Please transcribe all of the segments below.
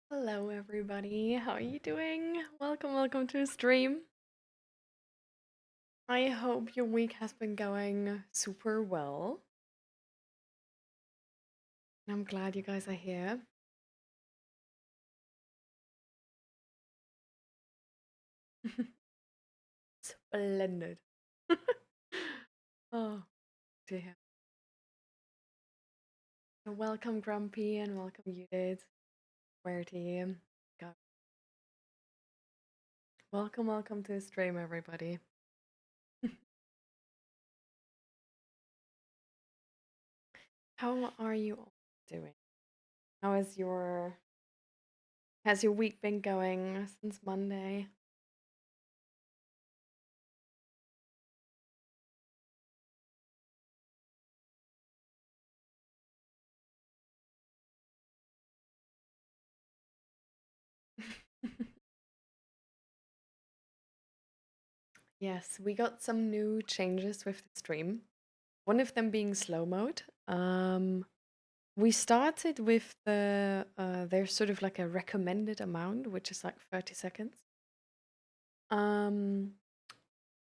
Hello, everybody. How are you doing? Welcome to the stream. I hope your week has been going super well. I'm glad you guys are here. Splendid. Oh, dear. So welcome, Grumpy, and welcome, Judith. Where team? Go. Welcome to the stream, everybody. How are you all doing? How is your has your week been going since Monday? Yes, we got some new changes with the stream. One of them being slow mode. We started with there's sort of like a recommended amount, which is like 30 seconds. Um,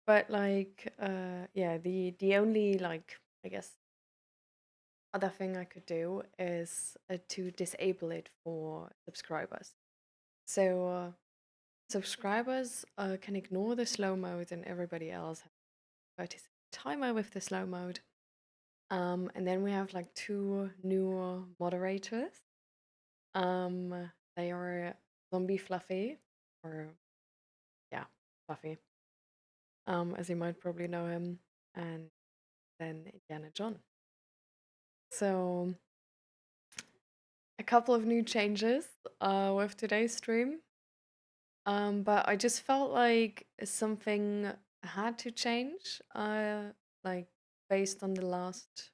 but yeah, the only like I guess other thing I could do is to disable it for subscribers. So subscribers can ignore the slow mode, and everybody else has 30 second timer with the slow mode. And then we have like two new moderators. They are Zombie Fluffy, or yeah, Fluffy, as you might probably know him, and then Indiana John. So a couple of new changes with today's stream. But I just felt like something had to change, like based on the last,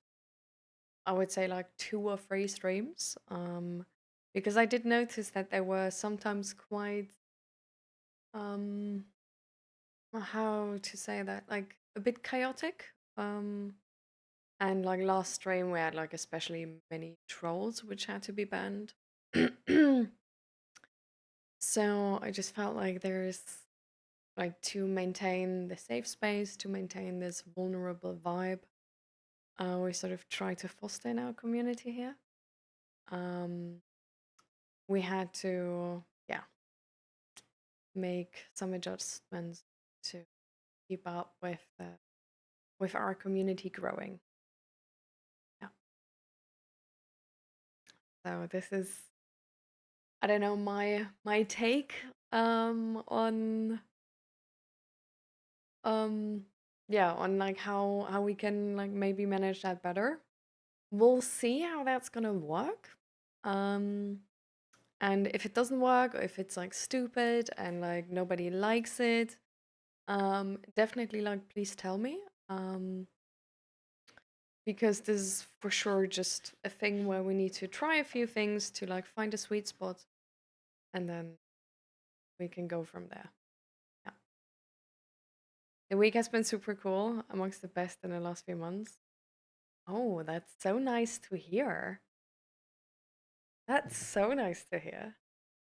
I would say like 2 or 3 streams. Because I did notice that they were sometimes quite um how to say that, like a bit chaotic. And like last stream we had like especially many trolls which had to be banned. So I just felt like there's like to maintain the safe space, to maintain this vulnerable vibe, we sort of try to foster in our community here. um we had to, yeah, make some adjustments to keep up with our community growing. Yeah. So this is, I don't know, my take on um yeah, on like how we can like maybe manage that better. We'll see how that's gonna work. Um and if it doesn't work, or if it's like stupid and like nobody likes it, definitely like please tell me. Because this is for sure just a thing where we need to try a few things to like find a sweet spot, and then we can go from there. Yeah. The week has been super cool, amongst the best in the last few months. Oh, that's so nice to hear. That's so nice to hear.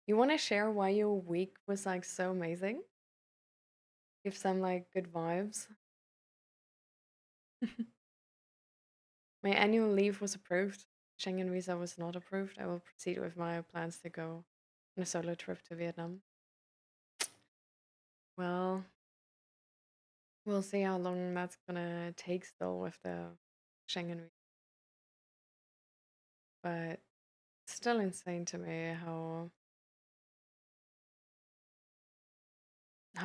You want to share why your week was like so amazing? Give some like good vibes. My annual leave was approved. Schengen visa was not approved. I will proceed with my plans to go on a solo trip to Vietnam. Well, we'll see how long that's gonna take still with the Schengen visa. But it's still insane to me how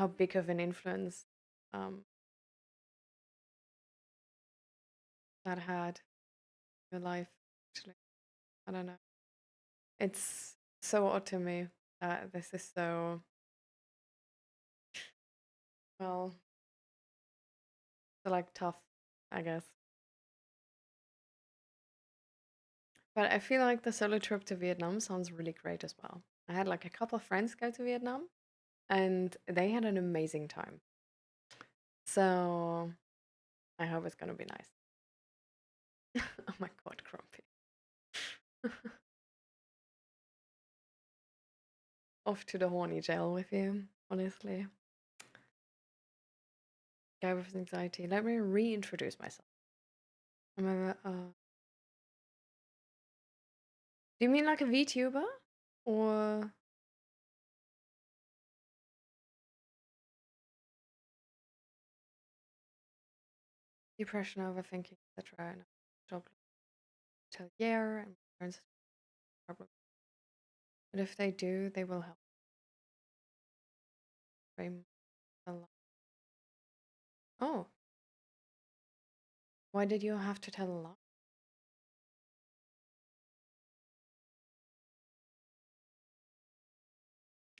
big of an influence um, that had in your life. Actually, I don't know. It's so odd to me that this is so, well, so like tough, I guess. But I feel like the solo trip to Vietnam sounds really great as well. I had like a couple of friends go to Vietnam, and they had an amazing time. So I hope it's gonna be nice. Oh my god, Grumpy. off to the horny jail with you, honestly. Guy with anxiety. Let me reintroduce myself. Do you mean like a VTuber? Or depression, overthinking, etc. And job atelier and parents problem. But if they do, they will help. Frame a lot. Oh, why did you have to tell a lot?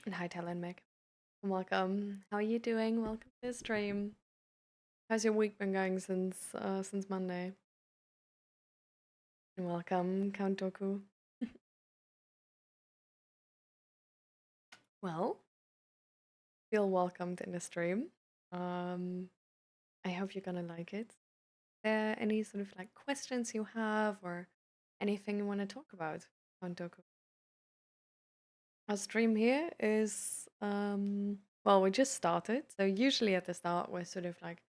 And hi, Talon Meg. Welcome. How are you doing? Welcome to the stream. How's your week been going since Monday? And welcome, Count Doku. Well, feel welcomed in the stream. I hope you're gonna like it. Any sort of like questions you have or anything you want to talk about, Count Doku? Our stream here is well, we just started. So usually at the start we're sort of like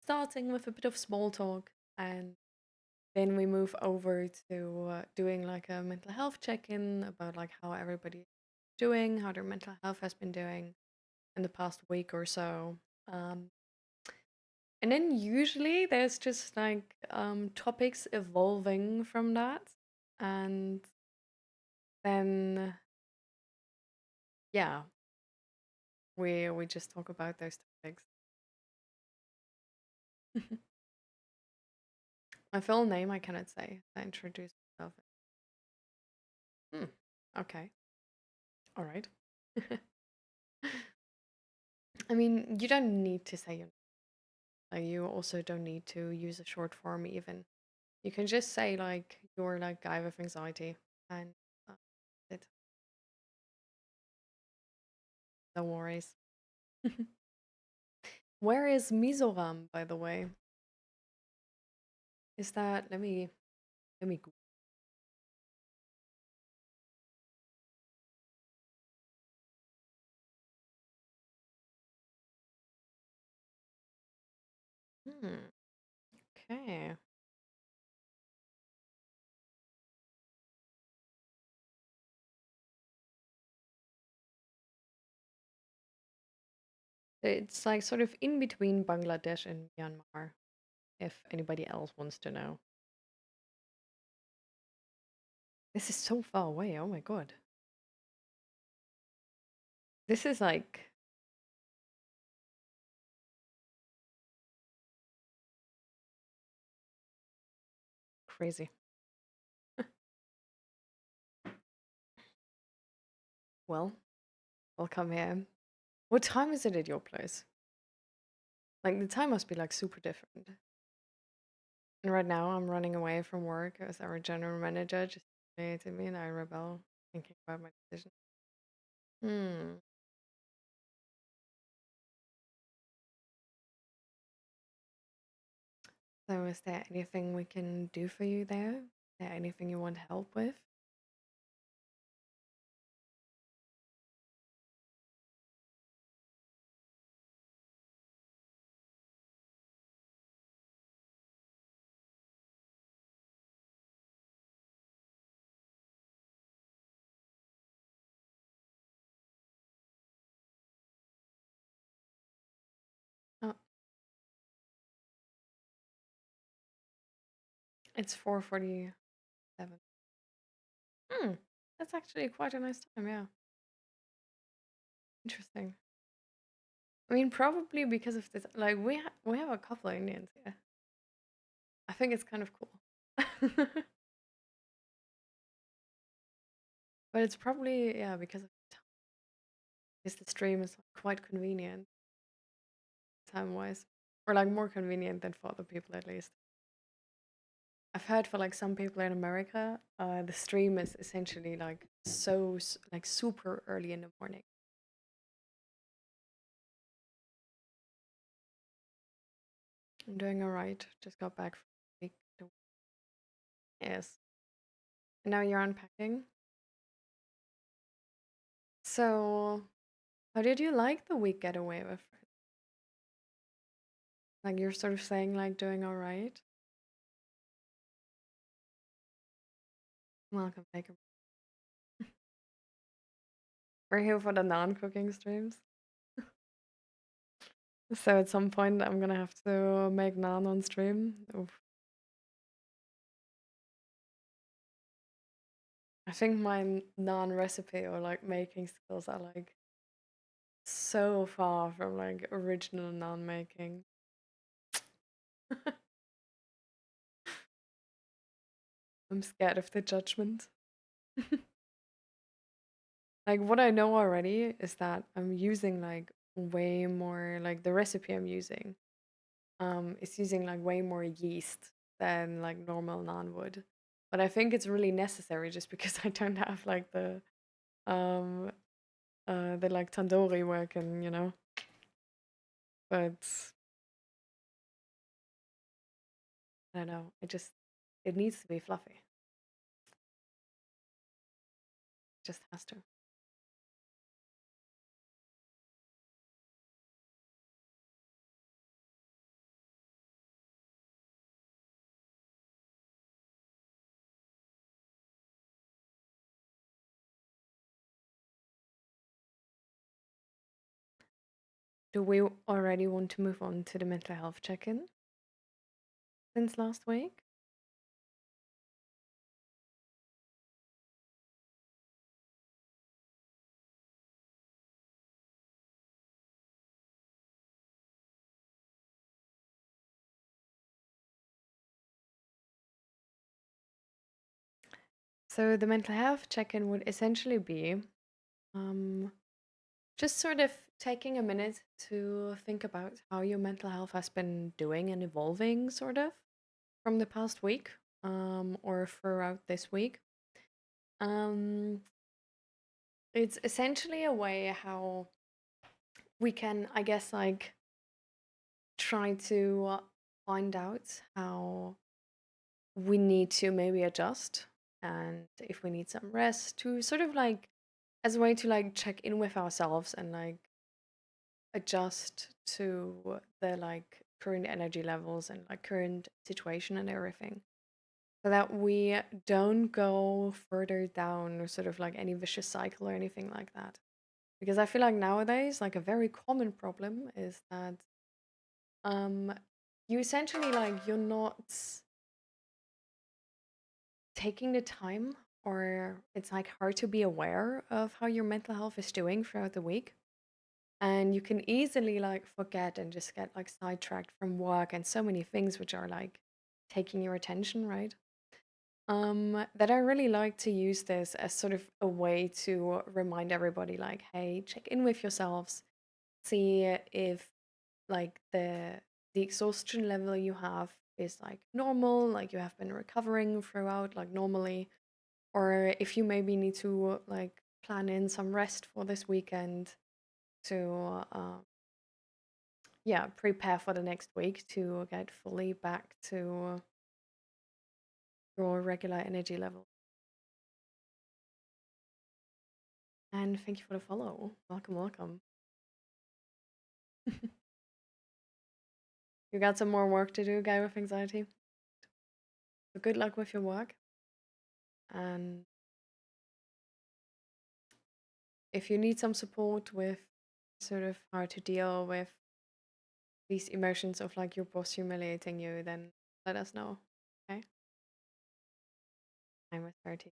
starting with a bit of small talk, and then we move over to doing like a mental health check-in about like how everybody's doing, how their mental health has been doing in the past week or so. Um, and then usually there's just like topics evolving from that, and then yeah, we just talk about those topics. My full name I cannot say. I introduced myself. Hmm. Okay. All right. I mean, you don't need to say your like you also don't need to use a short form even. You can just say like you're like guy with anxiety and uh, it. No worries. Where is Mizoram, by the way? Is that let me okay. It's like sort of in between Bangladesh and Myanmar, if anybody else wants to know. This is so far away. Oh my god. This is like crazy. Well, welcome here. What time is it at your place? Like the time must be like super different. And right now I'm running away from work as our general manager just humiliated me and I rebel thinking about my decision. Hmm. So is there anything we can do for you there? Is there anything you want help with? Oh, it's 4:47. Hmm. That's actually quite a nice time, yeah. Interesting. I mean, probably because of this, like we have a couple of Indians here. I think it's kind of cool. But it's probably yeah because of because the stream is quite convenient time wise, or like more convenient than for other people at least. I've heard for like some people in America, the stream is essentially like like super early in the morning. I'm doing all right. Just got back from the week. Yes. And now you're unpacking. So, how did you like the week getaway with friends? Like you're sort of saying like doing all right. Welcome, Baker. We're here for the non-cooking streams. So at some point I'm gonna have to make naan on stream. Oof. I think my naan recipe or like making skills are like so far from like original naan making. I'm scared of the judgment. Like what I know already is that I'm using like way more like the recipe I'm using is using like way more yeast than like normal naan would. But I think it's really necessary just because I don't have like um the like tandoori work and but I don't know. It needs to be fluffy. It just has to. Do we already want to move on to the mental health check-in since last week? So the mental health check-in would essentially be um, just sort of taking a minute to think about how your mental health has been doing and evolving, sort of, from the past week or throughout this week. Um, it's essentially a way how we can, I guess, like try to find out how we need to maybe adjust and if we need some rest to sort of like as a way to like check in with ourselves and like adjust to the like current energy levels and like current situation and everything so that we don't go further down sort of like any vicious cycle or anything like that because I feel like nowadays like a very common problem is that um you essentially like you're not taking the time or it's like hard to be aware of how your mental health is doing throughout the week and you can easily like forget and just get like sidetracked from work and so many things which are like taking your attention, right? That I really like to use this as sort of a way to remind everybody like, hey, check in with yourselves, see if like the exhaustion level you have is like normal, like you have been recovering throughout like normally, or if you maybe need to like plan in some rest for this weekend to yeah, prepare for the next week to get fully back to your regular energy level. And thank you for the follow. Welcome, welcome. You got some more work to do, guy with anxiety. So good luck with your work. And if you need some support with sort of how to deal with these emotions of like your boss humiliating you, then let us know. Okay? I'm with 30.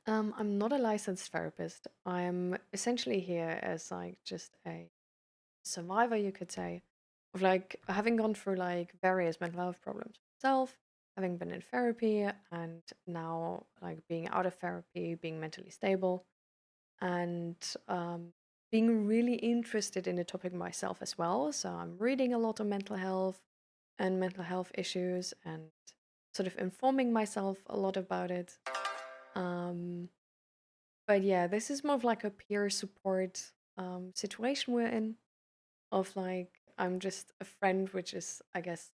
I'm not a licensed therapist. I'm essentially here as like just a survivor, you could say, of like having gone through like various mental health problems myself, having been in therapy, and now like being out of therapy, being mentally stable, and being really interested in the topic myself as well. So I'm reading a lot on mental health and mental health issues and sort of informing myself a lot about it. Um, but yeah, this is more of like a peer support situation we're in, of like, I'm just a friend, which is, I guess,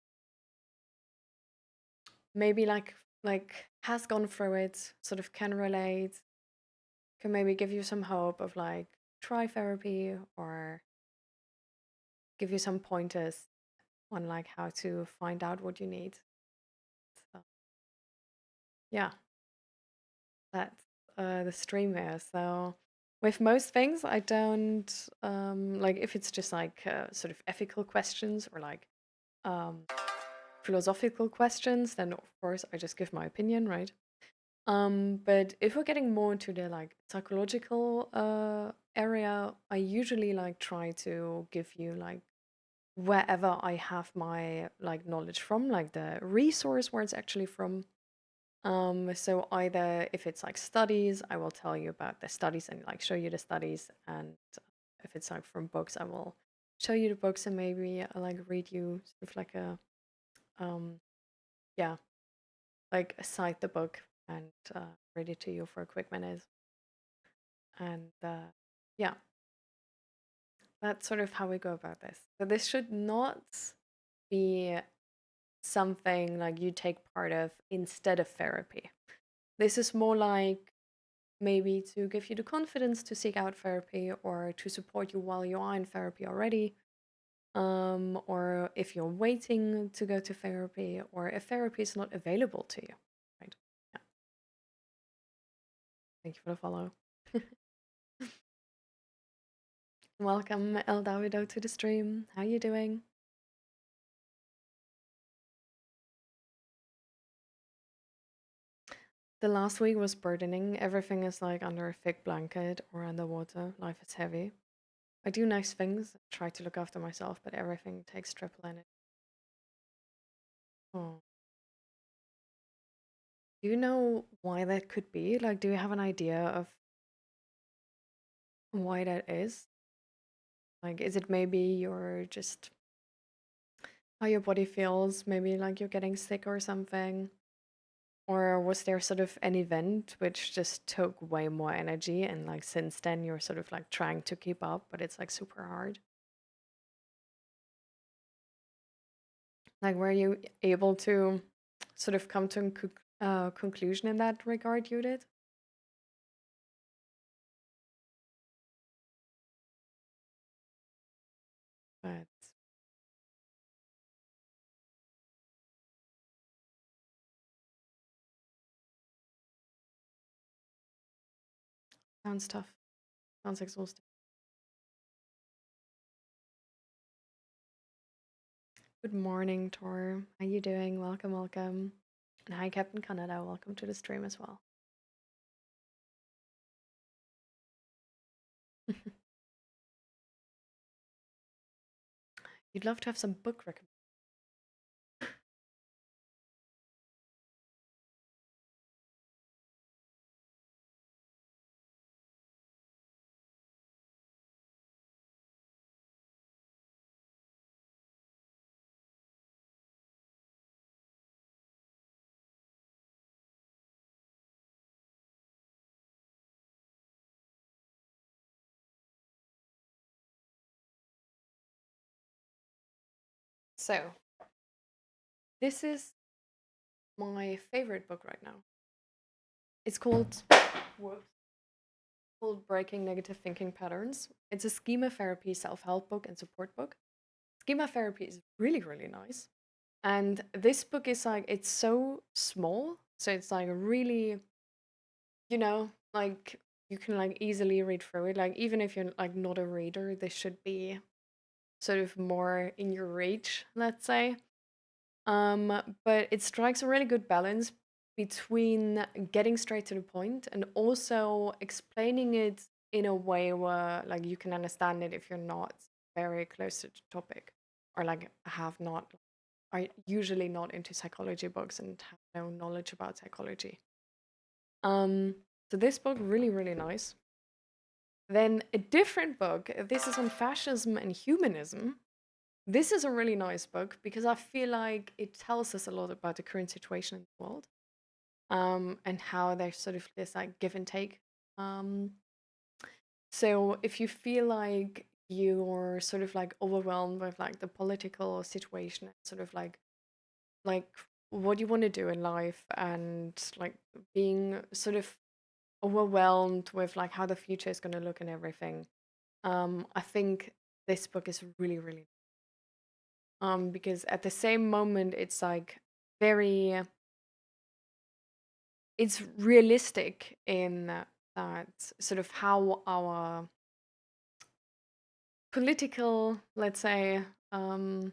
maybe like has gone through it, sort of can relate, can maybe give you some hope of like try therapy or give you some pointers on like how to find out what you need. So yeah, that's the stream here. So with most things, I don't like if it's just like sort of ethical questions or like um, philosophical questions, then of course I just give my opinion, right? But if we're getting more into the like psychological area, I usually like try to give you like wherever I have my like knowledge from, like the resource where it's actually from. So either if it's like studies, I will tell you about the studies and like show you the studies, and if it's like from books, I will show you the books and maybe like read you sort of like a um yeah, like cite the book and read it to you for a quick minute. And yeah, that's sort of how we go about this. So this should not be something like you take part of instead of therapy. This is more like maybe to give you the confidence to seek out therapy or to support you while you are in therapy already. Or if you're waiting to go to therapy, or if therapy is not available to you, right? Yeah. Thank you for the follow. Welcome, El Davido, to the stream. How you doing? The last week was burdening. Everything is like under a thick blanket or underwater. Life is heavy. I do nice things, try to look after myself, but everything takes triple energy. Oh. Do you know why that could be? Like, do you have an idea of why that is? Like, is it maybe you're just how your body feels? Maybe like you're getting sick or something? Or was there sort of an event which just took way more energy and like since then you're sort of like trying to keep up, but it's like super hard? Like, were you able to sort of come to a conclusion in that regard, Judith? But sounds tough. Sounds exhausting. Good morning, Tor. How you doing? Welcome, welcome. And hi, Captain Canada. Welcome to the stream as well. You'd love to have some book recommendations. So, this is my favorite book right now. It's called whoops, called Breaking Negative Thinking Patterns. It's a schema therapy self-help book and support book. Schema therapy is really, really nice. And this book is like, it's so small. So it's like really, like you can like easily read through it. Like, even if you're like not a reader, this should be sort of more in your reach, let's say. But it strikes a really good balance between getting straight to the point and also explaining it in a way where like you can understand it if you're not very close to the topic or like have not are usually not into psychology books and have no knowledge about psychology. Um, so this book really, really nice. Then a different book, this is on fascism and humanism. This is a really nice book because I feel like it tells us a lot about the current situation in the world, and how there's sort of this like give and take. Um, so if you feel like you're sort of like overwhelmed with like the political situation, sort of like what you want to do in life and like being sort of overwhelmed with like how the future is going to look and everything. I think this book is really, really because at the same moment it's like very it's realistic in that sort of how our political, let's say, um,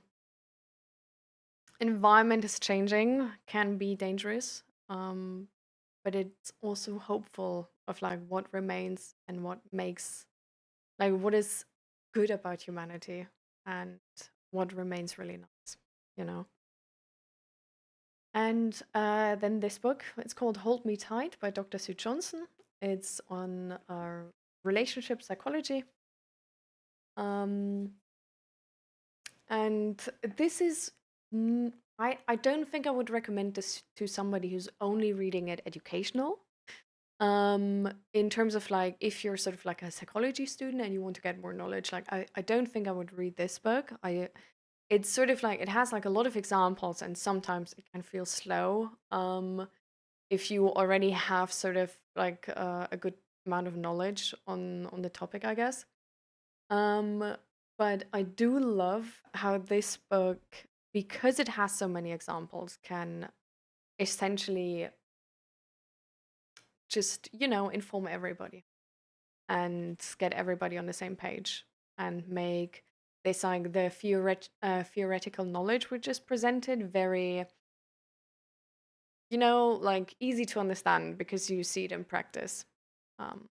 environment is changing can be dangerous. But it's also hopeful of like what remains and what makes like what is good about humanity and what remains really nice, you know. And then this book, it's called Hold Me Tight by Dr. Sue Johnson. It's on relationship psychology. Um, and this is, I don't think I would recommend this to somebody who's only reading it educational. In terms of like, if you're sort of like a psychology student and you want to get more knowledge, like, I don't think I would read this book. It's sort of like, it has like a lot of examples and sometimes it can feel slow. If you already have sort of like a good amount of knowledge on the topic, I guess. Um, but I do love how this book, because it has so many examples, can essentially just, inform everybody and get everybody on the same page and make this like the theoretical knowledge which is presented very, like easy to understand because you see it in practice. Um,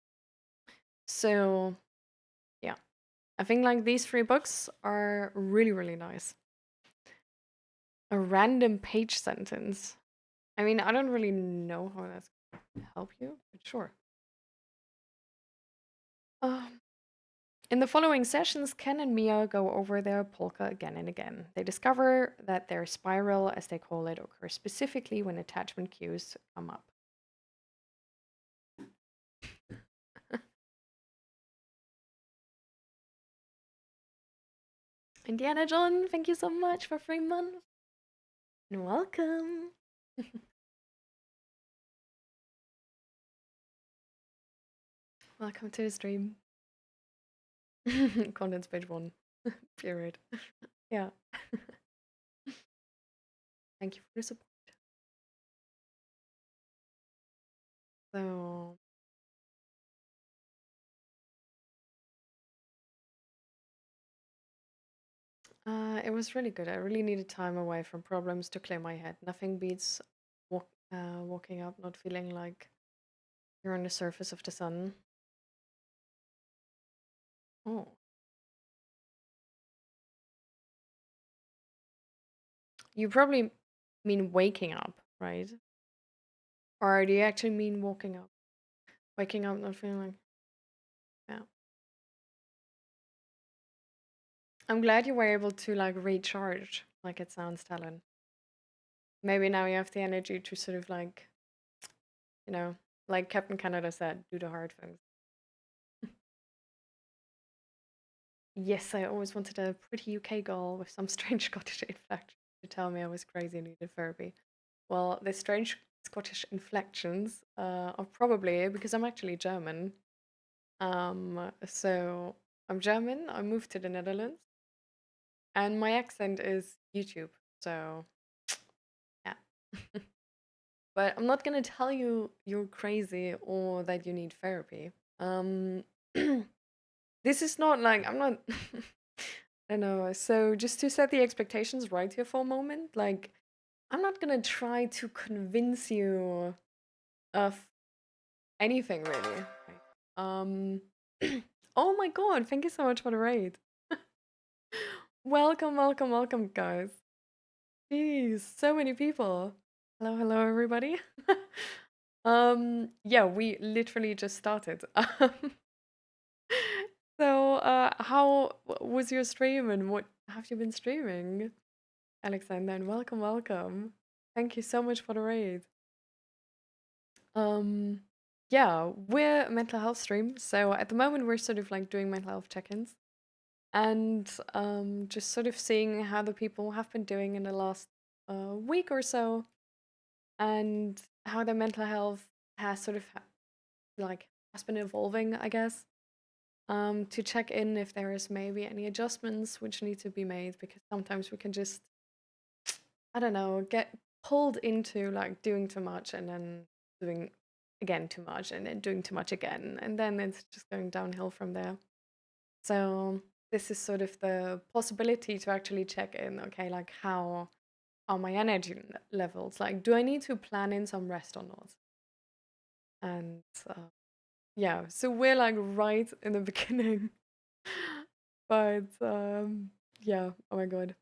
so yeah, I think like these three books are really, really nice. A random page sentence. I mean, I don't really know how that's gonna help you, but sure. Um, in the following sessions, Ken and Mia go over their polka again and again. They discover that their spiral, as they call it, occurs specifically when attachment cues come up. Indiana John, thank you so much for 3 months. And welcome. Welcome to the stream. Contents page 1. Period. Yeah. Thank you for the support. So, it was really good. I really needed time away from problems to clear my head. Nothing beats walking up, not feeling like you're on the surface of the sun. Oh, you probably mean waking up, right? Or do you actually mean walking up? Waking up, not feeling like, yeah. I'm glad you were able to like recharge, like it sounds, Talon. Maybe now you have the energy to sort of like, you know, like Captain Canada said, do the hard things. Yes, I always wanted a pretty UK girl with some strange Scottish inflection to tell me I was crazy and needed therapy. Well, the strange Scottish inflections are probably because I'm actually German. So I'm German. I moved to the Netherlands, and my accent is YouTube. So yeah, but I'm not gonna tell you you're crazy or that you need therapy. This is not like I'm not. I know. So just to set the expectations right here for a moment, like I'm not gonna try to convince you of anything really. Um. Oh my god! Thank you so much for the raid. Welcome, welcome, welcome, guys. Jeez, so many people. Hello, hello, everybody. Yeah, we literally just started. So, how was your stream and what have you been streaming, Alexander? And welcome, welcome. Thank you so much for the raid. Um, yeah, we're a mental health stream. So at the moment, we're sort of like doing mental health check-ins and just sort of seeing how the people have been doing in the last week or so, and how their mental health has sort of like has been evolving, I guess. To check in if there is maybe any adjustments which need to be made, because sometimes we can just, I don't know, get pulled into like doing too much and then doing again too much and then doing too much again, and then it's just going downhill from there. So this is sort of the possibility to actually check in, okay, like how are my energy levels? Like, do I need to plan in some rest or not? And yeah, so we're like right in the beginning. But yeah, oh my god.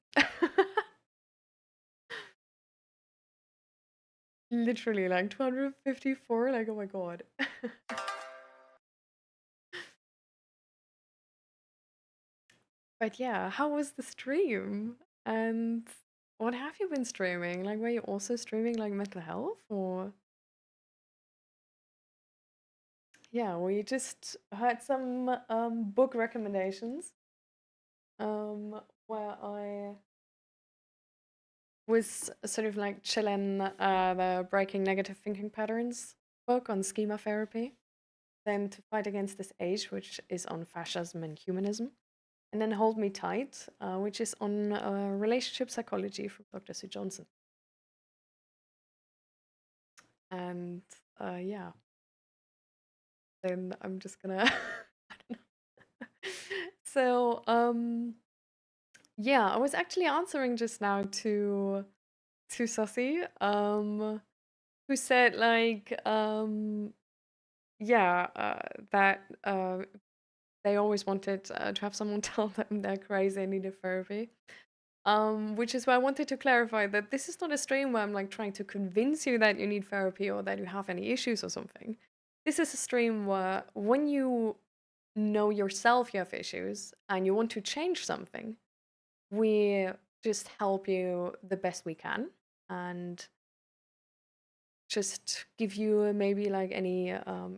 Literally like 254, like oh my god. But yeah, how was the stream? And what have you been streaming? Like, were you also streaming like mental health or yeah, we just had some book recommendations where I was sort of like chilling the Breaking Negative Thinking Patterns book on schema therapy, then To Fight Against This Age, which is on fascism and humanism, and then Hold Me Tight, which is on relationship psychology from Dr. Sue Johnson. And yeah, then I'm just gonna. I don't know. So yeah, I was actually answering just now to Sussy, who said like yeah, that they always wanted to have someone tell them they're crazy and needed therapy. Which is why I wanted to clarify that this is not a stream where I'm like trying to convince you that you need therapy or that you have any issues or something. This is a stream where when you know yourself you have issues and you want to change something, we just help you the best we can and just give you maybe like any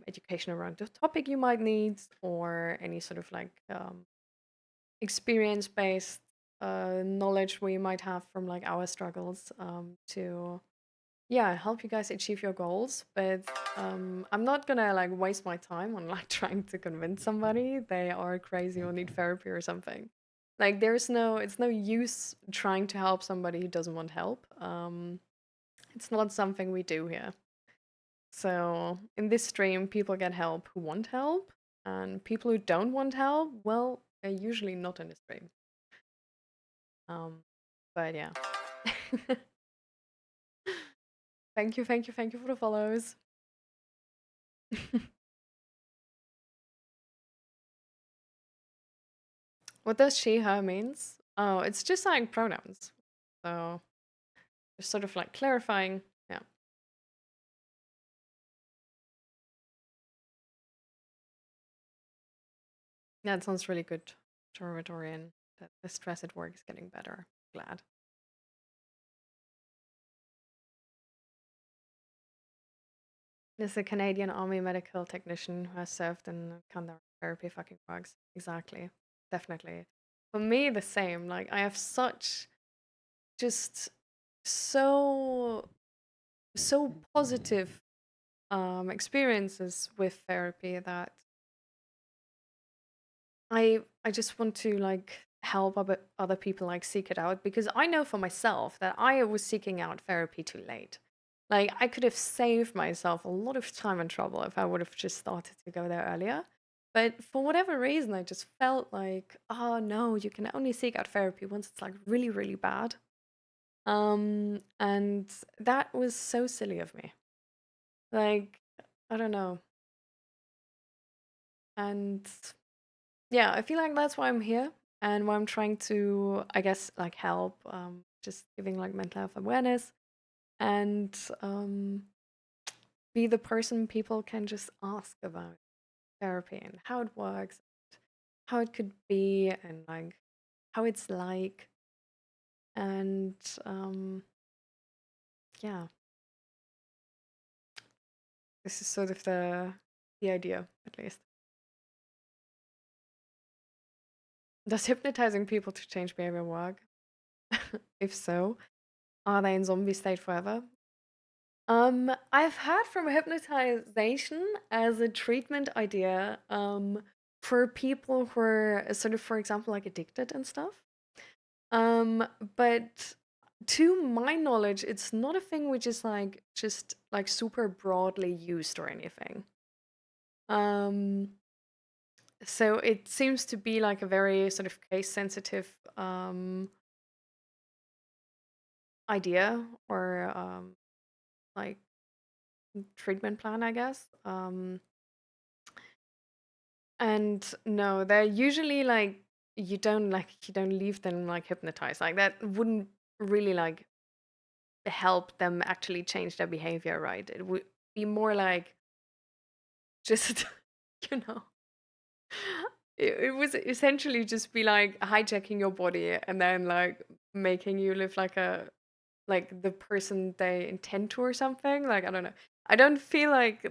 education around the topic you might need or any sort of like experience based knowledge we might have from like our struggles to yeah help you guys achieve your goals. But I'm not gonna like waste my time on like trying to convince somebody they are crazy or need therapy or something. Like it's no use trying to help somebody who doesn't want help. It's not something we do here. So in this stream, people get help who want help, and people who don't want help, well, they're usually not in the stream. But yeah. Thank you for the follows. What does she, her means? Oh, it's just like pronouns. So just sort of like clarifying. Yeah. Yeah, it sounds really good, Victorian. That the stress at work is getting better. Glad. This is a Canadian Army medical technician who has served in counter therapy fucking bugs. Exactly. Definitely. For me, the same. Like, I have such just so so positive experiences with therapy that I just want to like help other people like seek it out, because I know for myself that I was seeking out therapy too late. Like, I could have saved myself a lot of time and trouble if I would have just started to go there earlier. But for whatever reason, I just felt like, oh no, you can only seek out therapy once it's like really, really bad. And that was so silly of me. Like, I don't know. And yeah, I feel like that's why I'm here and why I'm trying to, I guess, like help, just giving like mental health awareness and be the person people can just ask about therapy and how it works, how it could be, and like how it's like. And yeah, this is sort of the idea, at least. Does hypnotizing people to change behavior work? If so, Are they in zombie state forever? I've heard from hypnotization as a treatment idea, for people who are sort of, for example, like addicted and stuff. Um, but to my knowledge, it's not a thing which is like just like super broadly used or anything. Um, so it seems to be like a very sort of case sensitive idea or like treatment plan, I guess. And no, they're usually like you don't leave them like hypnotized. Like that wouldn't really like help them actually change their behavior, right? It would be more like just you know it was essentially just be like hijacking your body and then like making you live like the person they intend to or something. Like I don't know. I don't feel like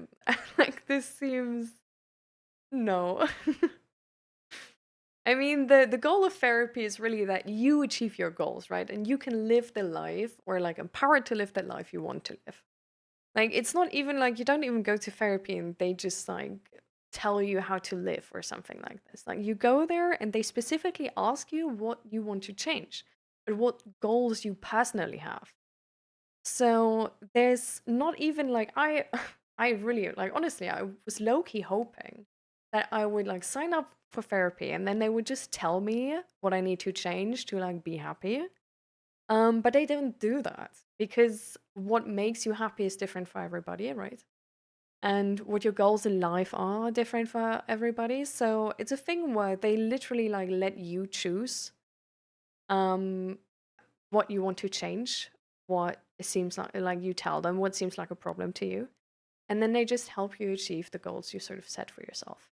like this seems no. I mean, the goal of therapy is really that you achieve your goals, right? And you can live the life or like empowered to live the life you want to live. Like it's not even like you don't even go to therapy and they just like tell you how to live or something like this. Like you go there and they specifically ask you what you want to change and what goals you personally have. So there's not even like I really like honestly I was low key hoping that I would like sign up for therapy and then they would just tell me what I need to change to like be happy. But they don't do that because what makes you happy is different for everybody, right? And what your goals in life are different for everybody. So it's a thing where they literally like let you choose um what you want to change, what it seems like you tell them what seems like a problem to you, and then they just help you achieve the goals you sort of set for yourself.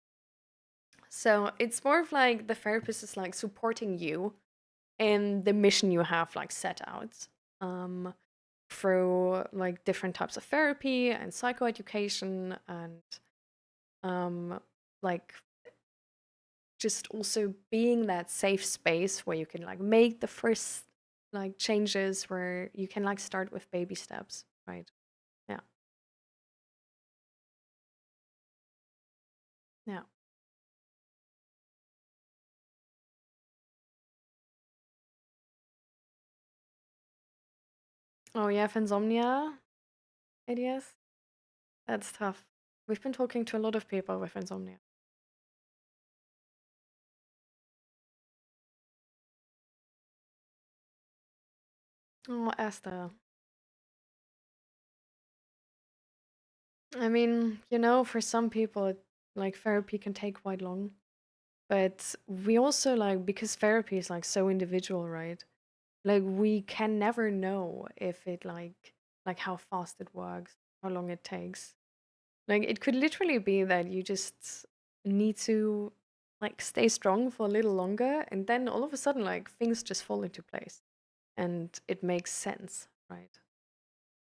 So it's more of like the therapist is like supporting you in the mission you have like set out um, through like different types of therapy and psychoeducation and um, like just also being that safe space where you can like make the first like changes where you can like start with baby steps, right? Yeah. Yeah. Oh, you have insomnia ideas? That's tough. We've been talking to a lot of people with insomnia. Oh, Esther. I mean, for some people, like therapy can take quite long. But we also like, because therapy is like so individual, right? Like we can never know if it like how fast it works, how long it takes. Like it could literally be that you just need to like stay strong for a little longer and then all of a sudden like things just fall into place and it makes sense, right?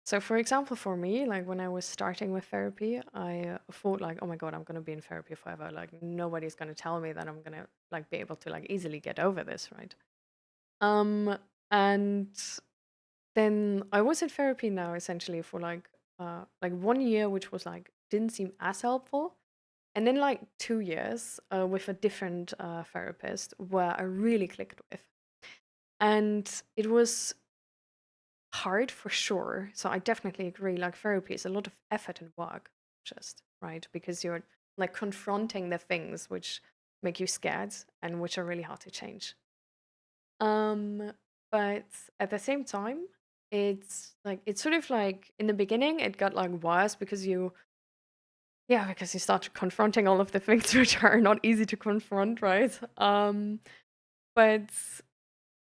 So for example, for me, like when I was starting with therapy, I thought like, oh my God, I'm going to be in therapy forever. Like nobody's going to tell me that I'm going to like be able to like easily get over this, right? Um and then I was in therapy now essentially for like 1 year, which was like didn't seem as helpful. And then like 2 years with a different therapist where I really clicked with. And it was hard for sure. So I definitely agree. Like therapy is a lot of effort and work, just right? Because you're like confronting the things which make you scared and which are really hard to change. Um, but at the same time, it's sort of like in the beginning it got like worse because because you start confronting all of the things which are not easy to confront, right?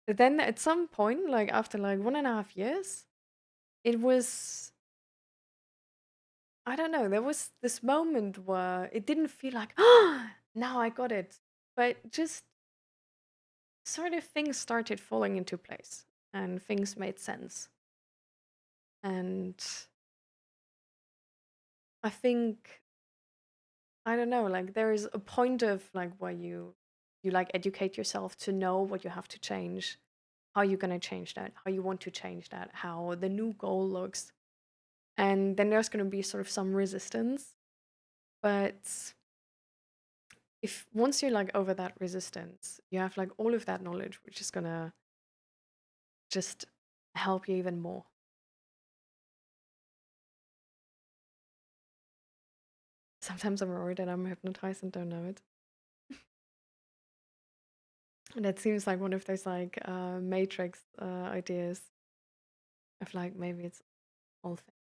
But then at some point, like after like 1.5 years, it was I don't know, there was this moment where it didn't feel like, oh, now I got it. But just sort of things started falling into place and things made sense. And I think, I don't know, like there is a point of like where you like educate yourself to know what you have to change, how you're going to change that, how you want to change that, how the new goal looks. And then there's going to be sort of some resistance. But if once you're like over that resistance, you have like all of that knowledge, which is going to just help you even more. Sometimes I'm worried that I'm hypnotized and don't know it. And it seems like one of those like Matrix ideas of like maybe it's all thing.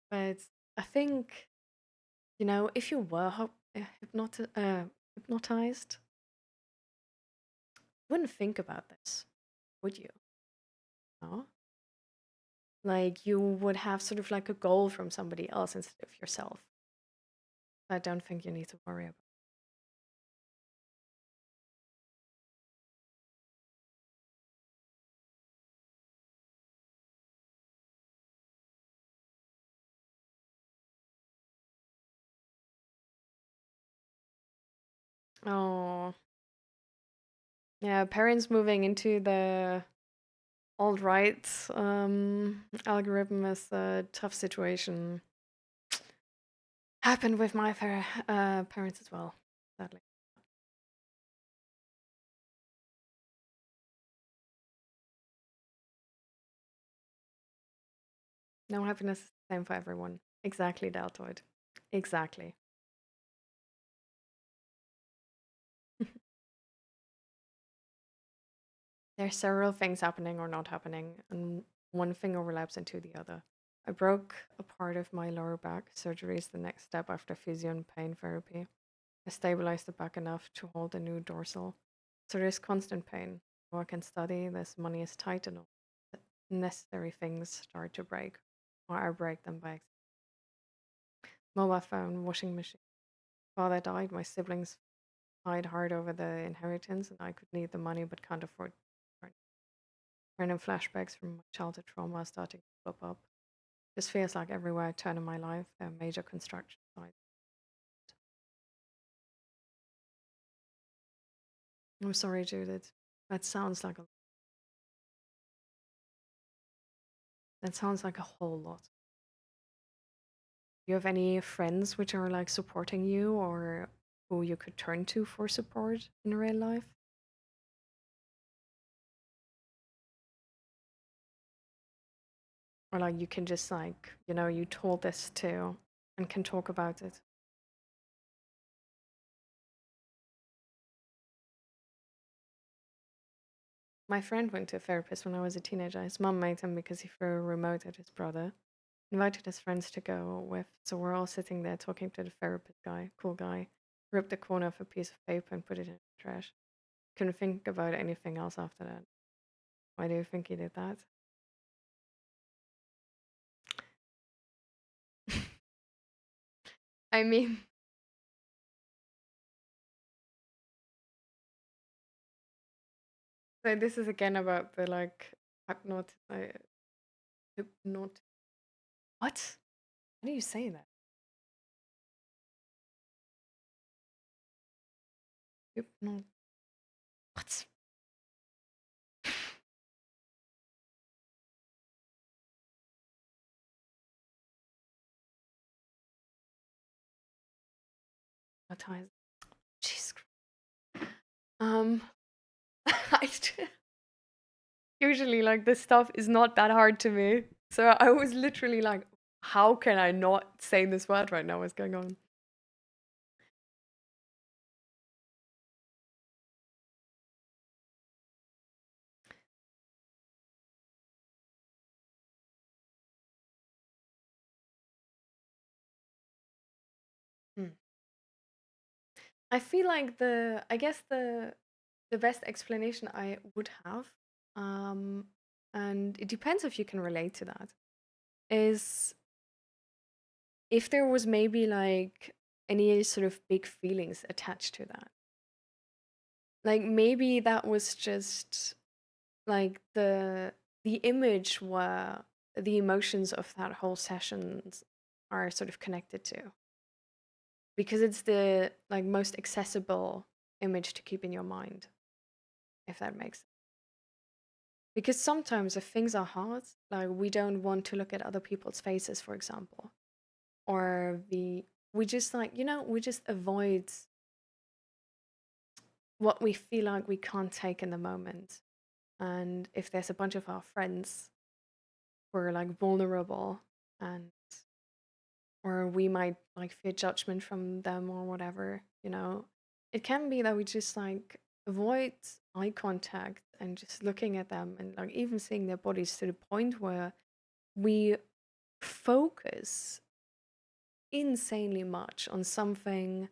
But I think, you know, if you were hypnotized, you wouldn't think about this, would you? No? Like you would have sort of like a goal from somebody else instead of yourself. I don't think you need to worry about. Oh, yeah, parents moving into the alt-right algorithm is a tough situation. Happened with my parents as well, sadly. No happiness is the same for everyone. Exactly, deltoid. Exactly. There's several things happening or not happening, and one thing overlaps into the other. I broke a part of my lower back. Surgery is the next step after physio and pain therapy. I stabilized the back enough to hold a new dorsal. So there's constant pain. Work and study, this money is tight, and all the necessary things start to break, or I break them by accident. Mobile phone, washing machine. Father died, my siblings fight hard over the inheritance, and I could need the money but can't afford it. Random flashbacks from my childhood trauma are starting to pop up. This feels like everywhere I turn in my life, there are major construction sites. I'm sorry, Judith. That sounds like a that sounds like a whole lot. Do you have any friends which are like supporting you or who you could turn to for support in real life? Or like you can just like, you know, you told this to and can talk about it. My friend went to a therapist when I was a teenager. His mom made him because he threw a remote at his brother. Invited his friends to go with, so we're all sitting there talking to the therapist guy, cool guy. Ripped the corner of a piece of paper and put it in the trash. Couldn't think about anything else after that. Why do you think he did that? I mean, so this is again about the like hypnot. What? How do you say that? Hypnot. What? Hypnotize. Jeez. Um, I usually like this stuff is not that hard to me. So I was literally like, how can I not say this word right now? What's going on? Hmm. I feel like I guess the best explanation I would have, um, and it depends if you can relate to that, is if there was maybe like any sort of big feelings attached to that. Like maybe that was just like the image where the emotions of that whole sessions are sort of connected to. because it's the like most accessible image to keep in your mind, if that makes sense. Because sometimes if things are hard, like we don't want to look at other people's faces, for example, or we just like, we just avoid what we feel like we can't take in the moment. And if there's a bunch of our friends who are like vulnerable, and or we might like fear judgment from them or whatever, it can be that we just like avoid eye contact and just looking at them and like even seeing their bodies to the point where we focus insanely much on something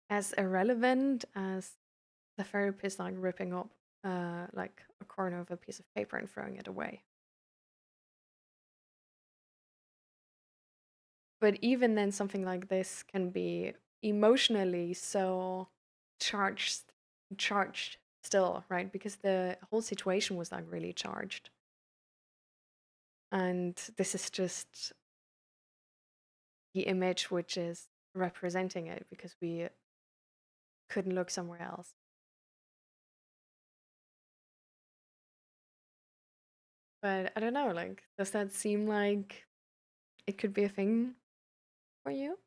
as irrelevant as the therapist like ripping up like a corner of a piece of paper and throwing it away. But even then, something like this can be emotionally so charged, charged still, right? Because the whole situation was like really charged. And this is just the image which is representing it because we couldn't look somewhere else. But I don't know, like, does that seem like it could be a thing for you?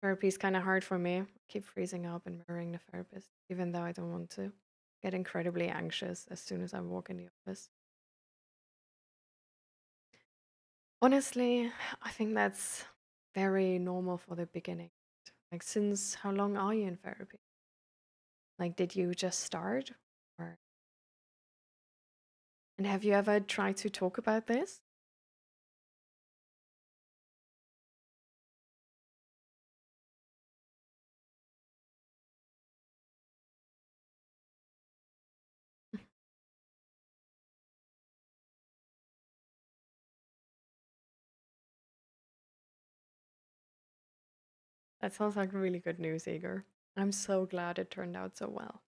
Therapy is kind of hard for me. I keep freezing up and mirroring the therapist, even though I don't want to. Get incredibly anxious as soon as I walk in the office. Honestly, I think that's very normal for the beginning. Like, since how long are you in therapy? Like, did you just start? Or and have you ever tried to talk about this? That sounds like really good news, Igor. I'm so glad it turned out so well.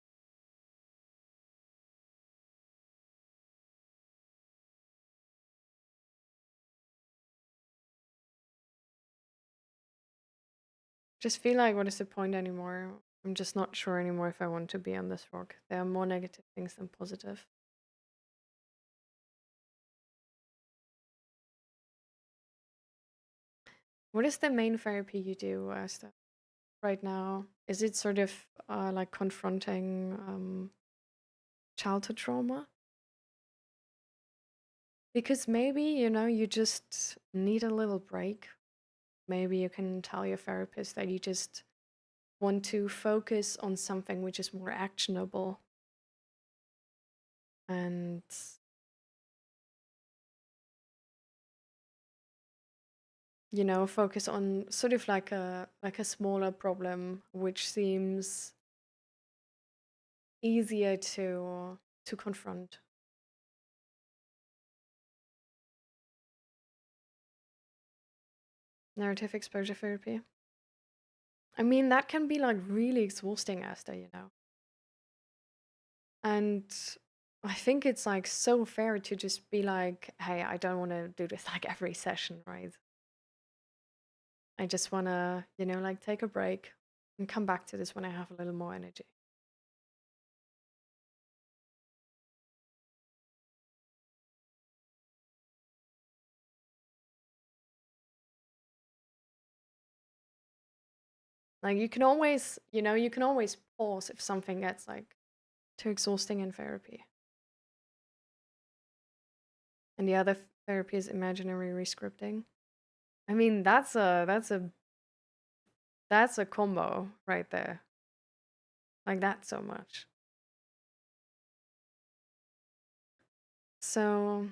Just feel like what is the point anymore? I'm just not sure anymore if I want to be on this rock. There are more negative things than positive. What is the main therapy you do, right now? Is it sort of like confronting childhood trauma? Because maybe, you just need a little break. Maybe you can tell your therapist that you just want to focus on something which is more actionable and, focus on sort of like a smaller problem which seems easier to confront. Narrative exposure therapy. I mean, that can be like really exhausting, Esther. And I think it's like so fair to just be like, hey, I don't want to do this like every session, right? I just want to, like take a break and come back to this when I have a little more energy. Like you can always pause if something gets like too exhausting in therapy. And the other therapy is imaginary rescripting. I mean, that's a combo right there. Like that so much. So,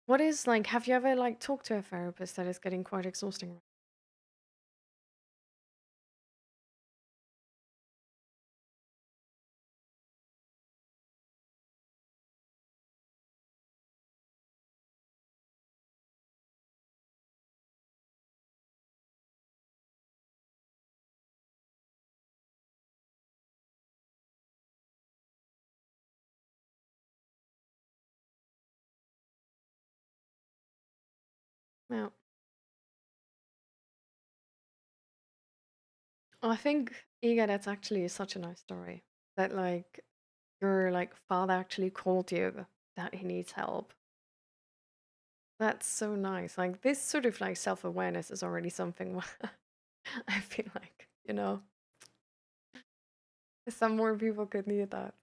what is like have you ever like talked to a therapist that is getting quite exhausting? Yeah. I think, Iga, that's actually such a nice story. That like your like father actually called you that he needs help. That's so nice. Like this sort of like self-awareness is already something I feel like, some more people could need that.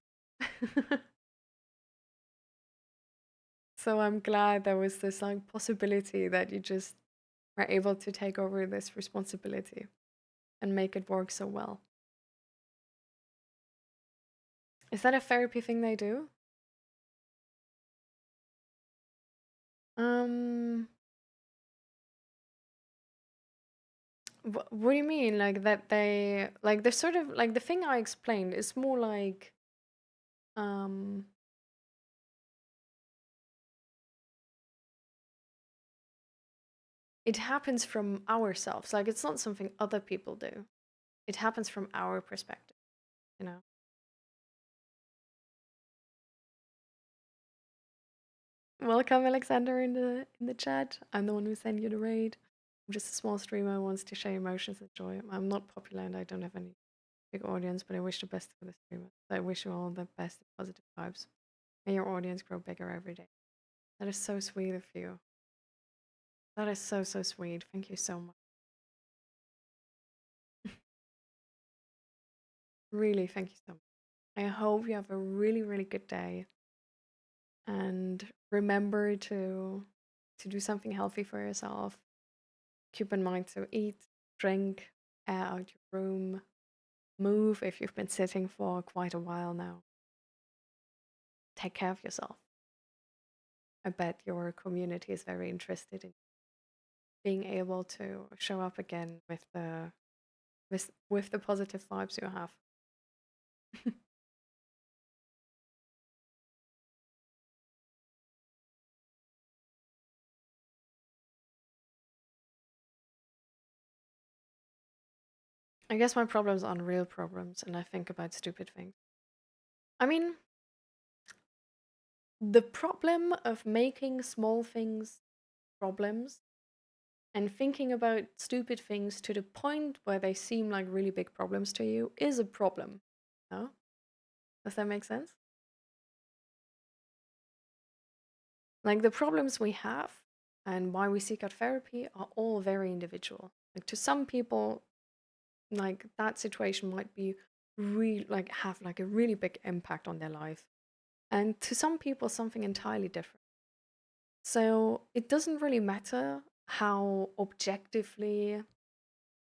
So I'm glad there was this like possibility that you just were able to take over this responsibility and make it work so well. Is that a therapy thing they do? Um, what do you mean? Like that they like the sort of like the thing I explained is more like um it happens from ourselves. Like it's not something other people do. It happens from our perspective, you know. Welcome, Alexander, in the chat. I'm the one who sent you the raid. I'm just a small streamer who wants to share emotions and joy. I'm not popular and I don't have any big audience, but I wish the best for the streamer. So I wish you all the best positive vibes. May your audience grow bigger every day. That is so sweet of you. That is so, so sweet. Thank you so much. Really, thank you so much. I hope you have a really, really good day. And remember to do something healthy for yourself. Keep in mind to eat, drink, air out your room, move if you've been sitting for quite a while now. Take care of yourself. I bet your community is very interested in being able to show up again with the positive vibes you have. I guess my problems aren't real problems and I think about stupid things. I mean, the problem of making small things problems and thinking about stupid things to the point where they seem like really big problems to you is a problem. No? Does that make sense? Like the problems we have and why we seek out therapy are all very individual. Like to some people, like that situation might be really like have like a really big impact on their life. And to some people something entirely different. So it doesn't really matter how objectively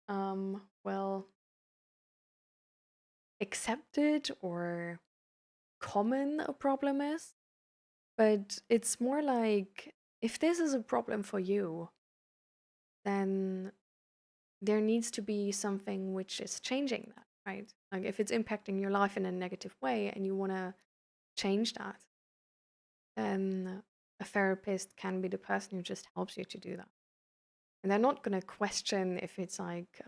well accepted or common a problem is, but it's more like if this is a problem for you, then there needs to be something which is changing that, right? Like if it's impacting your life in a negative way and you want to change that, then a therapist can be the person who just helps you to do that. And they're not going to question if it's like,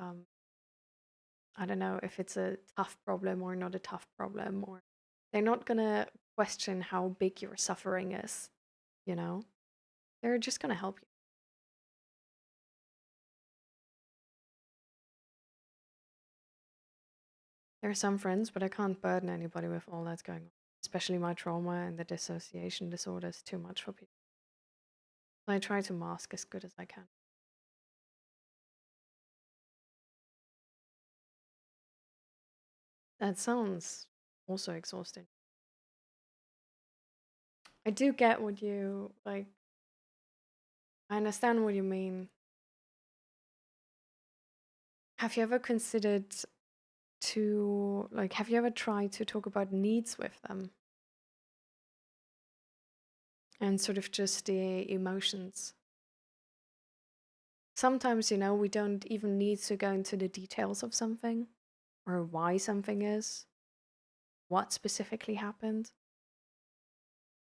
I don't know, if it's a tough problem or not a tough problem, or they're not going to question how big your suffering is, you know? They're just going to help you. There are some friends, but I can't burden anybody with all that's going on, especially my trauma and the dissociation disorder is too much for people. I try to mask as good as I can. That sounds also exhausting. I do get what you like. I understand what you mean. Have you ever considered to like have you ever tried to talk about needs with them and sort of just the emotions? Sometimes, we don't even need to go into the details of something or why something is, what specifically happened.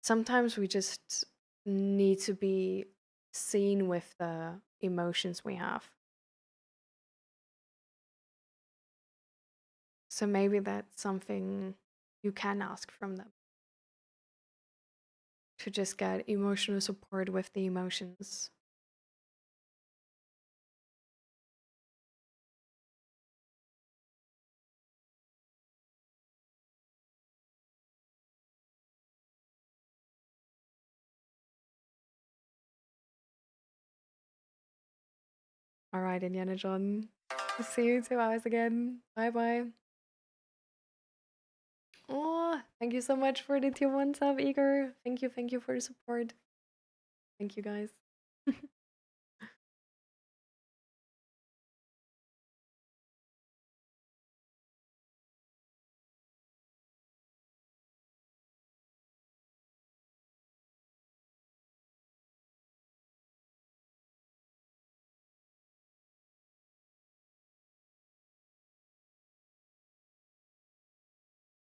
Sometimes we just need to be seen with the emotions we have. So maybe that's something you can ask from them to just get emotional support with the emotions. All right, Indiana John. See you in 2 hours again. Bye bye. Oh, thank you so much for the tier 1 sub, Igor. Thank you for the support. Thank you, guys.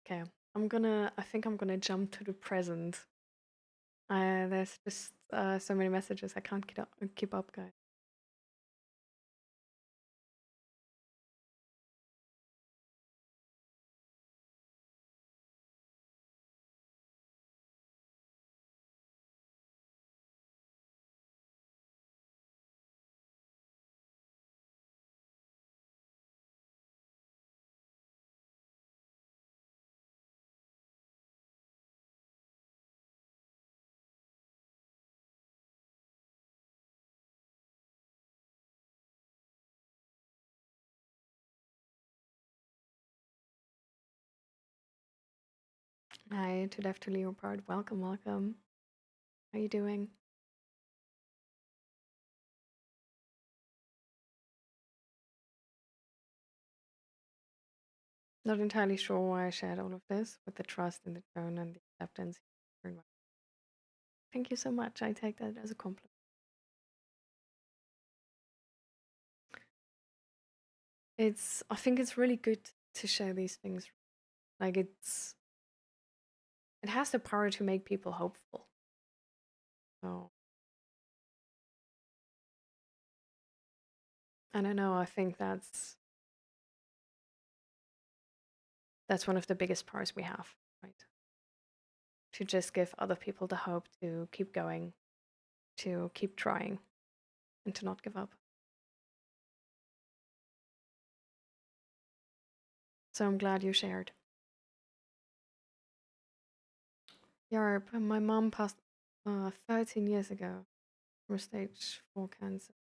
Okay, I think I'm gonna jump to the present. There's just so many messages I can't keep up, guys. Hi to Deaf to Leopard. Welcome, welcome. How you doing? Not entirely sure why I shared all of this with the trust and the tone and the acceptance. Thank you so much. I take that as a compliment. I think it's really good to share these things. Like it has the power to make people hopeful. So I don't know, I think that's one of the biggest powers we have, right? To just give other people the hope to keep going, to keep trying, and to not give up. So I'm glad you shared. Yeah, my mom passed 13 years ago from stage 4 cancer.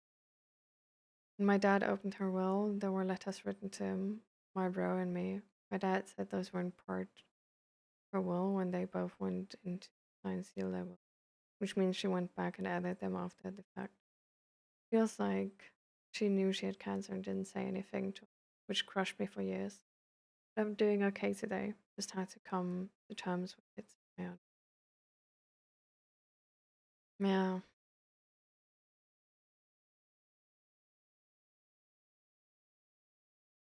And my dad opened her will. There were letters written to him, my bro, and me. My dad said those weren't part of her will when they both went into sign seal their will, which means she went back and added them after the fact. Feels like she knew she had cancer and didn't say anything to, which crushed me for years. But I'm doing okay today. Just had to come to terms with it. Yeah. Yeah.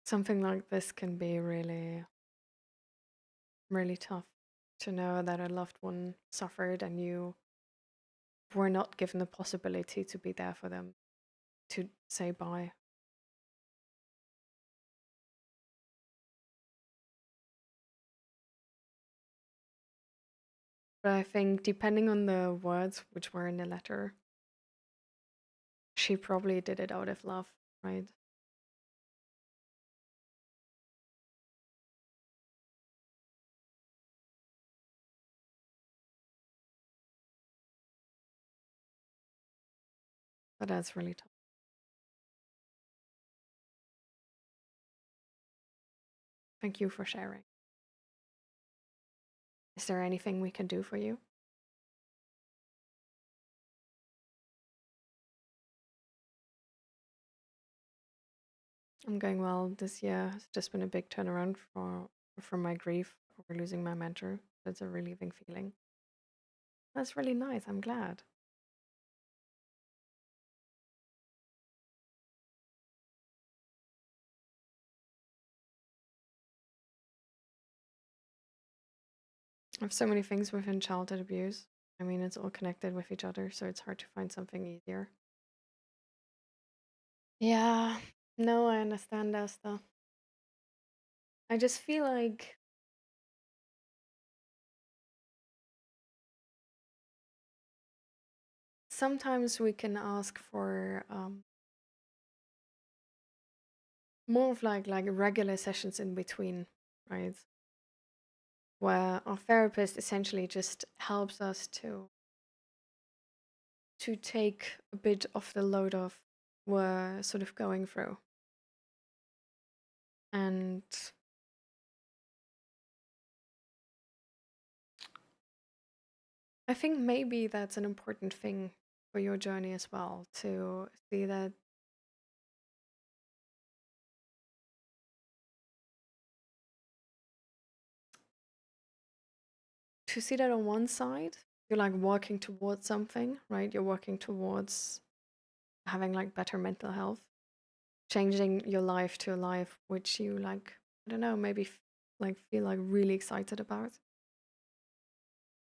Something like this can be really, really tough to know that a loved one suffered and you were not given the possibility to be there for them, to say bye. But I think, depending on the words which were in the letter, she probably did it out of love, right? But that's really tough. Thank you for sharing. Is there anything we can do for you? I'm going well. This year has just been a big turnaround for my grief over losing my mentor. It's a relieving feeling. That's really nice. I'm glad. I have so many things within childhood abuse. I mean, it's all connected with each other, so it's hard to find something easier. Yeah, no, I understand, Asta. I just feel like sometimes we can ask for more of like regular sessions in between, right? Where our therapist essentially just helps us to take a bit of the load off were sort of going through. And I think maybe that's an important thing for your journey as well, to see that, on one side, you're like working towards something, right? You're working towards having like better mental health, changing your life to a life which you like, I don't know, maybe like feel like really excited about.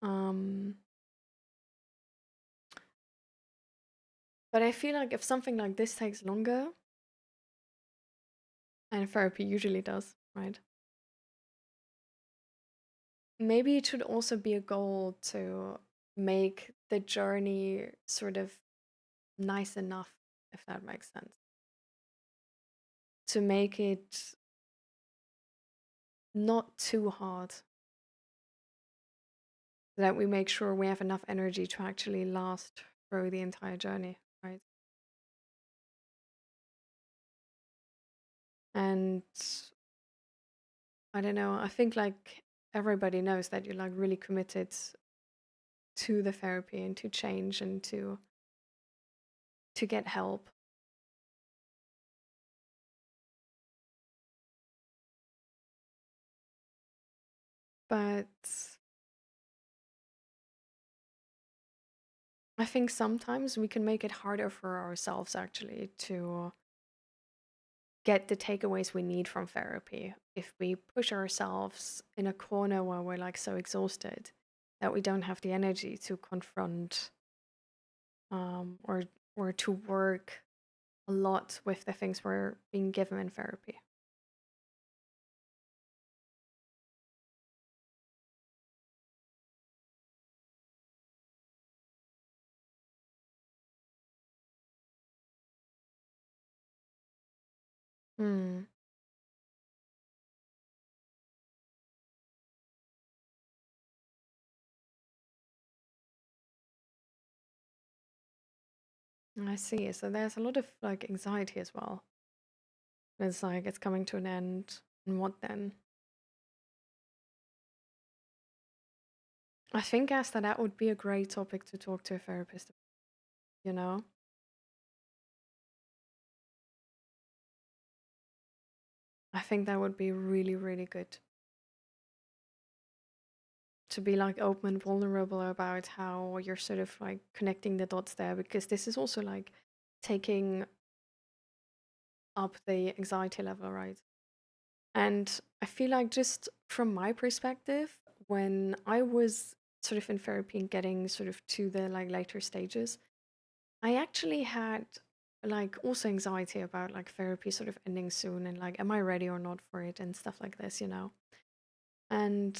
Um, but I feel like if something like this takes longer, and therapy usually does, right? Maybe it should also be a goal to make the journey sort of nice enough, if that makes sense. To make it not too hard, so that we make sure we have enough energy to actually last through the entire journey, right? And I don't know, I think like everybody knows that you're like really committed to the therapy and to change and to get help. But I think sometimes we can make it harder for ourselves actually to get the takeaways we need from therapy if we push ourselves in a corner where we're like so exhausted that we don't have the energy to confront or to work a lot with the things we're being given in therapy. Hmm. I see. So there's a lot of like anxiety as well. It's like it's coming to an end. And what then? I think, Asta, that would be a great topic to talk to a therapist, you know? I think that would be really, really good to be like open and vulnerable about how you're sort of like connecting the dots there, because this is also like taking up the anxiety level, right? And I feel like, just from my perspective, when I was sort of in therapy and getting sort of to the like later stages, I actually had like also anxiety about like therapy sort of ending soon and like, am I ready or not for it and stuff like this, you know? And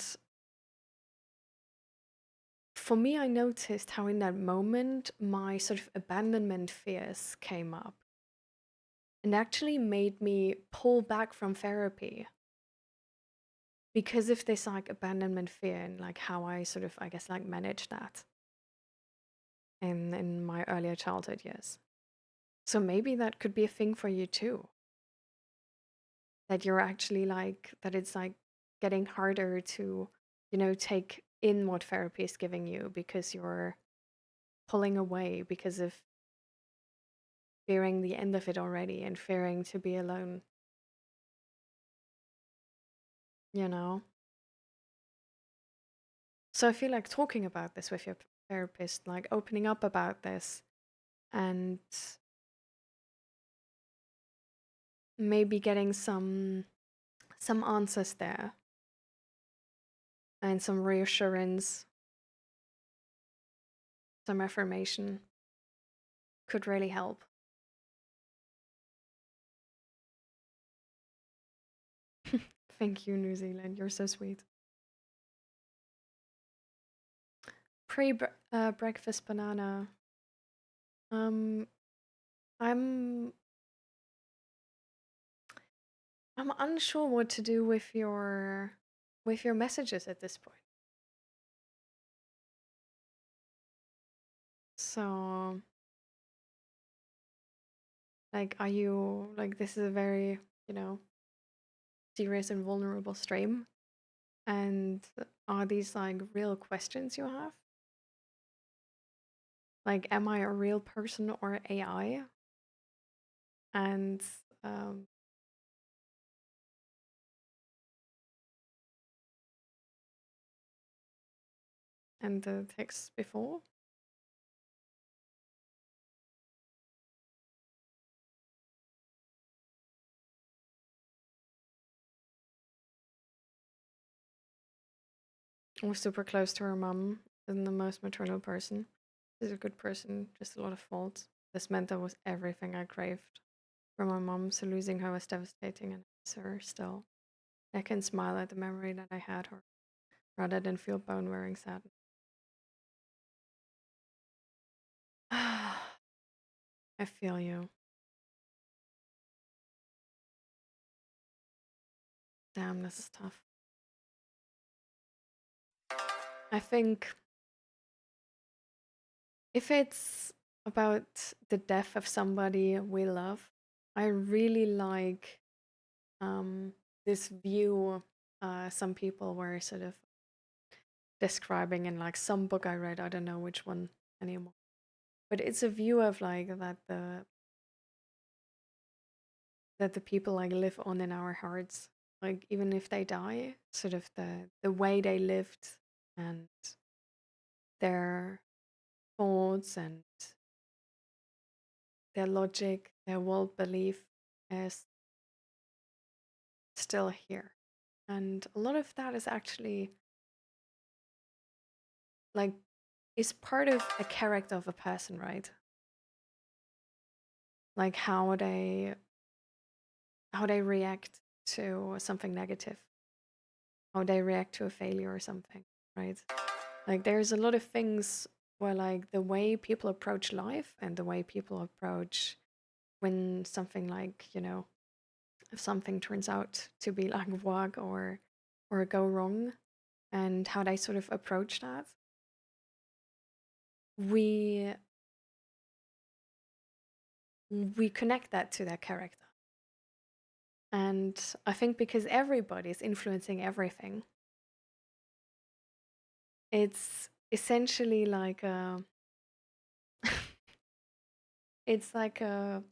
for me, I noticed how in that moment my sort of abandonment fears came up and actually made me pull back from therapy because of this like abandonment fear and like how I sort of, I guess, like manage that in my earlier childhood years. So maybe that could be a thing for you too, that you're actually like, that it's like getting harder to, you know, take in what therapy is giving you because you're pulling away because of fearing the end of it already and fearing to be alone, you know? So I feel like talking about this with your therapist, like opening up about this and maybe getting some answers there and some reassurance, some affirmation could really help. Thank you, New Zealand. You're so sweet. Breakfast banana. Um, I'm I'm unsure what to do with your messages at this point. So Like, are you like this is a very, you know, serious and vulnerable stream? And are these like real questions you have? Like, am I a real person or AI? And um, and the text before was super close to her mom and the most maternal person. She's a good person, just a lot of faults. This meant that was everything I craved from my mom, so losing her was devastating and I miss her still. I can smile at the memory that I had her rather than feel bone wearing sadness. I feel you. Damn, this is tough. I think if it's about the death of somebody we love, I really like um, this view some people were sort of describing in like some book I read. I don't know which one anymore, but it's a view of like that the people like live on in our hearts, like even if they die, sort of the way they lived and their thoughts and their logic, their world belief is still here. And a lot of that is actually like is part of a character of a person, right? Like how they react to something negative, how they react to a failure or something, right? Like there's a lot of things where like the way people approach life and the way people approach when something like, if something turns out to be like work or go wrong and how they sort of approach that, we we connect that to their character. And I think because everybody is influencing everything, it's essentially like a it's like a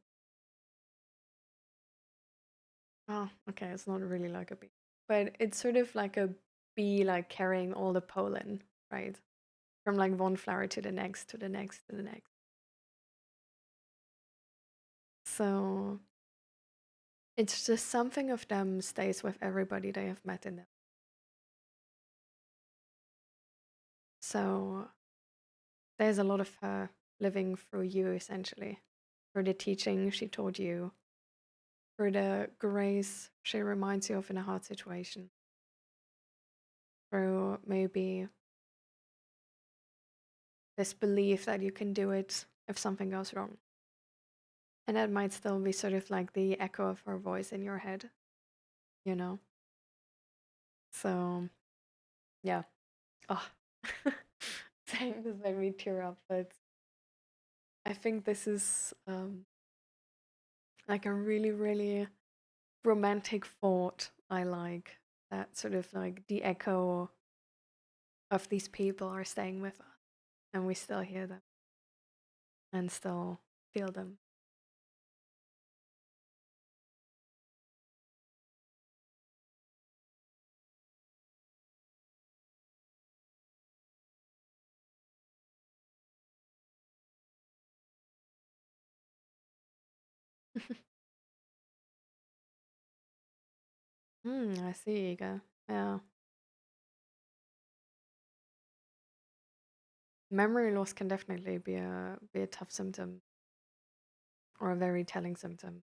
oh, okay, it's not really like a bee. But it's sort of like a bee like carrying all the pollen, right? From like one flower to the next, to the next, to the next. So it's just something of them stays with everybody they have met in them. So there's a lot of her living through you essentially. For the teaching she taught you, for the grace she reminds you of in a hard situation, through maybe this belief that you can do it if something goes wrong. And that might still be sort of like the echo of her voice in your head, you know? So, yeah. Oh, saying this made me tear up, but I think this is like a really, really romantic thought I like. That sort of like the echo of these people are staying with us, and we still hear them and still feel them. I see, Ego. Yeah. Memory loss can definitely be a tough symptom or a very telling symptom.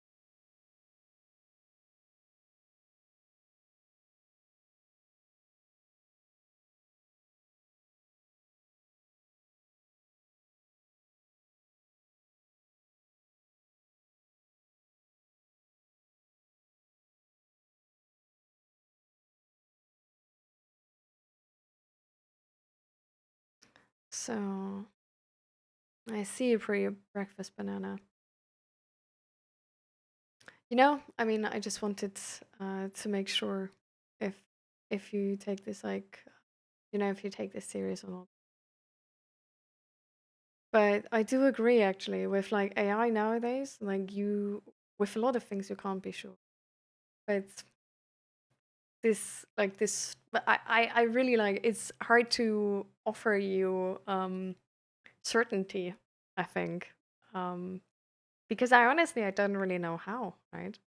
So I see a pre breakfast banana. I mean, I just wanted to make sure if you take this like, if you take this serious or not. But I do agree actually with like AI nowadays, like you with a lot of things you can't be sure. But but I really like it's hard to offer you certainty, I think. Um because I don't really know how, right?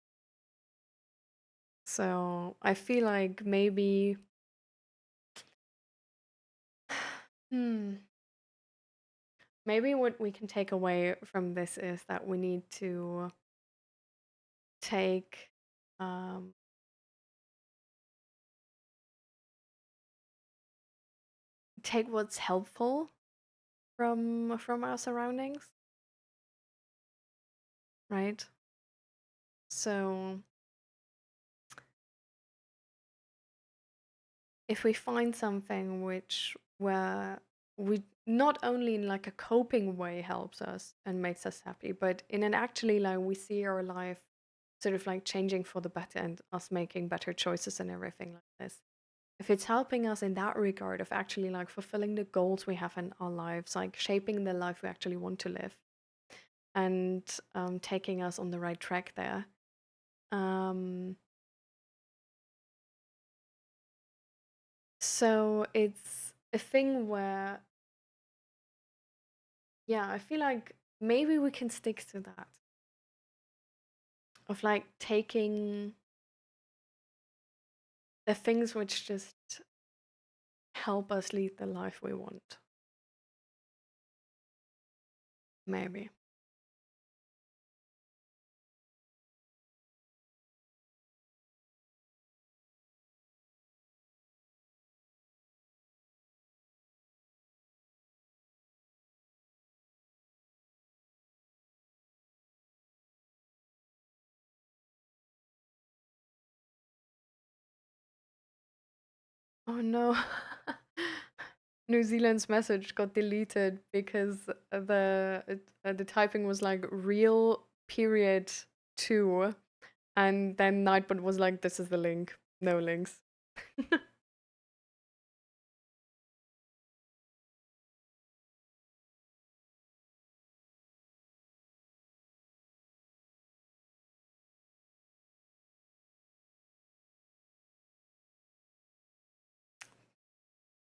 So I feel like hmm, maybe what we can take away from this is that we need to take um take what's helpful from our surroundings, right? So if we find something which where we not only in like a coping way helps us and makes us happy, but in an actually like we see our life sort of like changing for the better and us making better choices and everything like this. If it's helping us in that regard of actually like fulfilling the goals we have in our lives, like shaping the life we actually want to live, and taking us on the right track there. Um, so it's a thing where, yeah, I feel like maybe we can stick to that of like taking the things which just help us lead the life we want. Maybe. Oh no. New Zealand's message got deleted because the typing was like real period 2, and then Nightbot was like, this is the link, no links.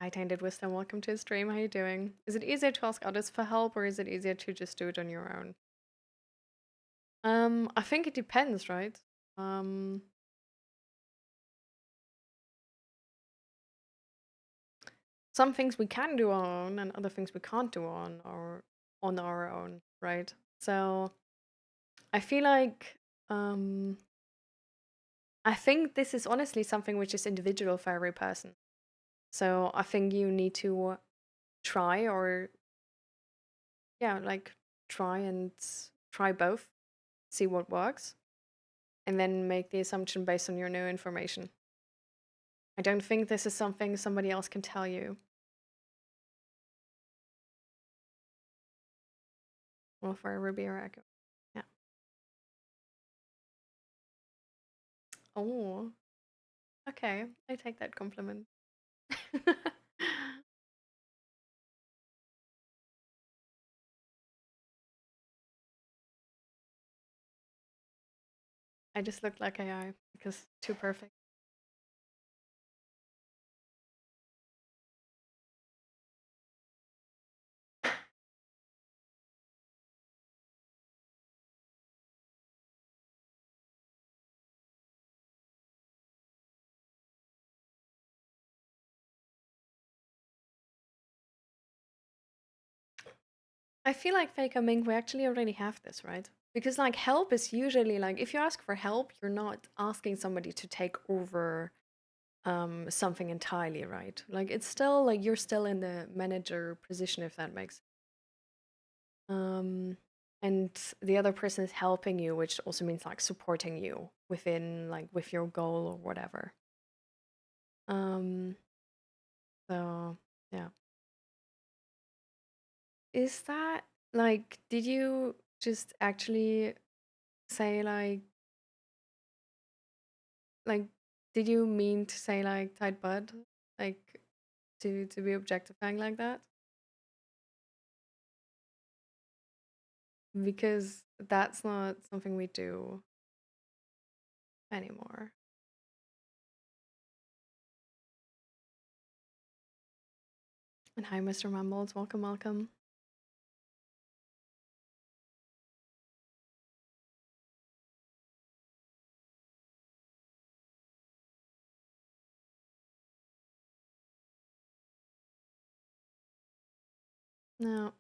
Hi Tainted Wisdom, welcome to the stream. How you doing? Is it easier to ask others for help or is it easier to just do it on your own? I think it depends, right? Um, some things we can do on our own and other things we can't do on our own, right? So I feel like um I think this is honestly something which is individual for every person. So I think you need to try or yeah, like try and try both, see what works, and then make the assumption based on your new information. I don't think this is something somebody else can tell you. Well, for a Ruby or Echo. Yeah. Oh, okay. I take that compliment. I just looked like AI because too perfect. I feel like Faker Ming, we actually already have this, right? Because like help is usually like if you ask for help, you're not asking somebody to take over something entirely, right? Like it's still like you're still in the manager position if that makes um and the other person is helping you, which also means like supporting you within like with your goal or whatever. Um so yeah. Is that like did you just actually say like like, did you mean to say like tight butt? Like to be objectifying like that? Because that's not something we do anymore. And hi, Mr. Mumbles. Welcome, welcome. No.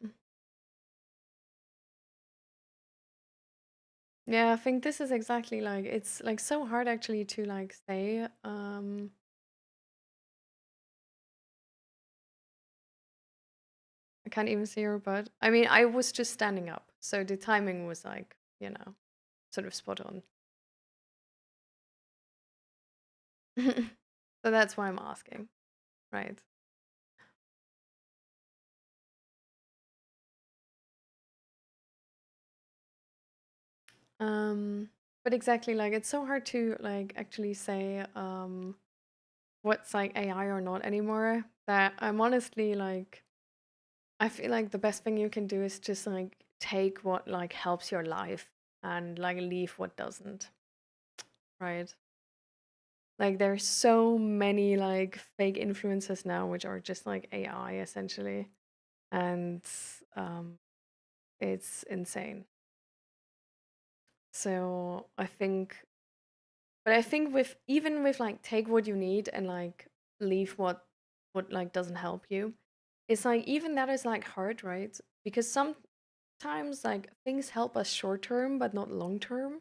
Yeah, I think this is exactly like it's like so hard actually to like say. I can't even see your butt. I mean, I was just standing up, so the timing was like, sort of spot on. So that's why I'm asking, right? Um, but exactly like it's so hard to like actually say what's like AI or not anymore that I'm honestly like I feel like the best thing you can do is just like take what like helps your life and like leave what doesn't, right? Like there's so many like fake influencers now which are just like AI essentially and um it's insane. So I think with even with like take what you need and like leave what like doesn't help you, it's like even that is like hard, right? Because sometimes like things help us short term but not long term.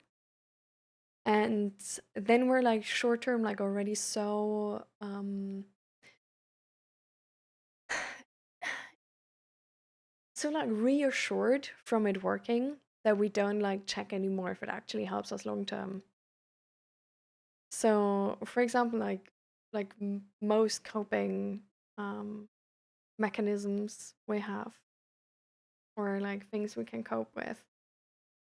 And then we're like short term like already so like reassured from it working that we don't like check anymore if it actually helps us long term. So for example like most coping um mechanisms we have or like things we can cope with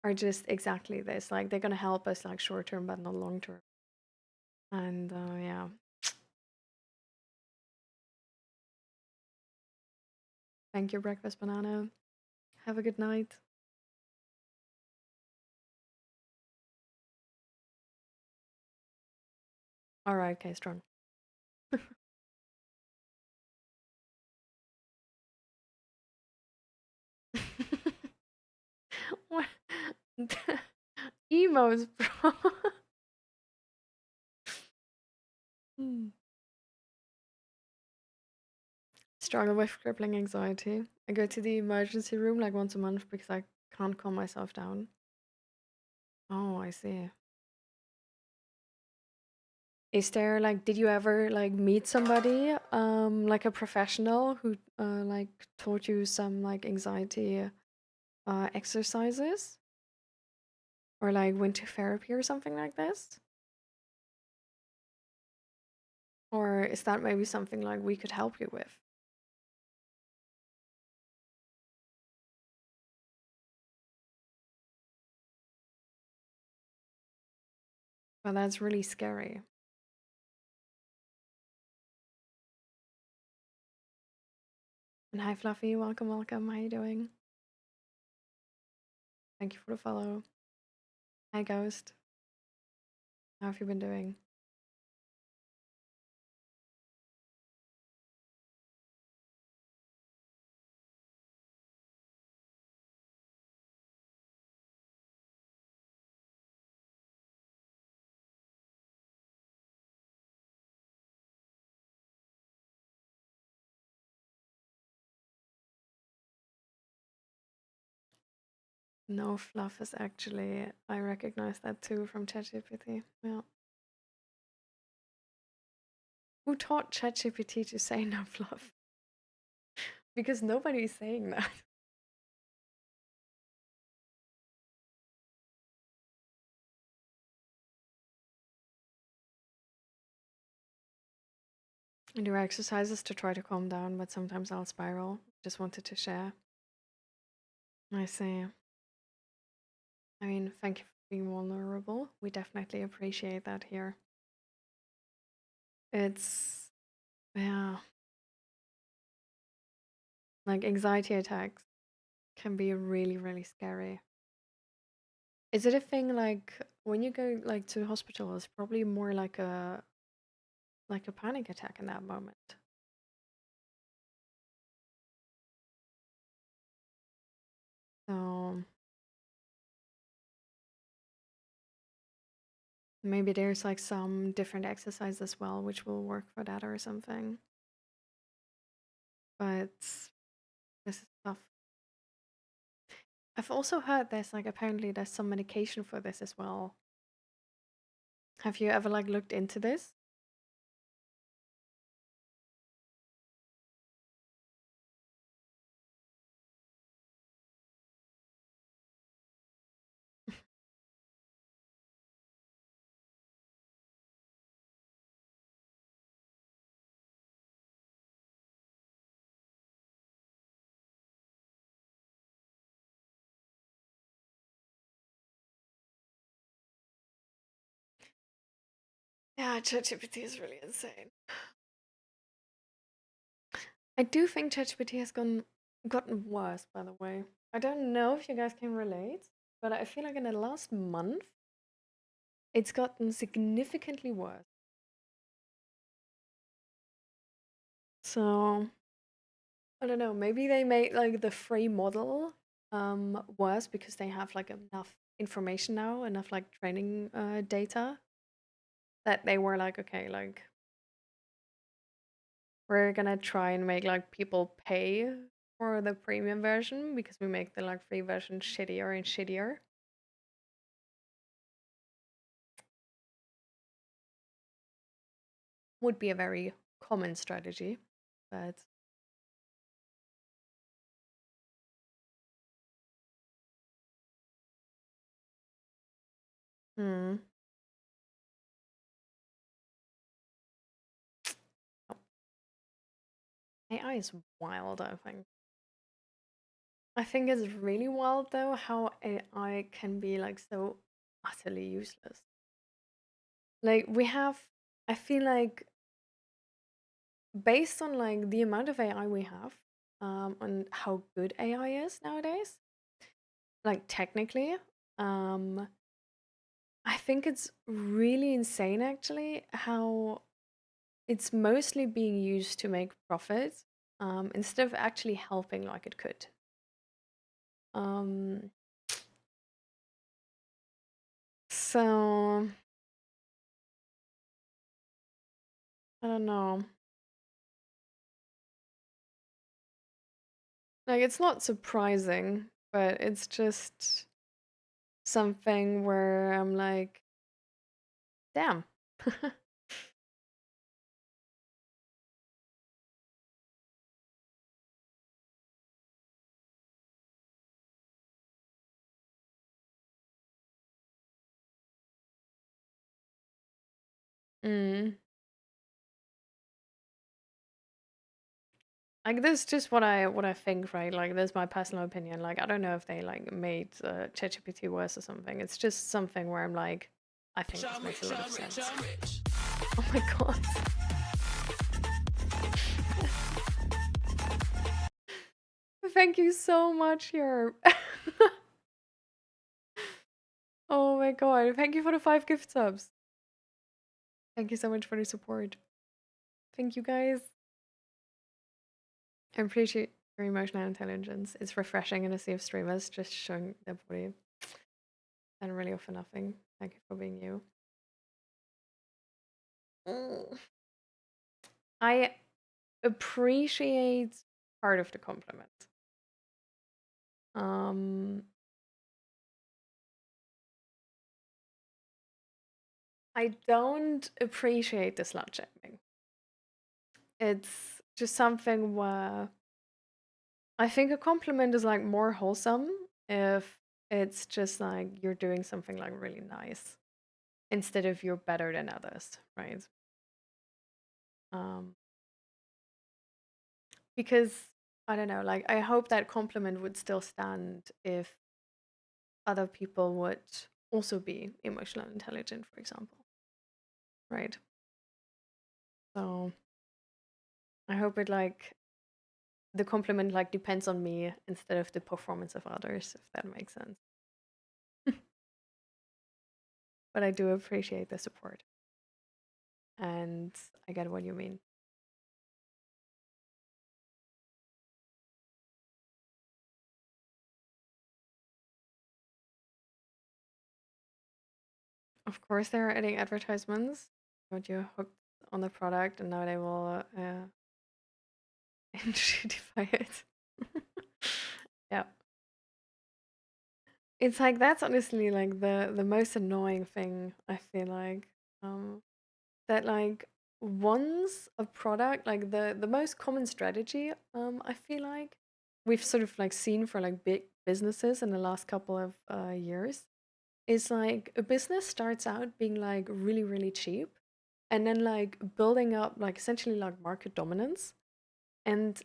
are just exactly this. Like they're gonna help us like short term but not long term. And yeah. Thank you, breakfast banana. Have a good night. All right, okay, strong. What? Emos, bro. Hmm. Struggle with crippling anxiety. I go to the emergency room like once a month because I can't calm myself down. Oh, I see. Is there like did you ever like meet somebody like a professional who like taught you some like anxiety exercises or like went to therapy or something like this? Or is that maybe something like we could help you with? Well, that's really scary. And hi Fluffy, welcome, welcome. How you doing? Thank you for the follow. Hi Ghost. How have you been doing? No fluff is actually I recognize that too from ChatGPT. Yeah. Who taught ChatGPT to say no fluff? Because nobody's saying that. I do exercises to try to calm down, but sometimes I'll spiral. Just wanted to share. I see. I mean, thank you for being vulnerable. We definitely appreciate that here. It's, yeah, like anxiety attacks can be really, really scary. Is it a thing like when you go like to the hospital, it's probably more like a panic attack in that moment. So maybe there's like some different exercise as well, which will work for that or something. But this is tough. I've also heard there's like apparently there's some medication for this as well. Have you ever like looked into this? Yeah, ChatGPT is really insane. I do think ChatGPT has gotten worse, by the way. I don't know if you guys can relate, but I feel like in the last month, it's gotten significantly worse. So I don't know. Maybe they made like the free model worse because they have like enough information now, enough like training data that they were like, okay, like we're gonna try and make like people pay for the premium version because we make the like free version shittier and shittier. Would be a very common strategy, but hmm. Oh, AI is wild, I think. I think it's really wild though how AI can be like so utterly useless. Like we have, I feel like based on like the amount of AI we have, and how good AI is nowadays, like technically, um, I think it's really insane actually how it's mostly being used to make profit, instead of actually helping like it could. Um, so I don't know. Like it's not surprising, but it's just something where I'm like, damn. Mm. Like this is just what I think, right? Like this is my personal opinion. Like I don't know if they like made ChatGPT worse or something. It's just something where I'm like, I think this makes a lot of sense. Oh my god. Thank you so much here. Oh my god. Thank you for the 5 gift subs. Thank you so much for the support. Thank you guys. I appreciate your emotional intelligence. It's refreshing in a sea of streamers just showing their body and really for nothing. Thank you for being you. Mm. I appreciate part of the compliment. Um, I don't appreciate the slut shaming. It's just something where I think a compliment is like more wholesome if it's just like you're doing something like really nice instead of you're better than others, right? Um, because I don't know, like I hope that compliment would still stand if other people would also be emotional intelligent, for example, right? So I hope it like the compliment like depends on me instead of the performance of others, if that makes sense. But I do appreciate the support, and I get what you mean. Of course, they're adding advertisements, but you're hooked on the product, and now they will intrudify it. Yeah, it's like that's honestly like the most annoying thing. I feel like um, that like once a product like the most common strategy I feel like we've sort of like seen for like big businesses in the last couple of years is like a business starts out being like really really cheap and then like building up like essentially like market dominance, and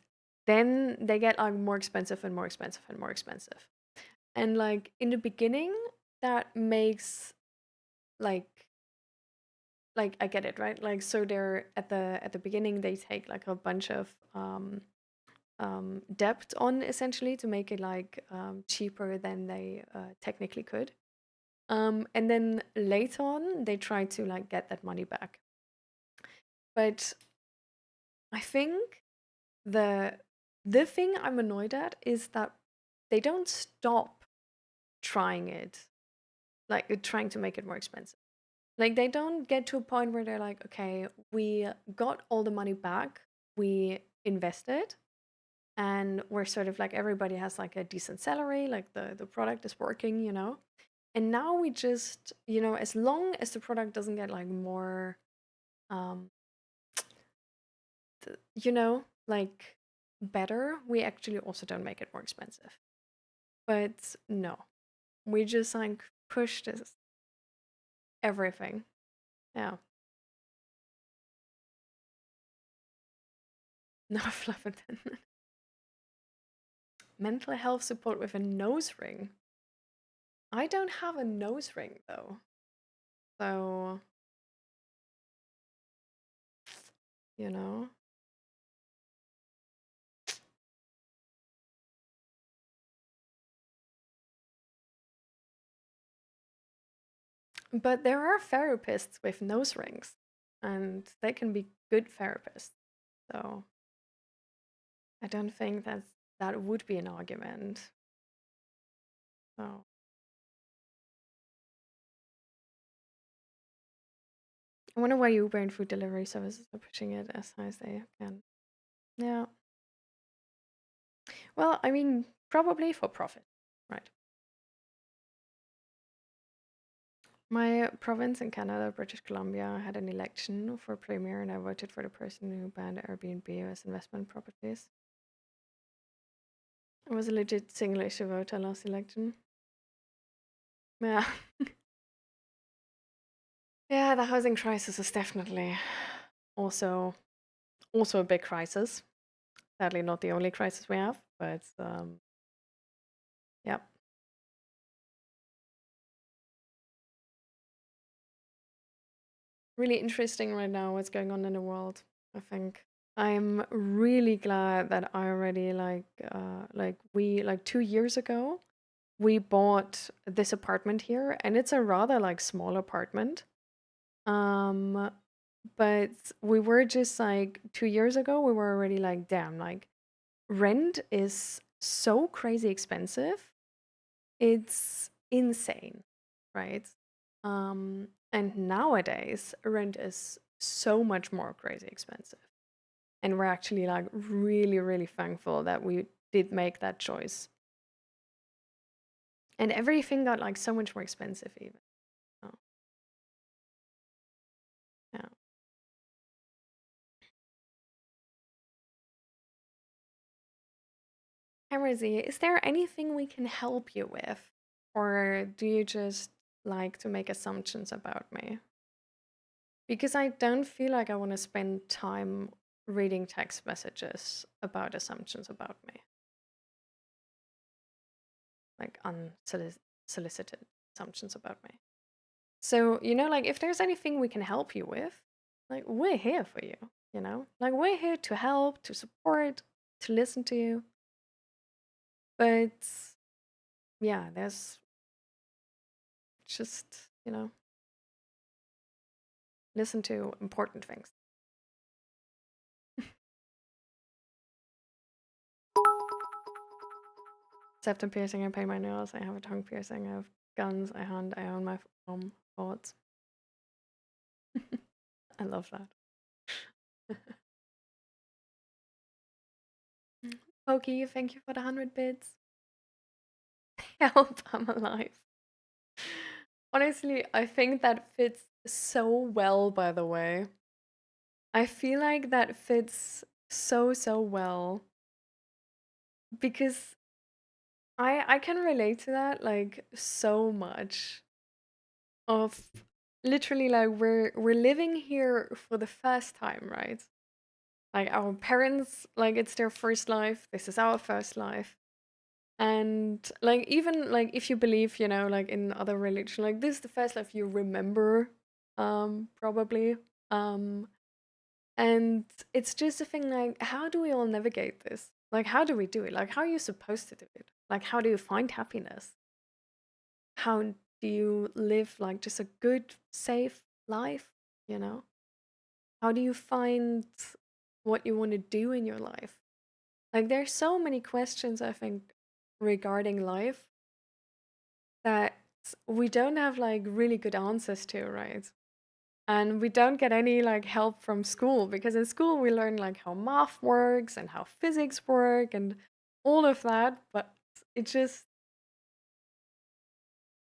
then they get like more expensive and more expensive and more expensive, and like in the beginning that makes like I get it, right? Like so they're at the beginning they take like a bunch of debt on essentially to make it like cheaper than they technically could. And then later on they try to like get that money back. But I think the the thing I'm annoyed at is that they don't stop trying it, like trying to make it more expensive. Like they don't get to a point where they're like, okay, we got all the money back we invested, and we're sort of like everybody has like a decent salary, like the product is working, you know. And now we just, you know, as long as the product doesn't get like more um you know, like better, we actually also don't make it more expensive. But no, we just like push this everything. Yeah. No fluff it in. Mental health support with a nose ring. I don't have a nose ring though. So, you know. But there are therapists with nose rings, and they can be good therapists. So, I don't think that would be an argument. So, I wonder why Uber and food delivery services are pushing it as high as they can. Yeah. Well, I mean, probably for profit, right? My province in Canada, British Columbia, had an election for premier, and I voted for the person who banned Airbnb as investment properties. It was a legit single issue vote our last election. Yeah. Yeah, the housing crisis is definitely also a big crisis. Sadly, not the only crisis we have, but yeah, really interesting right now what's going on in the world, I think. I'm really glad that I already like we like 2 years ago we bought this apartment here, and it's a rather like small apartment. Um, but we were just like 2 years ago we were already like, damn, like rent is so crazy expensive. It's insane, right? And nowadays rent is so much more crazy expensive. And we're actually like really, really thankful that we did make that choice. And everything got like so much more expensive even. Oh, yeah. Hamarzy, is there anything we can help you with? Or do you just like to make assumptions about me? Because I don't feel like I want to spend time reading text messages about assumptions about me, like unsolicited assumptions about me. So, you know, like if there's anything we can help you with, Like, we're here for you, you know? Like, we're here to help, to support, to listen to you. But yeah, there's just, listen to important things. Septum piercing, I paint my nails, I have a tongue piercing, I have guns, I hunt, I own my thoughts. I love that. Pokey, thank you for the 100 bits. Help, I'm alive. Honestly, I think that fits so well, by the way. I feel like that fits so well because I can relate to that like so much of literally like we're living here for the first time, right? Like our parents, like it's their first life, this is our first life. And like even like if you believe, like in other religion, like this is the first life you remember, probably. Um and it's just a thing like how do we all navigate this? Like how do we do it? Like how are you supposed to do it? Like how do you find happiness? How do you live like just a good, safe life, you know? How do you find what you want to do in your life? Like there's so many questions I think regarding life that we don't have like really good answers to, right? And we don't get any like help from school because in school we learn like how math works and how physics work and all of that, but it just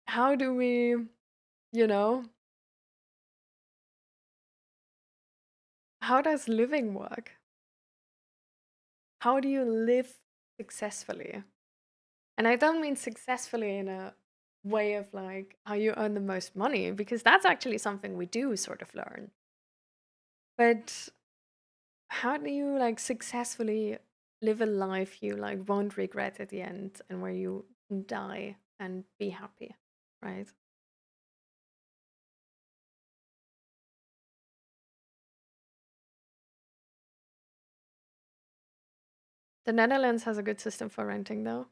how do we, you know, how does living work? How do you live successfully? And I don't mean successfully in a way of like how you earn the most money because that's actually something we do sort of learn. But how do you like successfully live a life you like won't regret at the end and where you can die and be happy, right? The Netherlands has a good system for renting though.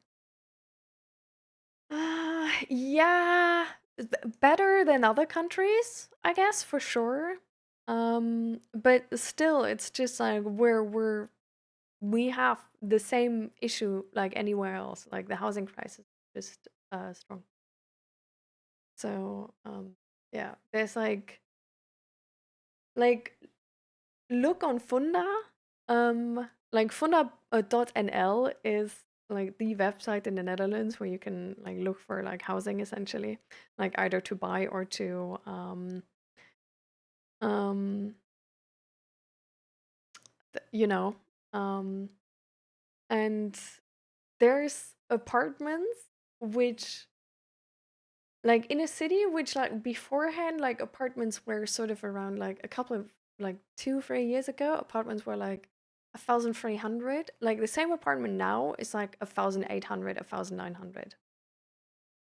Yeah, better than other countries, I guess for sure. But still, it's just like we have the same issue like anywhere else. Like the housing crisis is just strong. So yeah, there's like look on Funda. Like Funda.nl is like the website in the Netherlands where you can like look for like housing essentially, like either to buy or to um you know um and there's apartments which like in a city which like beforehand like apartments were sort of around like a couple of like 2 3 years ago apartments were like 1,300, like the same apartment now is like 1,800 1,900,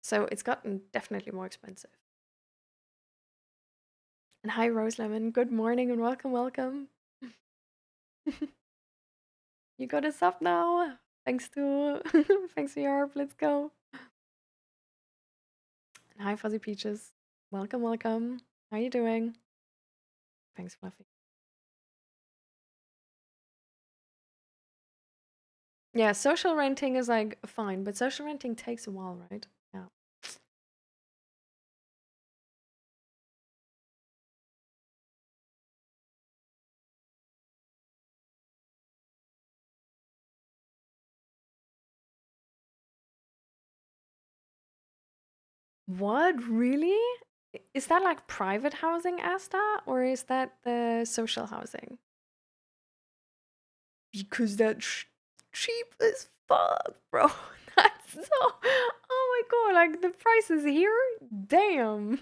so it's gotten definitely more expensive. And hi Rose Lemon, good morning and welcome. You got us up now thanks to thanks to your let's go. And hi Fuzzy Peaches, welcome, how you doing? Thanks Fluffy. Yeah, social renting is like fine, but social renting takes a while, right? Yeah. What? Really? Is that like private housing, Asta, or is that the social housing? Because that's cheap as fuck, bro. That's so. Oh my god, like the prices here? Damn.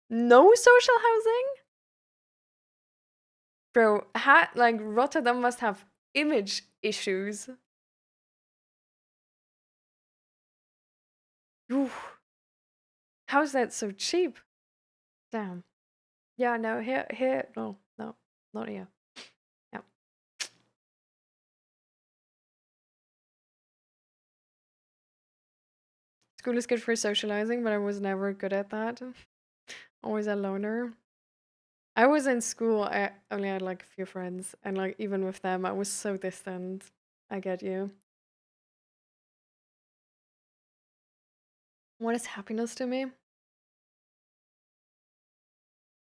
No social housing? Bro, like Rotterdam must have image issues. Oof. How is that so cheap? Damn. Yeah, no, here, no, no. not here. Yeah. School is good for socializing, but I was never good at that. Always a loner. I was in school, I only had like a few friends, and like even with them, I was so distant. I get you. What is happiness to me?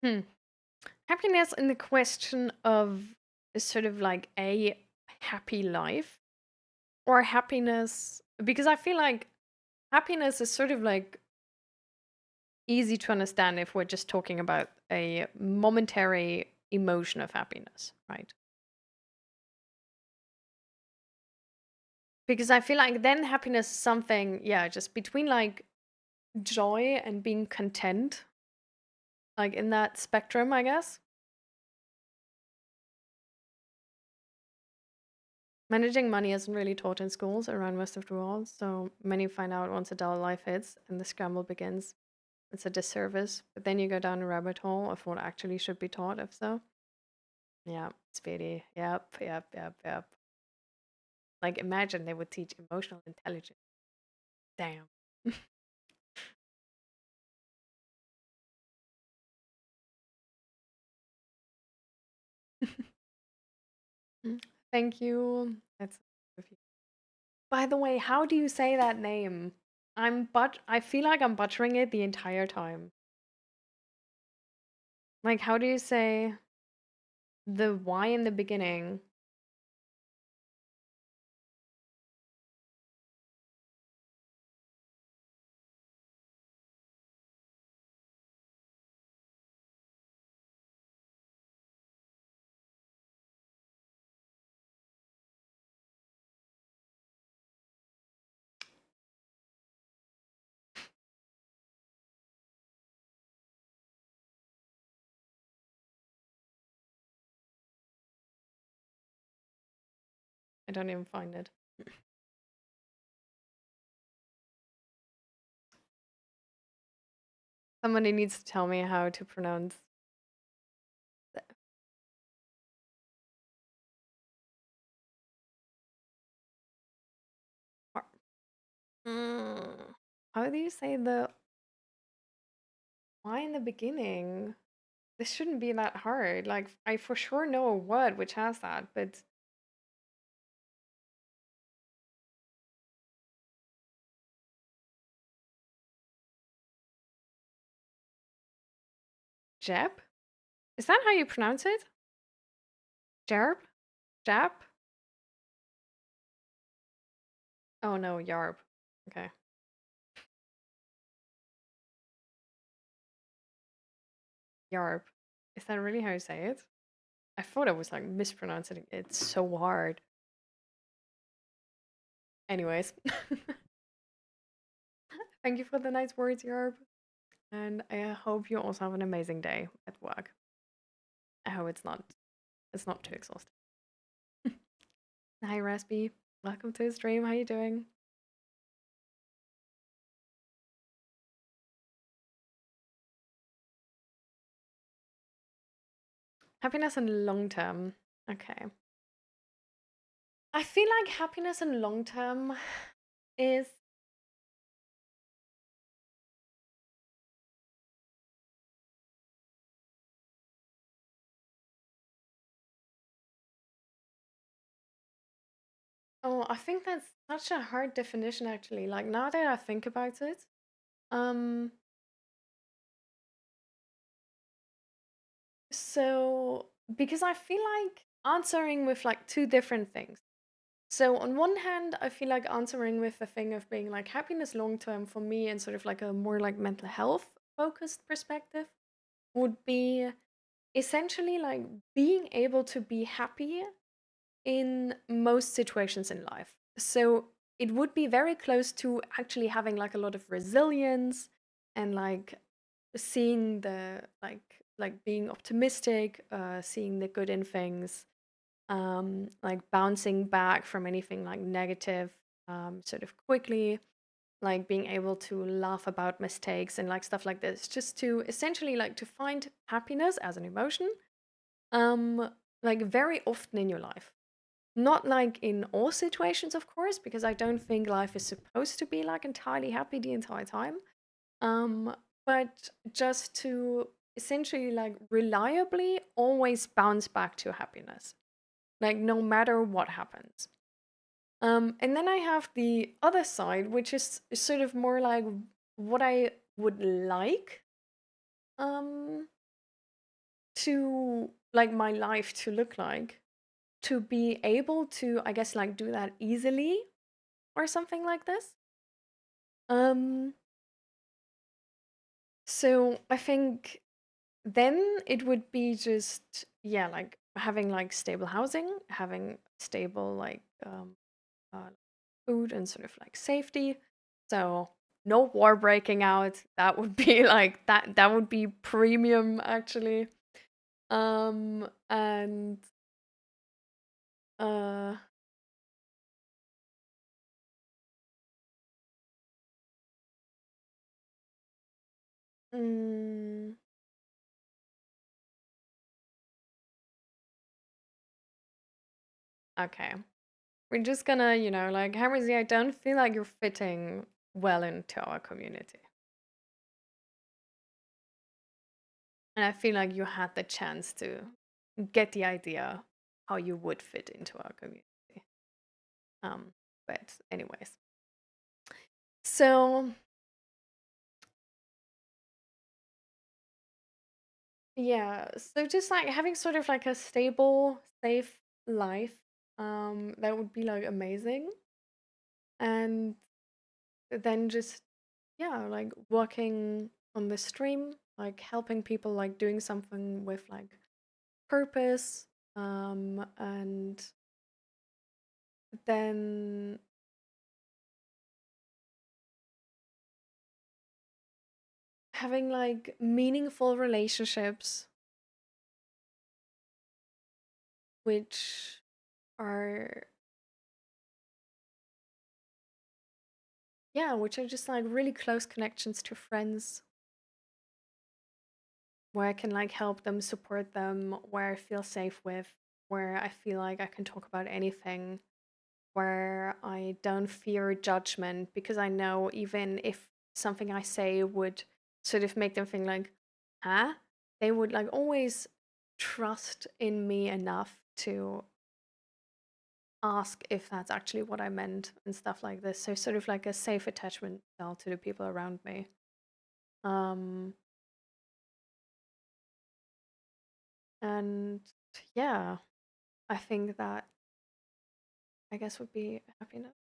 Hmm. Happiness in the question of is sort of like a happy life or happiness, because I feel like happiness is sort of like easy to understand if we're just talking about a momentary emotion of happiness, right? Because I feel like then happiness is something, yeah, just between like joy and being content, like in that spectrum, I guess. Managing money isn't really taught in schools around most of the world, so many find out once adult life hits and the scramble begins. It's a disservice, but then you go down a rabbit hole of what actually should be taught, if so. Yeah, Speedy. Yep, yep, yep, yep. Like, imagine they would teach emotional intelligence. Damn. Thank you. That's of you. By the way, how do you say that name? I feel like I'm butchering it the entire time. Like, how do you say the Y in the beginning? I don't even find it. Somebody needs to tell me how to pronounce that. How do you say the Y in the beginning? This shouldn't be that hard. Like, I for sure know a word which has that, but Jeb? Is that how you pronounce it? Jerb? Jab? Oh no, Yarb. Okay. Yarb. Is that really how you say it? I thought I was like mispronouncing it. It's so hard. Anyways, thank you for the nice words, Yarb. And I hope you also have an amazing day at work. I hope it's not too exhausting. Hi Raspy. Welcome to the stream. How you doing? Happiness in long term. Okay. I feel like happiness in long term is oh, I think that's such a hard definition actually. Like now that I think about it, um so because I feel like answering with like two different things. So on one hand, I feel like answering with the thing of being like happiness long term for me and sort of like a more like mental health focused perspective would be essentially like being able to be happy in most situations in life. So it would be very close to actually having like a lot of resilience and like seeing the like being optimistic, seeing the good in things, like bouncing back from anything like negative sort of quickly, like being able to laugh about mistakes and like stuff like this, just to essentially like to find happiness as an emotion Um, like very often in your life. Not like in all situations, of course, because I don't think life is supposed to be like entirely happy the entire time. Um, but just to essentially like reliably always bounce back to happiness, like no matter what happens. And then I have the other side, which is sort of more like what I would like um to like my life to look like, to be able to, I guess, like do that easily or something like this. Um, so I think then it would be just, yeah, like having like stable housing, having stable like uh, food and sort of like safety. So no war breaking out. That would be like that would be premium actually. And uh mm, okay. We're just gonna, like Hammersy, I don't feel like you're fitting well into our community. And I feel like you had the chance to get the idea how you would fit into our community. Um, but anyways. So yeah, so just like having sort of like a stable, safe life, that would be like amazing. And then just, yeah, like working on the stream, like helping people, like doing something with like purpose, and then having like meaningful relationships, which are, yeah, which are just like really close connections to friends, where I can like help them, support them, where I feel safe with, where I feel like I can talk about anything, where I don't fear judgment because I know even if something I say would sort of make them think like, huh? They would like always trust in me enough to ask if that's actually what I meant and stuff like this. So sort of like a safe attachment style to the people around me. Um and yeah, I think that, I guess, would be happiness.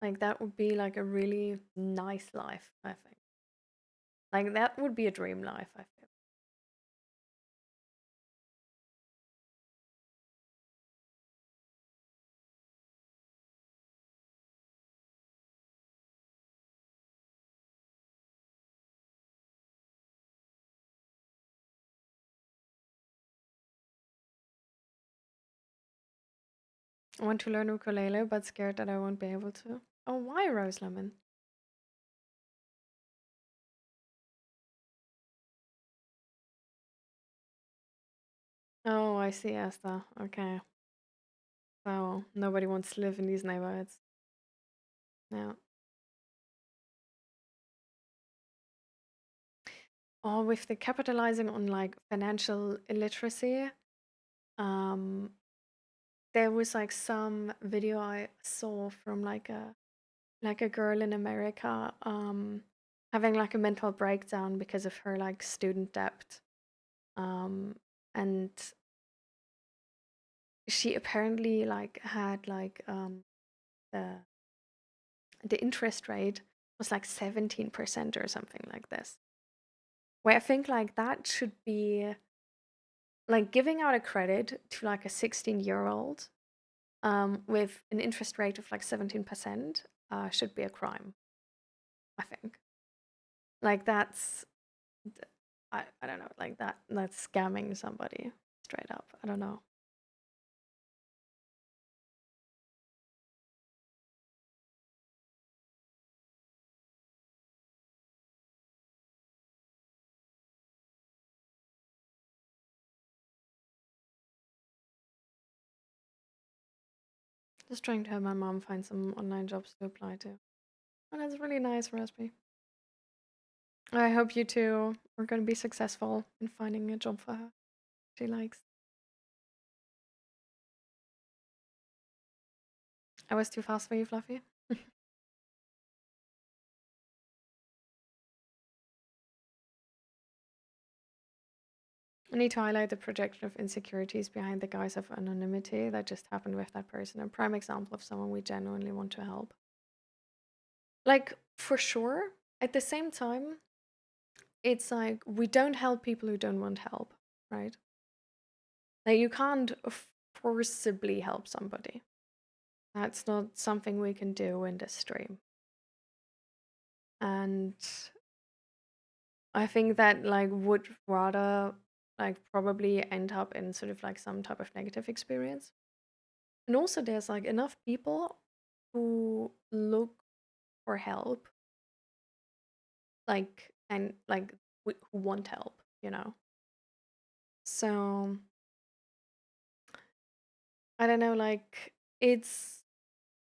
Like that would be like a really nice life, I think. Like that would be a dream life, I feel. I want to learn ukulele, but scared that I won't be able to. Oh, why rose lemon? Oh, I see, Esther. Okay. So nobody wants to live in these neighborhoods. Yeah. Or with the capitalizing on like financial illiteracy, um, there was like some video I saw from like a girl in America, having like a mental breakdown because of her like student debt. Um, and she apparently like had like the the interest rate was like 17% or something like this. Where I think like that should be like giving out a credit to like a 16-year-old with an interest rate of like 17% should be a crime, I think. Like I don't know, like that's scamming somebody straight up. I don't know. Just trying to help my mom find some online jobs to apply to. Oh, that's really nice, Raspy. I hope you two are going to be successful in finding a job for her she likes. I was too fast for you, Fluffy. I need to highlight the projection of insecurities behind the guise of anonymity that just happened with that person. A prime example of someone we genuinely want to help. Like, for sure. At the same time, it's like we don't help people who don't want help, right? Like, you can't forcibly help somebody. That's not something we can do in this stream. And I think that like would rather like probably end up in sort of like some type of negative experience. And also there's like enough people who look for help like and like who want help, you know. So I don't know, like it's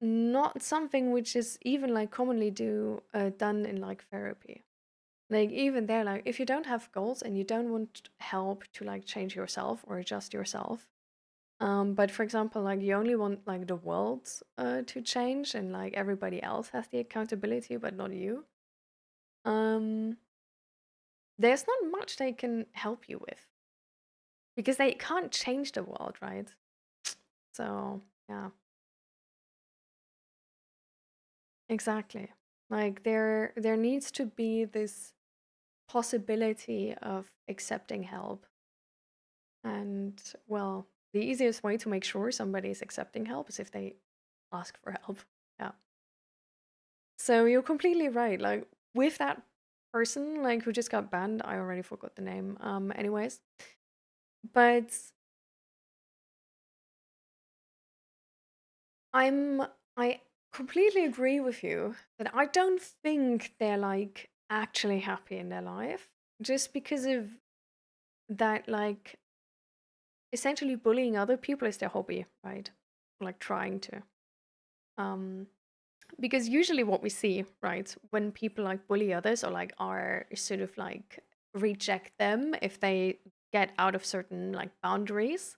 not something which is even like commonly done in like therapy. Like even there, like if you don't have goals and you don't want help to like change yourself or adjust yourself, but for example, like you only want like the world to change and like everybody else has the accountability, but not you. Um, there's not much they can help you with because they can't change the world, right? So yeah, exactly. Like there needs to be this possibility of accepting help. And well, the easiest way to make sure somebody is accepting help is if they ask for help. Yeah. So you're completely right. Like with that person, like who just got banned, I already forgot the name. Anyways, but I completely agree with you that I don't think they're like actually happy in their life just because of that, like essentially bullying other people is their hobby, right? Like trying to. Um, because usually what we see, right, when people like bully others or like are sort of like reject them if they get out of certain like boundaries,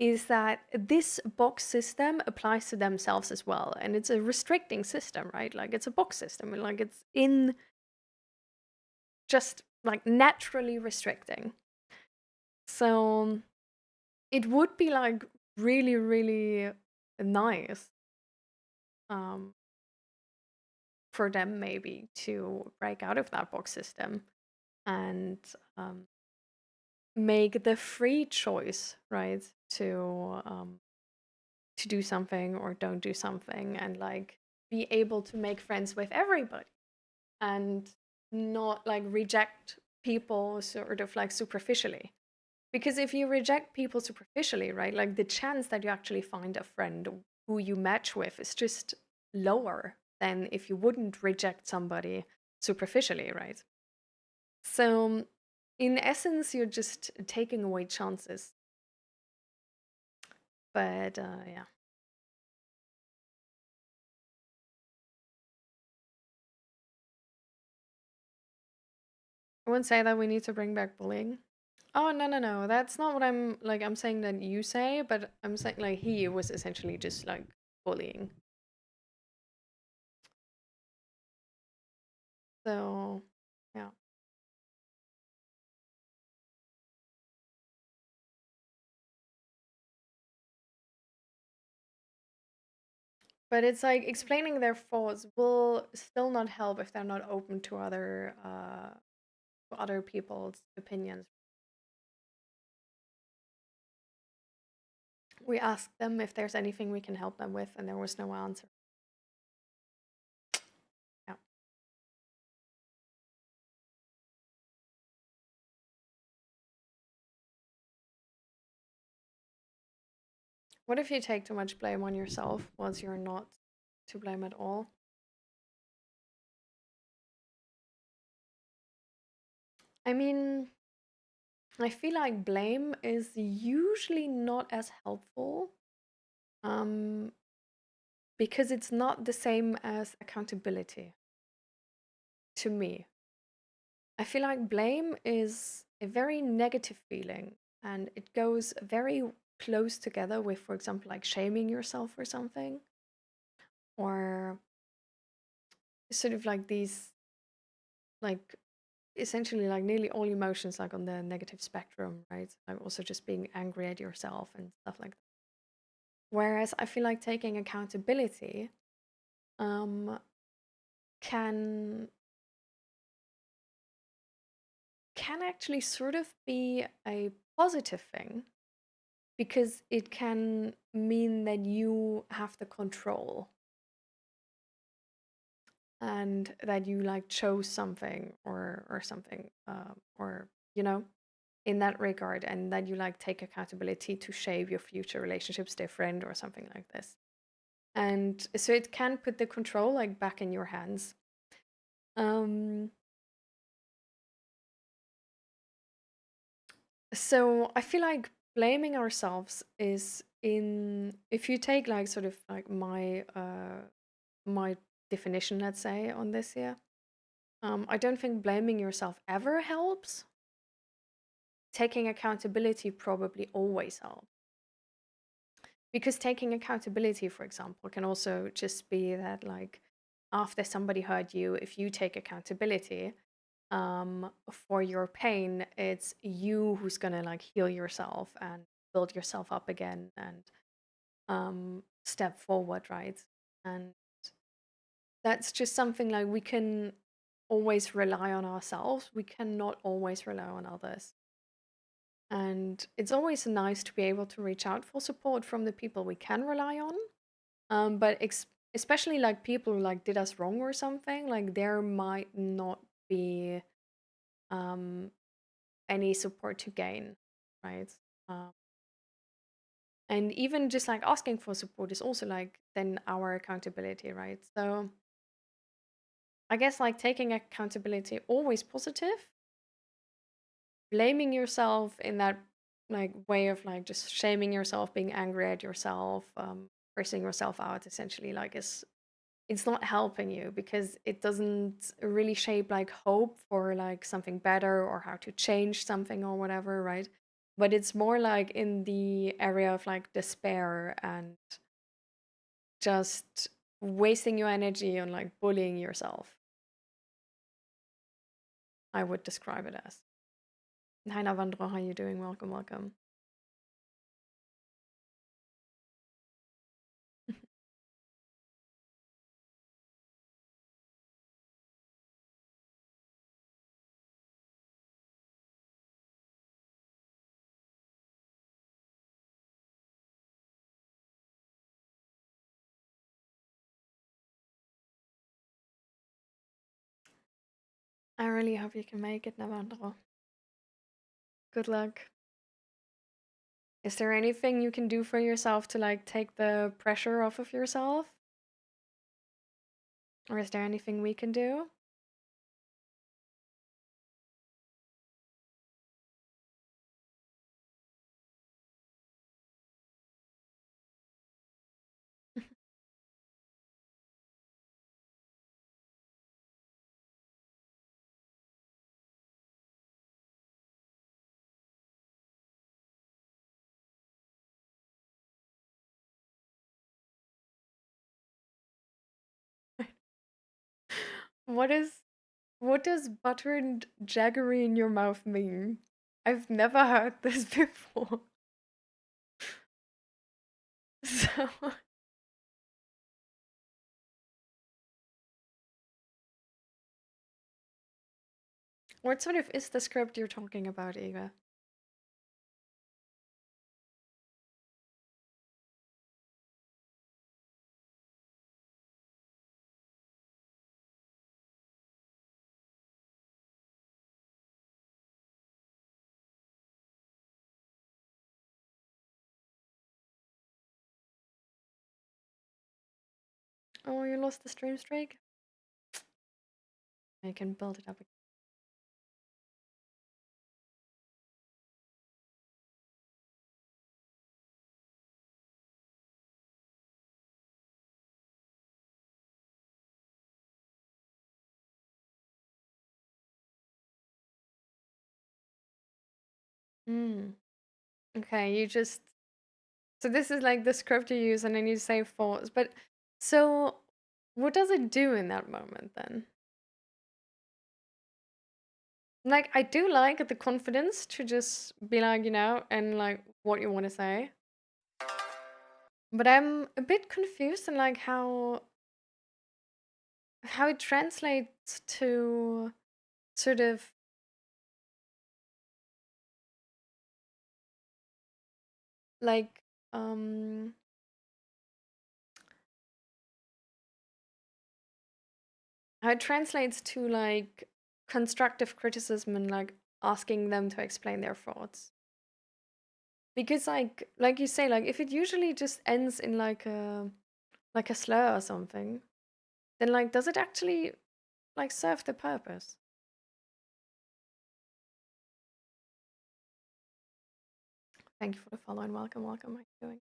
is that this box system applies to themselves as well. And it's a restricting system, right? Like it's a box system and like it's in just like naturally restricting. So it would be like really, really nice um, for them maybe to break out of that box system and um, make the free choice, right, to do something or don't do something, and like be able to make friends with everybody and not like reject people sort of like superficially. Because if you reject people superficially, right, like the chance that you actually find a friend who you match with is just lower than if you wouldn't reject somebody superficially, right? So, in essence, you're just taking away chances. But yeah, I wouldn't say that we need to bring back bullying. Oh, no, no, no. That's not what I'm like. I'm saying that you say, but I'm saying like he was essentially just like bullying. So, yeah. But it's like explaining their faults will still not help if they're not open to other people's opinions. We asked them if there's anything we can help them with, and there was no answer. Yeah. What if you take too much blame on yourself once you're not to blame at all? I mean, I feel like blame is usually not as helpful. Um, because it's not the same as accountability to me. I feel like blame is a very negative feeling and it goes very close together with, for example, like shaming yourself for something or sort of like these, like essentially like nearly all emotions like on the negative spectrum, right? Like also just being angry at yourself and stuff like that. Whereas I feel like taking accountability um, can can actually sort of be a positive thing because it can mean that you have the control and that you like chose something or something or you know in that regard and that you like take accountability to shape your future relationships different or something like this. And so it can put the control like back in your hands. um So I feel like blaming ourselves is in if you take like sort of like my definition, let's say, on this here. I don't think blaming yourself ever helps. Taking accountability probably always helps. Because taking accountability, for example, can also just be that like after somebody hurt you, if you take accountability for your pain, it's you who's gonna like heal yourself and build yourself up again and step forward, right? And that's just something like we can always rely on ourselves. We cannot always rely on others. And it's always nice to be able to reach out for support from the people we can rely on. But especially like people who like did us wrong or something, like there might not be um any support to gain, right? Um, and even just like asking for support is also like then our accountability, right? So I guess like taking accountability always positive, blaming yourself in that like way of like just shaming yourself, being angry at yourself, cursing yourself out essentially like is it's not helping you because it doesn't really shape like hope for like something better or how to change something or whatever, right? But it's more like in the area of like despair and just wasting your energy on like bullying yourself. I would describe it as. Hi Navandro, how you doing? Welcome, welcome. I really hope you can make it, Navandro. Good luck. Is there anything you can do for yourself to like take the pressure off of yourself? Or is there anything we can do? What is what does buttered jaggery in your mouth mean? I've never heard this before. So, what sort of is the script you're talking about, Eva? Oh, you lost the stream streak? I can build it up again. Mm. Okay, you just so this is like the script you use and then you say thoughts. But so what does it do in that moment then? Like I do like the confidence to just be like, and like what you want to say. But I'm a bit confused in like how it translates to sort of like um how it translates to like constructive criticism and like asking them to explain their thoughts. Because like you say, like if it usually just ends in like a slur or something, then like does it actually like serve the purpose? Thank you for the follow and welcome, welcome. How you doing?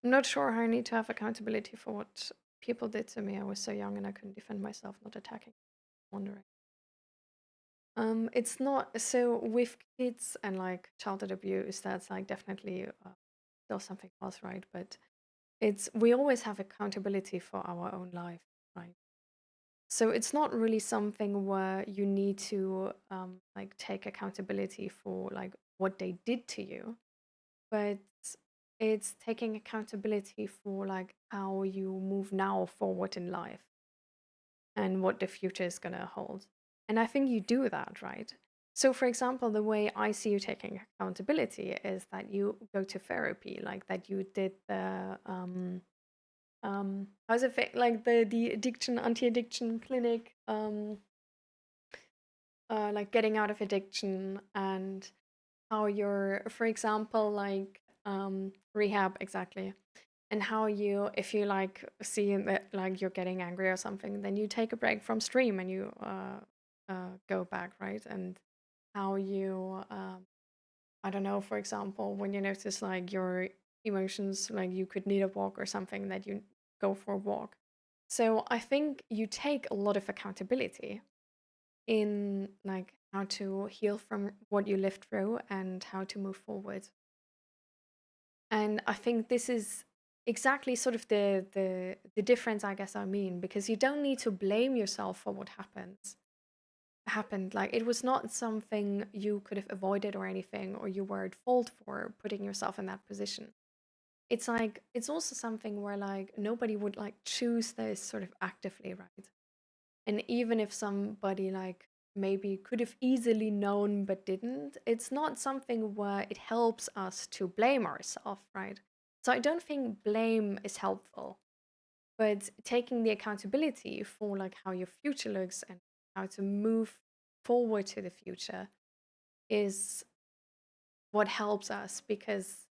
I'm not sure how I need to have accountability for what people did to me. I was so young and I couldn't defend myself, not attacking. Wondering. It's not so with kids and like childhood abuse. That's like definitely still something else, right? But it's we always have accountability for our own life, right? So it's not really something where you need to like take accountability for like what they did to you, but it's taking accountability for like how you move now forward in life and what the future is going to hold. And I think you do that, right? So, for example, the way I see you taking accountability is that you go to therapy, like that you did the how's it like the addiction anti-addiction clinic, like getting out of addiction, and how you're, for example, like rehab exactly, and how you, if you like see that like you're getting angry or something, then you take a break from stream and you go back, right? And how you I don't know, for example, when you notice like your emotions, like you could need a walk or something, that you go for a walk. So I think you take a lot of accountability in like how to heal from what you lived through and how to move forward. And I think this is exactly sort of the difference, I guess I mean, because you don't need to blame yourself for what happened. Like it was not something you could have avoided or anything, or you were at fault for putting yourself in that position. It's like it's also something where like nobody would like choose this sort of actively, right? And even if somebody like maybe could have easily known but didn't, it's not something where it helps us to blame ourselves, right? So I don't think blame is helpful, but taking the accountability for like how your future looks and how to move forward to the future is what helps us, because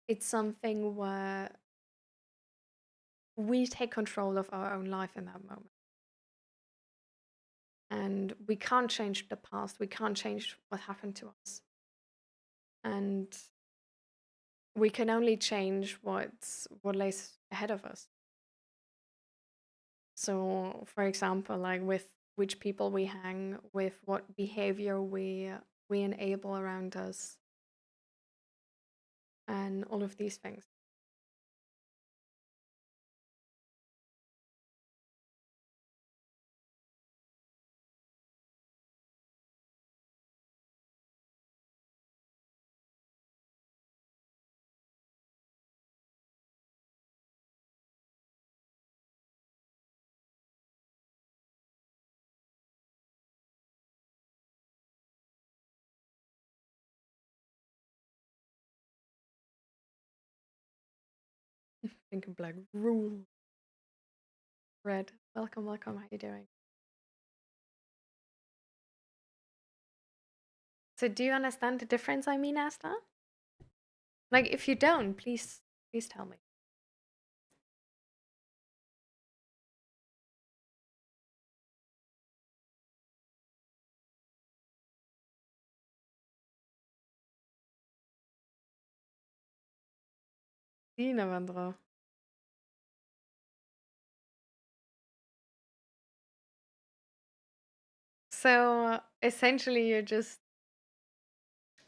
it's something where we take control of our own life in that moment. And we can't change the past, we can't change what happened to us. And we can only change what lays ahead of us. So, for example, like with which people we hang with, what behavior we enable around us, and all of these things. Think of like rule. Red, welcome, welcome. How you doing? So, do you understand the difference I mean, Asta? Like, if you don't, please tell me. Sí, Navandra. So essentially, you're just,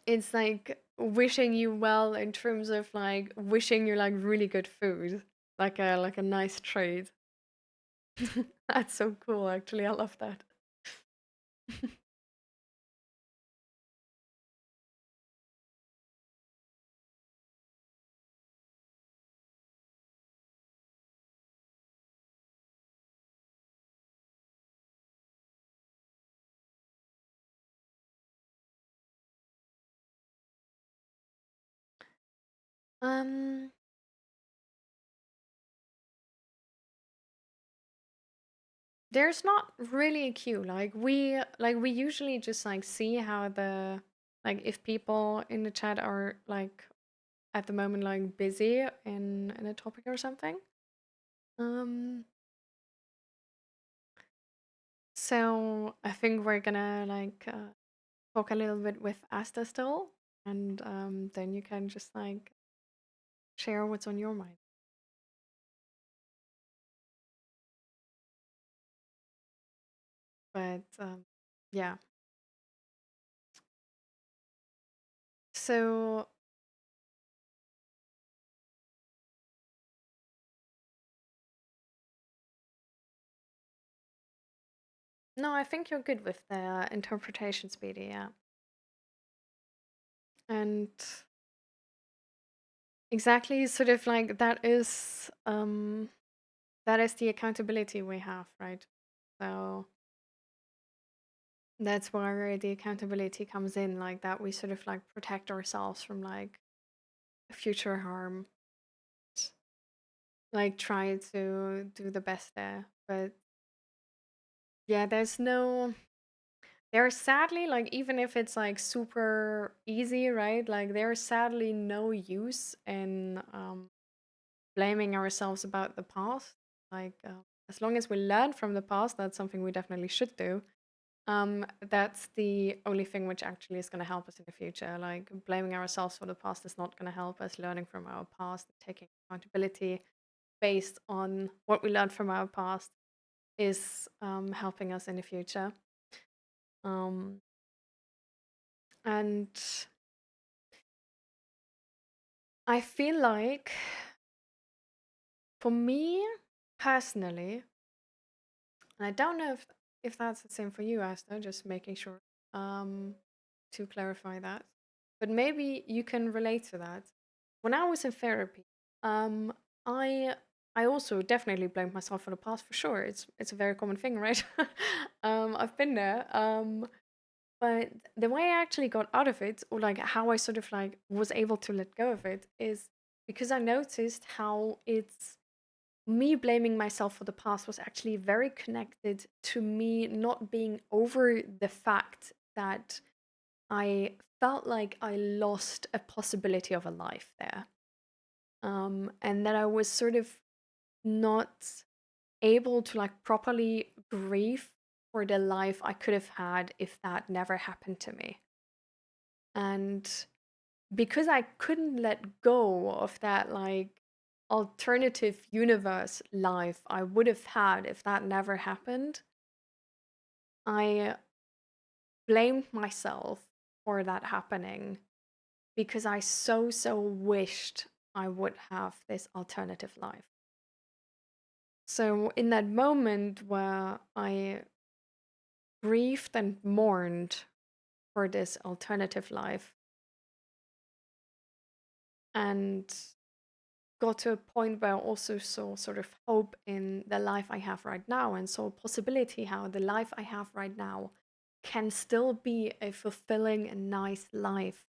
it's like wishing you well in terms of like wishing you like really good food, like a nice treat. That's so cool, actually. I love that. Um, there's not really a queue. Like we usually just like see how the, like if people in the chat are like at the moment like busy in a topic or something. Um, so I think we're gonna like talk a little bit with Asta still, and then you can just like share what's on your mind. But yeah. So no, I think you're good with the interpretation, Speedy. Yeah, and exactly, sort of like that is the accountability we have, right? So that's where the accountability comes in, like that we sort of like protect ourselves from like future harm, like try to do the best there. But yeah, there's sadly, like even if it's like super easy, right? Like there's sadly no use in blaming ourselves about the past. Like as long as we learn from the past, that's something we definitely should do. That's the only thing which actually is going to help us in the future. Like blaming ourselves for the past is not going to help us. Learning from our past, taking accountability based on what we learned from our past is helping us in the future. Um, and I feel like for me personally, and I don't know if that's the same for you, Asta, just making sure um, to clarify that. But maybe you can relate to that. When I was in therapy, um, I I also definitely blamed myself for the past for sure. It's a very common thing, right? I've been there. But the way I actually got out of it, or like how I sort of like was able to let go of it, is because I noticed how it's me blaming myself for the past was actually very connected to me not being over the fact that I felt like I lost a possibility of a life there. And that I was sort of not able to like properly grieve for the life I could have had if that never happened to me. And because I couldn't let go of that like alternative universe life I would have had if that never happened, I blamed myself for that happening because I so wished I would have this alternative life. So in that moment where I grieved and mourned for this alternative life and got to a point where I also saw sort of hope in the life I have right now and saw a possibility how the life I have right now can still be a fulfilling and nice life,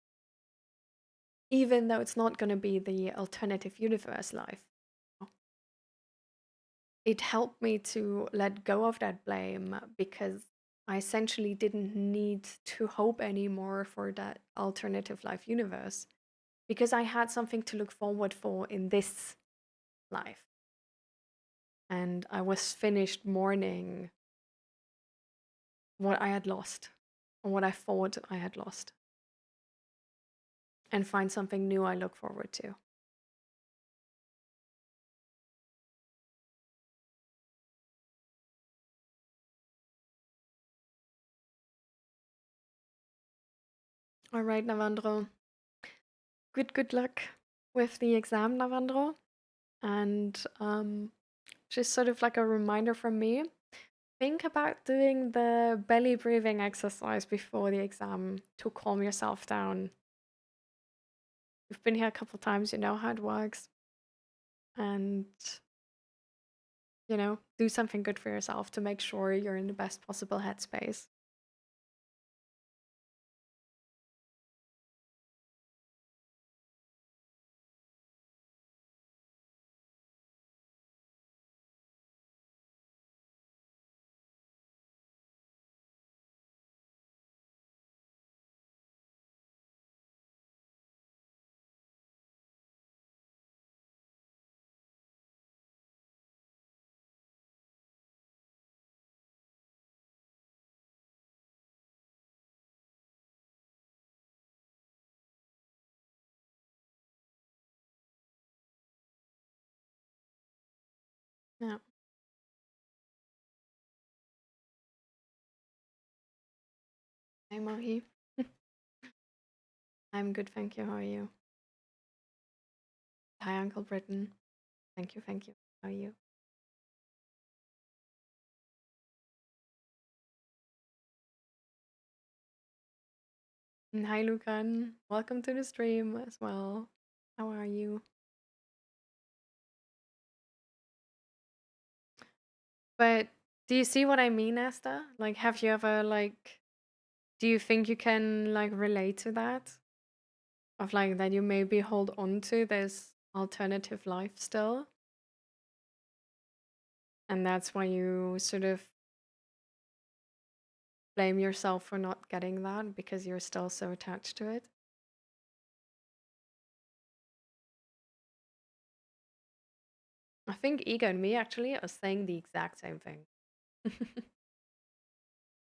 even though it's not going to be the alternative universe life. It helped me to let go of that blame because I essentially didn't need to hope anymore for that alternative life universe because I had something to look forward for in this life. And I was finished mourning what I had lost or what I thought I had lost and find something new I look forward to. All right, Navandro. Good luck with the exam, Navandro. And just sort of like a reminder from me, think about doing the belly breathing exercise before the exam to calm yourself down. You've been here a couple times, you know how it works. And, do something good for yourself to make sure you're in the best possible headspace. Yeah. Hi, Mohi. I'm good, thank you. How are you? Hi, Uncle Britain. Thank you, thank you. How are you? And hi, Lucan. Welcome to the stream as well. How are you? But do you see what I mean, Esther? Like, have you ever, like, do you think you can, like, relate to that? Of, like, that you maybe hold on to this alternative life still? And that's why you sort of blame yourself for not getting that because you're still so attached to it? I think Ego and me actually are saying the exact same thing.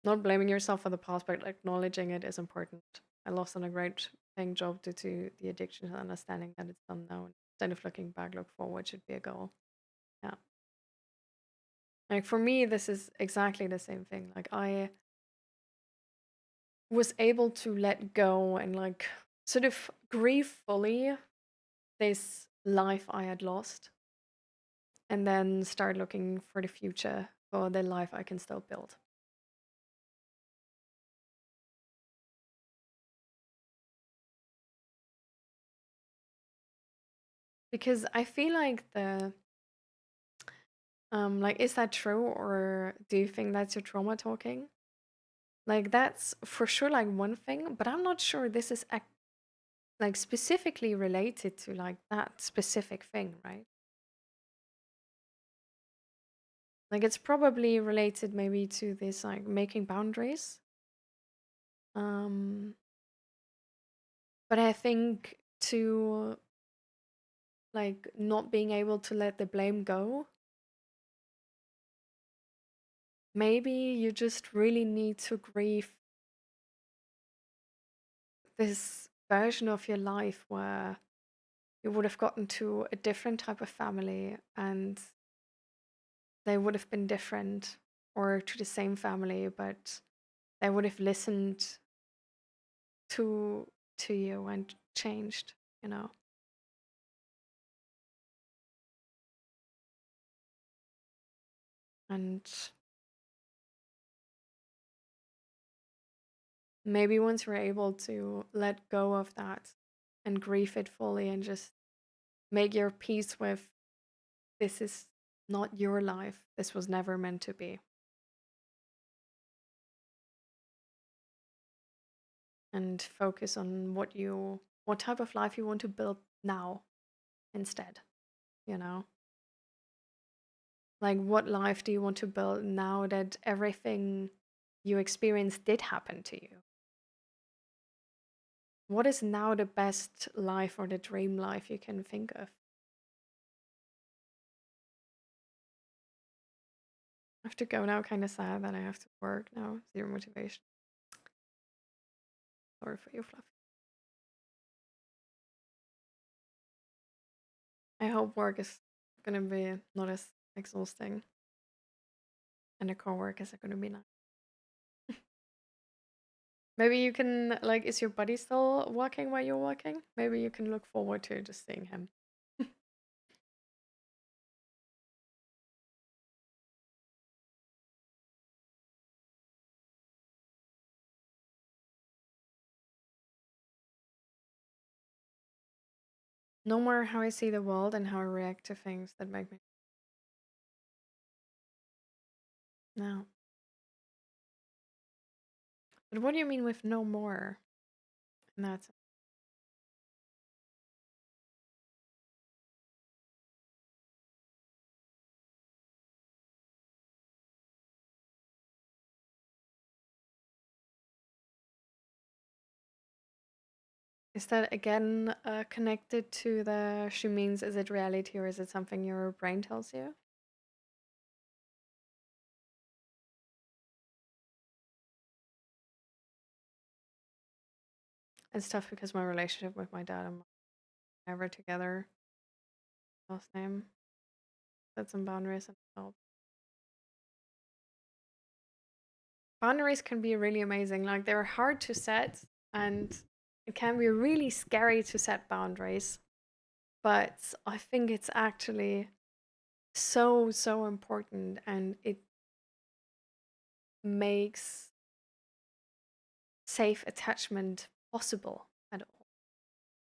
Not blaming yourself for the past, but acknowledging it is important. I lost on a great paying job due to the addiction and understanding that it's done now. Instead of looking back, look forward should be a goal. Yeah. Like for me, this is exactly the same thing. Like I was able to let go and like sort of grieve fully this life I had lost and then start looking for the future for the life I can still build. Because I feel like is that true or do you think that's your trauma talking? Like that's for sure like one thing, but I'm not sure this is like specifically related to like that specific thing, right? Like it's probably related maybe to this like making boundaries. Um but I think to like not being able to let the blame go, maybe you just really need to grieve this version of your life where you would have gotten to a different type of family and they would have been different, or to the same family but they would have listened to you and changed, you know. And maybe once we're able to let go of that and grieve it fully and just make your peace with this is not your life, this was never meant to be, and focus on what type of life you want to build now instead, you know. Like what life do you want to build now that everything you experienced did happen to you? What is now the best life or the dream life you can think of? I have to go now, kind of sad that I have to work now. Zero motivation. Sorry for you, Fluffy. I hope work is gonna be not as exhausting and the co-work is gonna be nice. Maybe you can like, is your buddy still working while you're working? Maybe you can look forward to just seeing him. No more how I see the world and how I react to things that make me no. But what do you mean with no more? And that's is that again connected to the she means is it reality or is it something your brain tells you? It's tough because my relationship with my dad and mom never together. Last name. Set some boundaries and help. Boundaries can be really amazing. Like they're hard to set and it can be really scary to set boundaries. But I think it's actually so important and it makes safe attachment possible at all.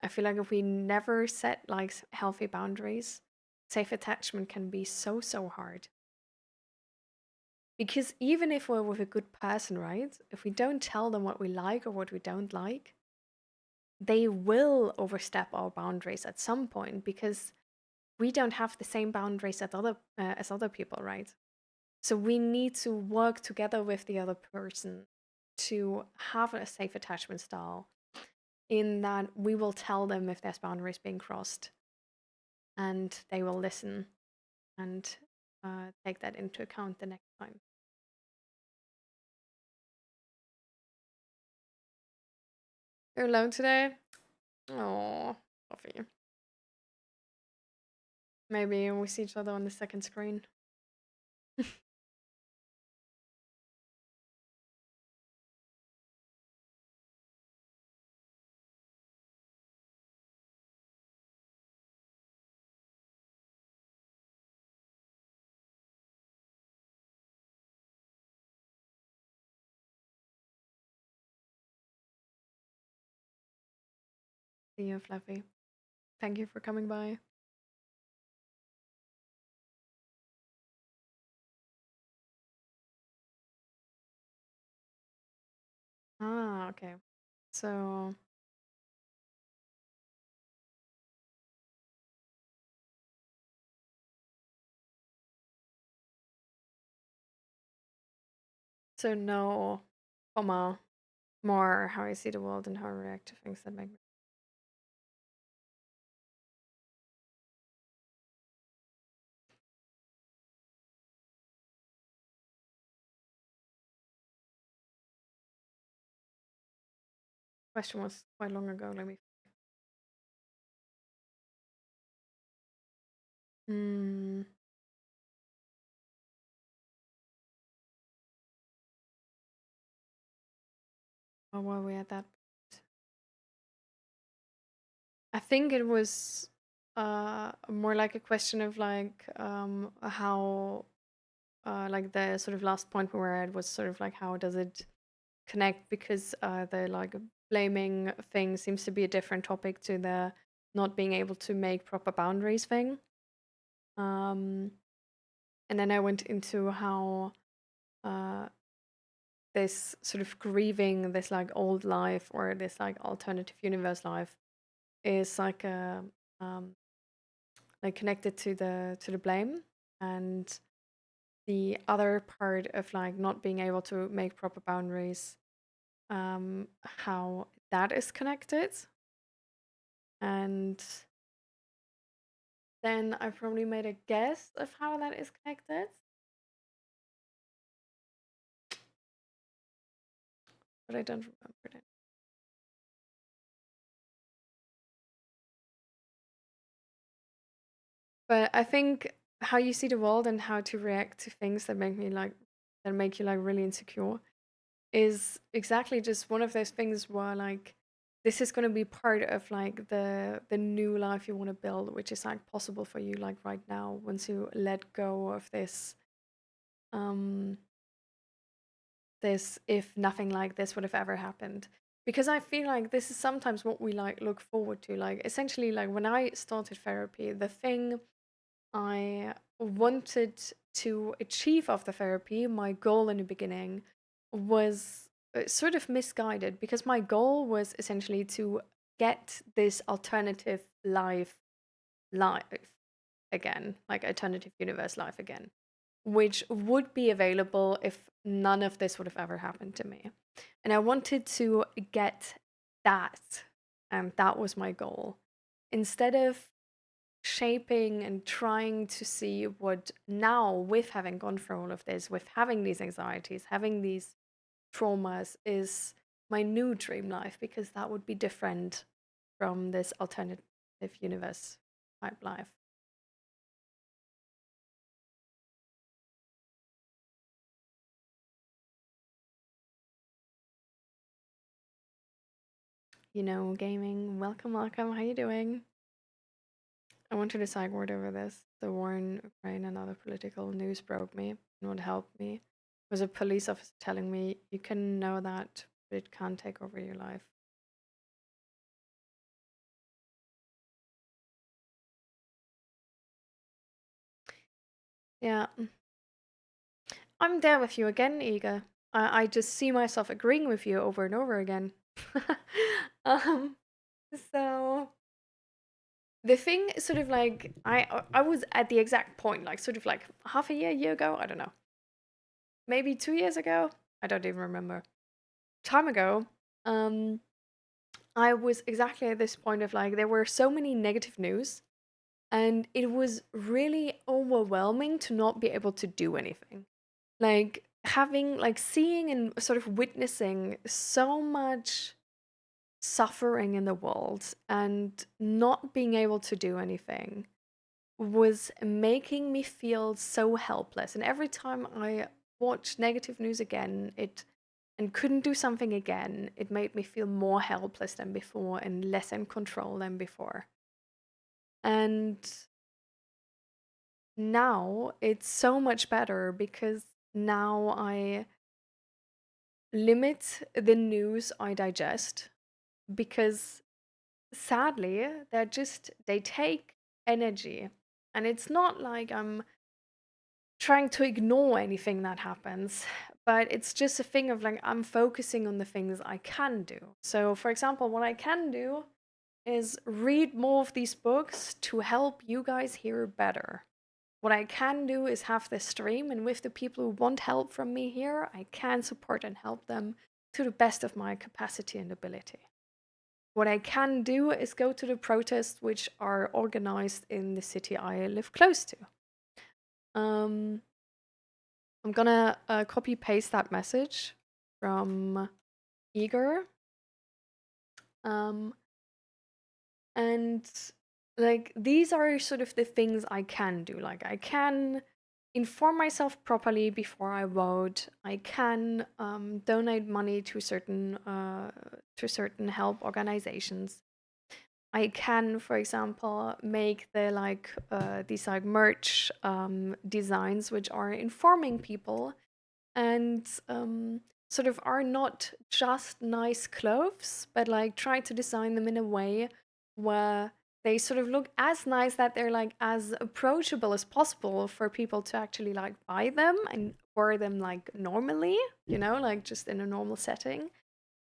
I feel like if we never set like healthy boundaries, safe attachment can be so hard. Because even if we're with a good person, right? If we don't tell them what we like or what we don't like, they will overstep our boundaries at some point because we don't have the same boundaries as other people, right? So we need to work together with the other person to have a safe attachment style in that we will tell them if there's boundaries being crossed and they will listen and take that into account the next time. You're alone today? Oh, coffee. Maybe we see each other on the second screen. See you, Fluffy. Thank you for coming by. Ah, okay. So, so no, comma, more how I see the world and how I react to things that make me. Question was quite long ago. Let me. Hmm. Where were we at that? I think it was more like a question of like how like the sort of last point we were at was sort of like how does it connect because the like blaming thing seems to be a different topic to the not being able to make proper boundaries thing. Um, and then I went into how uh, this sort of grieving this like old life or this like alternative universe life is like a um, like connected to the blame and the other part of like not being able to make proper boundaries, how that is connected. And then I probably made a guess of how that is connected, but I don't remember it. But I think how you see the world and how to react to things that make me like that make you like really insecure is exactly just one of those things where like this is going to be part of like the new life you want to build, which is like possible for you like right now once you let go of um this if nothing like this would have ever happened. Because I feel like this is sometimes what we like look forward to. Like essentially like when I started therapy, the thing I wanted to achieve of the therapy, my goal in the beginning was sort of misguided because my goal was essentially to get this alternative life again, like alternative universe life again, which would be available if none of this would have ever happened to me. And I wanted to get that, and that was my goal. Instead of shaping and trying to see what now, with having gone through all of this, with having these anxieties, having these traumas, is my new dream life, because that would be different from this alternative universe type life. Gaming. Welcome, welcome. How you doing? I went to the psych ward over this. The war in Ukraine and other political news broke me, and what helped me was a police officer telling me, you can know that, but it can't take over your life. Yeah, I'm there with you again, Ega. I just see myself agreeing with you over and over again. um, so the thing is sort of like I was at the exact point, like sort of like half a year ago, I don't know, maybe 2 years ago, I don't even remember. Time ago, um, I was exactly at this point of like there were so many negative news, and it was really overwhelming to not be able to do anything. Like having like seeing and sort of witnessing so much suffering in the world and not being able to do anything was making me feel so helpless. And every time I watched negative news again, it and couldn't do something again, it made me feel more helpless than before and less in control than before. And now it's so much better because now I limit the news I digest, because sadly they take energy, and it's not like I'm trying to ignore anything that happens, but it's just a thing of like I'm focusing on the things I can do. So for example, what I can do is read more of these books to help you guys hear better. What I can do is have this stream, and with the people who want help from me here, I can support and help them to the best of my capacity and ability. What I can do is go to the protests which are organized in the city I live close to. Um, I'm gonna copy paste that message from Igor. Um, and like these are sort of the things I can do. Like I can inform myself properly before I vote. I can donate money to certain help organizations. I can, for example, make these like merch designs which are informing people and sort of are not just nice clothes, but like try to design them in a way where they sort of look as nice that they're like as approachable as possible for people to actually like buy them and wear them like normally, like just in a normal setting.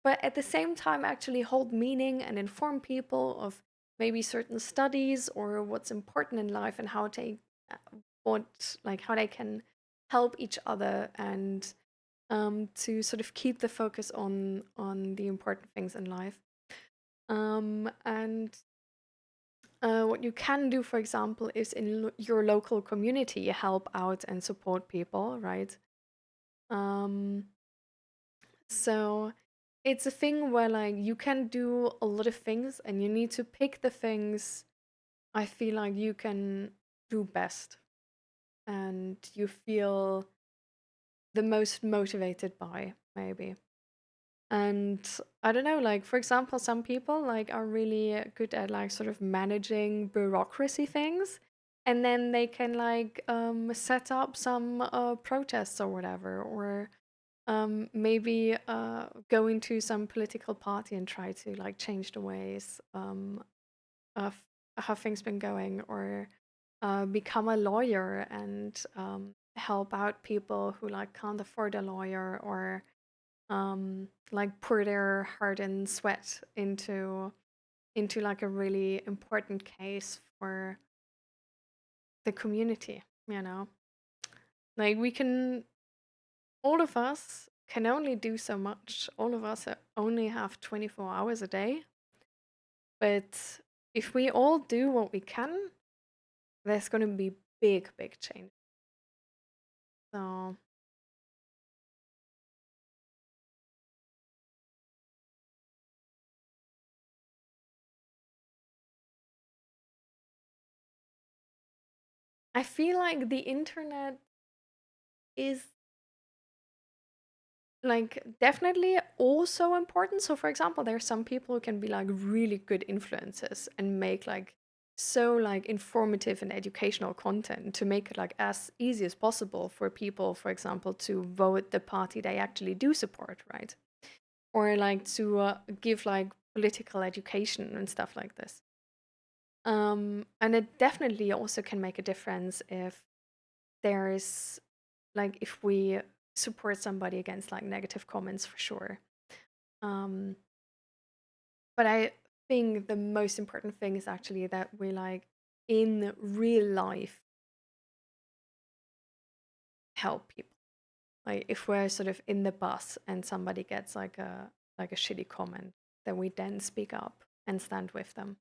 But at the same time, actually hold meaning and inform people of maybe certain studies or what's important in life and uh, how they can help each other, and to sort of keep the focus on the important things in life. And what you can do, for example, is in your local community help out and support people, right? Um, so it's a thing where like you can do a lot of things, and you need to pick the things I feel like you can do best and you feel the most motivated by, maybe. And I don't know, like for example, some people like are really good at like sort of managing bureaucracy things, and then they can like set up some protests or whatever, or maybe go into some political party and try to like change the ways of how things been going, or become a lawyer and help out people who like can't afford a lawyer, or like pour their heart and sweat into like a really important case for the community, you know? Like we can all of us can only do so much. All of us only have 24 hours a day. But if we all do what we can, there's going to be big, big change. So I feel like the internet is like definitely also important. So for example, there's some people who can be like really good influencers and make like so like informative and educational content to make it like as easy as possible for people, for example, to vote the party they actually do support, right? Or like to give like political education and stuff like this. And it definitely also can make a difference if there's like if we support somebody against like negative comments for sure. Um, but I think the most important thing is actually that we like in real life help people. Like if we're sort of in the bus and somebody gets like a shitty comment, then we then speak up and stand with them.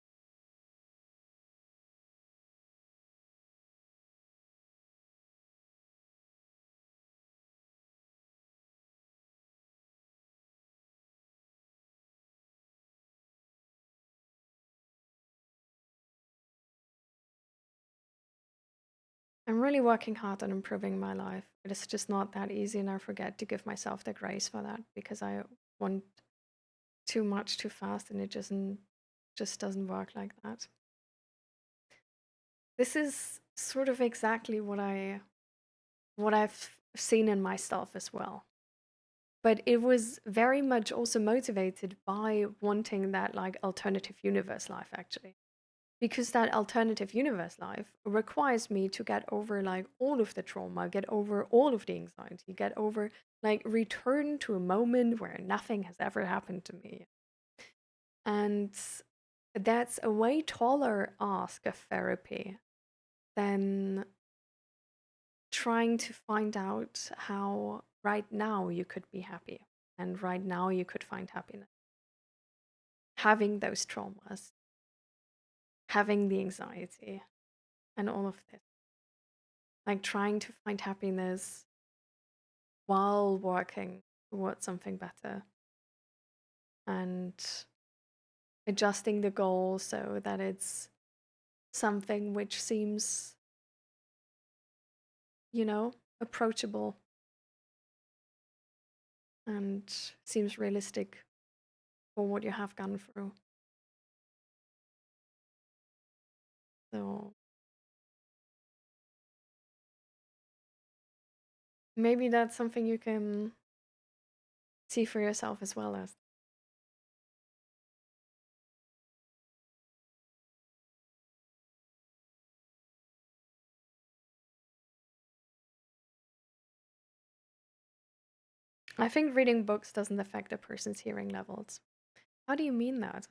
I'm really working hard on improving my life. It is just not that easy, and I forget to give myself the grace for that because I want too much too fast, and it just doesn't work like that. This is sort of exactly what I've seen in myself as well. But it was very much also motivated by wanting that like alternative universe life actually. Because that alternative universe life requires me to get over like all of the trauma, get over all of the anxiety, get over like return to a moment where nothing has ever happened to me. And that's a way taller ask of therapy than trying to find out how right now you could be happy and right now you could find happiness. Having those traumas, having the anxiety, and all of this. Like trying to find happiness while working towards something better and adjusting the goal so that it's something which seems, you know, approachable and seems realistic for what you have gone through. So maybe that's something you can see for yourself as well as. I think reading books doesn't affect a person's hearing levels. How do you mean that?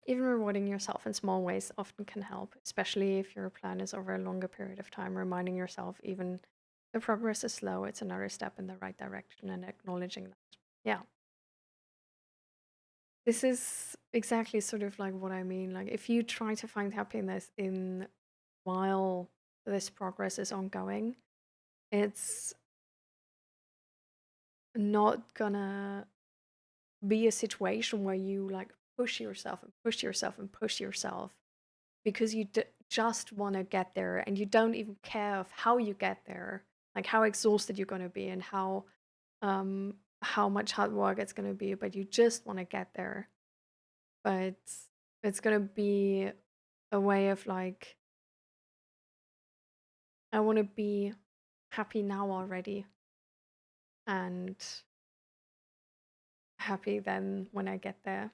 Even rewarding yourself in small ways often can help, especially if your plan is over a longer period of time. Reminding yourself, even the progress is slow, it's another step in the right direction, and acknowledging that. Yeah. This is exactly sort of like what I mean. Like, if you try to find happiness in while this progress is ongoing, it's not gonna be a situation where you like push yourself and push yourself and push yourself because you just want to get there and you don't even care of how you get there, like how exhausted you're going to be and um how much hard work it's going to be, but you just want to get there. But it's going to be a way of like, I want to be happy now already and happy then when I get there.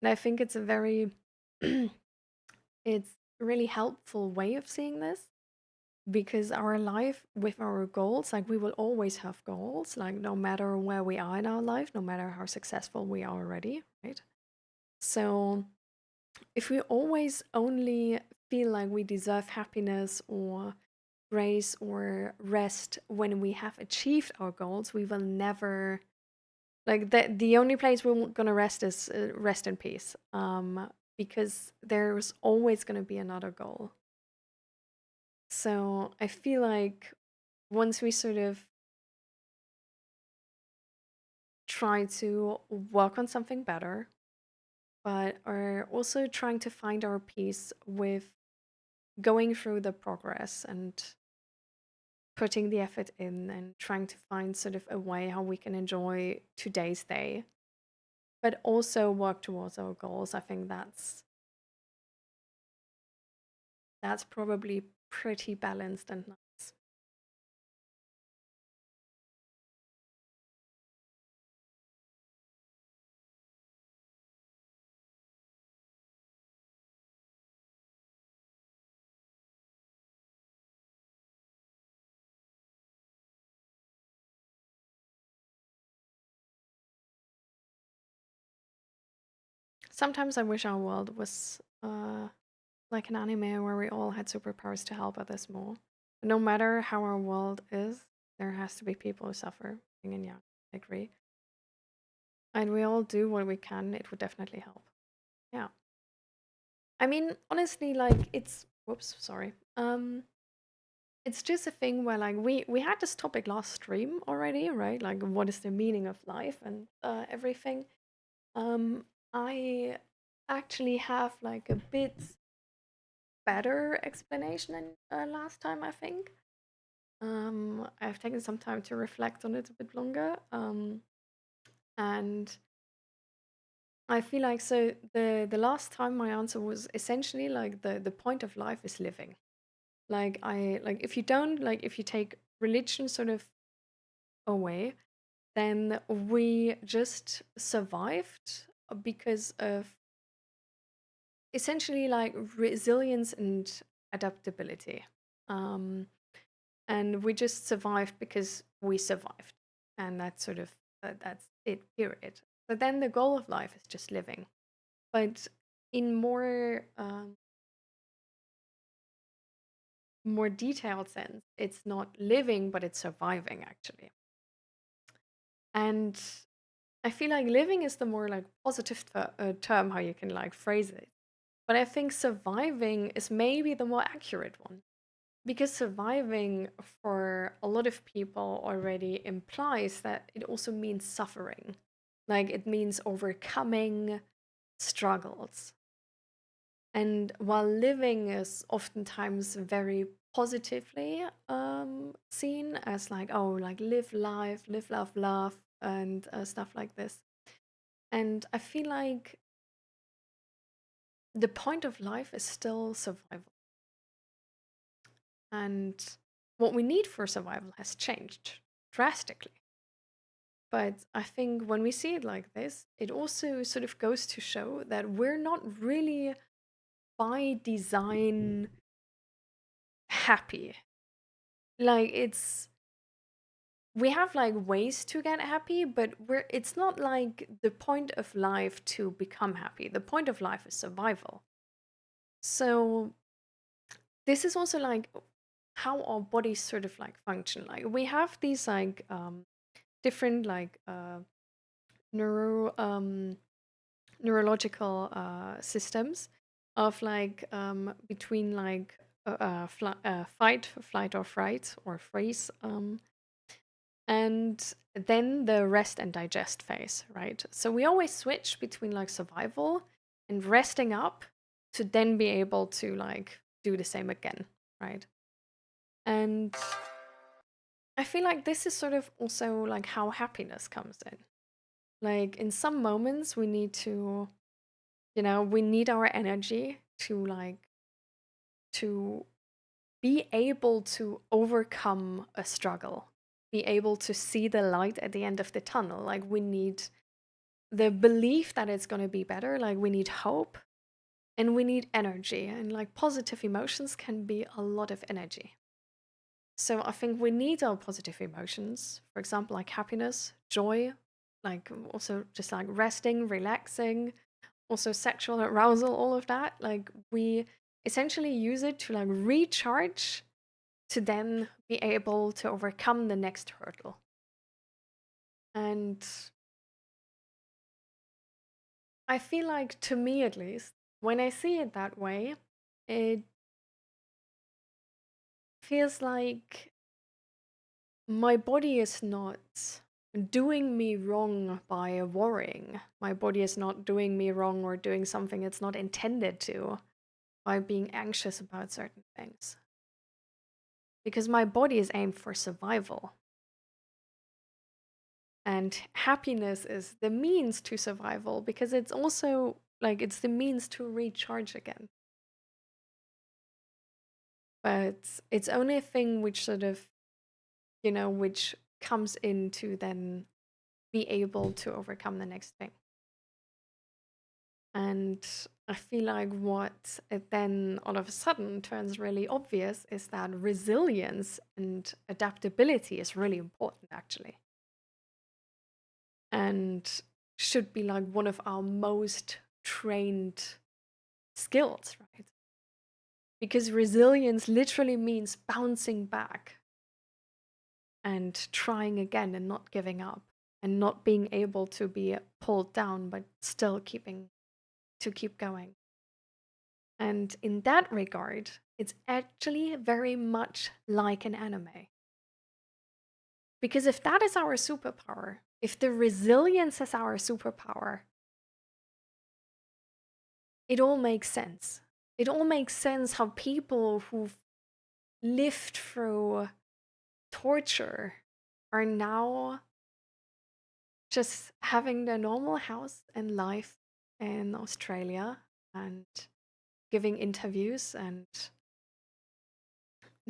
And I think it's a very it's a really helpful way of seeing this, because our life with our goals, like we will always have goals, like no matter where we are in our life, no matter how successful we are already, right? So if we always only feel like we deserve happiness or grace or rest when we have achieved our goals, we will never, like the only place we're gonna rest is rest in peace, because there's always gonna be another goal. So I feel like once we sort of try to work on something better, but are also trying to find our peace with going through the progress and putting the effort in and trying to find sort of a way how we can enjoy today's day, but also work towards our goals. I think that's probably pretty balanced and nice. Sometimes I wish our world was like an anime where we all had superpowers to help others more. But no matter how our world is, there has to be people who suffer. And yeah, I agree. And we all do what we can. It would definitely help. Yeah. I mean, honestly, like it's whoops, sorry. It's just a thing where like we had this topic last stream already, right? Like what is the meaning of life and everything. Um, I actually have like a bit better explanation than last time, I think. I've taken some time to reflect on it a bit longer. And I feel like so the last time my answer was essentially like the point of life is living. Like I like if you don't like if you take religion sort of away, then we just survived because of essentially like resilience and adaptability. Um, and we just survived because we survived, and that's sort of that's it. Period. But then the goal of life is just living, but in more detailed sense, it's not living, but it's surviving actually. And I feel like living is the more like positive term how you can like phrase it. But I think surviving is maybe the more accurate one, because surviving for a lot of people already implies that it also means suffering. Like it means overcoming struggles. And while living is oftentimes very positively seen as like, oh, like live life, live, love, love, and stuff like this. And I feel like the point of life is still survival. And what we need for survival has changed drastically. But I think when we see it like this, it also sort of goes to show that we're not really by design happy. Like it's we have like ways to get happy, but it's not like the point of life to become happy. The point of life is survival. So this is also like how our bodies sort of like function. Like we have these like different like neurological systems of like between like fight, flight or fright or freeze, and then the rest and digest phase, right? So we always switch between like survival and resting up to then be able to like do the same again, right? And I feel like this is sort of also like how happiness comes in. Like in some moments we need to, we need our energy to like to be able to overcome a struggle, be able to see the light at the end of the tunnel. Like we need the belief that it's going to be better, like we need hope and we need energy. And like positive emotions can be a lot of energy. So I think we need our positive emotions, for example, like happiness, joy, like also just like resting, relaxing, also sexual arousal, all of that. Like we essentially use it to like recharge to then be able to overcome the next hurdle. And I feel like, to me at least, when I see it that way, it feels like my body is not doing me wrong by worrying. My body is not doing me wrong or doing something it's not intended to by being anxious about certain things. Because my body is aimed for survival. And happiness is the means to survival because it's also like it's the means to recharge again. But it's only a thing which sort of, which comes in to then be able to overcome the next thing. And I feel like what it then all of a sudden turns really obvious is that resilience and adaptability is really important, actually. And should be like one of our most trained skills, right? Because resilience literally means bouncing back and trying again and not giving up and not being able to be pulled down, but still keep going. And in that regard, it's actually very much like an anime. Because if that is our superpower, if the resilience is our superpower, it all makes sense. It all makes sense how people who've lived through torture are now just having their normal house and life in Australia and giving interviews and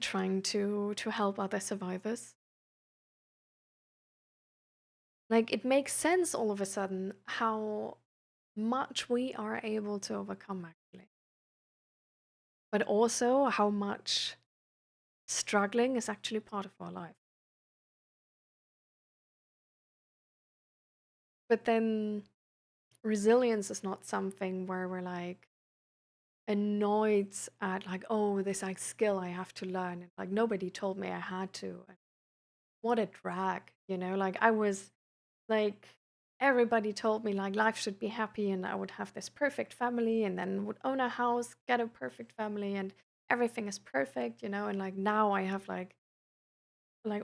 trying to help other survivors. Like it makes sense all of a sudden how much we are able to overcome actually. But also how much struggling is actually part of our life. But then resilience is not something where we're like annoyed at like, oh, this like skill I have to learn. And like nobody told me I had to. And what a drag, like I was like everybody told me like life should be happy and I would have this perfect family and then would own a house, get a perfect family and everything is perfect, and like now I have like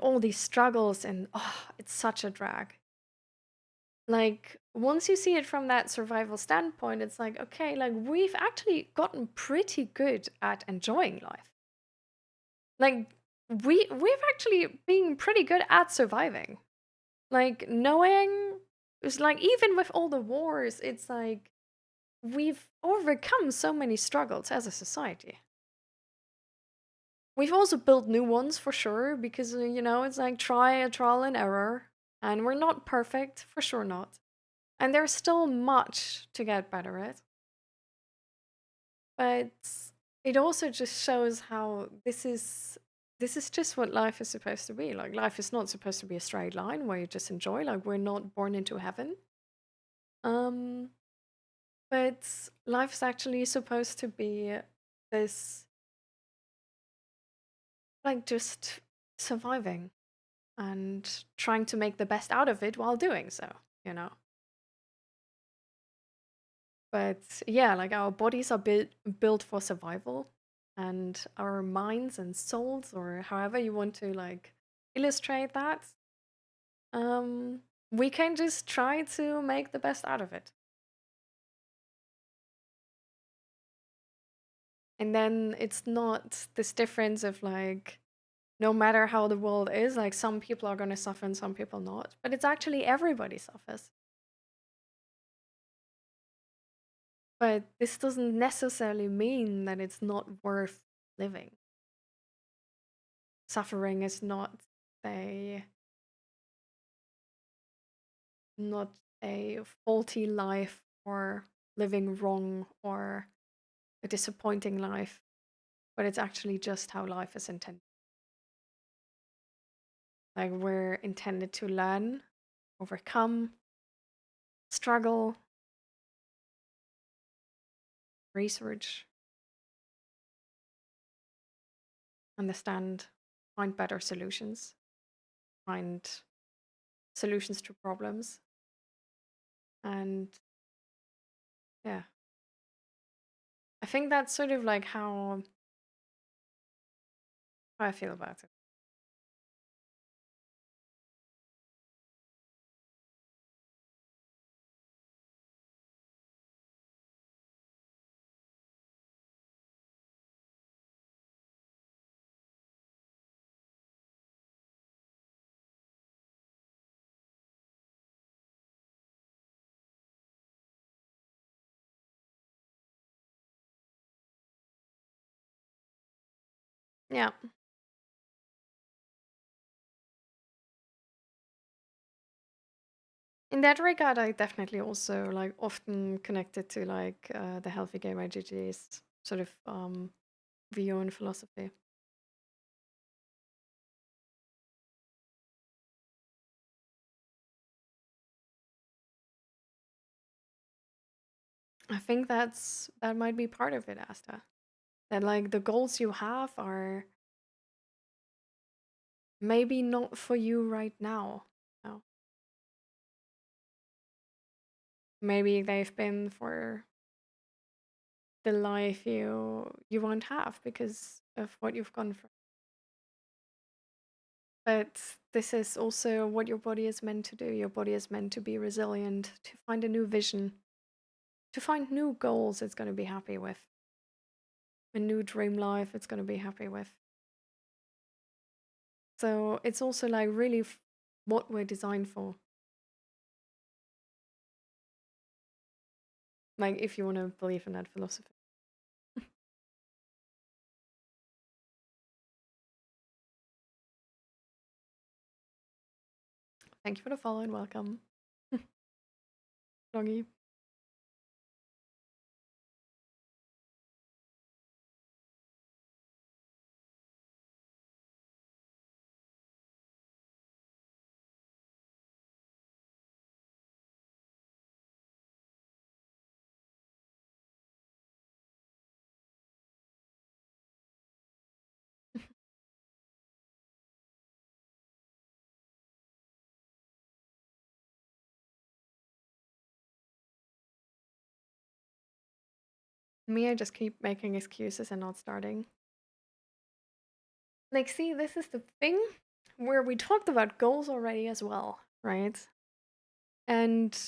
all these struggles and it's such a drag. Like once you see it from that survival standpoint, it's like, okay, like we've actually gotten pretty good at enjoying life. Like we've actually been pretty good at surviving. Like knowing it's like even with all the wars, it's like we've overcome so many struggles as a society. We've also built new ones for sure because it's like trial and error, and we're not perfect, for sure not. And there's still much to get better at. But it also just shows how this is just what life is supposed to be. Like life is not supposed to be a straight line where you just enjoy. Like we're not born into heaven. Um but life is actually supposed to be this like just surviving and trying to make the best out of it while doing so, you know. But yeah, like our bodies are built for survival, and our minds and souls, or however you want to like illustrate that, um, we can just try to make the best out of it. And then it's not this difference of like, no matter how the world is, like some people are going to suffer and some people not. But it's actually everybody suffers. But this doesn't necessarily mean that it's not worth living. Suffering is a not a faulty life or living wrong or a disappointing life, but it's actually just how life is intended. Like we're intended to learn, overcome, struggle, research, understand, find better solutions, find solutions to problems. And yeah, I think that's sort of like how I feel about it. Yeah. In that regard, I definitely also like often connected to like the healthy game IGG's sort of view and philosophy. I think that might be part of it, Asta. That like the goals you have are maybe not for you right now. No. Maybe they've been for the life you won't have because of what you've gone through. But this is also what your body is meant to do. Your body is meant to be resilient, to find a new vision, to find new goals it's going to be happy with, a new dream life it's going to be happy with. So it's also like really what we're designed for. Like if you want to believe in that philosophy. Thank you for the follow and welcome. Longy. Me, I just keep making excuses and not starting. Like, see, this is the thing where we talked about goals already as well, right? And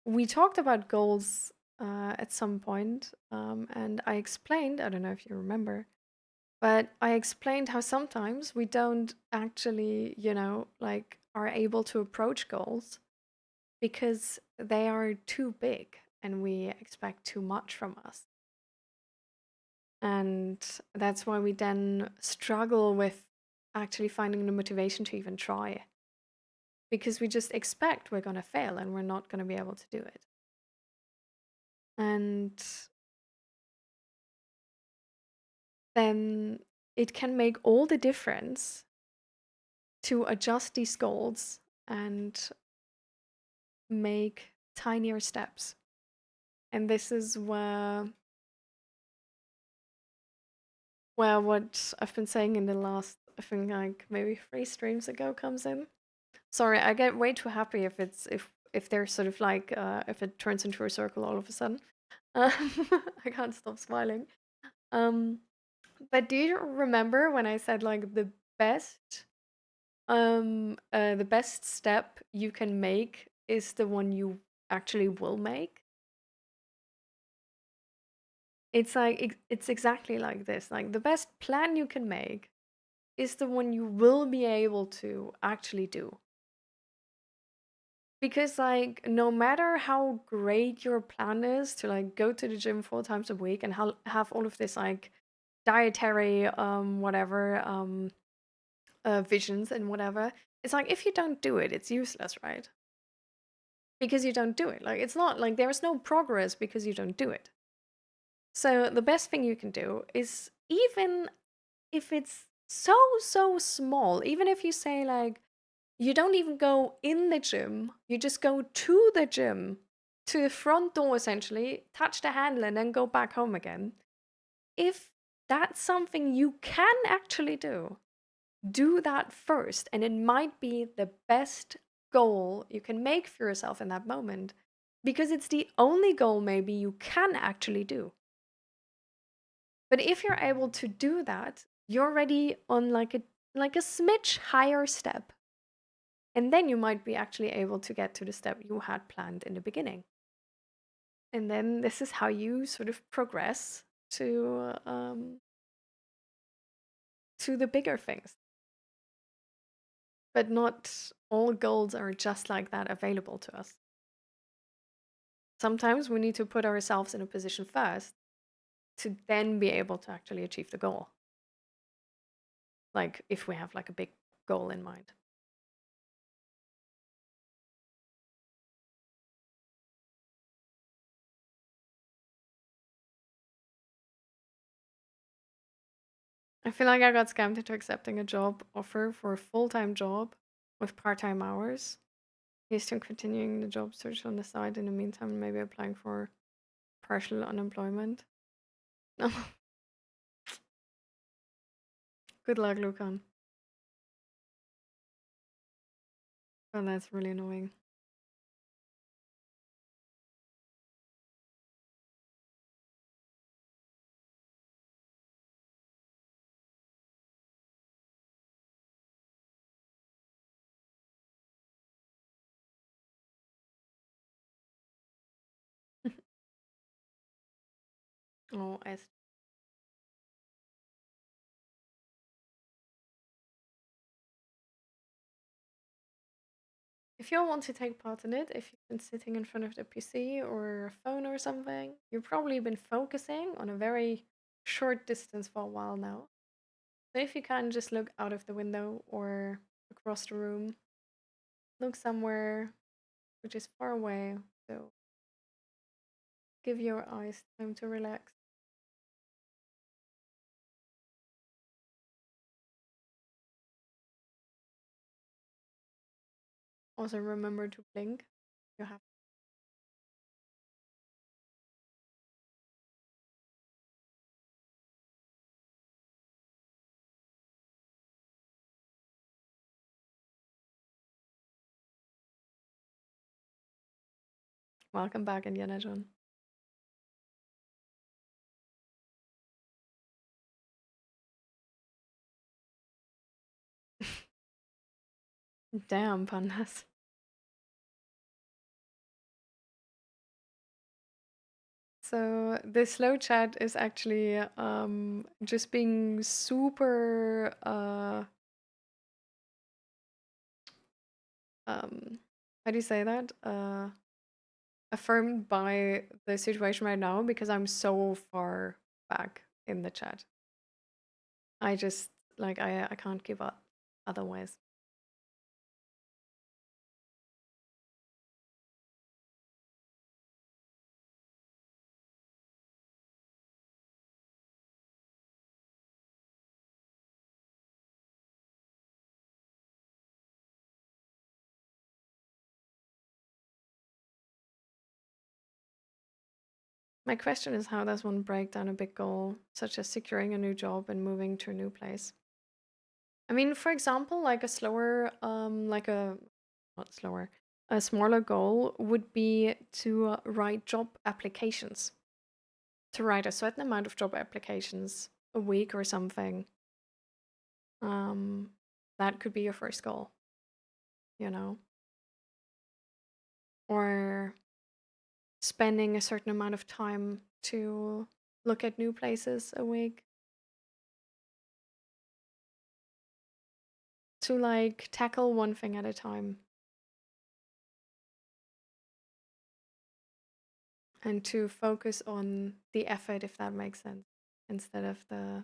we talked about goals at some point, and I explained, I don't know if you remember, but I explained how sometimes we don't actually, like are able to approach goals because they are too big and we expect too much from us. And that's why we then struggle with actually finding the motivation to even try because we just expect we're going to fail and we're not going to be able to do it. And then it can make all the difference to adjust these goals and make tinier steps. And this is where what I've been saying in the last, I think like maybe 3 streams ago comes in. Sorry, I get way too happy if there's sort of like if it turns into a circle all of a sudden. Um, I can't stop smiling. Um, but do you remember when I said like the best step you can make is the one you actually will make? It's like it's exactly like this. Like the best plan you can make is the one you will be able to actually do. Because like no matter how great your plan is to like go to the gym 4 times a week and have all of this like dietary whatever visions and whatever, it's like if you don't do it, it's useless, right? Because you don't do it. Like it's not like there's no progress because you don't do it. So the best thing you can do is, even if it's so small, even if you say like you don't even go in the gym, you just go to the gym, to the front door essentially, touch the handle and then go back home again. If that's something you can actually do that first, and it might be the best goal you can make for yourself in that moment, because it's the only goal maybe you can actually do. But if you're able to do that, you're already on like a smidge higher step. And then you might be actually able to get to the step you had planned in the beginning. And then this is how you sort of progress to the bigger things. But not all goals are just like that available to us. Sometimes we need to put ourselves in a position first to then be able to actually achieve the goal. Like if we have like a big goal in mind. I feel like I got scammed into accepting a job offer for a full-time job with part-time hours. He's still continuing the job search on the side in the meantime, maybe applying for partial unemployment. Good luck, Lucan. Oh, that's really annoying. Oh, if you want to take part in it, if you've been sitting in front of the PC or a phone or something, you've probably been focusing on a very short distance for a while now. So if you can just look out of the window or across the room, look somewhere which is far away. So give your eyes time to relax. Also remember to blink. You have. Welcome back, Indiana John. Damn, pandas. So the slow chat is actually just being super how do you say that? Affirmed by the situation right now because I'm so far back in the chat. I just like I can't give up otherwise. My question is, how does one break down a big goal such as securing a new job and moving to a new place? I mean, for example, like a slower like a not slower, a smaller goal would be to write job applications. To write a certain amount of job applications a week or something. Um, that could be your first goal, you know? Or spending a certain amount of time to look at new places a week, to like tackle one thing at a time and to focus on the effort, if that makes sense, instead of the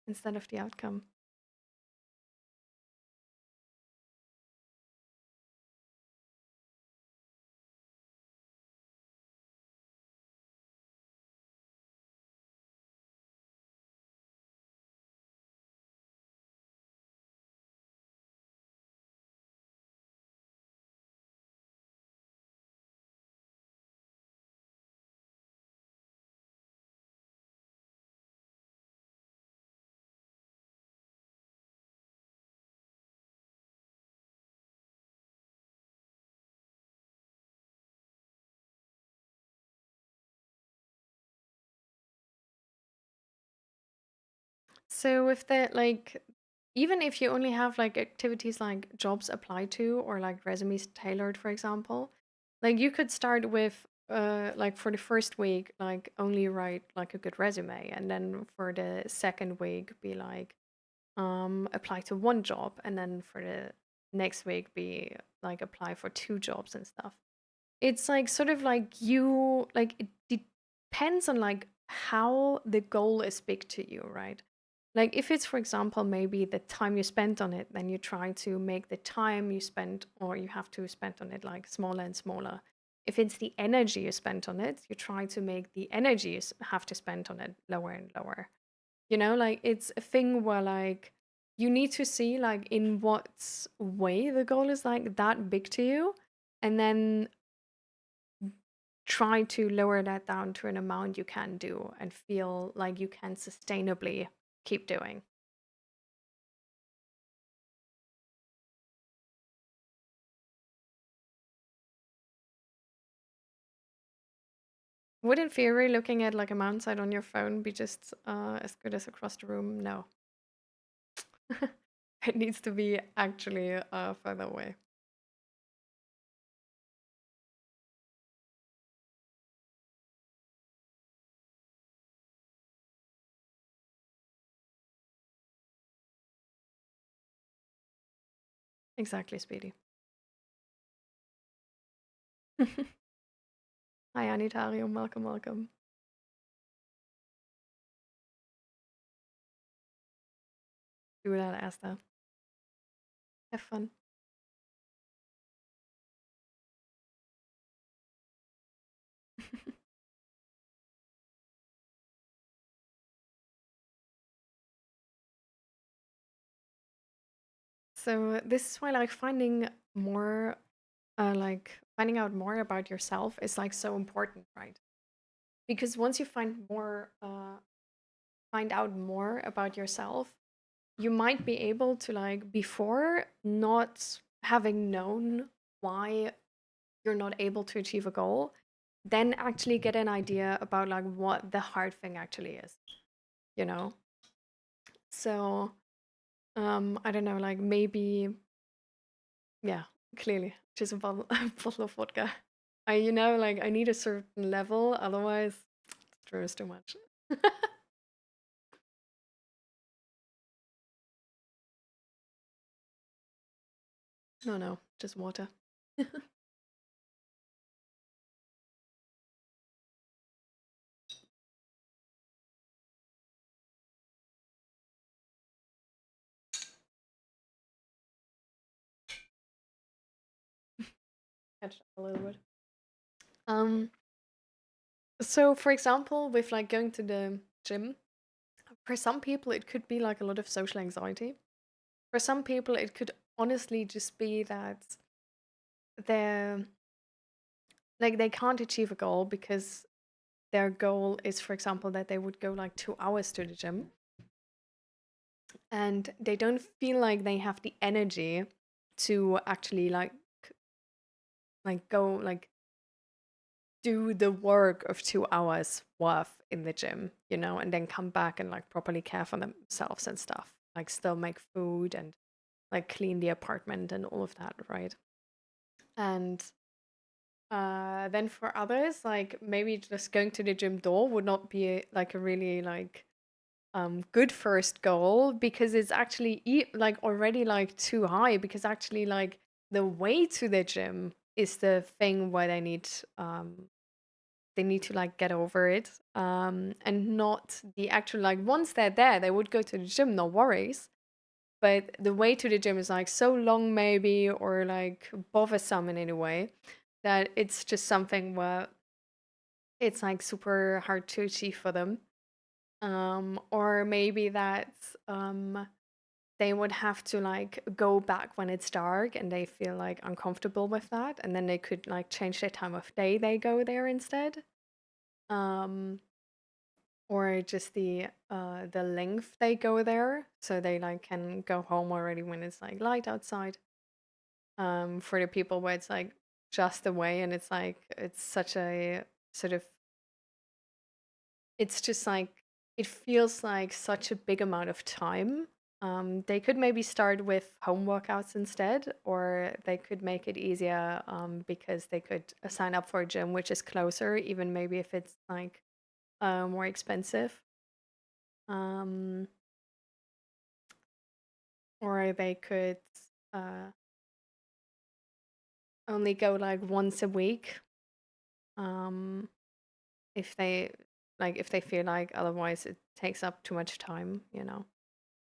instead of the outcome. So with the like, even if you only have like activities like jobs applied to or like resumes tailored, for example, like you could start with like for the first week, like only write like a good resume, and then for the second week be like apply to one job, and then for the next week be like apply for two jobs and stuff. It's like sort of like you like it depends on like how the goal is big to you, right? Like if it's for example maybe the time you spent on it, then you try to make the time you spent or you have to spend on it like smaller and smaller. If it's the energy you spent on it, you try to make the energy have to spend on it lower and lower. You know, like it's a thing where like you need to see like in what way the goal is like that big to you, and then try to lower that down to an amount you can do and feel like you can sustainably keep doing. Would in theory looking at like a mountainside on your phone be just as good as across the room? No. It needs to be actually further away. Exactly, Speedy. Hi, Anitarium. Welcome, welcome. Do that, Asta. Have fun. So this is why like finding out more about yourself is like so important, right? Because once you find out more about yourself, you might be able to like before not having known why you're not able to achieve a goal, then actually get an idea about like what the hard thing actually is, you know? So I don't know, like maybe yeah, clearly just a bottle, a bottle of vodka. Like I need a certain level, otherwise it's too much. No, no, just water. Catch up a little bit. Um, so for example, with like going to the gym, for some people it could be like a lot of social anxiety. For some people it could honestly just be that they're like they can't achieve a goal because their goal is, for example, that they would go like 2 hours to the gym and they don't feel like they have the energy to actually go like do the work of 2 hours worth in the gym, and then come back and like properly care for themselves and stuff, like still make food and like clean the apartment and all of that, right? And Then for others, like maybe just going to the gym door would not be like a really like good first goal, because it's actually like already like too high, because actually like the way to the gym is the thing where they need to like get over it, and not the actual, like once they're there they would go to the gym, no worries, but the way to the gym is like so long maybe, or like bothersome in any way, that it's just something where it's like super hard to achieve for them. Or maybe that they would have to like go back when it's dark and they feel like uncomfortable with that, and then they could like change their time of day they go there instead. Um, or just the length they go there, so they like can go home already when it's like light outside. For the people where it's like just away and it's like it's such a sort of, it's just like it feels like such a big amount of time. They could maybe start with home workouts instead, or they could make it easier, because they could sign up for a gym which is closer, even maybe if it's like more expensive. Um, or they could uh, only go like once a week, um, if they if they feel like otherwise it takes up too much time.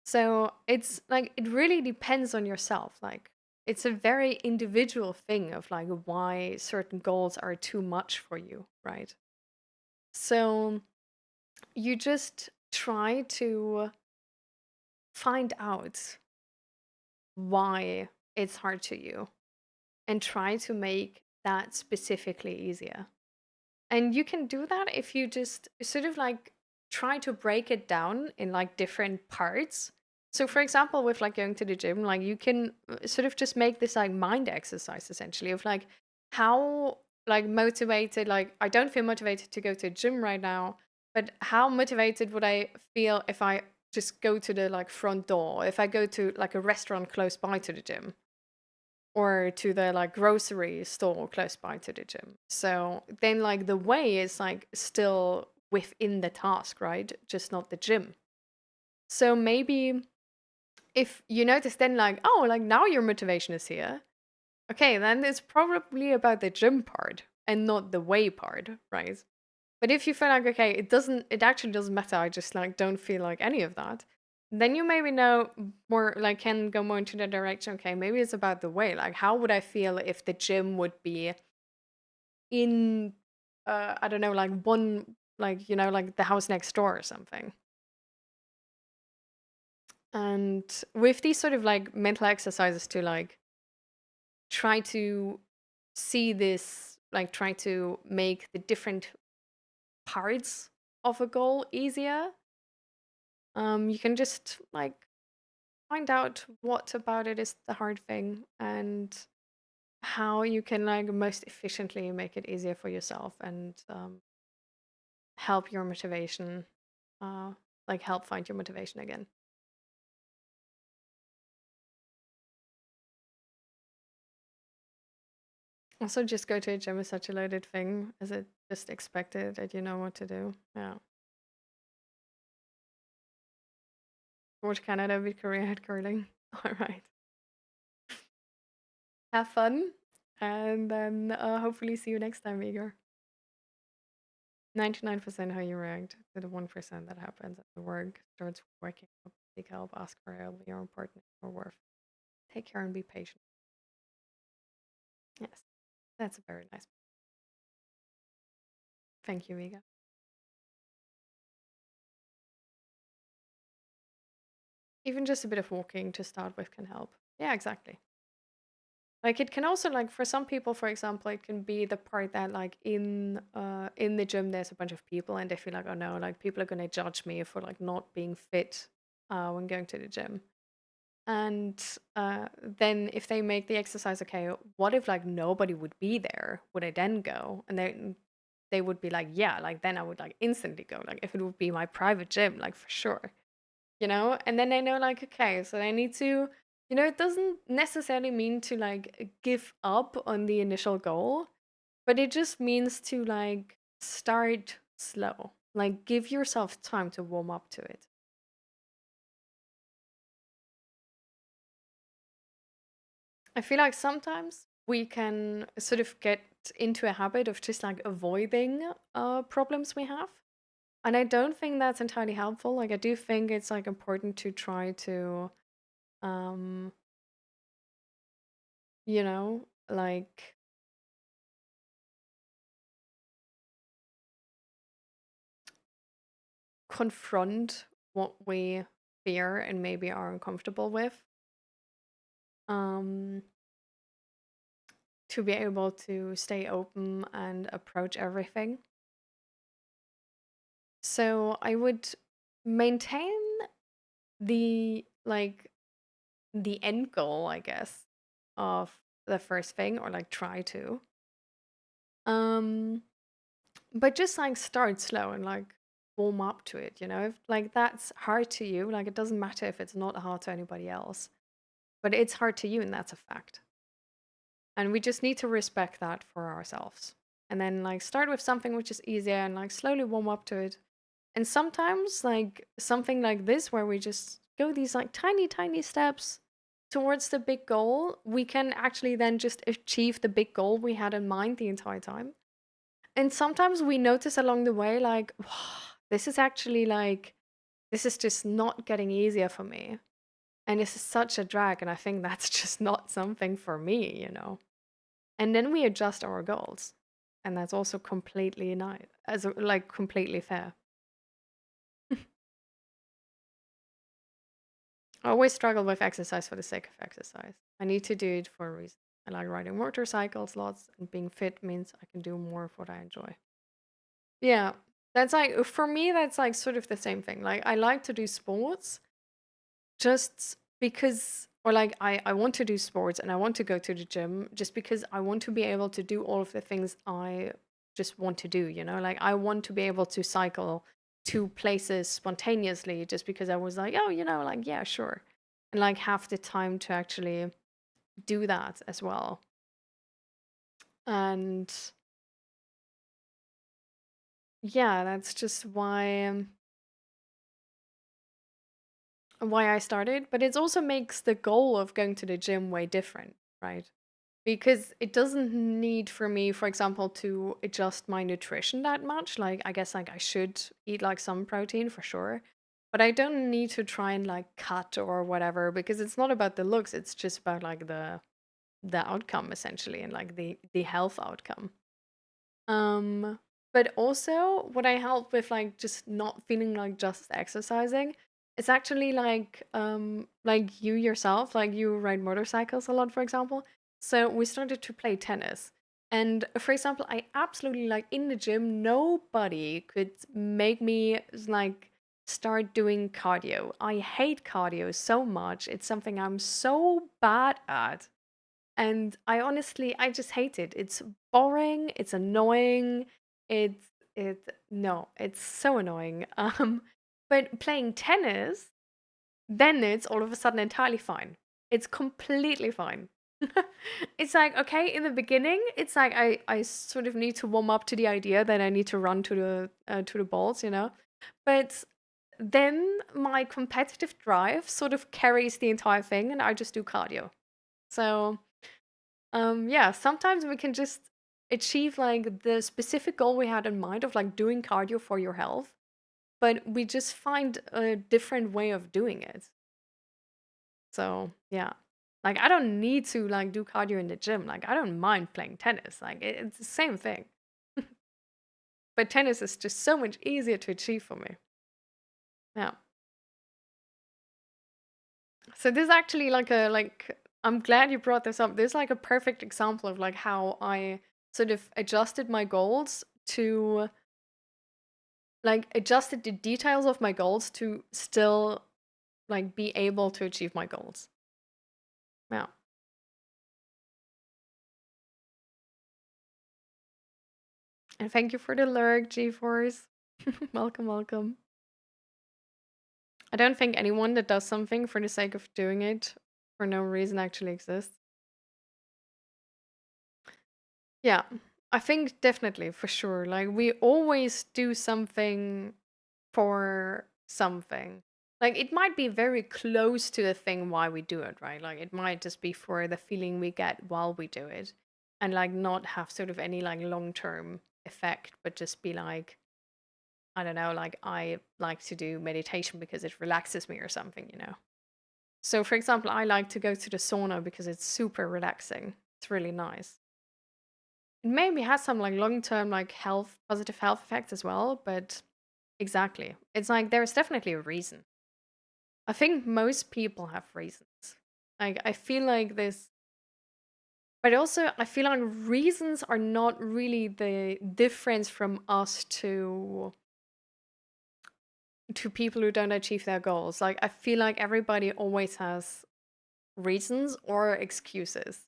So it's like it really depends on yourself. Like it's a very individual thing of like why certain goals are too much for you, right? So you just try to find out why it's hard to you and try to make that specifically easier. And you can do that if you just sort of like try to break it down in like different parts. So for example, with like going to the gym, like you can sort of just make this like mind exercise essentially of like how like motivated, like I don't feel motivated to go to the gym right now, but how motivated would I feel if I just go to the like front door, if I go to like a restaurant close by to the gym, or to the like grocery store close by to the gym. So then like the way is like still within the task, right? Just not the gym. So maybe if you notice then like, oh, like now your motivation is here. Okay, then it's probably about the gym part and not the way part, right? But if you feel like, okay, it actually doesn't matter, I just like don't feel like any of that, then you maybe know more, like can go more into the direction, okay, maybe it's about the way. Like, how would I feel if the gym would be in, I don't know, like one, like, like the house next door or something. And with these sort of like mental exercises to like try to see this, like try to make the different parts of a goal easier. You can just like find out what about it is the hard thing and how you can like most efficiently make it easier for yourself, and help your motivation, uh, like help find your motivation again. Also, just go to a gym is such a loaded thing, as it just expected that you know what to do. Yeah. Watch Canada beat Korea at curling. All right. Have fun, and then hopefully see you next time, Igor. 99% how you react to the 1% that happens at the work starts working up. Seek help, ask for help. You're important or worth. Take care and be patient. Yes, that's a very nice. Thank you, Iga. Even just a bit of walking to start with can help. Yeah, exactly. Like it can also, like for some people, for example, it can be the part that like in the gym there's a bunch of people and they feel like, oh no, like people are gonna judge me for like not being fit when going to the gym. And then if they make the exercise, okay, what if like nobody would be there? Would I then go? And they would be like, yeah, like then I would like instantly go. Like if it would be my private gym, like for sure. And then they know like, okay, so I need to, it doesn't necessarily mean to like give up on the initial goal, but it just means to like start slow. Like give yourself time to warm up to it. I feel like sometimes we can sort of get into a habit of just like avoiding problems we have. And I don't think that's entirely helpful. Like I do think it's like important to try to um like confront what we fear and maybe are uncomfortable with. Um to be able to stay open and approach everything. So I would maintain the like the end goal, I guess, of the first thing, or like try to. Um, but just like start slow and like warm up to it, you know? If like that's hard to you, like it doesn't matter if it's not hard to anybody else, but it's hard to you and that's a fact. And we just need to respect that for ourselves. And then like start with something which is easier and like slowly warm up to it. And sometimes like something like this where we just go these like tiny steps towards the big goal, we can actually then just achieve the big goal we had in mind the entire time. And sometimes we notice along the way like, wow, this is actually like this is just not getting easier for me. And this is such a drag and I think that's just not something for me, you know. And then we adjust our goals. And that's also completely nice, as like completely fair. I always struggle with exercise for the sake of exercise. I need to do it for a reason. I like riding motorcycles lots, and being fit means I can do more of what I enjoy. Yeah, that's like, for me, that's like sort of the same thing. Like, I like to do sports just because, or like, I want to do sports and I want to go to the gym just because I want to be able to do all of the things I just want to do, you know? Like, I want to be able to cycle to places spontaneously just because I was like, oh, like, yeah, sure. And like have the time to actually do that as well. And yeah, that's just why I started, but it also makes the goal of going to the gym way different, right? Because it doesn't need for me, for example, to adjust my nutrition that much. Like I guess like I should eat like some protein for sure, but I don't need to try and like cut or whatever because it's not about the looks, it's just about like the outcome essentially and like the health outcome. Um, but also what I help with like just not feeling like just exercising, it's actually like you yourself, like you ride motorcycles a lot, for example. So we started to play tennis. And for example, I absolutely like in the gym, nobody could make me like start doing cardio. I hate cardio so much. It's something I'm so bad at. And I just hate it. It's boring, it's annoying, it's it's so annoying. But playing tennis, then it's all of a sudden entirely fine. It's completely fine. It's like, okay, in the beginning, it's like I sort of need to warm up to the idea that I need to run to the balls, you know. But then my competitive drive sort of carries the entire thing, and I just do cardio. So yeah, sometimes we can just achieve like the specific goal we had in mind of like doing cardio for your health, but we just find a different way of doing it. So, yeah. Like I don't need to like do cardio in the gym. Like I don't mind playing tennis. Like it's the same thing. But tennis is just so much easier to achieve for me. Yeah. So this is actually I'm glad you brought this up. This is like a perfect example of like how I sort of adjusted my goals to like adjusted the details of my goals to still like be able to achieve my goals. Yeah. And thank you for the lurk, G-Force. Welcome, welcome. I don't think anyone that does something for the sake of doing it for no reason actually exists. Yeah. I think definitely for sure. Like we always do something for something. Like it might be very close to the thing why we do it, right? Like it might just be for the feeling we get while we do it and like not have sort of any like long-term effect, but just be like, I don't know, like I like to do meditation because it relaxes me or something, you know. So for example, I like to go to the sauna because it's super relaxing. It's really nice. It maybe has some like long-term like health positive health effects as well, but exactly. It's like there's definitely a reason. I think most people have reasons. Like I feel like this, but also I feel like reasons are not really the difference from us to people who don't achieve their goals. Like I feel like everybody always has reasons or excuses.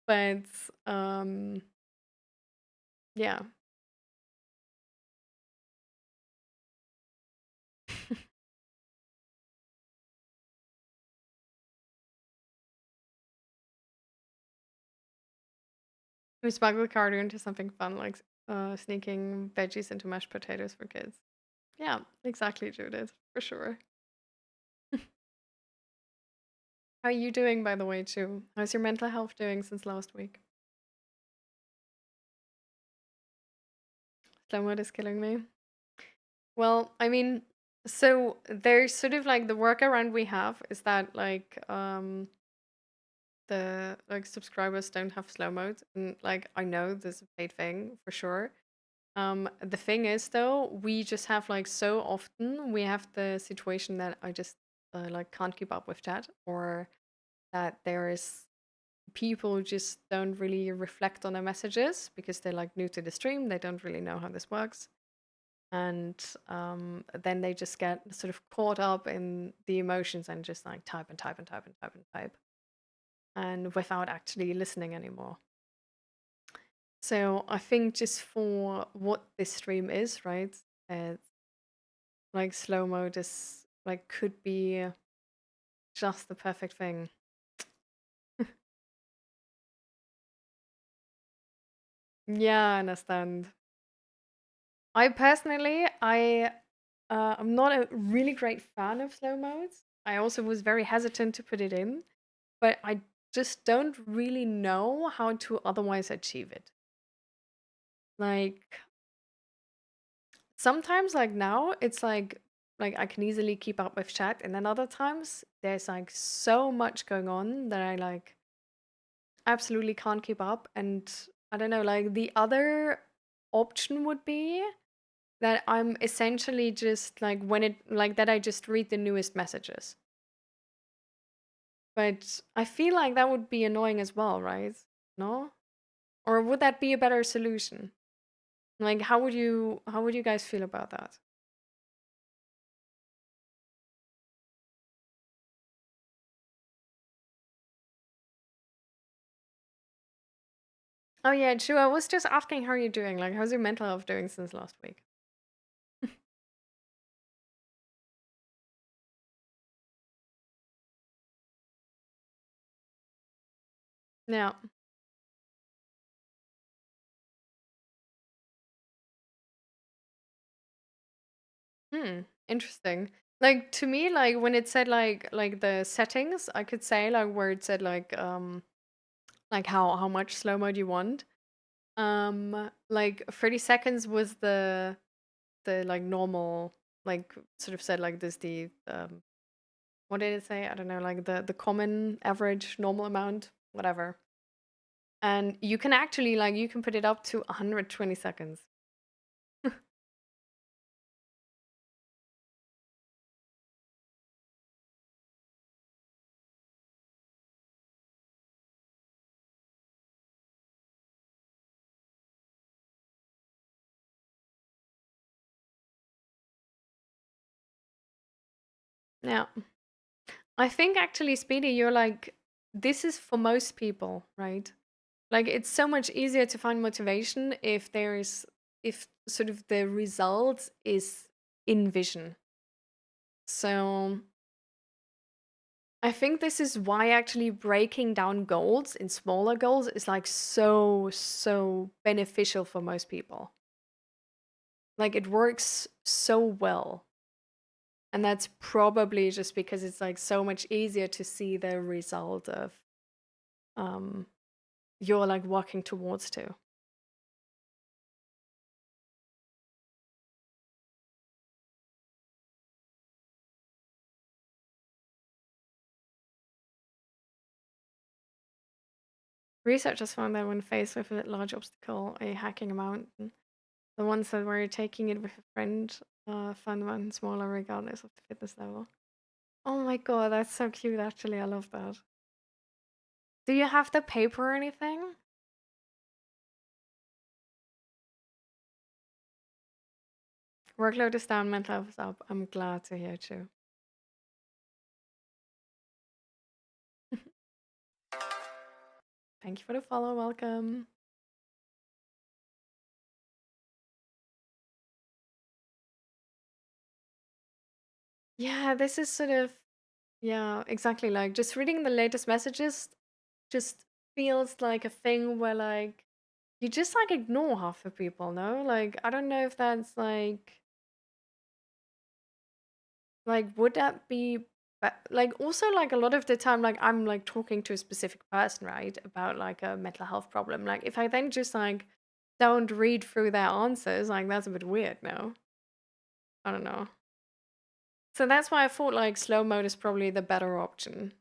But yeah. We smuggle cardio into something fun like sneaking veggies into mashed potatoes for kids. Yeah, exactly, Judith, for sure. How are you doing, by the way, too? How's your mental health doing since last week? Slow mode is killing me. Well, I mean, so there's sort of like the workaround we have is that like the like subscribers don't have slow mode, and like I know this is a paid thing for sure. The thing is though, we just have like so often we have the situation that I just like can't keep up with chat, or that there is people who just don't really reflect on their messages because they're like new to the stream, they don't really know how this works, and then they just get sort of caught up in the emotions and just like type and type and type and type and type, and without actually listening anymore. So I think just for what this stream is, right? Uh, like slow mode is like could be just the perfect thing. Yeah, I understand. I personally, I'm not a really great fan of slow modes. I also was very hesitant to put it in, but I just don't really know how to otherwise achieve it. Like sometimes like now it's like I can easily keep up with chat, and then other times there's like so much going on that I like absolutely can't keep up, and I don't know, like the other option would be that I'm essentially just like when it like that I just read the newest messages. But I feel like that would be annoying as well, right? No? Or would that be a better solution? Like how would you guys feel about that? Oh yeah, true. I was just asking how you're doing. Like how's your mental health doing since last week? Yeah. Hmm. Interesting. Like to me, like when it said like the settings, I could say like where it said like how much slow mo do you want. Like 30 seconds was the like normal, like sort of said like this the what did it say? I don't know, like the common average normal amount, whatever. And you can actually like you can put it up to 120 seconds. Yeah. I think actually, Speedy, you're like, this is for most people, right? Like, it's so much easier to find motivation if sort of the result is in vision. So, I think this is why actually breaking down goals in smaller goals is like so beneficial for most people. Like it works so well. And that's probably just because it's like so much easier to see the result of um you're like walking towards to. Researchers found that when faced with a large obstacle, a hacking a mountain, the ones that were taking it with a friend found the mountain smaller regardless of the fitness level. Oh my god, that's so cute actually. I love that. Do you have the paper or anything? Workload is down, mental health is up. I'm glad to hear too. Thank you for the follow. Welcome. Yeah, this is sort of, yeah, exactly. Like just reading the latest messages just feels like a thing where like you just like ignore half the people, no? Like I don't know if that's like would that be like also like a lot of the time like I'm like talking to a specific person, right, about like a mental health problem. Like if I then just like don't read through their answers, like that's a bit weird, no? I don't know. So that's why I thought like slow mode is probably the better option.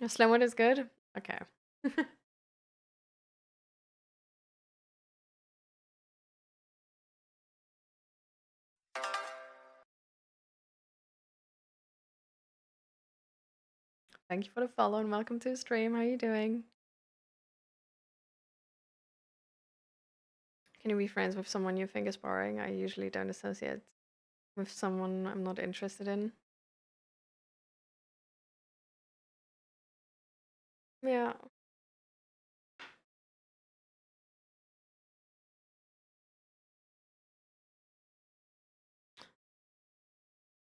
Slow mode is good? Okay. Thank you for the follow and welcome to the stream. How are you doing? Can you be friends with someone you think is boring? I usually don't associate with someone I'm not interested in. Yeah.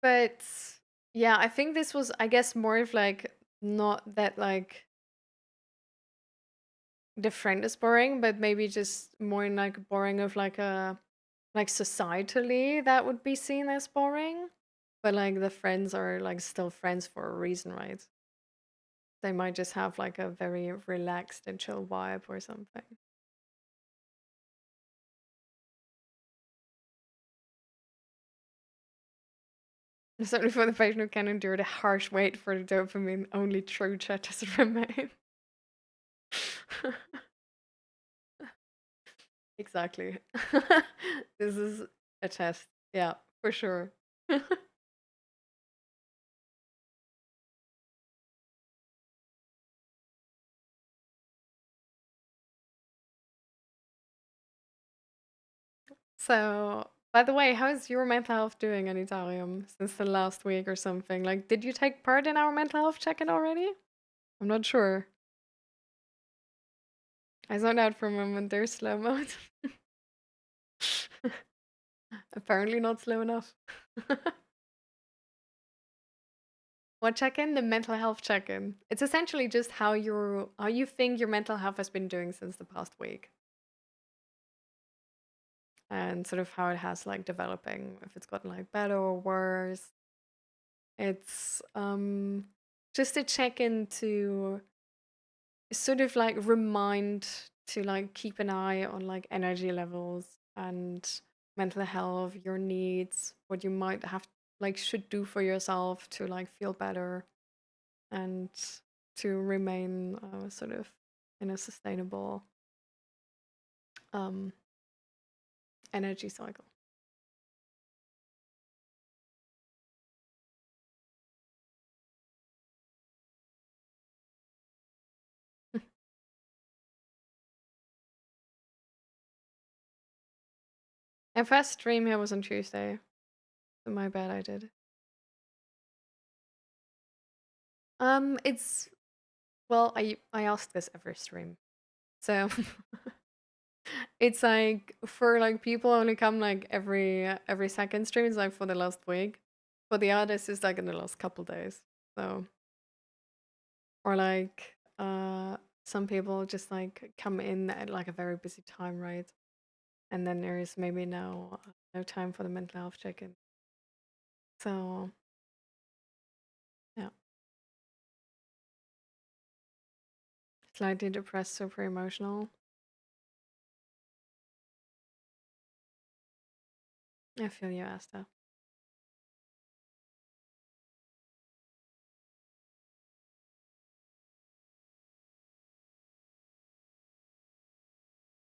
But yeah, I think this was, I guess, more of like not that like the friend is boring, but maybe just more in like boring of like a like societally that would be seen as boring. But like the friends are like still friends for a reason, right? They might just have like a very relaxed and chill vibe or something. Certainly for the patient who can endure the harsh wait for the dopamine, only true chatters remain. Exactly. This is a test. Yeah, for sure. So, by the way, how's your mental health doing, Anitarium, since the last week or something? Like, did you take part in our mental health check-in already? I'm not sure. I zoned out for a moment. There's slow mode. Apparently not slow enough. What check-in? The mental health check-in. It's essentially just how you think your mental health has been doing since the past week. And sort of how it has like developing, if it's gotten like better or worse. It's just a check-in to sort of like remind to like keep an eye on like energy levels and mental health, your needs, what you might have like should do for yourself to like feel better and to remain sort of in a sustainable um, energy cycle. And first stream here was on Tuesday. So my bad, I did. It's well, I asked this every stream, so It's like for like people only come like every second stream. It's like for the last week. For the artists, it's like in the last couple days. So or like some people just like come in at like a very busy time, right? And then there is maybe no time for the mental health check-in. So yeah, slightly depressed, super emotional. I feel you, Asta.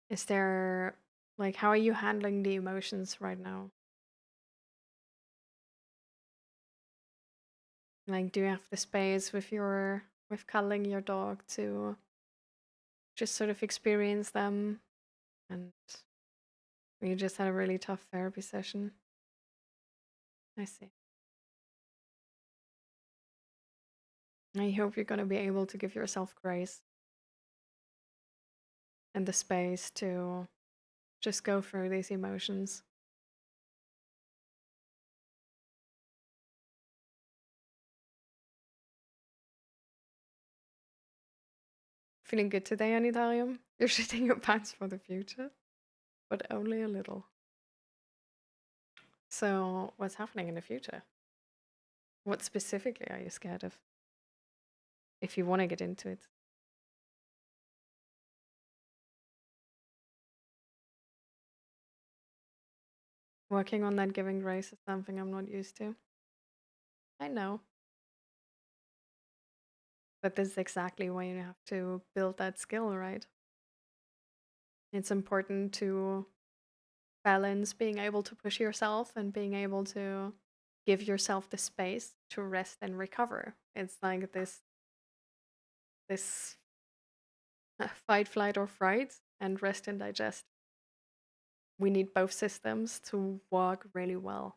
Is there like how are you handling the emotions right now? Like, do you have the space with your with cuddling your dog to just sort of experience them? And you just had a really tough therapy session. I see. I hope you're gonna be able to give yourself grace and the space to just go through these emotions. Feeling good today, Anitarium? You're shitting your pants for the future, but only a little. So, what's happening in the future? What specifically are you scared of? If you want to get into it. Working on that giving grace is something I'm not used to. I know. But this is exactly why you have to build that skill, right? It's important to balance being able to push yourself and being able to give yourself the space to rest and recover. It's like this fight, flight, or fright, and rest and digest. We need both systems to work really well.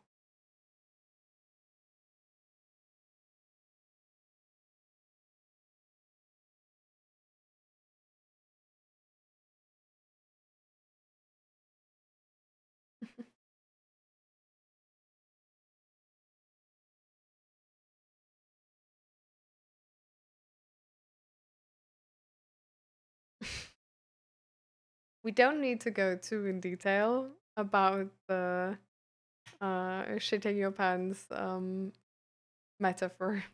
We don't need to go too in detail about the shitting your pants metaphor.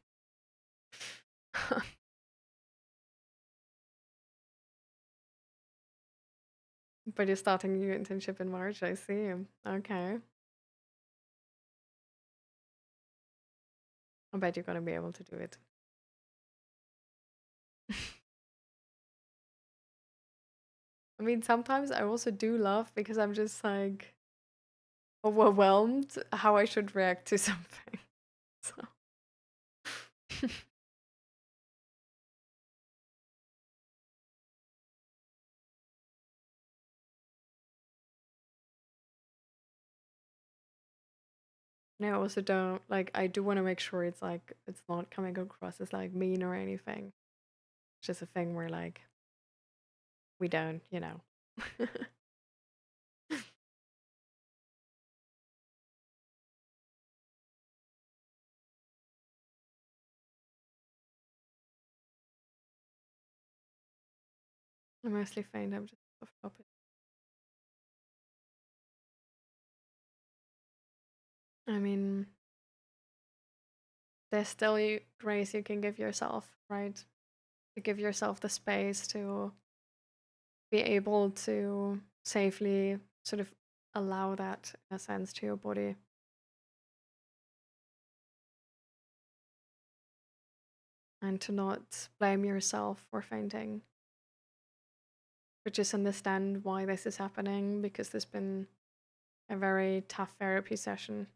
But you're starting your internship in March, I see. Okay. I bet you're gonna be able to do it. I mean, sometimes I also do laugh because I'm just like overwhelmed how I should react to something. So and I also don't like I do want to make sure it's like it's not coming across as like mean or anything. It's just a thing where like we don't, you know. I'm mostly faint, I'm just off topic. I mean, there's still grace you can give yourself, right? To give yourself the space to be able to safely sort of allow that in a sense to your body and to not blame yourself for fainting, but just understand why this is happening because there's been a very tough therapy session.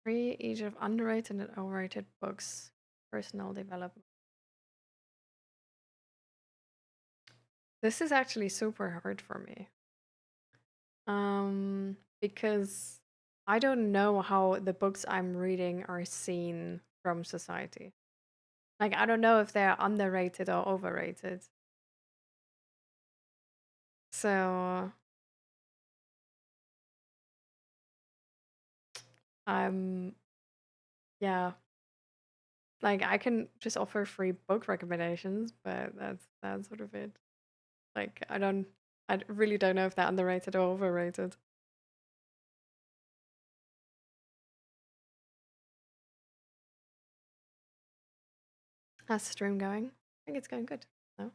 3 each of underrated and overrated books, personal development. This is actually super hard for me. Because I don't know how the books I'm reading are seen from society. Like, I don't know if they're underrated or overrated. So, um, yeah, like I can just offer free book recommendations, but that's sort of it. Like, I really don't know if they're underrated or overrated. How's the stream going? I think it's going good. No?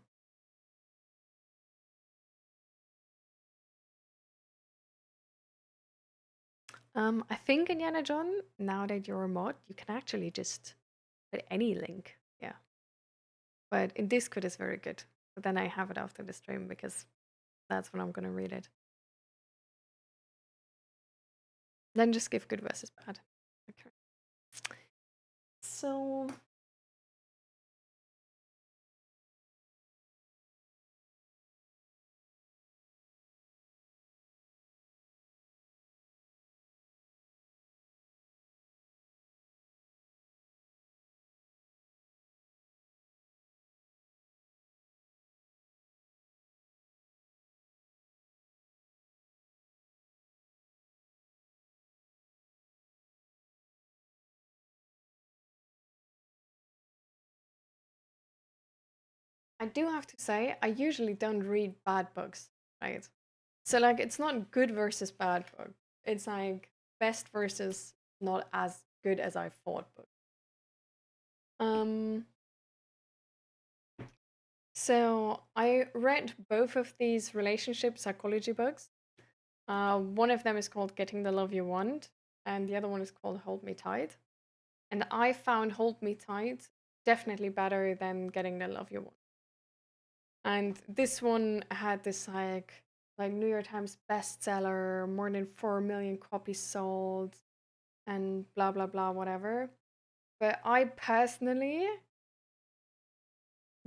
I think Indiana John, now that you're a mod, you can actually just put any link. Yeah. But in Discord is very good. But then I have it after the stream because that's when I'm gonna read it. Then just give good versus bad. Okay. So I do have to say, I usually don't read bad books, right? So like it's not good versus bad book. It's like best versus not as good as I thought book. Um so I read both of these relationship psychology books. One of them is called Getting the Love You Want, and the other one is called Hold Me Tight. And I found Hold Me Tight definitely better than Getting the Love You Want. And this one had this like New York Times bestseller, more than 4 million copies sold, and blah blah blah whatever. But I personally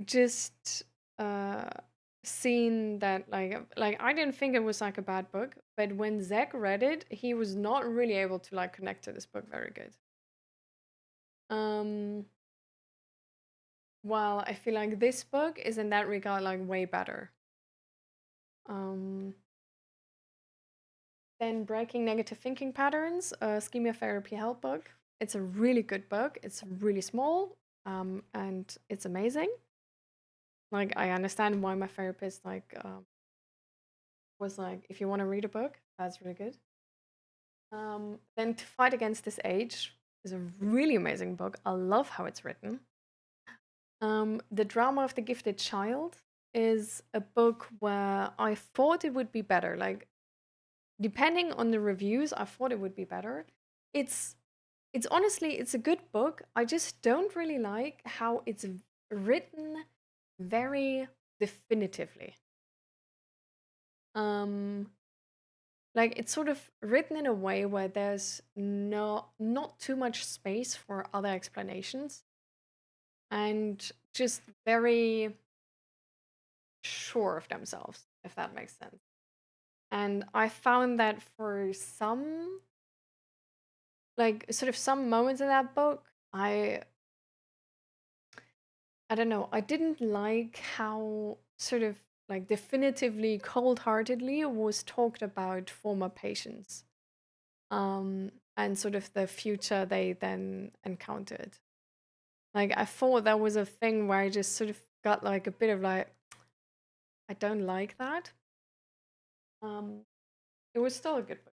just uh seen that like I didn't think it was like a bad book, but when Zach read it, he was not really able to like connect to this book very good. Um while I feel like this book is in that regard like way better. Um Then Breaking Negative Thinking Patterns, a Schema Therapy Help book. It's a really good book. It's really small, and it's amazing. Like I understand why my therapist was like, if you want to read a book, that's really good. Then To Fight Against This Age is a really amazing book. I love how it's written. The Drama of the Gifted Child is a book where I thought it would be better. Like depending on the reviews, I thought it would be better. It's it's honestly it's a good book. I just don't really like how it's written very definitively. Um like it's sort of written in a way where there's not too much space for other explanations and just very sure of themselves, if that makes sense. And I found that for some like sort of some moments in that book, I don't know, I didn't like how sort of like definitively cold-heartedly was talked about former patients and sort of the future they then encountered. Like I thought that was a thing where I just sort of got like a bit of like I don't like that. Um it was still a good book.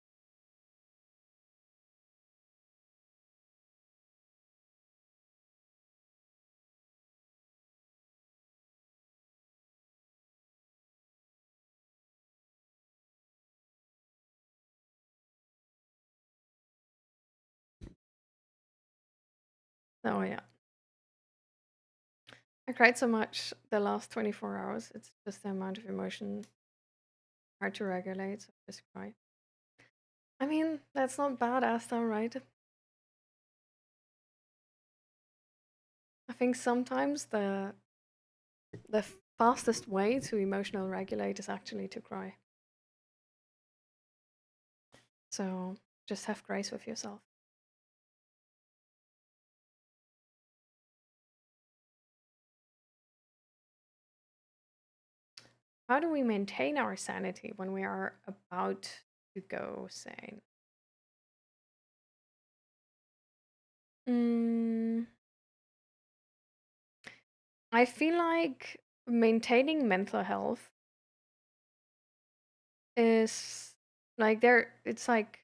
Oh yeah. I cried so much the last 24 hours. It's just the amount of emotion hard to regulate, so I just cry. I mean, that's not bad, Asta, right? I think sometimes the fastest way to emotional regulate is actually to cry. So just have grace with yourself. How do we maintain our sanity when we are about to go sane? Mm, I feel like maintaining mental health is like it's like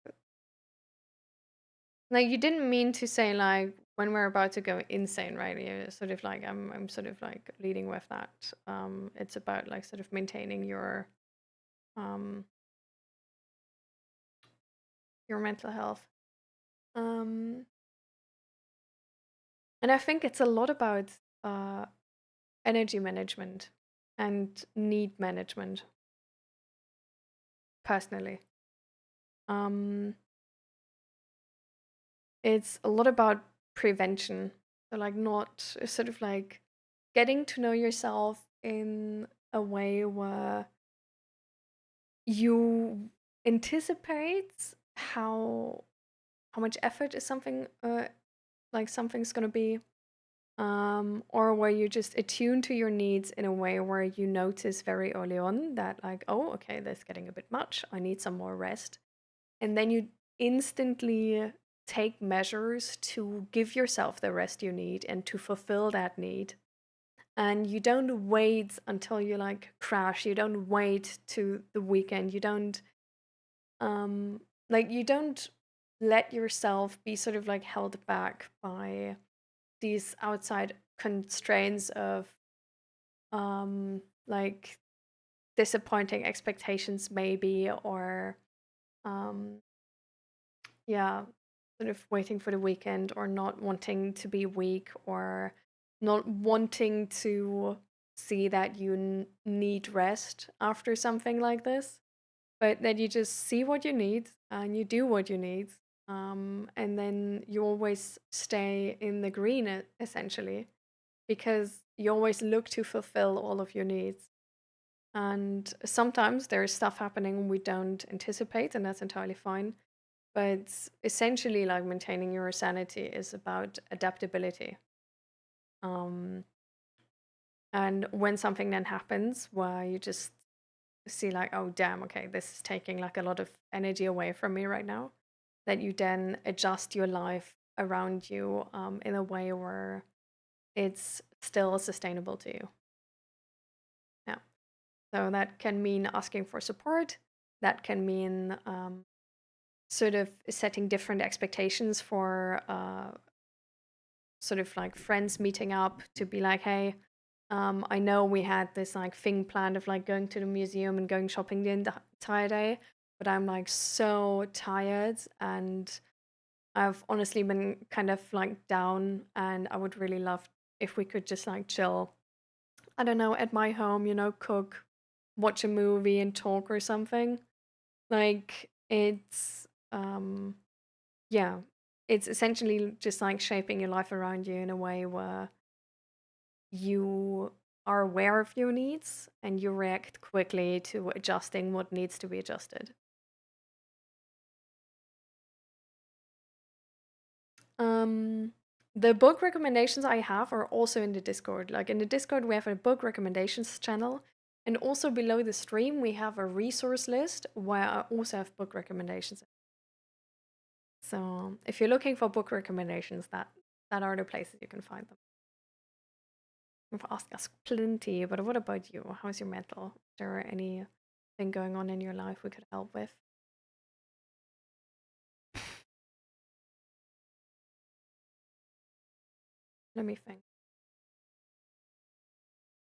you didn't mean to say like when we're about to go insane, right? You're sort of like I'm sort of like leading with that. It's about like sort of maintaining um your mental health. Um and I think it's a lot about uh energy management and need management personally. Um it's a lot about prevention. So like not sort of like getting to know yourself in a way where you anticipate how much effort is something like something's gonna be, or where you just attune to your needs in a way where you notice very early on that like, oh, okay, that's getting a bit much, I need some more rest, and then you instantly take measures to give yourself the rest you need and to fulfill that need. And you don't wait until you like crash, you don't wait to the weekend, you don't um like you don't let yourself be sort of like held back by these outside constraints of like disappointing expectations maybe, or um yeah, sort of waiting for the weekend, or not wanting to be weak, or not wanting to see that you need rest after something like this, but that you just see what you need and you do what you need. And then you always stay in the green, essentially, because you always look to fulfill all of your needs. And sometimes there's stuff happening we don't anticipate, and that's entirely fine. But essentially, like maintaining your sanity is about adaptability. Um, and when something then happens where you just see like, oh damn, okay, this is taking like a lot of energy away from me right now, that you then adjust your life around you in a way where it's still sustainable to you. Yeah. So that can mean asking for support. That can mean sort of setting different expectations for sort of like friends meeting up to be like, hey, I know we had this like thing planned of like going to the museum and going shopping the entire day, but I'm like so tired and I've honestly been kind of like down, and I would really love if we could just like chill. I don't know, at my home, cook, watch a movie and talk or something. Like it's yeah, it's essentially just like shaping your life around you in a way where you are aware of your needs and you react quickly to adjusting what needs to be adjusted. Um, the book recommendations I have are also in the Discord. Like in the Discord, we have a book recommendations channel, and also below the stream, we have a resource list where I also have book recommendations. So if you're looking for book recommendations, that are the places you can find them. You've asked us plenty, but what about you? How's your mental? Is there anything going on in your life we could help with? Let me think. I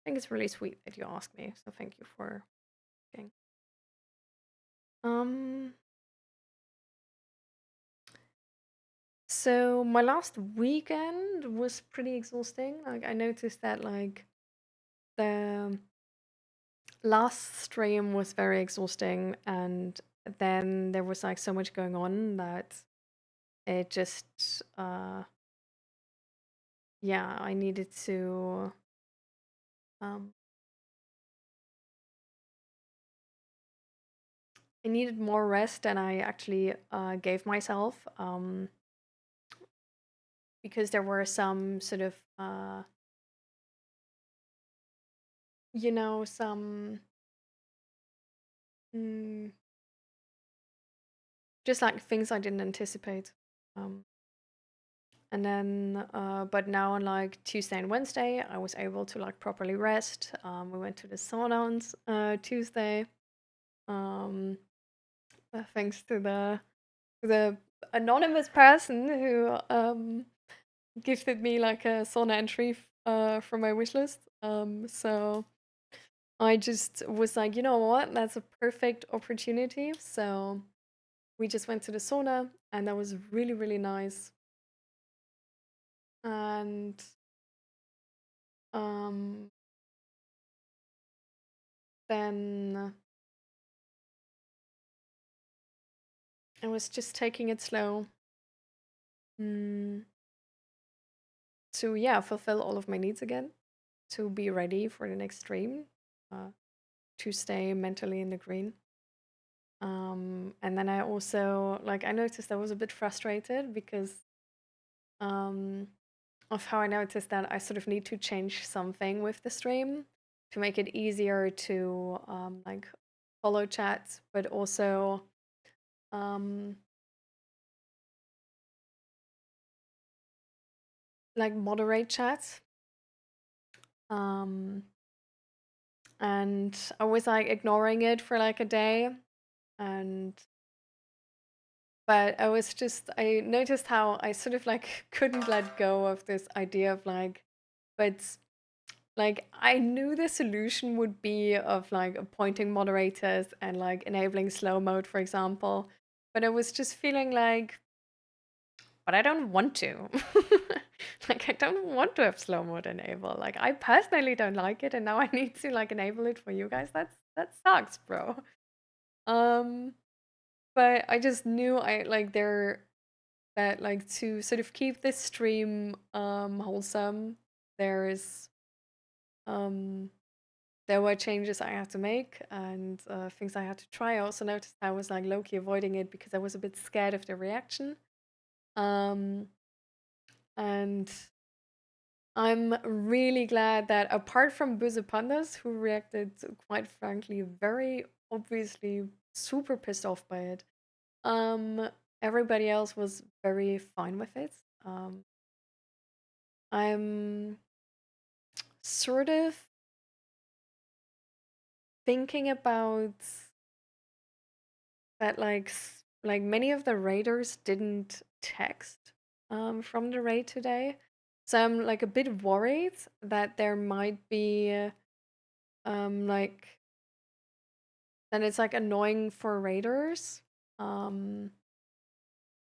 think it's really sweet that you asked me, so thank you for asking. Um, so my last weekend was pretty exhausting. Like I noticed that like the last stream was very exhausting, and then there was like so much going on that it just yeah, I needed to I needed more rest than I actually gave myself, because there were some sort of some mm, just like things I didn't anticipate. Um, and then, but now on like Tuesday and Wednesday, I was able to like properly rest. We went to the sauna on Tuesday. Um, thanks to the anonymous person who gifted me like a sauna entry from my wish list. So I just was like, you know what, that's a perfect opportunity. So we just went to the sauna, and that was really, really nice. And um, then I was just taking it slow, mm, to, yeah, fulfill all of my needs again, to be ready for the next stream, uh, to stay mentally in the green. And then I also, like, I noticed I was a bit frustrated because um, of how I noticed that I sort of need to change something with the stream to make it easier to like follow chat, but also um, like moderate chat. Um, and I was like ignoring it for like a day, and but I noticed how I sort of like couldn't let go of this idea of like, but like I knew the solution would be of like appointing moderators and like enabling slow mode, for example. But I was just feeling like, but I don't want to. Like I don't want to have slow mode enabled. Like I personally don't like it, and now I need to like enable it for you guys. That sucks, bro. Um, but I just knew I like there that like to sort of keep this stream wholesome, there is um there were changes I had to make, and things I had to try. I also noticed I was like low-key avoiding it because I was a bit scared of the reaction. Um, and I'm really glad that apart from Böse Pandas, who reacted quite frankly very obviously super pissed off by it, um, everybody else was very fine with it. I'm sort of thinking about that like many of the raiders didn't text from the raid today. So I'm like a bit worried that there might be like that it's like annoying for raiders um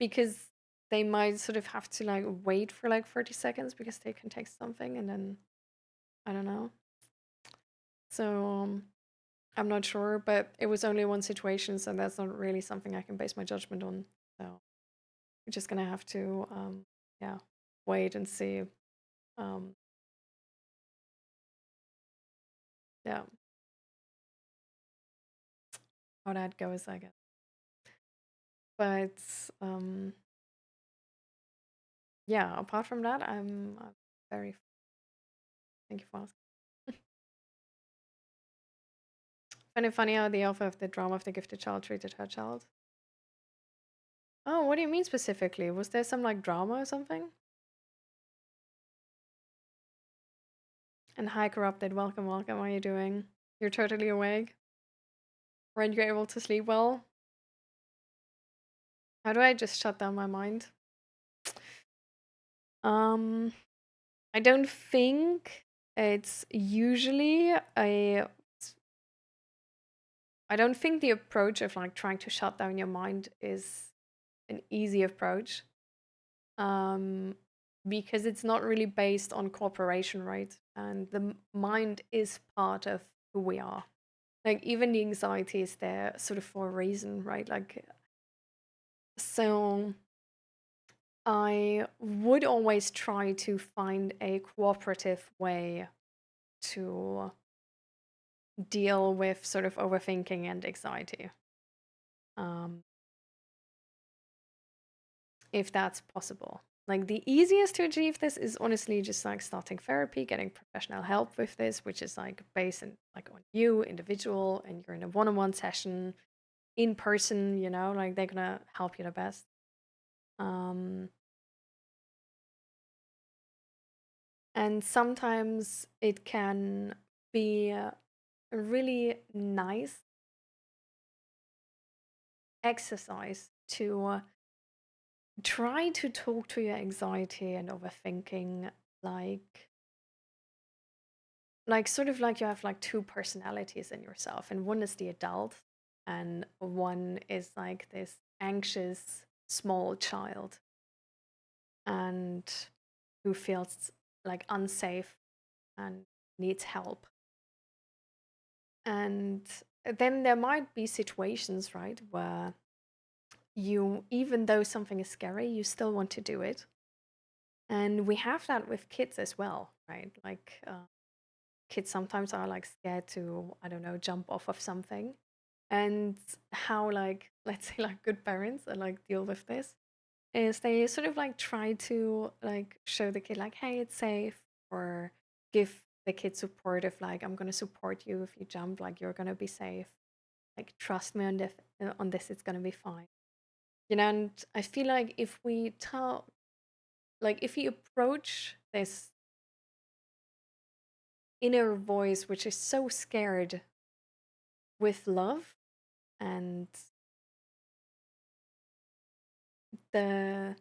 because they might sort of have to like wait for like 30 seconds because they can text something, and then I don't know. So I'm not sure, but it was only one situation, so that's not really something I can base my judgment on. So we're just gonna have to, yeah, wait and see. Um, yeah, how that goes, I guess. But yeah, apart from that, I'm very. Thank you for asking. Find it funny how the author of the drama of the gifted child treated her child. Oh, what do you mean specifically? Was there some like drama or something? And hi, corrupted. Welcome, welcome. How are you doing? You're totally awake. Weren't you able to sleep well? How do I just shut down my mind? Um, I don't think it's usually a. I don't think the approach of like trying to shut down your mind is an easy approach. Um, because it's not really based on cooperation, right? And the mind is part of who we are. Like even the anxiety is there sort of for a reason, right? Like so I would always try to find a cooperative way to deal with sort of overthinking and anxiety. um, if that's possible. Like the easiest to achieve this is honestly just like starting therapy, getting professional help with this, which is like based in like on you, individual, and you're in a one-on-one session in person, you know, like they're gonna help you the best. Um, and sometimes it can be a really nice exercise to try to talk to your anxiety and overthinking like sort of like you have like two personalities in yourself, and one is the adult and one is like this anxious small child and who feels like unsafe and needs help. And then there might be situations, right, where you, even though something is scary, you still want to do it. And we have that with kids as well, right? Like kids sometimes are like scared to, I don't know, jump off of something. And how like let's say like good parents and like deal with this is they sort of like try to like show the kid like, hey, it's safe, or give the kid support of like, I'm gonna support you if you jump, like you're gonna be safe, like trust me on this, it's gonna be fine, you know. And I feel like if we tell, like if you approach this inner voice which is so scared with love and the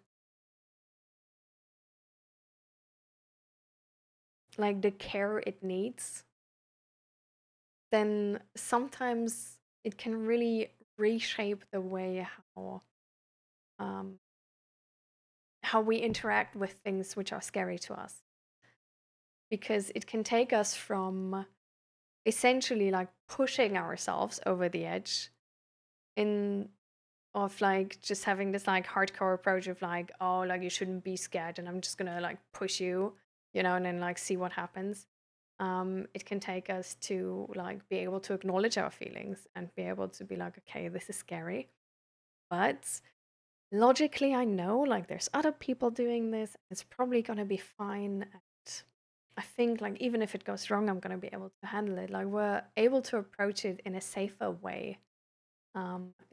like the care it needs, then sometimes it can really reshape the way um, how we interact with things which are scary to us, because it can take us from essentially like pushing ourselves over the edge in of like just having this like hardcore approach of like, oh, like you shouldn't be scared and I'm just gonna like push you, you know, and then like see what happens. It can take us to like be able to acknowledge our feelings and be able to be like, okay, this is scary, but logically I know like there's other people doing this, it's probably gonna be fine. And I think like even if it goes wrong, I'm gonna be able to handle it. Like we're able to approach it in a safer way,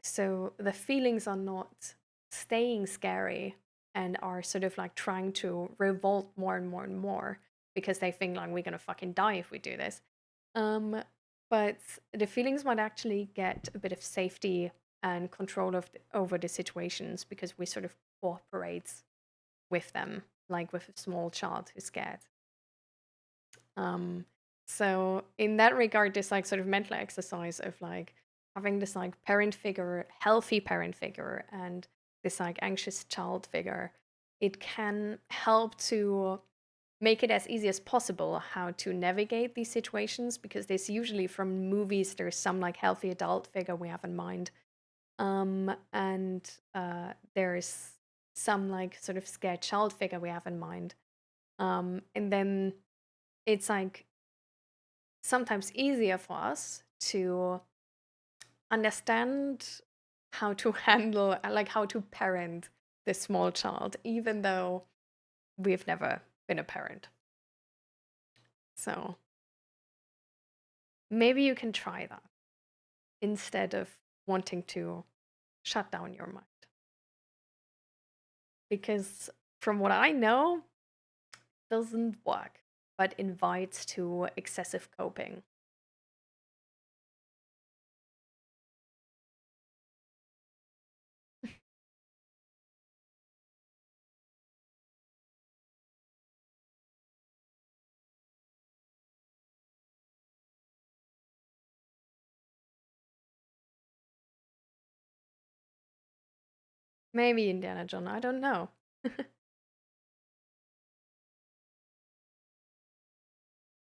so the feelings are not staying scary and are sort of like trying to revolt more and more and more because they think like we're gonna fucking die if we do this. Um, but the feelings might actually get a bit of safety and control of over the situations because we sort of cooperate with them, like with a small child who's scared. Um, so in that regard, this like sort of mental exercise of like having this like parent figure, healthy parent figure, and this like anxious child figure, it can help to make it as easy as possible how to navigate these situations, because there's usually from movies there's some like healthy adult figure we have in mind, and there's some like sort of scared child figure we have in mind, and then it's like sometimes easier for us to understand how to handle, like how to parent this small child, even though we've never been a parent. So maybe you can try that instead of wanting to shut down your mind. Because from what I know, doesn't work, but invites to excessive coping. Maybe Indiana Jones, I don't know.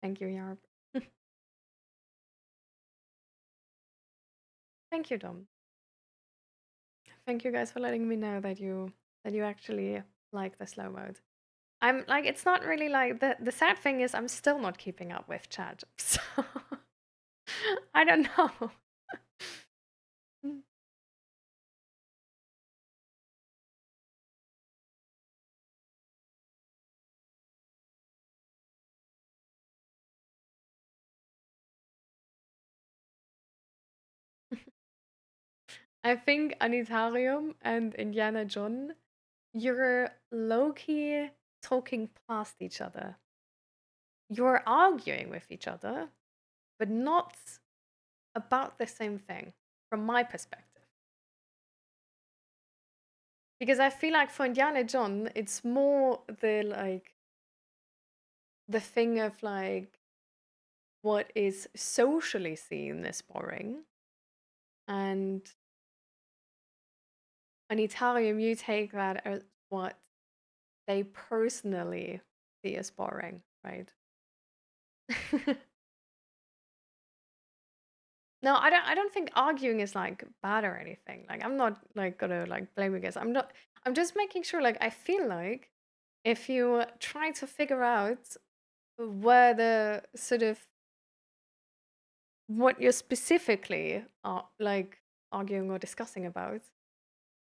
Thank you, Yarb. Thank you, Dom. Thank you guys for letting me know that you actually like the slow mode. I'm like, it's not really like the sad thing is I'm still not keeping up with chat. So I don't know. I think Anitarium and Indiana John, you're low-key talking past each other. You're arguing with each other, but not about the same thing, from my perspective. Because I feel like for Indiana John, it's more the thing of like what is socially seen as boring, and Anitarium, you take that as what they personally see as boring, right? No, I don't think arguing is like bad or anything. Like I'm not like gonna like blame you guys. I'm just making sure like I feel like if you try to figure out where the sort of what you're specifically like arguing or discussing about,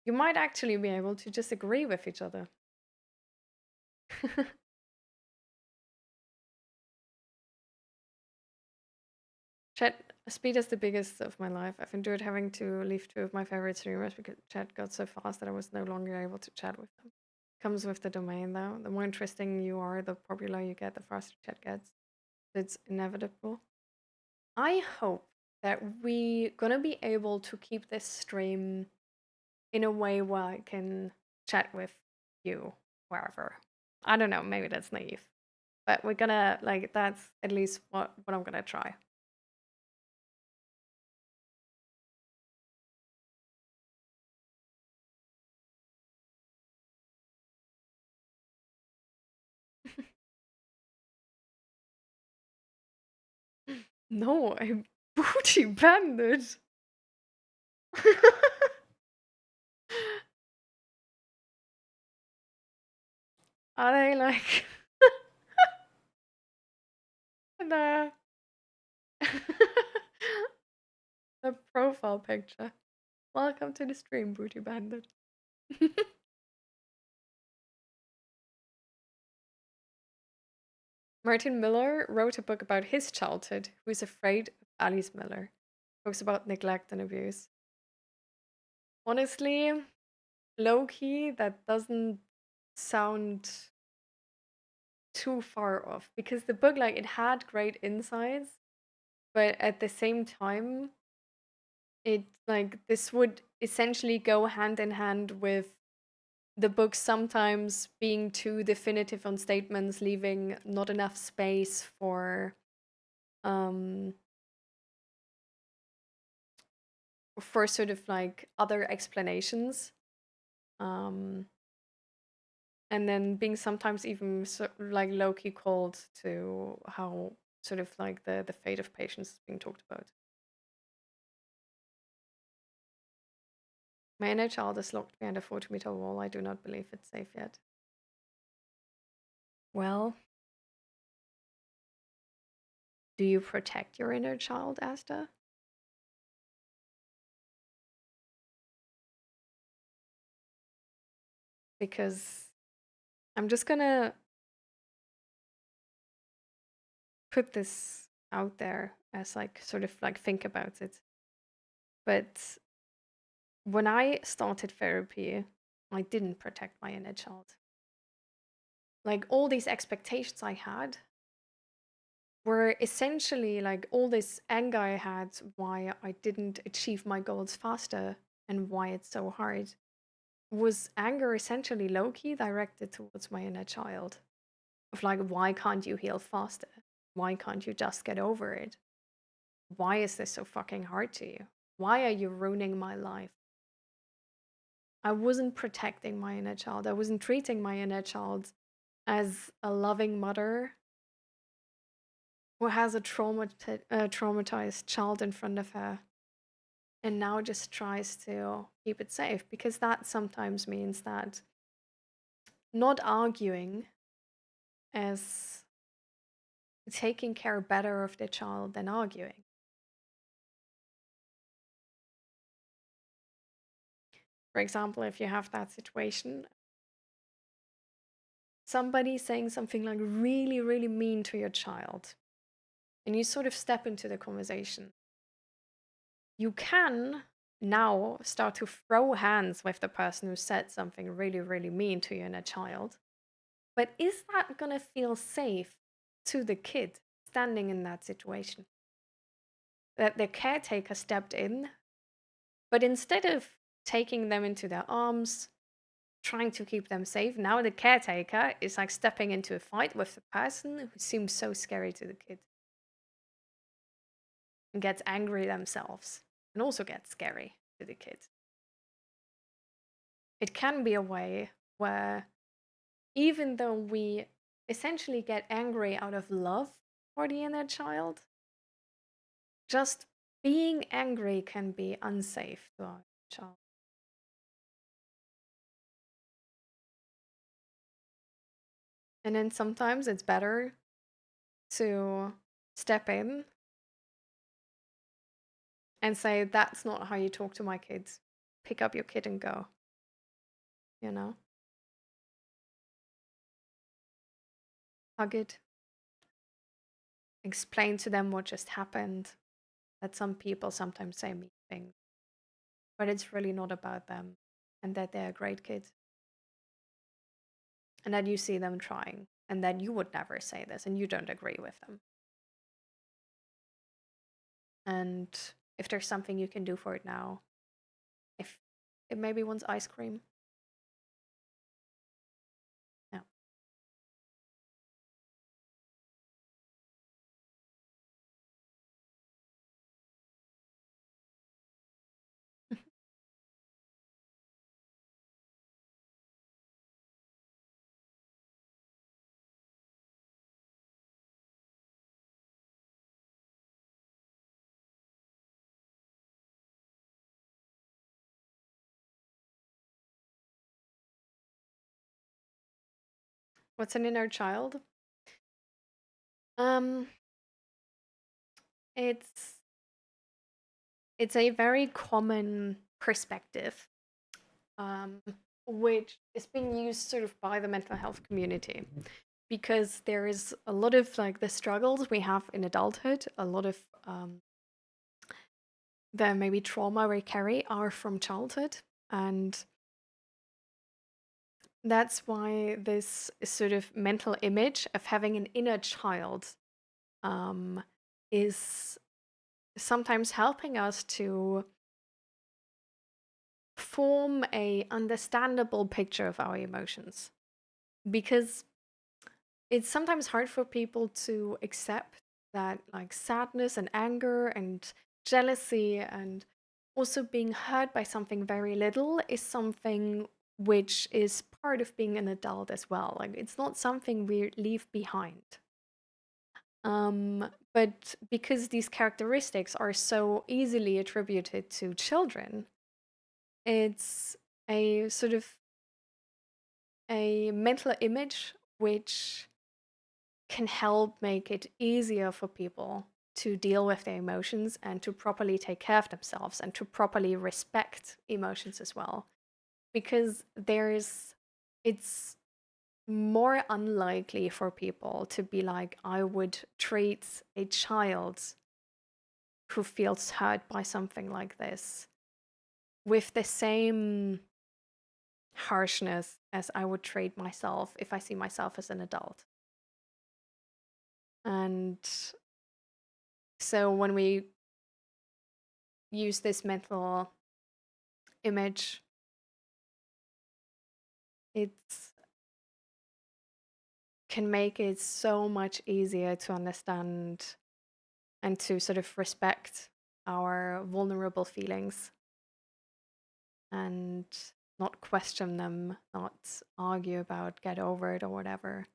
you might actually be able to just agree with each other. Chat speed is the biggest of my life. I've endured having to leave two of my favorite streamers because chat got so fast that I was no longer able to chat with them. Comes with the domain though. The more interesting you are, the popular you get, the faster chat gets. It's inevitable. I hope that we gonna be able to keep this stream in a way where I can chat with you wherever. I don't know, maybe that's naive. But we're gonna like that's at least what I'm gonna try. No, I'm booty bandit. Are they like the the profile picture? Welcome to the stream, booty bandit. Martin Miller wrote a book about his childhood. Who's afraid of Alice Miller? Books about neglect and abuse. Honestly, low key, that doesn't sound too far off because the book, like, it had great insights, but at the same time, it like this would essentially go hand in hand with the book sometimes being too definitive on statements, leaving not enough space um for sort of like other explanations. Um and then being sometimes even like low-key cold to how sort of like the fate of patients is being talked about. My inner child is locked behind a 40-meter wall. I do not believe it's safe yet. Well, do you protect your inner child, Asta? Because I'm just gonna put this out there as like sort of like think about it. But when I started therapy, I didn't protect my inner child. Like all these expectations I had were essentially like all this anger I had why I didn't achieve my goals faster and why it's so hard was anger essentially low key directed towards my inner child of like, why can't you heal faster? Why can't you just get over it? Why is this so fucking hard to you? Why are you ruining my life? I wasn't protecting my inner child. I wasn't treating my inner child as a loving mother who has a traumatized child in front of her and now just tries to keep it safe, because that sometimes means that not arguing is taking care better of the child than arguing. For example, if you have that situation, somebody saying something like really, really mean to your child, and you sort of step into the conversation, you can now start to throw hands with the person who said something really, really mean to you and a child. But is that going to feel safe to the kid standing in that situation? That the caretaker stepped in, but instead of taking them into their arms, trying to keep them safe, now the caretaker is like stepping into a fight with the person who seems so scary to the kid and gets angry themselves and also gets scary to the kid. It can be a way where, even though we essentially get angry out of love for the inner child, just being angry can be unsafe to our child. And then sometimes it's better to step in and say, that's not how you talk to my kids. Pick up your kid and go, you know? Hug it. Explain to them what just happened. That some people sometimes say mean things, but it's really not about them, and that they're great kids. And that you see them trying, and that you would never say this, and you don't agree with them. And if there's something you can do for it now, if it maybe wants ice cream, no. What's an inner child? Um, it's it's a very common perspective, um, which is being used sort of by the mental health community, because there is a lot of like the struggles we have in adulthood, a lot of the maybe trauma we carry are from childhood, and that's why this sort of mental image of having an inner child um, is sometimes helping us to form a understandable picture of our emotions, because it's sometimes hard for people to accept that like sadness and anger and jealousy and also being hurt by something very little is something which is part of being an adult as well. Like it's not something we leave behind. But because these characteristics are so easily attributed to children, it's a sort of a mental image which can help make it easier for people to deal with their emotions and to properly take care of themselves and to properly respect emotions as well. Because it's more unlikely for people to be like, I would treat a child who feels hurt by something like this with the same harshness as I would treat myself if I see myself as an adult. And so when we use this mental image, it can make it so much easier to understand and to sort of respect our vulnerable feelings and not question them, not argue about get over it or whatever,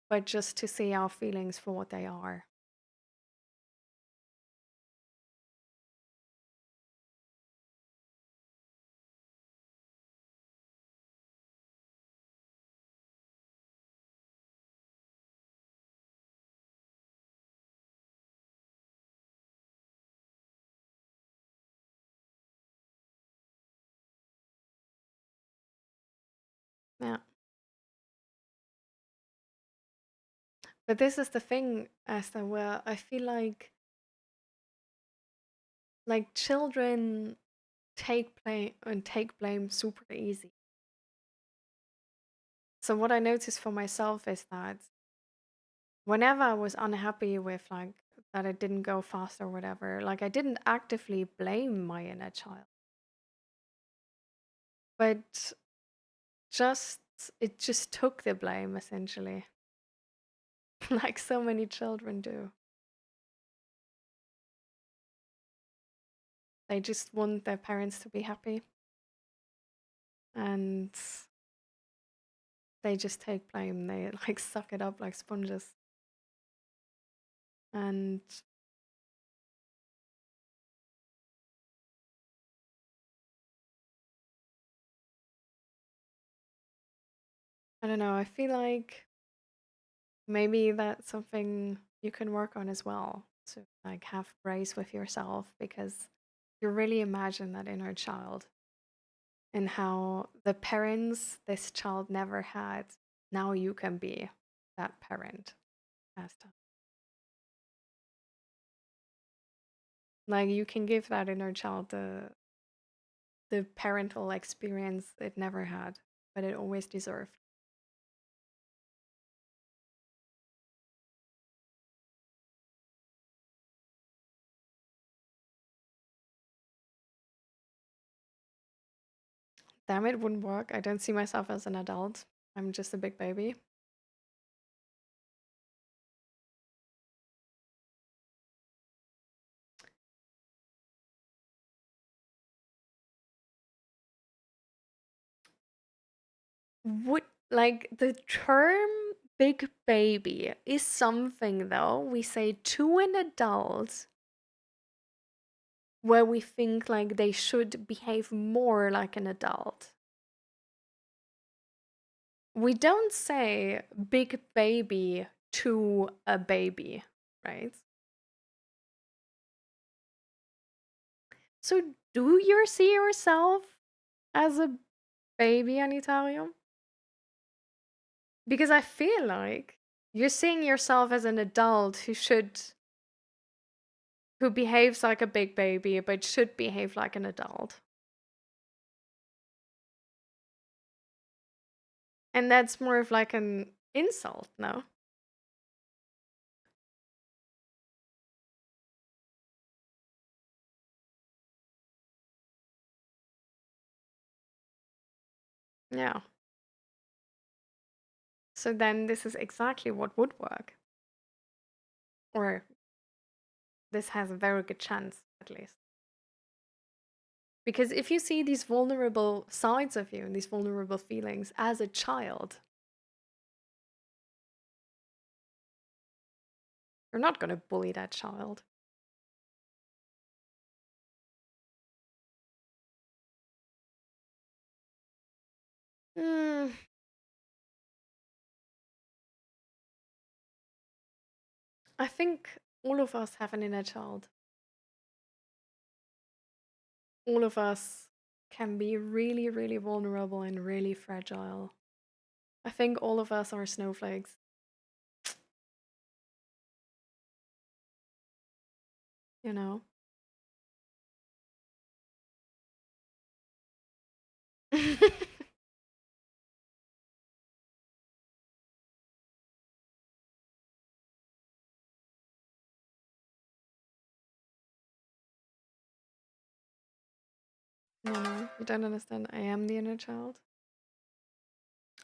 but just to see our feelings for what they are. Yeah. But this is the thing, Esther, where I feel like children take blame super easy. So what I noticed for myself is that whenever I was unhappy with like that it didn't go fast or whatever, like I didn't actively blame my inner child, but just it just took the blame essentially, like so many children do. They just want their parents to be happy and they just take blame. They like suck it up like sponges. And I don't know, I feel like maybe that's something you can work on as well. To like have grace with yourself because you really imagine that inner child and how the parents this child never had, now you can be that parent as to like you can give that inner child the parental experience it never had, but it always deserved. Damn, it wouldn't work. I don't see myself as an adult. I'm just a big baby. Would like the term big baby is something though we say to an adult where we think like they should behave more like an adult. We don't say big baby to a baby, right? So do you see yourself as a baby, Anitario? Because I feel like you're seeing yourself as an adult who behaves like a big baby but should behave like an adult. And that's more of like an insult, no? Yeah. So then this is exactly what would work. Or this has a very good chance, at least. Because if you see these vulnerable sides of you and these vulnerable feelings as a child, you're not going to bully that child. Hmm. I think all of us have an inner child. All of us can be really, really vulnerable and really fragile. I think all of us are snowflakes. You know? You don't understand. I am the inner child.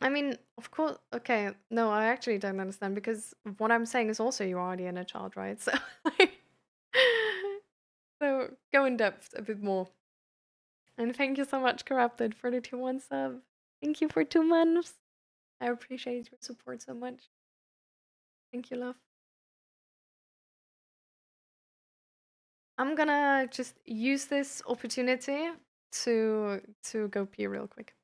I mean, of course. Okay, no, I actually don't understand because what I'm saying is also you are the inner child, right? So, so go in depth a bit more. And thank you so much, Corrupted, for the 2-1 sub. Thank you for 2 months. I appreciate your support so much. Thank you, love. I'm gonna just use this opportunity to go pee real quick.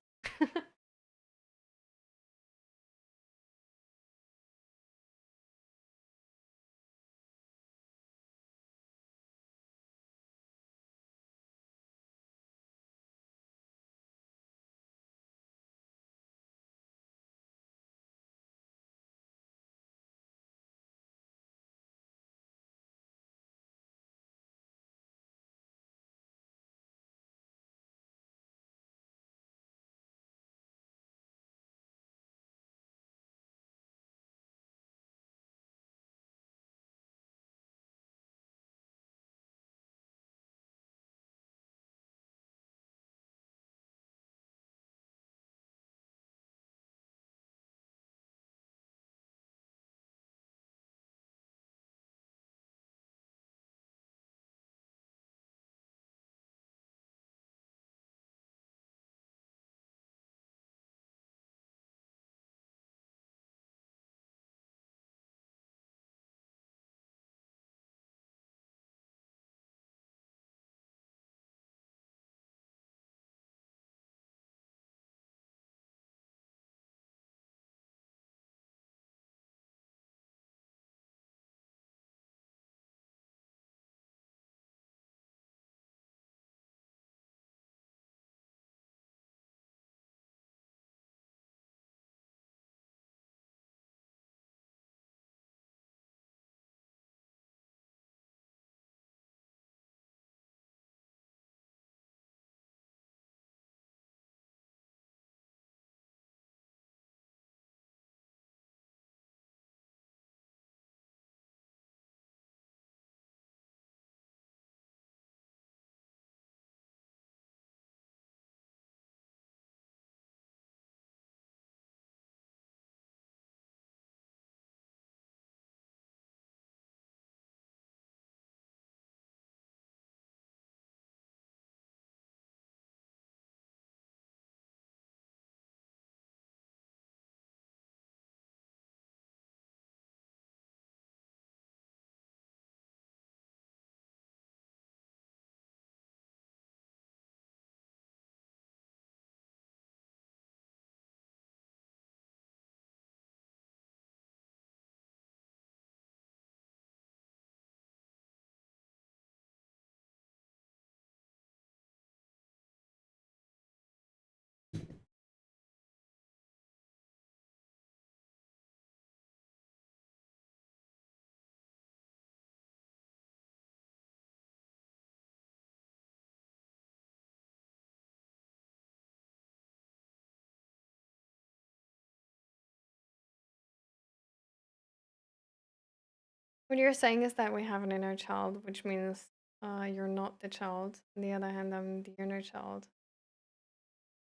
What you're saying is that we have an inner child, which means you're not the child. On the other hand, I'm the inner child.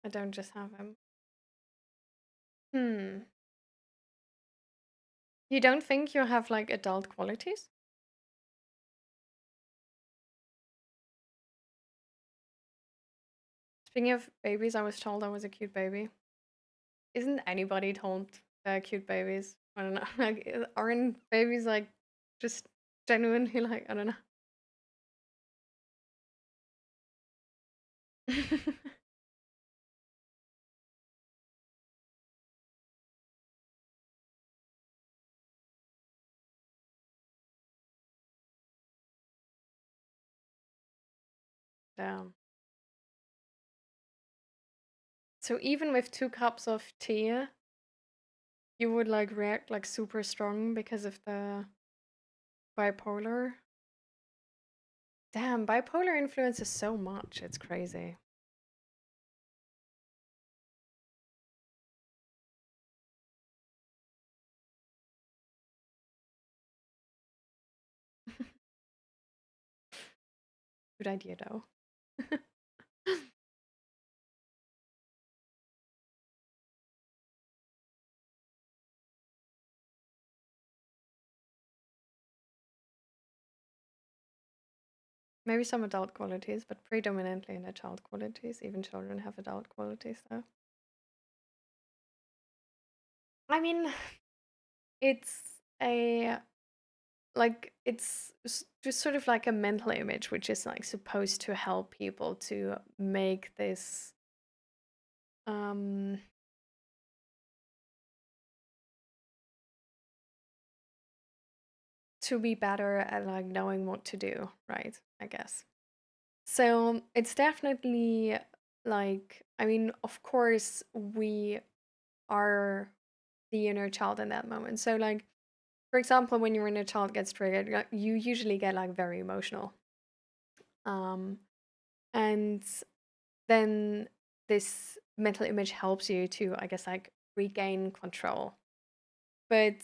I don't just have him. Hmm. You don't think you have like adult qualities? Speaking of babies, I was told I was a cute baby. Isn't anybody told they're cute babies? I don't know. Like, aren't babies like just genuinely like, I don't know. Damn. So even with 2 cups of tea, you would like react like super strong because of the bipolar. Damn, bipolar influences so much. It's crazy. Good idea though. Maybe some adult qualities, but predominantly in child qualities. Even children have adult qualities though. I mean, it's a like just sort of like a mental image which is like supposed to help people to make this um to be better at like knowing what to do, right? I guess. So it's definitely like, I mean, of course, we are the inner child in that moment. So, like, for example, when your inner child gets triggered, you usually get like very emotional. Um, and then this mental image helps you to, I guess, like regain control. But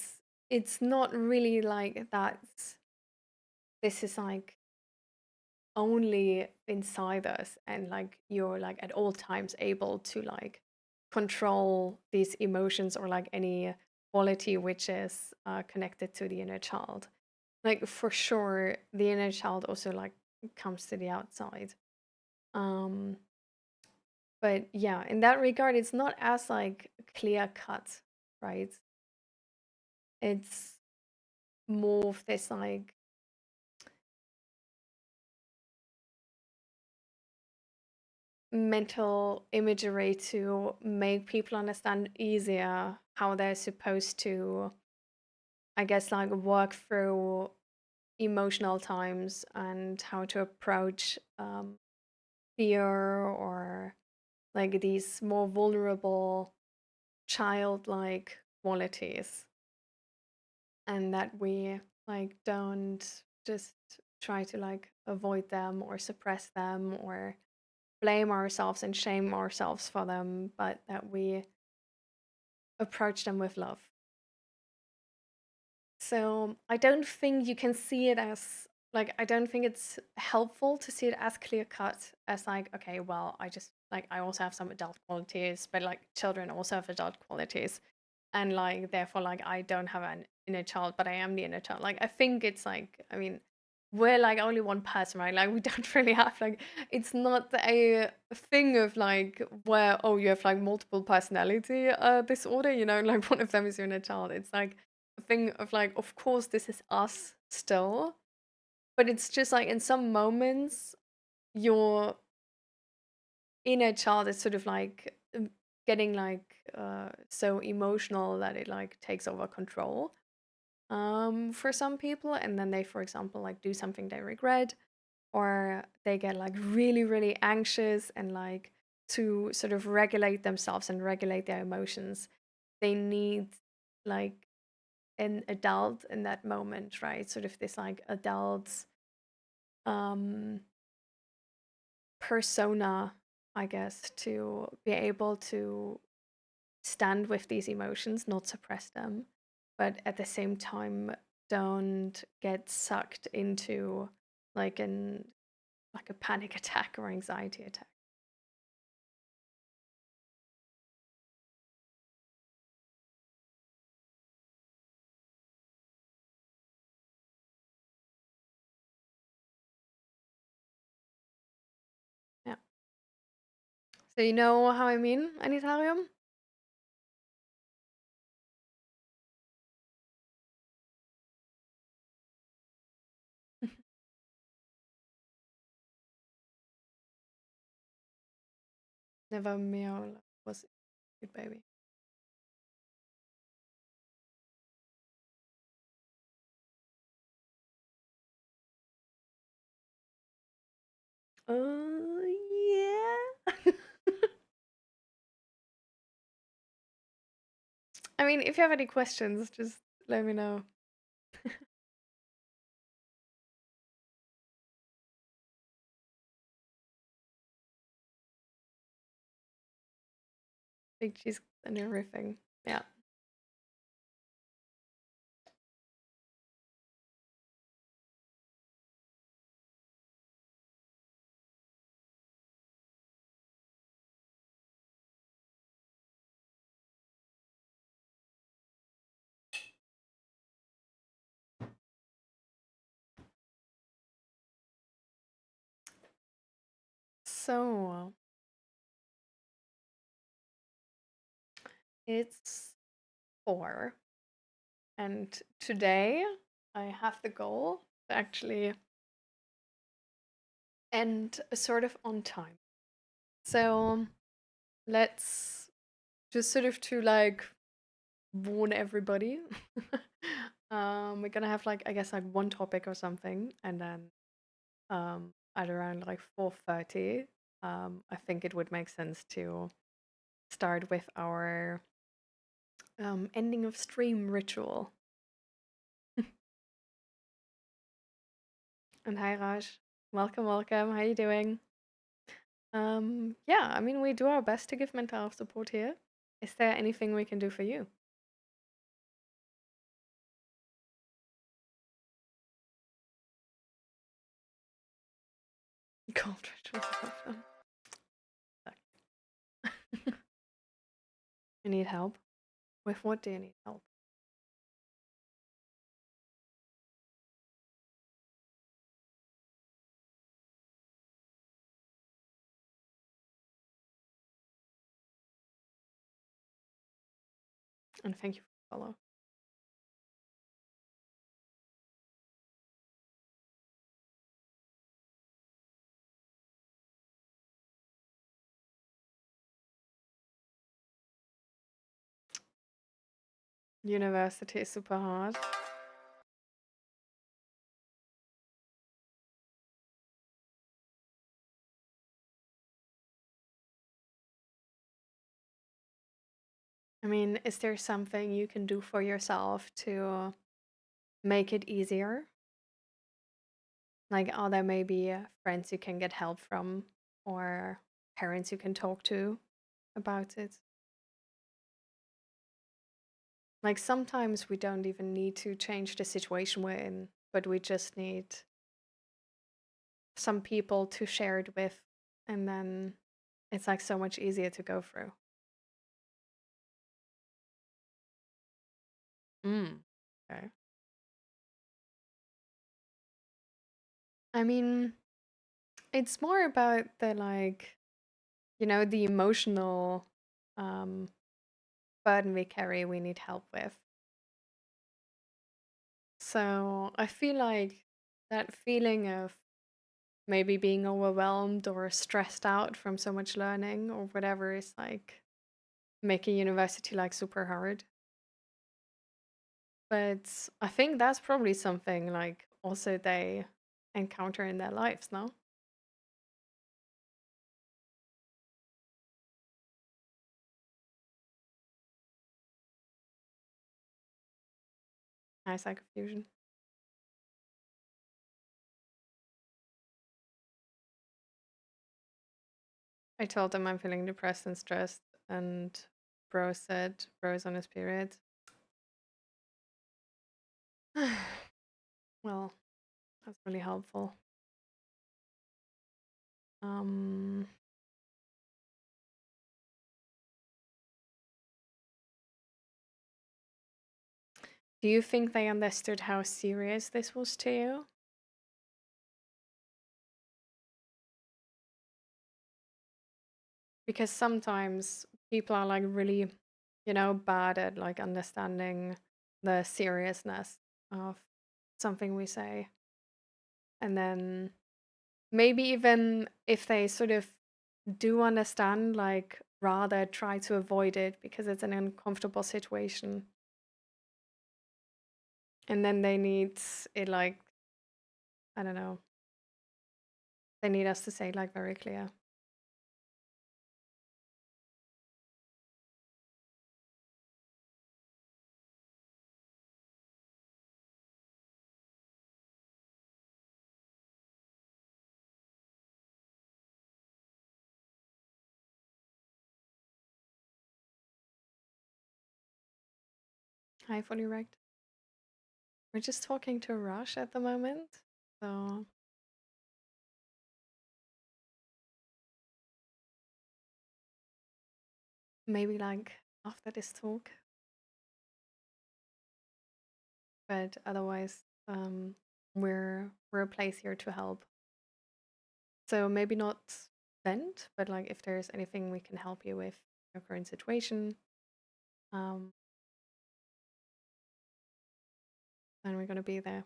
it's not really like that. This is like only inside us and like you're like at all times able to like control these emotions or like any quality which is connected to the inner child. Like for sure the inner child also like comes to the outside. um but yeah, in that regard it's not as like clear cut, right? It's more of this like mental imagery to make people understand easier how they're supposed to, I guess, like work through emotional times and how to approach fear or like these more vulnerable childlike qualities, and that we like don't just try to like avoid them or suppress them or blame ourselves and shame ourselves for them, but that we approach them with love. So I don't think you can see it as like, I don't think it's helpful to see it as clear cut as like, okay, well, I just like I also have some adult qualities, but like children also have adult qualities. And like therefore like I don't have an inner child, but I am the inner child. Like I think it's like, I mean, we're like only one person, right? Like we don't really have like, it's not a thing of like where, oh, you have like multiple personality disorder, you know, like one of them is your inner child. It's like a thing of like, of course this is us still, but it's just like in some moments your inner child is sort of like getting like so emotional that it like takes over control for some people, and then they, for example, like do something they regret, or they get like really really anxious, and like to sort of regulate themselves and regulate their emotions they need like an adult in that moment, right? Sort of this like adult um persona, I guess, to be able to stand with these emotions, not suppress them, but at the same time don't get sucked into like a panic attack or anxiety attack. Yeah. So you know how I mean, Anitarium? Never meow was a good baby. Yeah. I mean, if you have any questions, just let me know. Big cheese and everything. Yeah. So it's 4, and today I have the goal to actually end sort of on time. So let's just sort of to like warn everybody. We're gonna have like I guess like one topic or something, and then at around like 4:30, I think it would make sense to start with our ending of stream ritual. And hi Raj, welcome, welcome. How you doing? Yeah, I mean we do our best to give mental health support here. Is there anything we can do for you? Cold rituals are fun. You need help? With what do you need help? And thank you for the follow. University is super hard. I mean, is there something you can do for yourself to make it easier? Like, are there maybe friends you can get help from or parents you can talk to about it? Like, sometimes we don't even need to change the situation we're in, but we just need some people to share it with, and then it's like so much easier to go through. Mm. Okay. I mean, it's more about the like, the emotional um burden we carry, we need help with. So I feel like that feeling of maybe being overwhelmed or stressed out from so much learning or whatever is like making university like super hard. But I think that's probably something like also they encounter in their lives, no? High psychofusion. I told them I'm feeling depressed and stressed, and bro said bro's on his period. Well, that's really helpful. Um, do you think they understood how serious this was to you? Because sometimes people are like really, bad at like understanding the seriousness of something we say. And then maybe even if they sort of do understand, like rather try to avoid it because it's an uncomfortable situation. And then they need it like, I don't know, they need us to say it like very clear. Hi, fully right. We're just talking to Rush at the moment. So maybe like after this talk. But otherwise, we're a place here to help. So maybe not vent, but like if there's anything we can help you with your current situation, um, then we're gonna be there.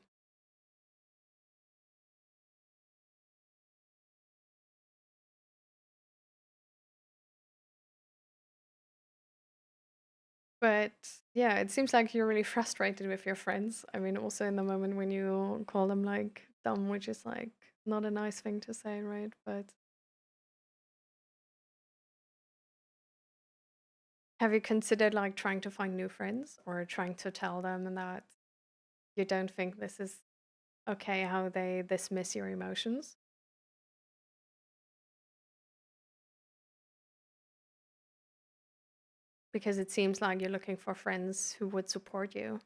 But yeah, it seems like you're really frustrated with your friends. I mean, also in the moment when you call them like dumb, which is like not a nice thing to say, right? But have you considered like trying to find new friends or trying to tell them that you don't think this is okay how they dismiss your emotions? Because it seems like you're looking for friends who would support you.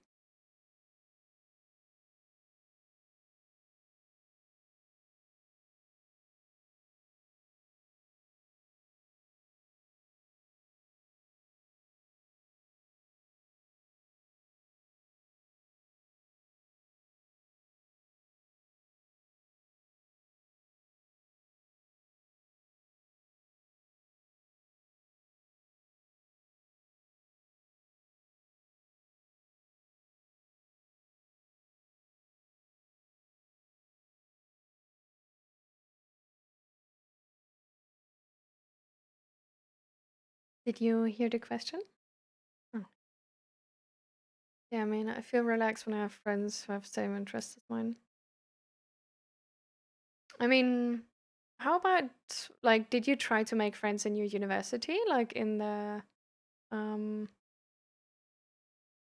Did you hear the question? Oh. Yeah, I mean, I feel relaxed when I have friends who have same interests as mine. I mean, how about like did you try to make friends in your university? Like in the um,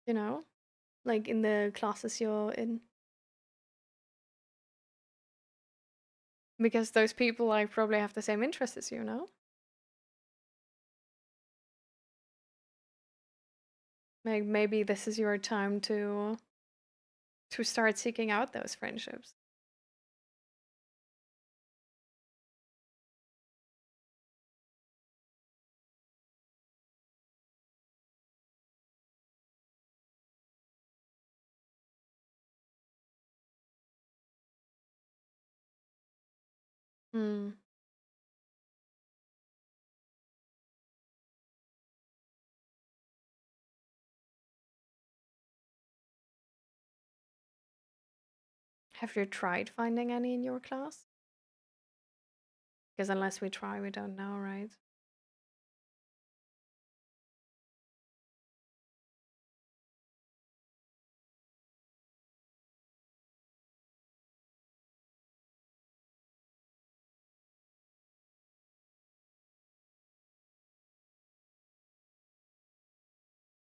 you know, like in the classes you're in? Because those people like probably have the same interests as you, know? Like maybe this is your time to start seeking out those friendships. Hmm. Have you tried finding any in your class? Because unless we try, we don't know, right?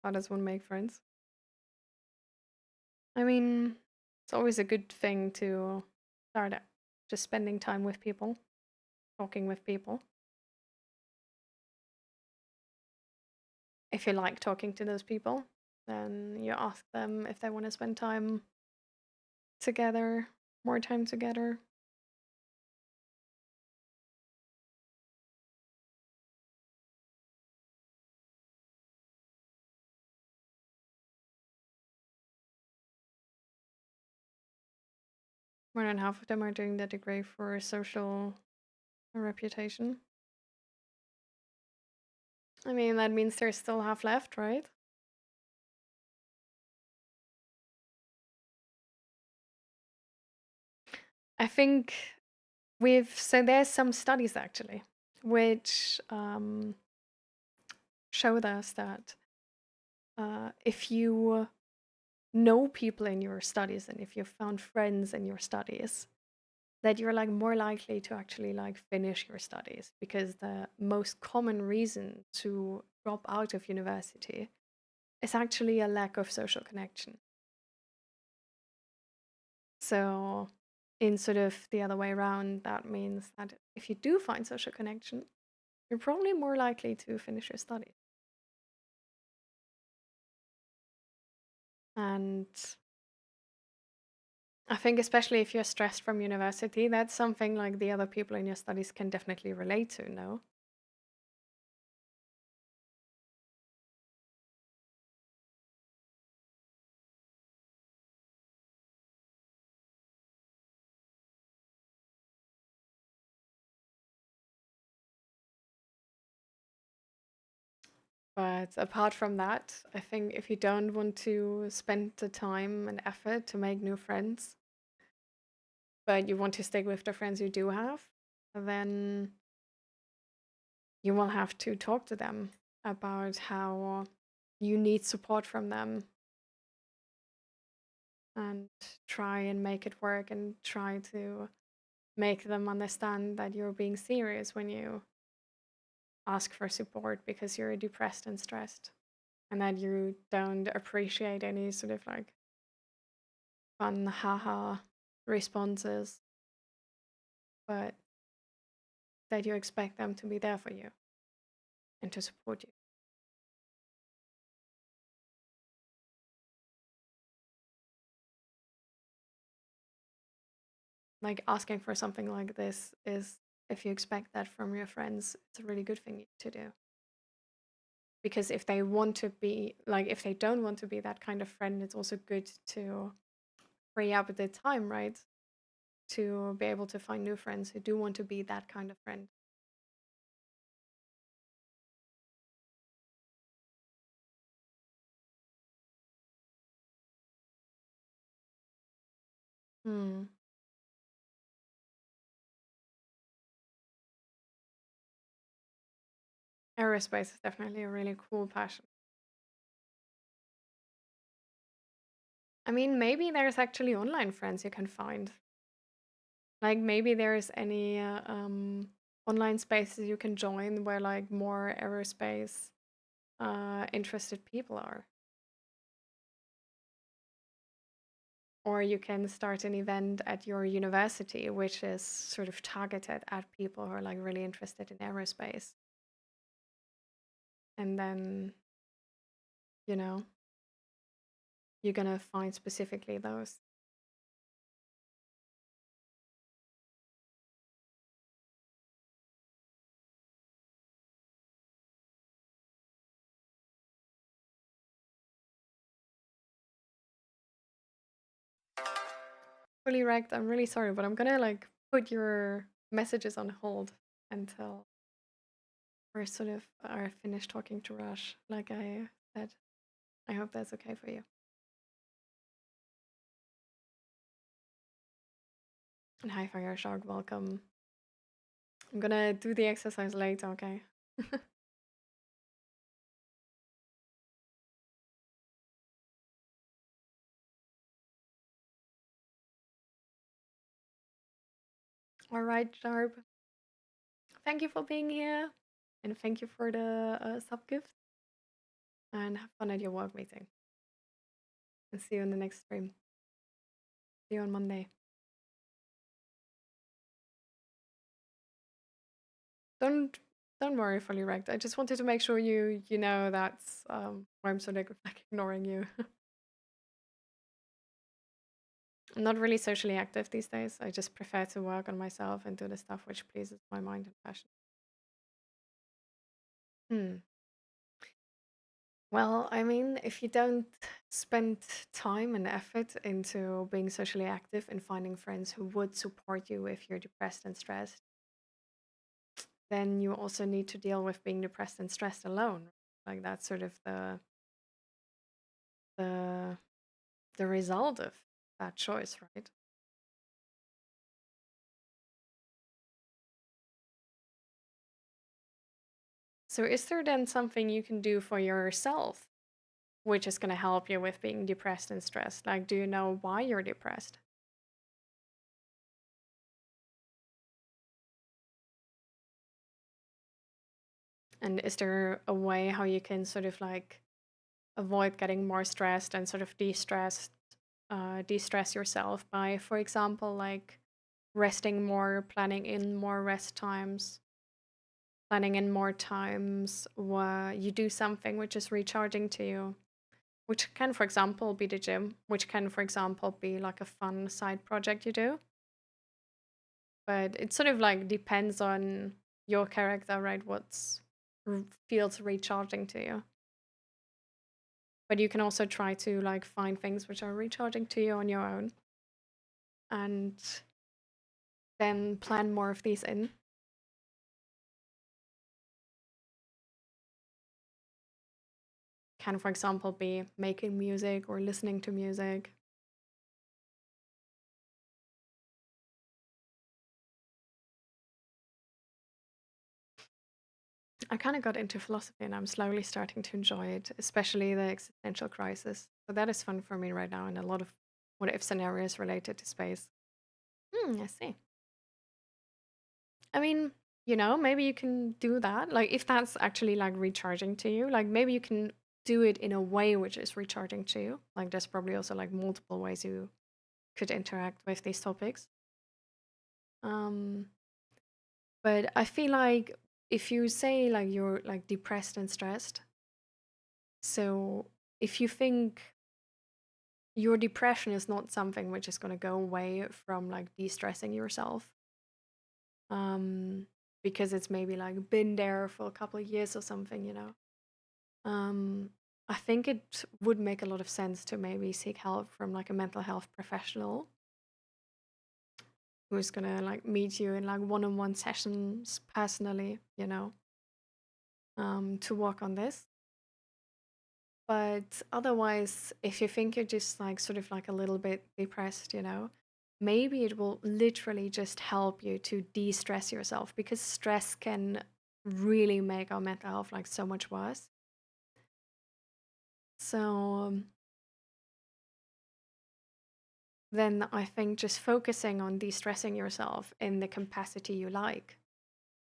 How does one make friends? I mean, it's always a good thing to start just spending time with people, talking with people. If you like talking to those people, then you ask them if they want to spend time together, more time together. More than half of them are doing the degree for social reputation. I mean, that means there's still half left, right? I think so there's some studies actually which showed us that if you know people in your studies and if you found friends in your studies, that you're like more likely to actually like finish your studies, because the most common reason to drop out of university is actually a lack of social connection. So in sort of the other way around, that means that if you do find social connection, you're probably more likely to finish your studies. And I think especially if you're stressed from university, that's something like the other people in your studies can definitely relate to, no? But apart from that, I think if you don't want to spend the time and effort to make new friends, but you want to stick with the friends you do have, then you will have to talk to them about how you need support from them and try and make it work and try to make them understand that you're being serious when you ask for support because you're depressed and stressed, and that you don't appreciate any sort of like fun haha responses, but that you expect them to be there for you and to support you. Like asking for something like this is, if you expect that from your friends, it's a really good thing to do. Because if they want to be like, if they don't want to be that kind of friend, it's also good to free up the time, right? To be able to find new friends who do want to be that kind of friend. Hmm. Aerospace is definitely a really cool passion. I mean, maybe there's actually online friends you can find. Like maybe there's any online spaces you can join where like more aerospace interested people are. Or you can start an event at your university which is sort of targeted at people who are like really interested in aerospace. And then, you know, you're gonna find specifically those. Fully wrecked. I'm really sorry, but I'm gonna like put your messages on hold until we're sort of are finished talking to Rush, like I said. I hope that's okay for you. And hi, Fire Shark, welcome. I'm gonna do the exercise later, okay? All right, Sharp. Thank you for being here, and thank you for the sub gift. And have fun at your work meeting. And see you in the next stream. See you on Monday. Don't don't worry, fully wrecked. I just wanted to make sure you know that's why I'm sort of like ignoring you. I'm not really socially active these days. I just prefer to work on myself and do the stuff which pleases my mind and passion. Hmm. Well, I mean, if you don't spend time and effort into being socially active and finding friends who would support you if you're depressed and stressed, then you also need to deal with being depressed and stressed alone. Like that's sort of the the result of that choice, right? So is there then something you can do for yourself which is going to help you with being depressed and stressed? Like, do you know why you're depressed? And is there a way how you can sort of like avoid getting more stressed and sort of de-stress yourself by, for example, like resting more, planning in more rest times, planning in more times where you do something which is recharging to you, which can, for example, be the gym, which can, for example, be like a fun side project you do. But it sort of like depends on your character, right? Feels recharging to you. But you can also try to like find things which are recharging to you on your own and then plan more of these in. Can, for example, be making music or listening to music. I kind of got into philosophy and I'm slowly starting to enjoy it, especially the existential crisis. So that is fun for me right now and a lot of what if scenarios related to space. I see. I mean, maybe you can do that. Like, if that's actually like recharging to you, like maybe you can do it in a way which is recharging to you. Like, there's probably also like multiple ways you could interact with these topics. Um, but I feel like if you say like you're like depressed and stressed, so if you think your depression is not something which is going to go away from like de-stressing yourself, um, because it's maybe like been there for a couple of years or something. Um, I think it would make a lot of sense to maybe seek help from like a mental health professional who's gonna like meet you in like one-on-one sessions personally, to work on this. But otherwise, if you think you're just like sort of like a little bit depressed, maybe it will literally just help you to de-stress yourself because stress can really make our mental health like so much worse. So then I think just focusing on de-stressing yourself in the capacity you like.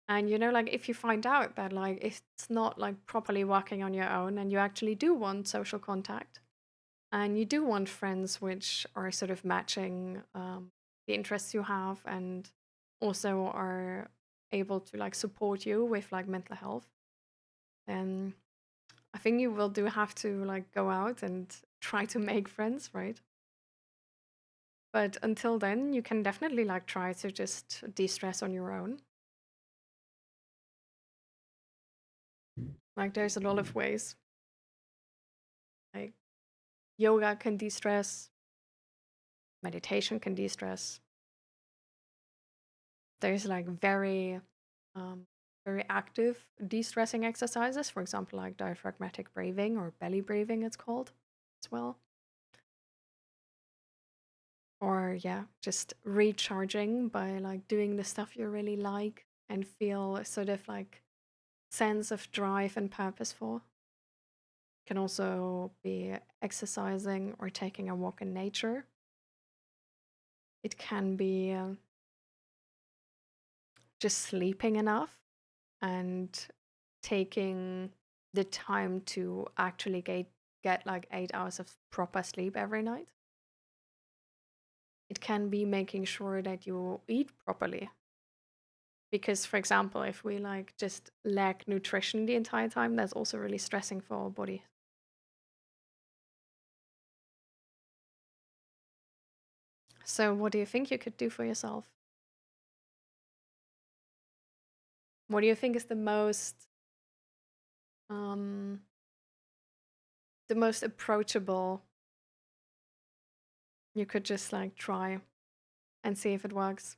And like if you find out that like it's not like properly working on your own and you actually do want social contact and you do want friends which are sort of matching the interests you have and also are able to like support you with like mental health, then I think you will do have to like go out and try to make friends, right? But until then, you can definitely like try to just de-stress on your own. Like there's a lot of ways. Like yoga can de-stress, meditation can de-stress. There's like very active de-stressing exercises, for example, like diaphragmatic breathing or belly breathing it's called as well. Or yeah, just recharging by like doing the stuff you really like and feel a sort of like sense of drive and purpose for. Can also be exercising or taking a walk in nature. It can be just sleeping enough and taking the time to actually get like 8 hours of proper sleep every night. It can be making sure that you eat properly. Because, for example, if we like just lack nutrition the entire time, that's also really stressing for our body. So, what do you think you could do for yourself? What do you think is um, the most approachable you could just like try and see if it works?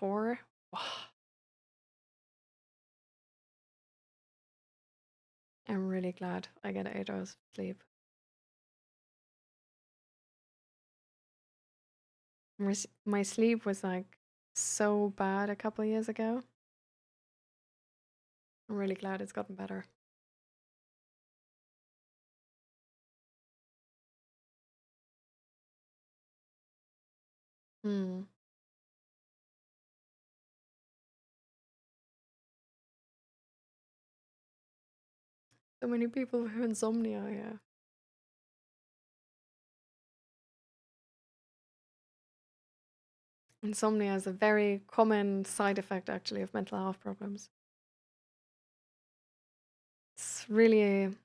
4? I'm really glad I get 8 hours of sleep. My sleep was like so bad a couple of years ago. I'm really glad it's gotten better. Hmm. So many people with insomnia, yeah. Insomnia is a very common side effect actually of mental health problems. It's really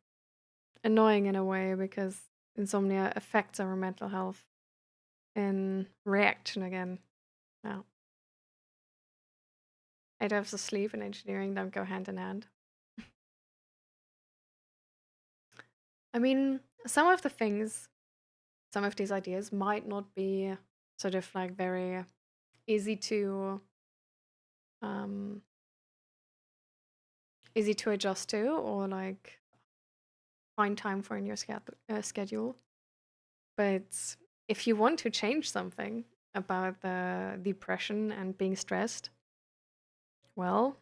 annoying in a way because insomnia affects our mental health in reaction again. Now, 8 hours of sleep and engineering don't go hand in hand. I mean, some of the things, some of these ideas might not be sort of like very easy to um easy to adjust to or like find time for in your schedule. But if you want to change something about the depression and being stressed, well,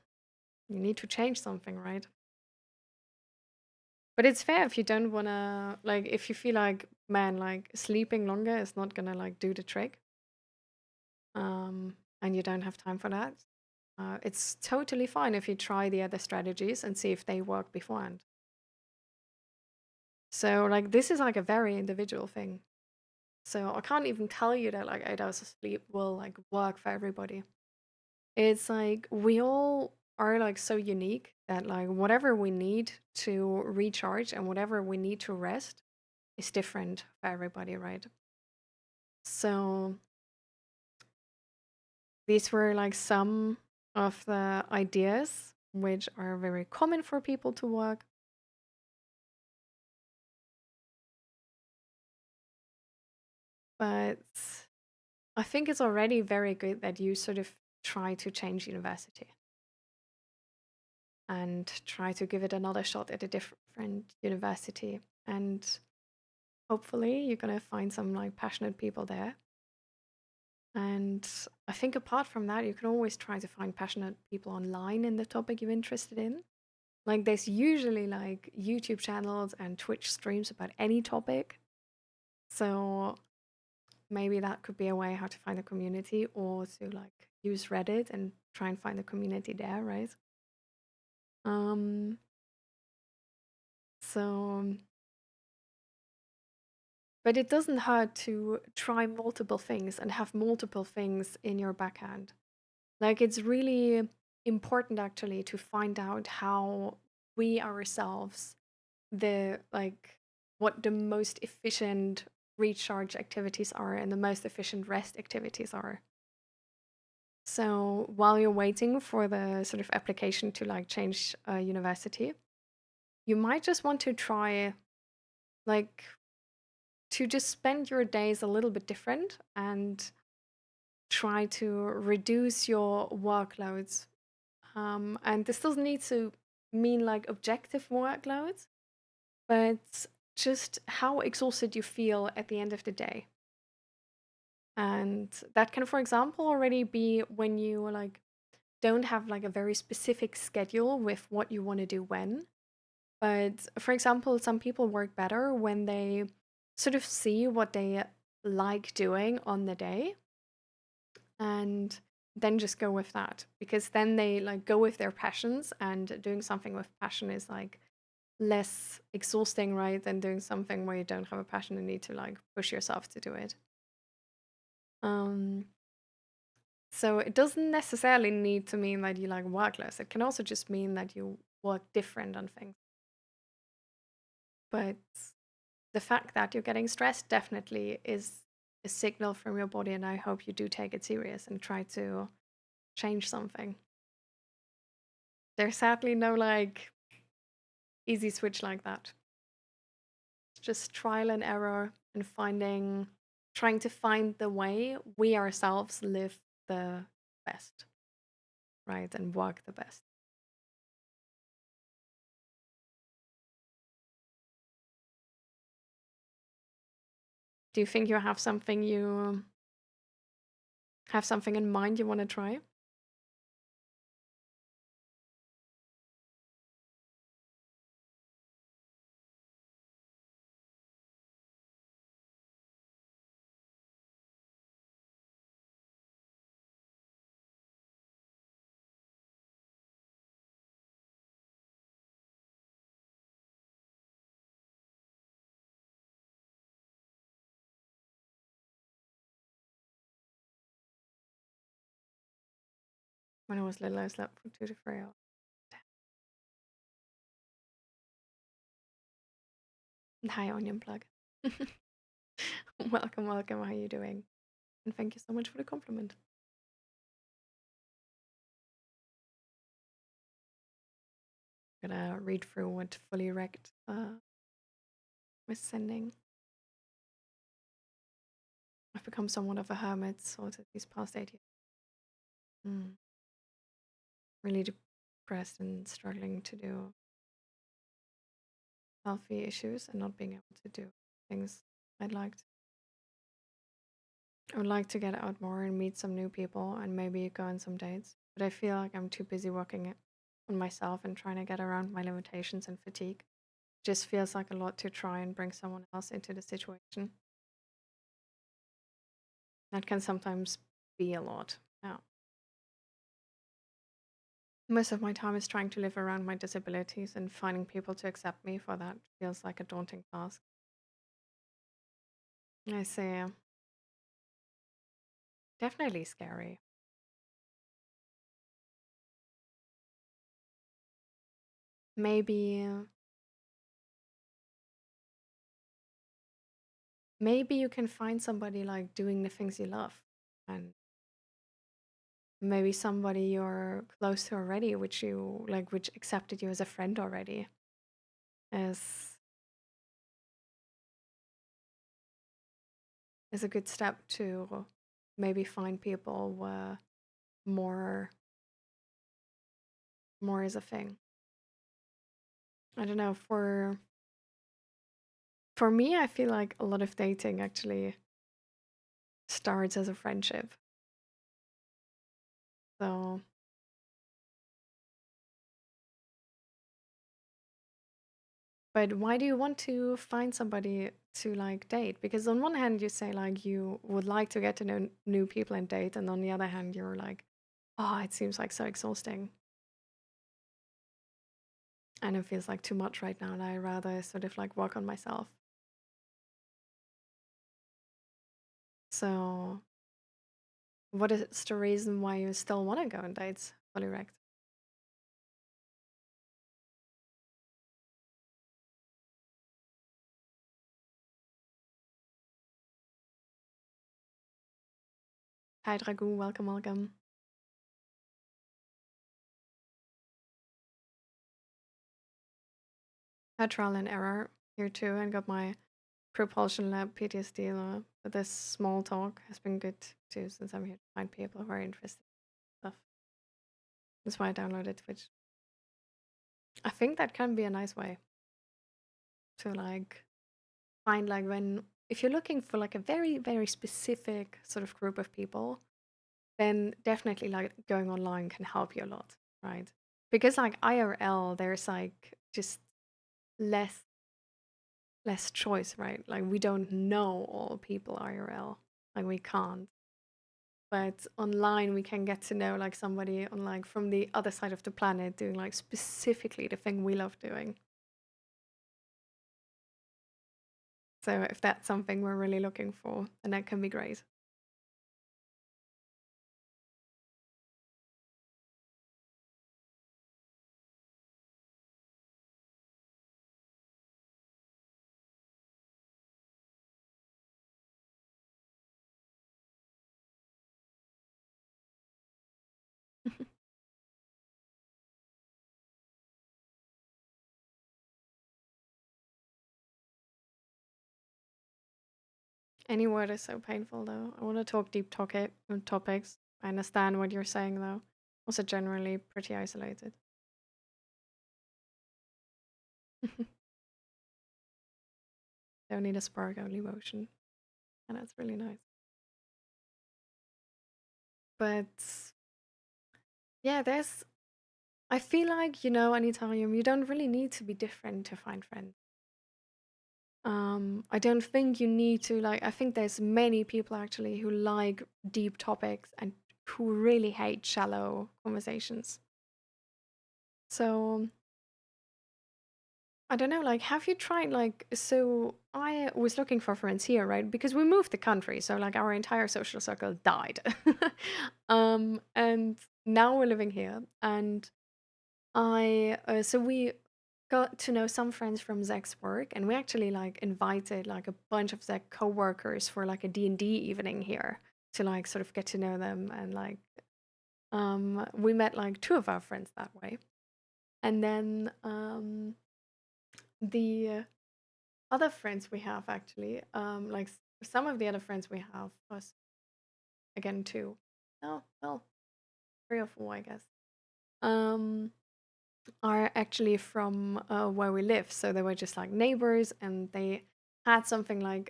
you need to change something, right? But it's fair if you don't wanna like if you feel like, man, like sleeping longer is not gonna like do the trick, and you don't have time for that. It's totally fine if you try the other strategies and see if they work beforehand. So like this is like a very individual thing. So I can't even tell you that like 8 hours of sleep will like work for everybody. It's like we all are like so unique that like whatever we need to recharge and whatever we need to rest is different for everybody, right? So these were like some of the ideas which are very common for people to work. But I think it's already very good that you sort of try to change university and try to give it another shot at a different university. And hopefully you're going to find some like passionate people there. And I think apart from that, you can always try to find passionate people online in the topic you're interested in. Like there's usually like YouTube channels and Twitch streams about any topic. So maybe that could be a way how to find a community or to like use Reddit and try and find a community there, right? Um so but it doesn't hurt to try multiple things and have multiple things in your backhand. Like it's really important actually to find out how we ourselves the like what the most efficient recharge activities are and the most efficient rest activities are. So while you're waiting for the sort of application to like change university, you might just want to try like to just spend your days a little bit different and try to reduce your workloads. And this doesn't need to mean like objective workloads, but just how exhausted you feel at the end of the day. And that can, for example, already be when you like don't have like a very specific schedule with what you want to do when. But for example, some people work better when they sort of see what they like doing on the day and then just go with that because then they like go with their passions and doing something with passion is like less exhausting, right, than doing something where you don't have a passion and need to like push yourself to do it. Um, so it doesn't necessarily need to mean that you like work less. It can also just mean that you work different on things. But the fact that you're getting stressed definitely is a signal from your body, and I hope you do take it serious and try to change something. There's sadly no like easy switch like that. It's just trial and error and trying to find the way we ourselves live the best, right? And work the best. Do you think you have something in mind you want to try? When I was little, I slept for 2 to 3 hours. Hi, onion plug. Welcome, welcome. How are you doing? And thank you so much for the compliment. I'm gonna read through what Fully Erect was sending. I've become somewhat of a hermit sort of these past 8 years. Mm. Really depressed and struggling to do healthy issues and not being able to do things I'd like to. I would like to get out more and meet some new people and maybe go on some dates, but I feel like I'm too busy working on myself and trying to get around my limitations and fatigue. Just feels like a lot to try and bring someone else into the situation. That can sometimes be a lot. Yeah. Most of my time is trying to live around my disabilities, and finding people to accept me for that feels like a daunting task. I say, definitely scary. Maybe, maybe you can find somebody like doing the things you love, and maybe somebody you're close to already, which you like, which accepted you as a friend already, is is a good step to maybe find people where more more is a thing. I don't know. For me, I feel like a lot of dating actually starts as a friendship. So, but why do you want to find somebody to like date? Because on one hand, you say like you would like to get to know new people and date, and on the other hand, you're like, oh, it seems like so exhausting. And it feels like too much right now, and I rather sort of like work on myself. So, what is the reason why you still want to go on dates, fully wrecked? Hi, Dragoon, welcome, welcome. Had trial and error here too, and got my Propulsion Lab PTSD. But this small talk has been good too, since I'm here to find people who are interested in stuff. That's why I downloaded Twitch. I think that can be a nice way to like find like when if you're looking for like a very very specific sort of group of people, then definitely like going online can help you a lot, right? Because like IRL, there's like just less less choice, right? Like we don't know all people IRL, like we can't. But online we can get to know like somebody on like from the other side of the planet doing like specifically the thing we love doing. So if that's something we're really looking for, then that can be great. Any word is so painful, though. I want to talk deep topics. I understand what you're saying, though. Also, generally pretty isolated. Don't need a spark, only motion. And that's really nice. But yeah, I feel like, Anitarium, you don't really need to be different to find friends. I don't think you need to, like, I think there's many people actually who like deep topics and who really hate shallow conversations. So I don't know, like, have you tried, like, so I was looking for friends here, right? Because we moved the country, so like our entire social circle died. And now we're living here, and so we got to know some friends from Zach's work, and we actually like invited like a bunch of Zach co-workers for like a D&D evening here to like sort of get to know them, and like we met like two of our friends that way. And then the other friends we have actually, like some of the other friends we have, us again two, no, well, three or four, I guess, um, are actually from where we live. So they were just like neighbors, and they had something like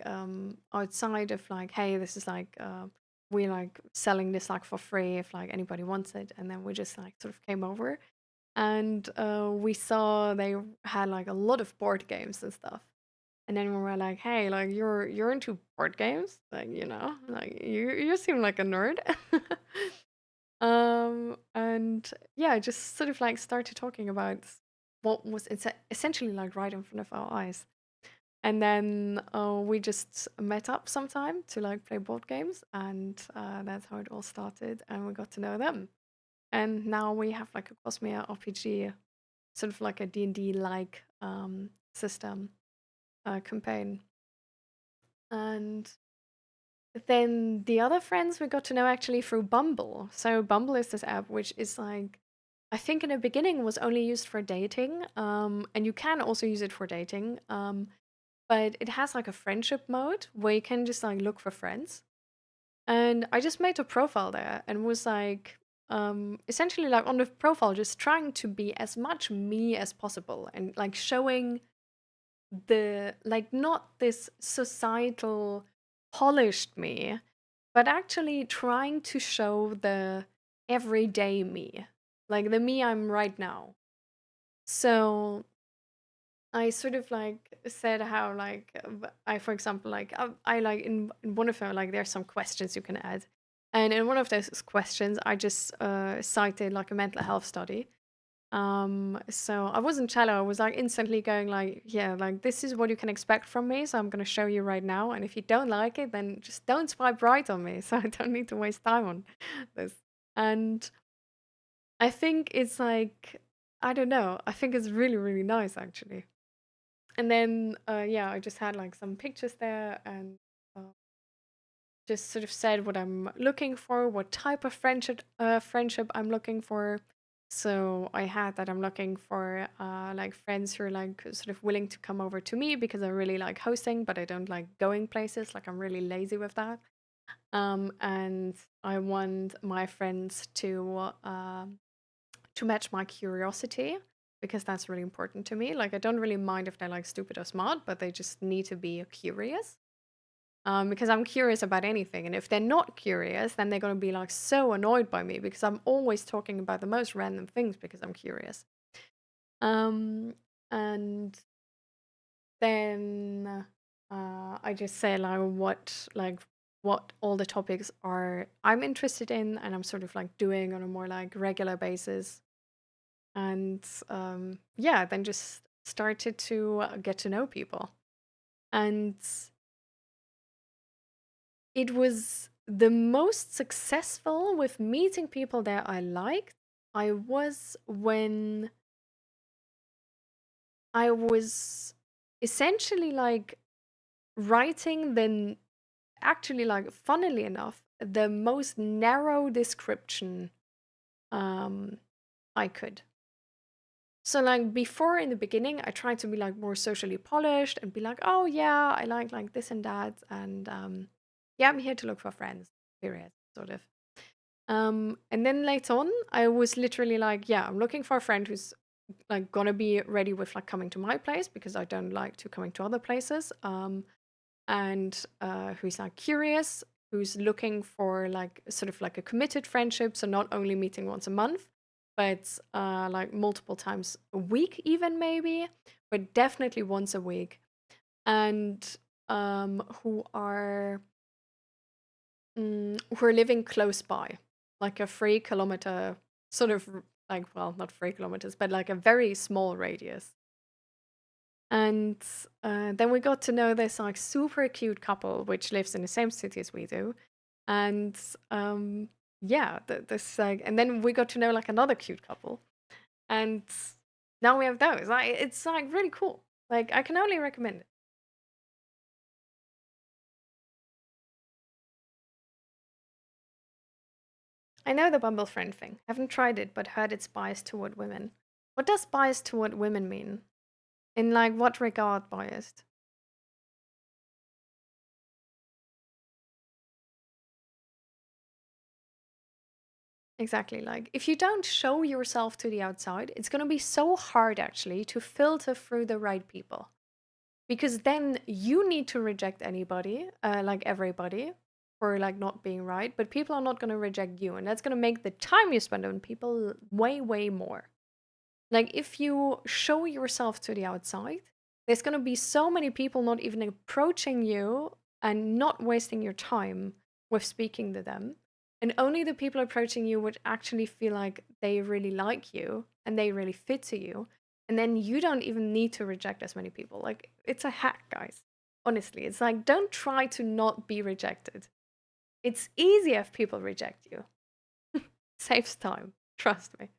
outside of like, hey, this is like we like selling this like for free if like anybody wants it, and then we just like sort of came over, and we saw they had like a lot of board games and stuff. And then we were like, "Hey, like you're into board games? Like, like you seem like a nerd." And yeah, just sort of like started talking about what was essentially like right in front of our eyes. And then we just met up sometime to like play board games, and that's how it all started. And we got to know them. And now we have like a Cosmere RPG, sort of like a D&D like system campaign. And then the other friends we got to know actually through Bumble. So Bumble is this app which is like, I think in the beginning was only used for dating, and you can also use it for dating, but it has like a friendship mode where you can just like look for friends. And I just made a profile there and was like, essentially like on the profile, just trying to be as much me as possible and like showing the like not this societal polished me, but actually trying to show the everyday me, like the me I'm right now. So I sort of like said how like I, for example, like I like in one of them like there's some questions you can add, and in one of those questions I just cited like a mental health study. So I wasn't shallow. I was like instantly going like, yeah, like this is what you can expect from me. So I'm gonna show you right now. And if you don't like it, then just don't swipe right on me. So I don't need to waste time on this. And I think it's like, I don't know. I think it's really, really nice actually. And then yeah, I just had like some pictures there, and uh, just sort of said what I'm looking for, what type of friendship I'm looking for. So I had that I'm looking for like friends who are like sort of willing to come over to me because I really like hosting, but I don't like going places. Like I'm really lazy with that. And I want my friends to match my curiosity because that's really important to me. Like I don't really mind if they're like stupid or smart, but they just need to be curious, because I'm curious about anything. And if they're not curious, then they're going to be like so annoyed by me because I'm always talking about the most random things because I'm curious. Um, and then I just say like what all the topics are I'm interested in, and I'm sort of like doing on a more like regular basis. And yeah, then just started to get to know people. And it was the most successful with meeting people that I liked. I was when I was essentially like writing the actually like funnily enough the most narrow description um I could. So like before in the beginning I tried to be like more socially polished and be like, oh yeah, I like this and that, and yeah, I'm here to look for friends, period, sort of. And then later on I was literally like, yeah, I'm looking for a friend who's like gonna be ready with like coming to my place because I don't like to coming to other places. And who's like curious, who's looking for like sort of like a committed friendship. So not only meeting once a month, but like multiple times a week, even maybe, but definitely once a week. And who are living close by, like a 3 kilometer sort of like, well, not 3 kilometers, but like a very small radius. And then we got to know this like super cute couple which lives in the same city as we do. And yeah, this like, and then we got to know like another cute couple. And now we have those. Like it's like really cool. Like I can only recommend it. I know the Bumble friend thing. Haven't tried it, but heard it's biased toward women. What does biased toward women mean? In like what regard biased? Exactly. Like, if you don't show yourself to the outside, it's going to be so hard actually to filter through the right people. Because then you need to reject anybody, like everybody, for like not being right. But people are not going to reject you. And that's going to make the time you spend on people way, way more. Like, if you show yourself to the outside, there's going to be so many people not even approaching you and not wasting your time with speaking to them. And only the people approaching you would actually feel like they really like you and they really fit to you. And then you don't even need to reject as many people. Like, it's a hack, guys. Honestly, it's like, don't try to not be rejected. It's easier if people reject you. Saves time. Trust me.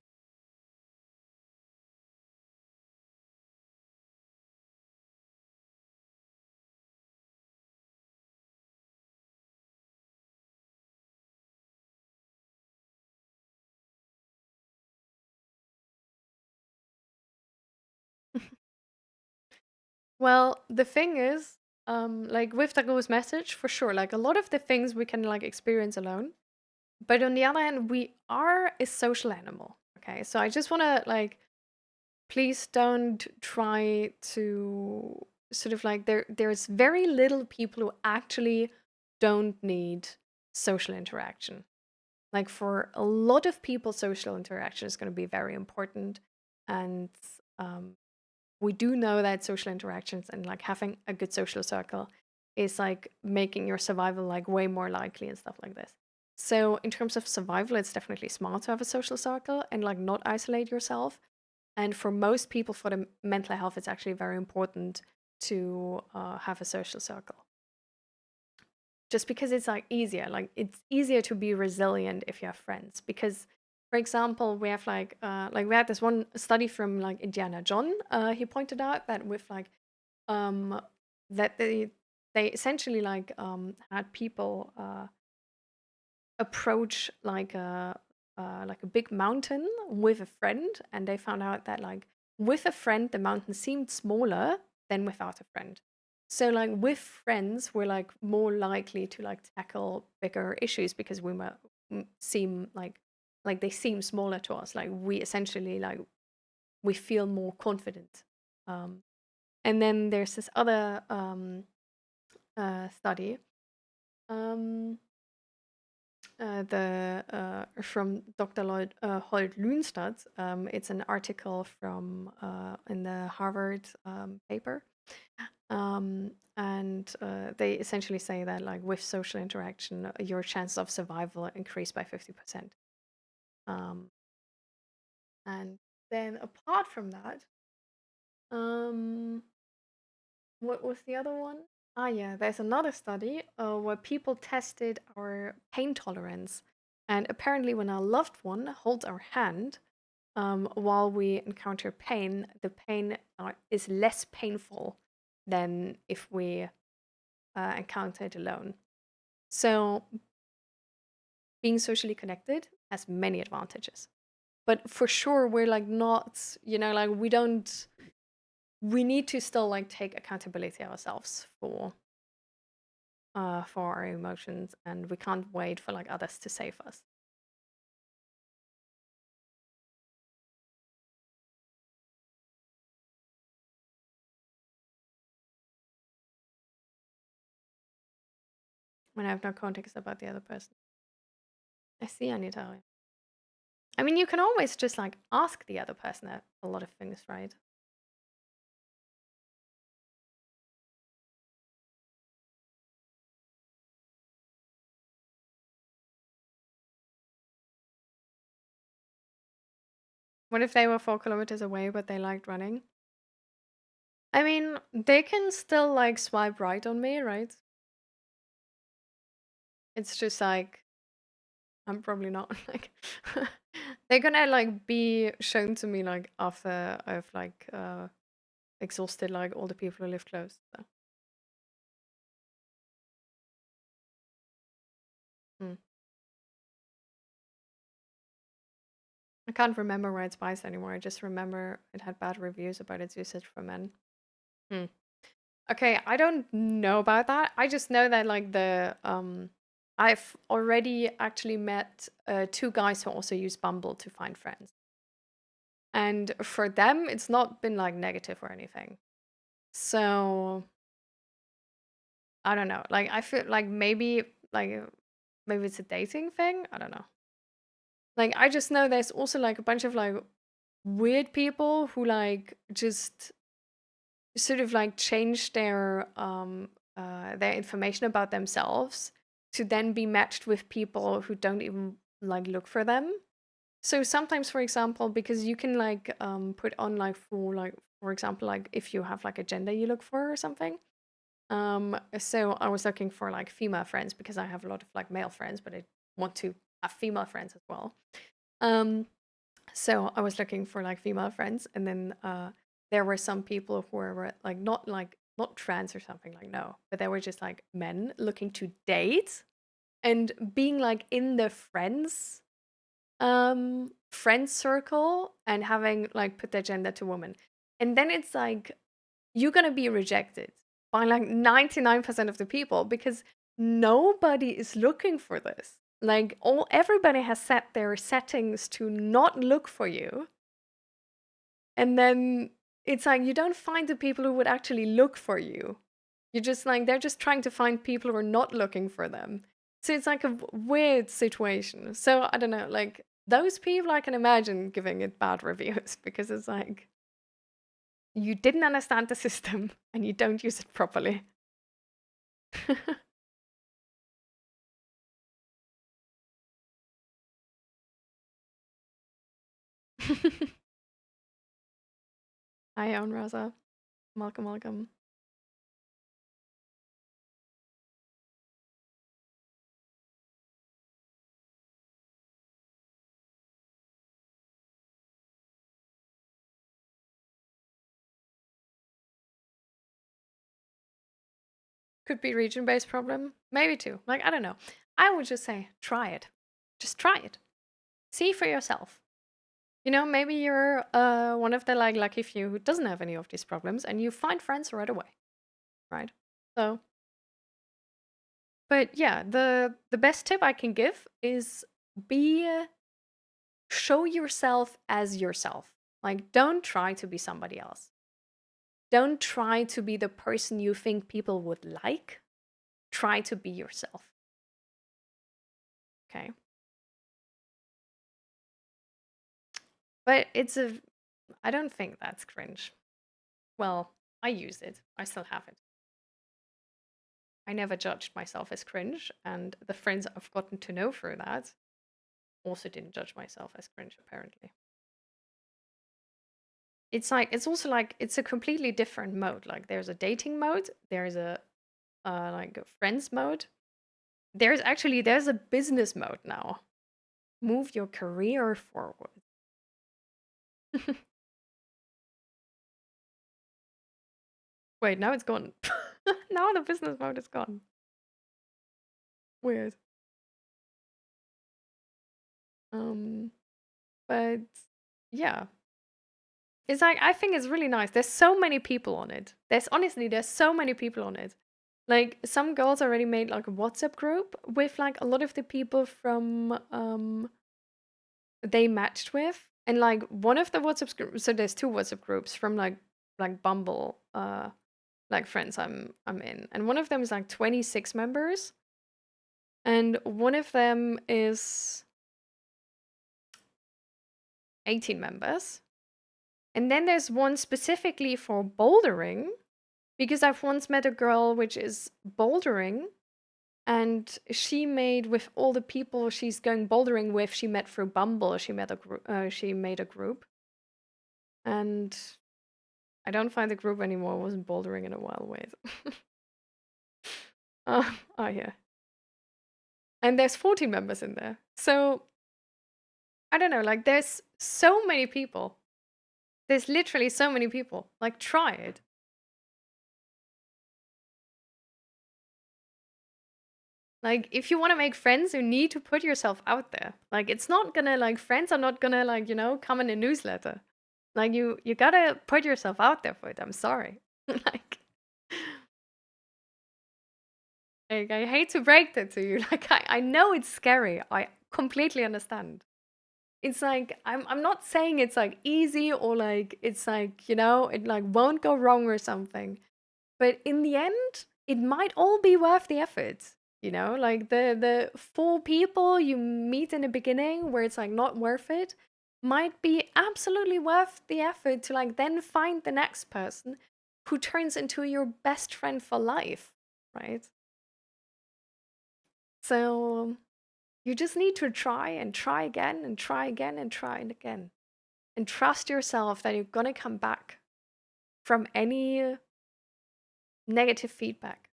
Well, the thing is, like with the ghost message, for sure, like a lot of the things we can like experience alone. But on the other hand, we are a social animal. Okay. So I just want to like, please don't try to sort of like, there's very little people who actually don't need social interaction. Like for a lot of people, social interaction is going to be very important. And um, we do know that social interactions and like having a good social circle is like making your survival like way more likely and stuff like this. So in terms of survival, it's definitely smart to have a social circle and like not isolate yourself. And for most people, for the mental health, it's actually very important to have a social circle. Just because it's like it's easier to be resilient if you have friends. Because, for example, we have like we had this one study from like Indiana John. He pointed out that with um that they essentially had people approach like a big mountain with a friend, and they found out that like with a friend the mountain seemed smaller than without a friend. So like with friends we're like more likely to like tackle bigger issues because seem like they seem smaller to us. Like we essentially like we feel more confident. um and then there's this other study, um the from Dr. Holt Lunstad. It's an article from in the Harvard paper, and they essentially say that like with social interaction, your chance of survival increase by 50%. Um, and then apart from that, um, What was the other one? Ah, yeah, there's another study where people tested our pain tolerance. And apparently, when our loved one holds our hand while we encounter pain, the pain is less painful than if we encounter it alone. So, being socially connected has many advantages. But for sure, we're like not, like we need to still like take accountability ourselves for our emotions, and we can't wait for like others to save us. When I have no context about the other person. I see, Anita. I mean, you can always just like ask the other person a lot of things, right? What if they were 4 kilometers away, but they liked running? I mean, they can still like swipe right on me, right? It's just like I'm probably not like they're gonna like be shown to me like after I've like exhausted like all the people who live close. So. Hmm. I can't remember Red Spice anymore. I just remember it had bad reviews about its usage for men. Hmm. Okay, I don't know about that. I just know that like I've already actually met two guys who also use Bumble to find friends. And for them, it's not been like negative or anything. So I don't know. Like I feel like maybe it's a dating thing. I don't know. Like I just know there's also like a bunch of like weird people who like just sort of like change their information about themselves to then be matched with people who don't even like look for them. So sometimes, for example, because you can like put on for example like if you have like a gender you look for or something. So I was looking for like female friends because I have a lot of like male friends, but I want to have female friends as well. Um, so I was looking for like female friends, and then there were some people who were like not trans or something, like no, but they were just like men looking to date and being like in the friend circle and having like put their gender to woman. And then it's like you're gonna be rejected by like 99% of the people because nobody is looking for this. Like everybody has set their settings to not look for you. And then it's like you don't find the people who would actually look for you. You're just like they're just trying to find people who are not looking for them. So it's like a weird situation. So I don't know, like those people I can imagine giving it bad reviews because it's like you didn't understand the system and you don't use it properly. Hi, Owen Rosa. Welcome, welcome. Could be region-based problem. Maybe too. Like, I don't know. I would just say try it. Just try it. See for yourself. You know, maybe you're one of the like lucky few who doesn't have any of these problems and you find friends right away. Right? So, but yeah, the best tip I can give is be show yourself as yourself. Like don't try to be somebody else. Don't try to be the person you think people would like. Try to be yourself. Okay? But I don't think that's cringe. Well, I use it. I still have it. I never judged myself as cringe, and the friends I've gotten to know through that also didn't judge myself as cringe, apparently. It's like it's also like it's a completely different mode. Like there's a dating mode, there's a like a friends mode. There's a business mode now. Move your career forward. Wait, now it's gone. Now the business mode is gone. Weird. Um, but yeah. It's like I think it's really nice. There's so many people on it. There's so many people on it. Like some girls already made like a WhatsApp group with like a lot of the people from they matched with. And like one of the WhatsApp groups, so there's two WhatsApp groups from like Bumble like friends I'm in. And one of them is like 26 members and one of them is 18 members. And then there's one specifically for bouldering because I've once met a girl which is bouldering and she made with all the people she's going bouldering with, she met through Bumble. She made a group. And I don't find the group anymore. I wasn't bouldering in a while. Wait. Oh yeah. And there's 40 members in there. So I don't know, like there's so many people. There's literally so many people. Like try it. Like if you want to make friends, you need to put yourself out there. Like it's not gonna like friends are not gonna like, come in a newsletter. Like you gotta put yourself out there for it. I'm sorry. like Like, I hate to break that to you. Like, I know it's scary. I completely understand. It's like I'm not saying it's like easy or like it's like, it like won't go wrong or something. But in the end, it might all be worth the effort. Like the four people you meet in the beginning where it's like not worth it might be absolutely worth the effort to like then find the next person who turns into your best friend for life, right? So you just need to try and try again and try again and try it again. And trust yourself that you're going to come back from any negative feedback.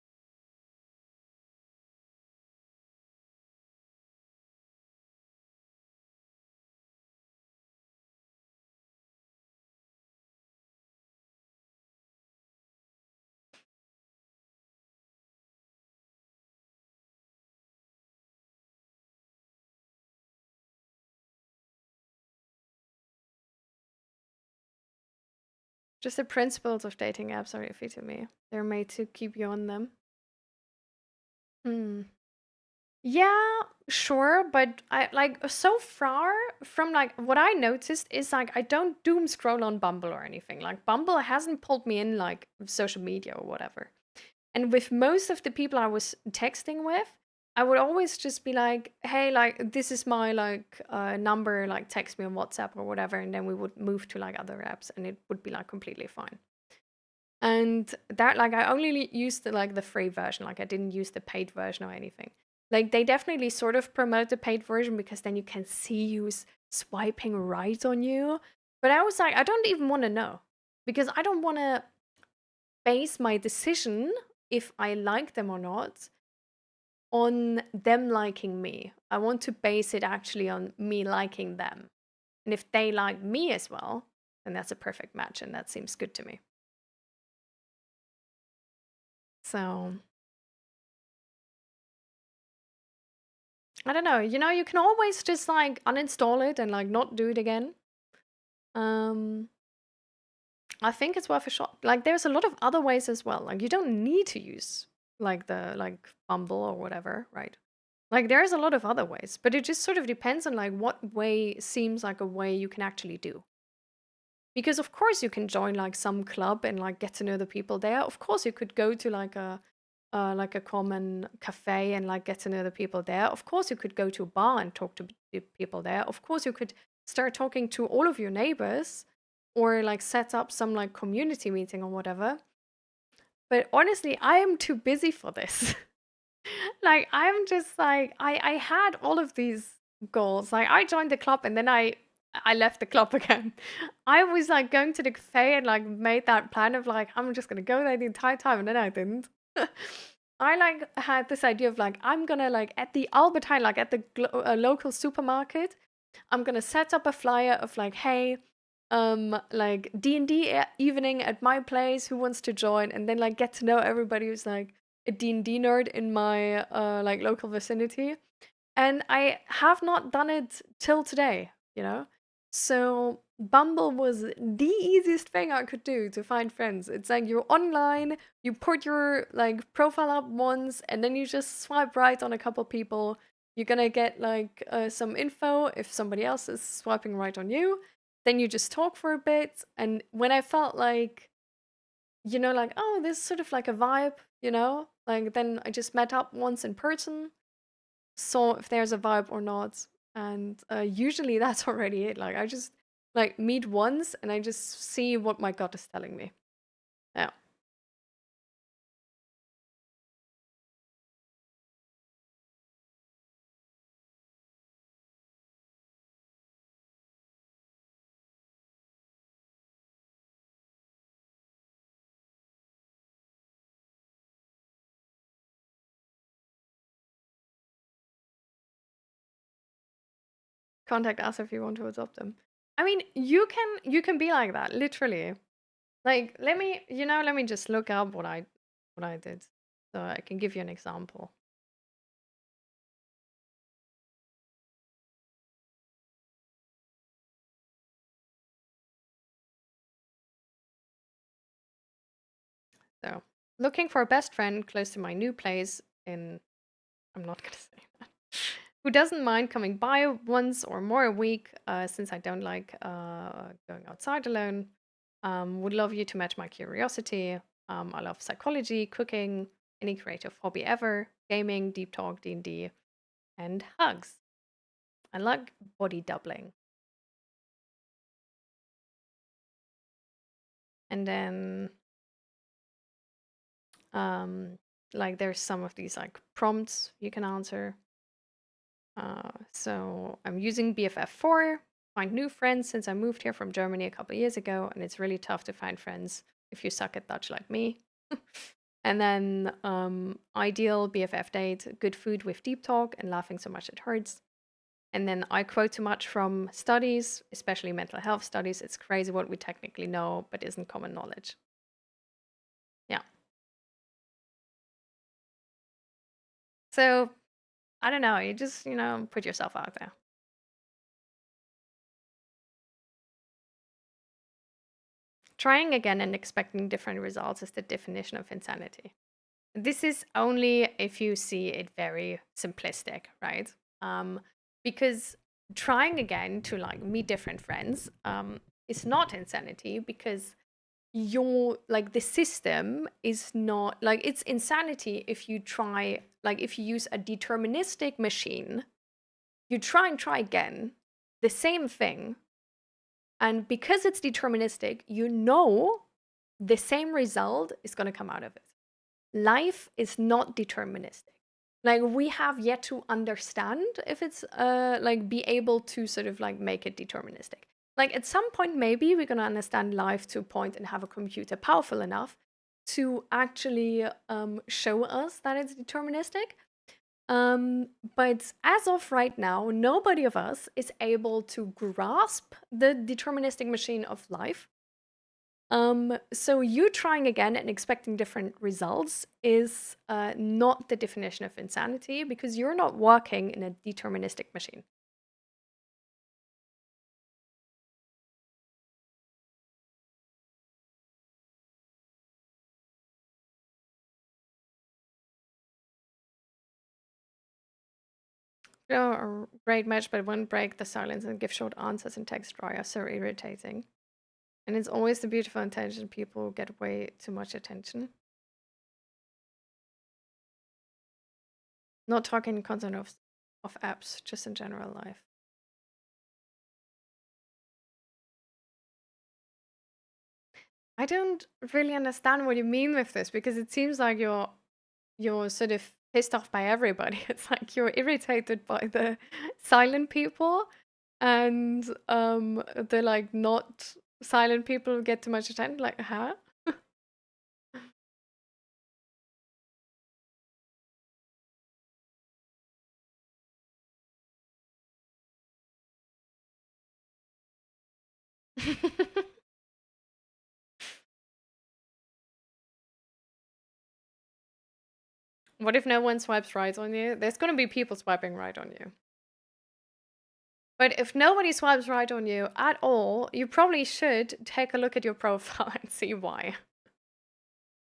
Just the principles of dating apps are iffy to me. They're made to keep you on them. Hmm. Yeah, sure, but I like so far from like what I noticed is like I don't doom scroll on Bumble or anything. Like Bumble hasn't pulled me in like social media or whatever. And with most of the people I was texting with, I would always just be like, "Hey, like this is my like number, like text me on WhatsApp or whatever," and then we would move to like other apps, and it would be like completely fine. And that like I only used the free version, like I didn't use the paid version or anything. Like they definitely sort of promote the paid version because then you can see who's swiping right on you. But I was like, I don't even want to know because I don't want to base my decision if I like them or not on them liking me. I want to base it actually on me liking them. And if they like me as well, then that's a perfect match and that seems good to me. So, I don't know. You can always just like uninstall it and like not do it again. Um I think it's worth a shot. Like there's a lot of other ways as well. Like you don't need to use like the like Bumble or whatever, right? Like there's a lot of other ways, but it just sort of depends on like what way seems like a way you can actually do. Because of course you can join like some club and like get to know the people there. Of course you could go to like a common cafe and like get to know the people there. Of course you could go to a bar and talk to the people there. Of course you could start talking to all of your neighbors or like set up some like community meeting or whatever. But honestly, I am too busy for this. Like I'm just like I had all of these goals. Like I joined the club and then I I left the club again. I was like going to the cafe and like made that plan of like I'm just gonna go there the entire time, and then I didn't. I like had this idea of like I'm gonna like at the Albertine, like at the local supermarket, I'm gonna set up a flyer of like, hey, like D&D evening at my place. Who wants to join? And then like get to know everybody who's like a D&D nerd in my like local vicinity. And I have not done it till today, you know? So Bumble was the easiest thing I could do to find friends. It's like you're online, you put your like profile up once, and then you just swipe right on a couple people. You're gonna get like some info if somebody else is swiping right on you. Then you just talk for a bit. And when I felt like, like, oh, this is sort of like a vibe, like then I just met up once in person, saw if there's a vibe or not. And usually that's already it. Like I just like meet once and I just see what my gut is telling me. Yeah. Contact us if you want to adopt them. I mean, you can be like that, literally. Like let me just look up what I did. So I can give you an example. So looking for a best friend close to my new place in I'm not gonna say that. Who doesn't mind coming by once or more a week, since I don't like going outside alone. Would love you to match my curiosity. I love psychology, cooking, any creative hobby ever, gaming, deep talk, D&D, and hugs. I like body doubling. And then, um, like, there's some of these like prompts you can answer. So I'm using BFF4, find new friends since I moved here from Germany a couple years ago, and it's really tough to find friends if you suck at Dutch like me. And then ideal BFF date, good food with deep talk and laughing so much it hurts. And then I quote too much from studies, especially mental health studies. It's crazy what we technically know, but isn't common knowledge. Yeah. So I don't know. You just, put yourself out there. Trying again and expecting different results is the definition of insanity. This is only if you see it very simplistic, right? Because trying again to like meet different friends is not insanity because your like the system is not like it's insanity if you try like if you use a deterministic machine, you try and try again, the same thing, and because it's deterministic, the same result is going to come out of it. Life is not deterministic. Like we have yet to understand if it's like be able to sort of like make it deterministic. Like at some point maybe we're going to understand life to a point and have a computer powerful enough to actually show us that it's deterministic. But as of right now, nobody of us is able to grasp the deterministic machine of life. So you trying again and expecting different results is not the definition of insanity because you're not working in a deterministic machine. A great match, but won't break the silence and give short answers and text dry are so irritating. And it's always the beautiful intelligent people who get way too much attention. Not talking in content of apps, just in general life. I don't really understand what you mean with this because it seems like you're sort of pissed off by everybody. It's like you're irritated by the silent people. and the like not silent people get too much attention. Like, huh? What if no one swipes right on you? There's gonna be people swiping right on you. But if nobody swipes right on you at all, you probably should take a look at your profile and see why.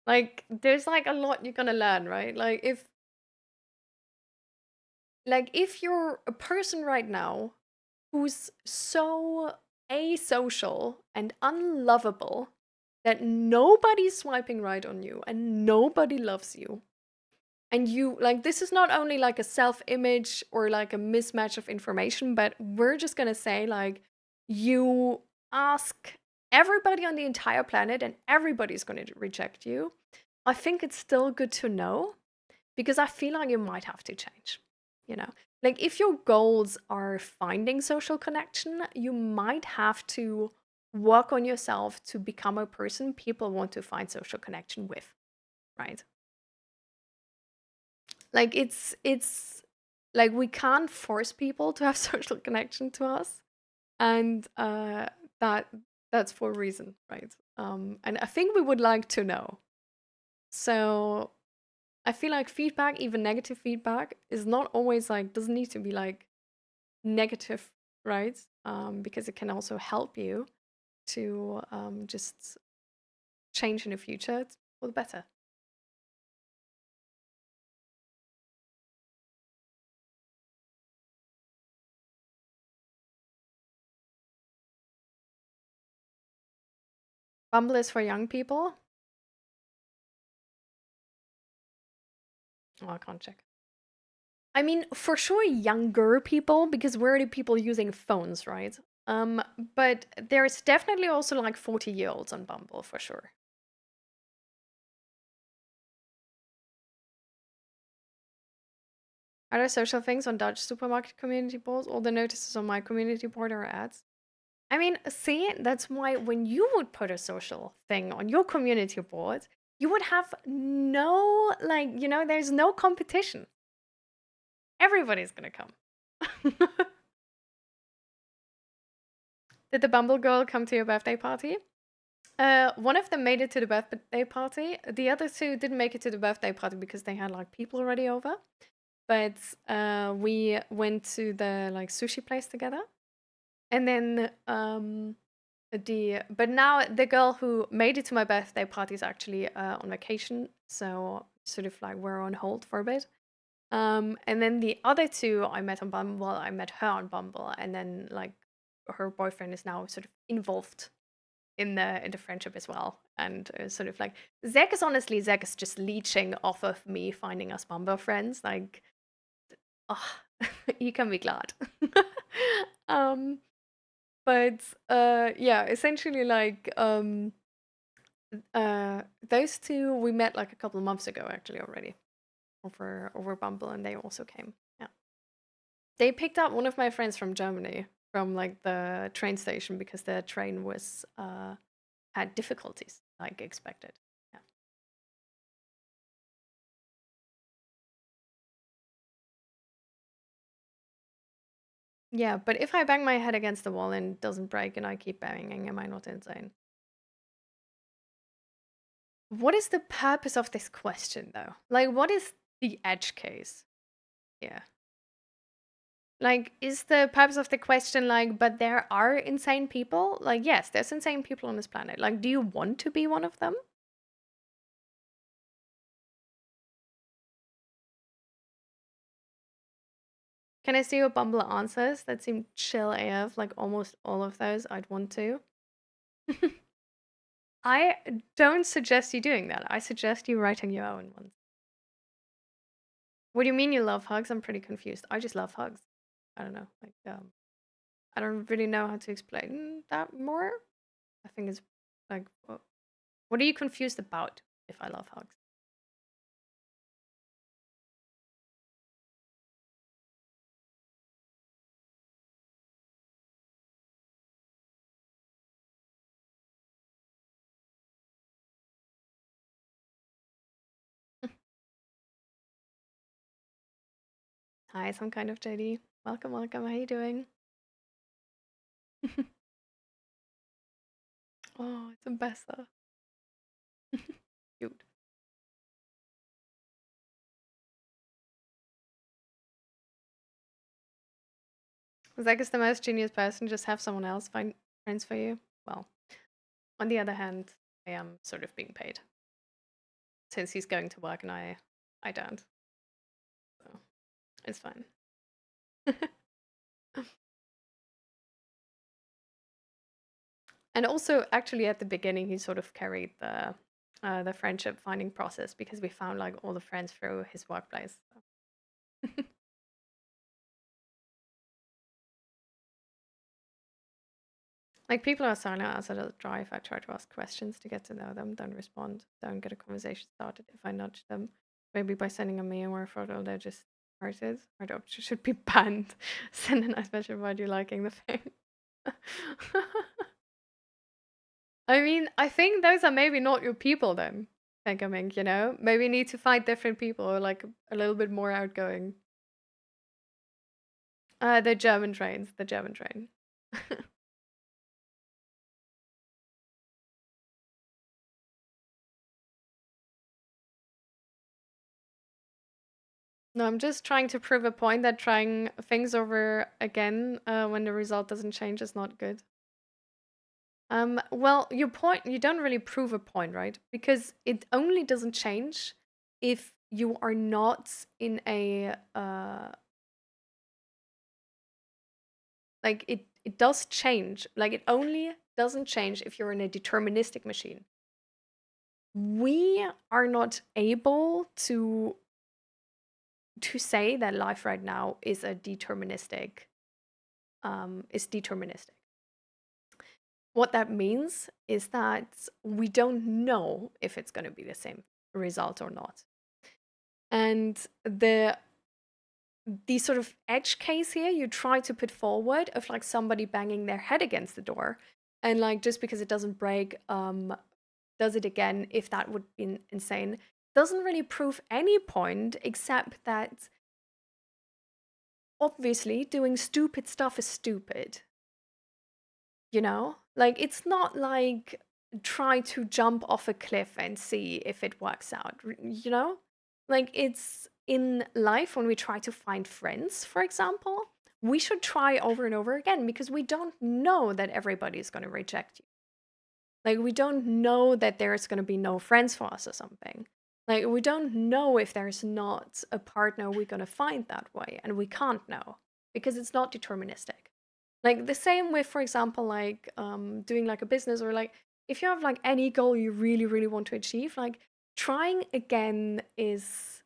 Like, there's like a lot you're gonna learn, right? Like if you're a person right now who's so asocial and unlovable that nobody's swiping right on you and nobody loves you, and you like, this is not only like a self-image or like a mismatch of information, but we're just gonna say like, you ask everybody on the entire planet and everybody's gonna reject you. I think it's still good to know, because I feel like you might have to change, you know? Like, if your goals are finding social connection, you might have to work on yourself to become a person people want to find social connection with, right? Like, it's like we can't force people to have social connection to us, and that that's for a reason, right? And I think we would like to know. So I feel like feedback, even negative feedback, is not always like, doesn't need to be like negative, right? Because it can also help you to just change in the future for the better. Bumble is for young people. Oh, I can't check. I mean, for sure, younger people, because we're the people using phones, right? Um, but there's definitely also like 40-year-olds on Bumble for sure. Are there social things on Dutch supermarket community boards? All the notices on my community board are ads. I mean, see, that's why when you would put a social thing on your community board, you would have no, like, there's no competition. Everybody's gonna come. Did the Bumble girl come to your birthday party? One of them made it to the birthday party. The other two didn't make it to the birthday party because they had like people already over. But we went to the like sushi place together. And then but now the girl who made it to my birthday party is actually on vacation, so sort of like we're on hold for a bit. And then the other two I met on Bumble. I met her on Bumble, and then like her boyfriend is now sort of involved in the friendship as well. And sort of like Zach is just leeching off of me finding us Bumble friends. Like, oh, you can be glad. um, but yeah, essentially like those two we met like a couple of months ago actually already over Bumble, and they also came. Yeah. They picked up one of my friends from Germany from like the train station because their train was had difficulties like expected. Yeah. Yeah, but if I bang my head against the wall and it doesn't break and I keep banging, am I not insane? What is the purpose of this question though? Like, what is the edge case? Yeah. Like, is the purpose of the question like, but there are insane people? Like, yes, there's insane people on this planet. Like, do you want to be one of them? Can I see your Bumble answers? That seemed chill AF, like almost all of those I'd want to. I don't suggest you doing that. I suggest you writing your own ones. What do you mean you love hugs? I'm pretty confused. I just love hugs. I don't know. Like, I don't really know how to explain that more. I think it's like, what are you confused about if I love hugs? Hi, some kind of JD. Welcome, welcome. How you doing? Oh, it's a Bessa. Cute. Zach is the most genius person. Just have someone else find friends for you. Well, on the other hand, I am sort of being paid since he's going to work and I don't. So it's fine. And also, actually, at the beginning, he sort of carried the friendship finding process because we found like all the friends through his workplace. So. Like people are silent outside of the drive. I try to ask questions to get to know them. Don't respond. Don't get a conversation started if I nudge them. Maybe by sending a meme or a photo, they're just started. Or they should be banned. Send a nice message about you liking the thing. I mean, I think those are maybe not your people then. Think, you know? Maybe you need to find different people or like a little bit more outgoing. The German trains. The German train. No, I'm just trying to prove a point that trying things over again when the result doesn't change is not good. Well, you don't really prove a point, right? Because it only doesn't change if you are not in a like it does change. Like it only doesn't change if you're in a deterministic machine. We are not able to say that life right now is a deterministic is deterministic. What that means is that we don't know if it's going to be the same result or not. And the sort of edge case here you try to put forward of like somebody banging their head against the door and like just because it doesn't break does it again, if that would be insane, doesn't really prove any point except that obviously doing stupid stuff is stupid. You know? Like, it's not like try to jump off a cliff and see if it works out, you know? Like, it's in life when we try to find friends, for example, we should try over and over again because we don't know that everybody's going to reject you. Like, we don't know that there's going to be no friends for us or something. Like, we don't know if there's not a partner we're going to find that way, and we can't know because it's not deterministic. Like the same with, for example, like doing like a business or like if you have like any goal you really, really want to achieve, like trying again is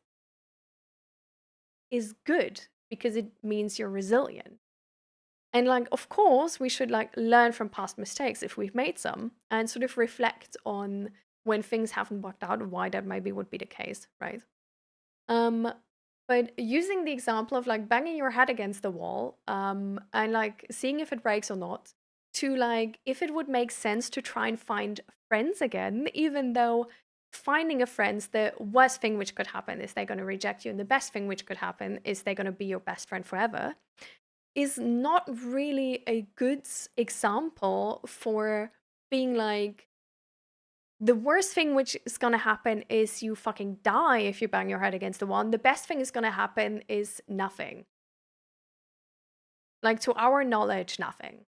good because it means you're resilient. And like of course we should like learn from past mistakes if we've made some and sort of reflect on when things haven't worked out why that maybe would be the case, right? Um, but using the example of like banging your head against the wall, and like seeing if it breaks or not, to like if it would make sense to try and find friends again, even though finding a friend's the worst thing which could happen is they're going to reject you, and the best thing which could happen is they're going to be your best friend forever, is not really a good example for being like the worst thing which is gonna happen is you fucking die if you bang your head against the wall. And the best thing is gonna happen is nothing. Like to our knowledge, nothing.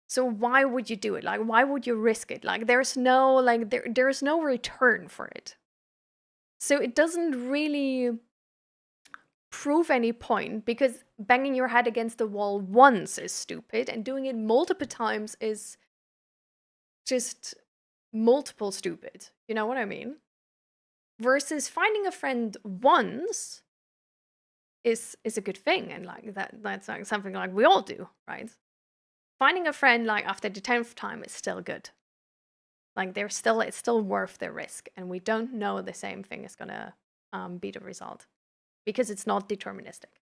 So why would you do it? Like why would you risk it? Like there's no like there's no return for it. So it doesn't really prove any point because banging your head against the wall once is stupid and doing it multiple times is just multiple stupid. You know what I mean? Versus finding a friend once is a good thing and like that's like something like we all do, right? Finding a friend like after the 10th time is still good. Like it's still worth the risk and we don't know the same thing is gonna be the result because it's not deterministic.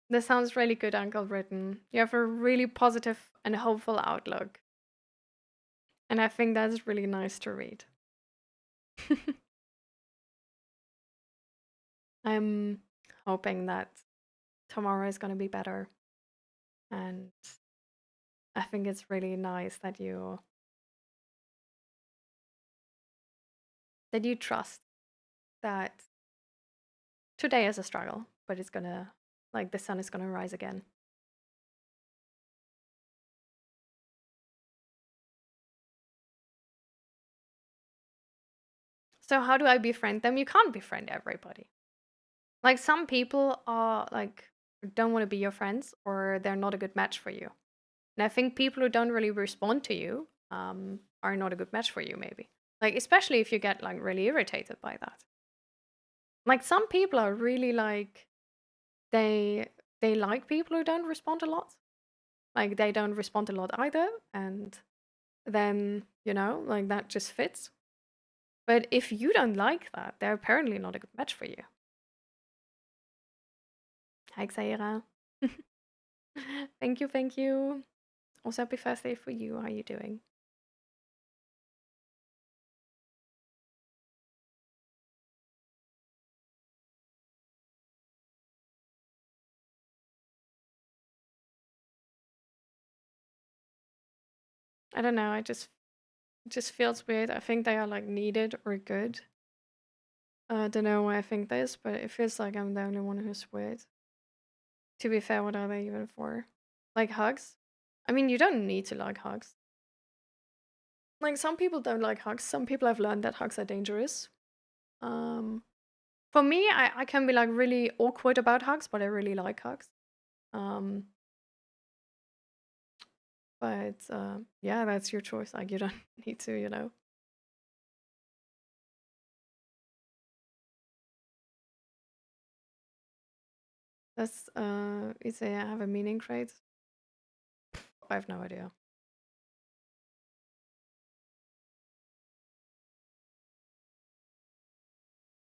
This sounds really good, Uncle Britain. You have a really positive and hopeful outlook. And I think that's really nice to read. I'm hoping that tomorrow is going to be better. And I think it's really nice that you trust that today is a struggle, but it's gonna, like, the sun is gonna rise again. So how do I befriend them? You can't befriend everybody. Like, some people are like don't want to be your friends, or they're not a good match for you. And I think people who don't really respond to you are not a good match for you, maybe. Like, especially if you get like really irritated by that. Like, some people are really like they like people who don't respond a lot. Like, they don't respond a lot either, and then, like, that just fits. But if you don't like that, they're apparently not a good match for you. Hi, Xaira. Thank you, thank you. Also, happy first day for you. How are you doing? I don't know. It just feels weird. I think they are like needed or good. I don't know why I think this, but it feels like I'm the only one who's weird. To be fair, what are they even for? Like hugs? I mean, you don't need to like hugs. Like, some people don't like hugs. Some people have learned that hugs are dangerous. Um, for me, I can be like really awkward about hugs, but I really like hugs. Um, but yeah, that's your choice. Like, you don't need to. That's you say I have a meaning crate. I have no idea.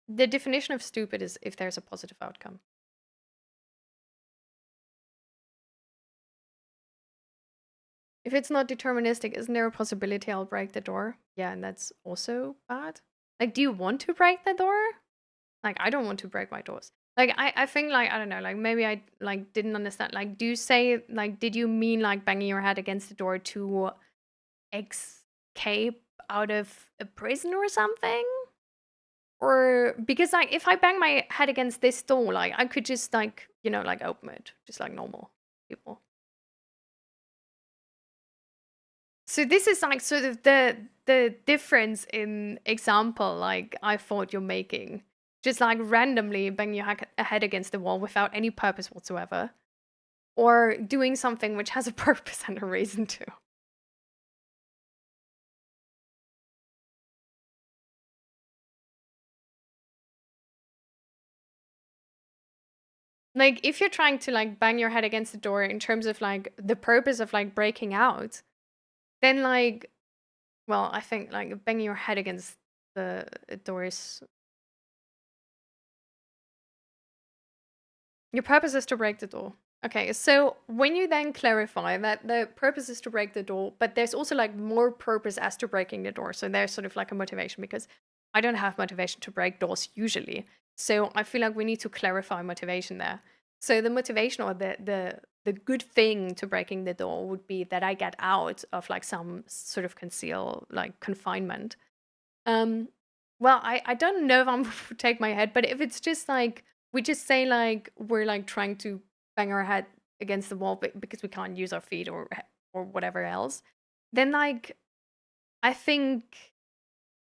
The definition of stupid is if there's a positive outcome. If it's not deterministic, isn't there a possibility I'll break the door? Yeah, and that's also bad. Like, do you want to break the door? Like, I don't want to break my doors. Like, I think, like, I don't know, like, maybe I like didn't understand. Like, do you say, like, did you mean like banging your head against the door to escape out of a prison or something? Or because, like, if I bang my head against this door, like, I could just, like, like, open it, just like normal people. So this is like sort of the difference in example, like, I thought you're making. Just like randomly bang your head against the wall without any purpose whatsoever. Or doing something which has a purpose and a reason to. Like, if you're trying to like bang your head against the door in terms of like the purpose of like breaking out, then like, well, I think like banging your head against the door is, your purpose is to break the door. Okay, so when you then clarify that the purpose is to break the door, but there's also like more purpose as to breaking the door. So there's sort of like a motivation, because I don't have motivation to break doors usually. So I feel like we need to clarify motivation there. So the motivation, or the good thing to breaking the door, would be that I get out of like some sort of confinement. Um, well, I don't know if I'm take my head, but if it's just like we just say like we're like trying to bang our head against the wall because we can't use our feet or whatever else, then like I think,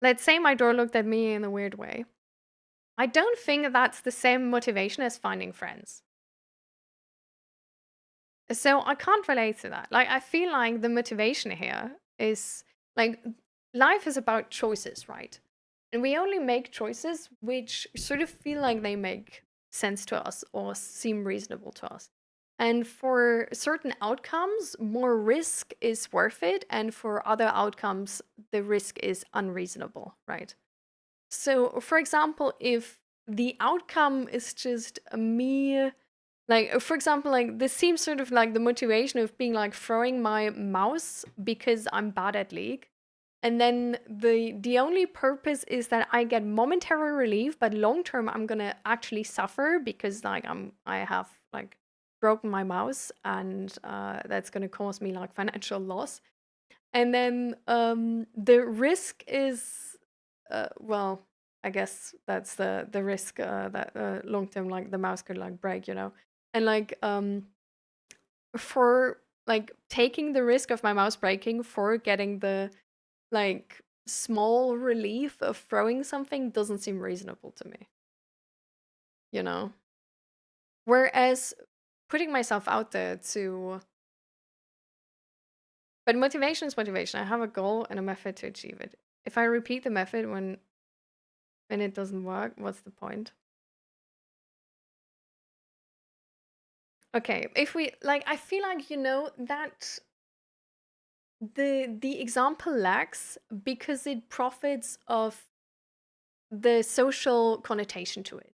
let's say my door looked at me in a weird way. I don't think that's the same motivation as finding friends. So I can't relate to that. Like, I feel like the motivation here is like, life is about choices, right? And we only make choices which sort of feel like they make sense to us or seem reasonable to us. And for certain outcomes, more risk is worth it. And for other outcomes, the risk is unreasonable, right? So, for example, if the outcome is just me Like, for example, like this seems sort of like the motivation of being like throwing my mouse because I'm bad at League. And then the only purpose is that I get momentary relief, but long term I'm gonna actually suffer because like I have like broken my mouse and that's gonna cause me like financial loss. And then the risk is well, I guess that's the risk that long term like the mouse could like break, you know. And like for like taking the risk of my mouse breaking for getting the like small relief of throwing something doesn't seem reasonable to me, you know? Whereas putting myself out there to but motivation is motivation. I have a goal and a method to achieve it. If I repeat the method when it doesn't work, what's the point? Okay, if we like I feel like you know that the example lacks because it profits of the social connotation to it.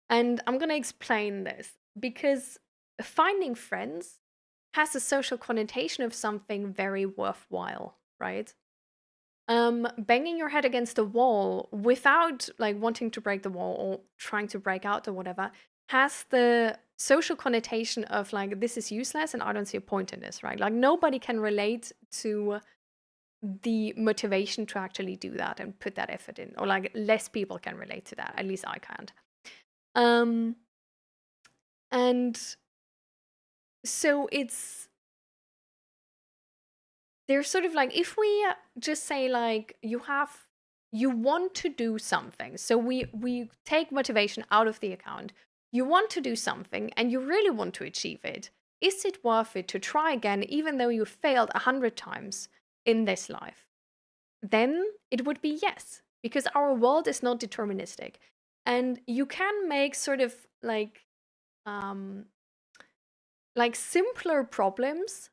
And I'm going to explain this because finding friends has a social connotation of something very worthwhile, right? Banging your head against a wall without like wanting to break the wall or trying to break out or whatever has the social connotation of like this is useless and I don't see a point in this, right? Like nobody can relate to the motivation to actually do that and put that effort in, or like less people can relate to that. At least I can't. Um, and so it's there's sort of like if we just say like you want to do something, so we take motivation out of the account. You want to do something and you really want to achieve it. Is it worth it to try again even though you failed 100 times in this life? Then it would be yes, because our world is not deterministic. And you can make sort of um like simpler problems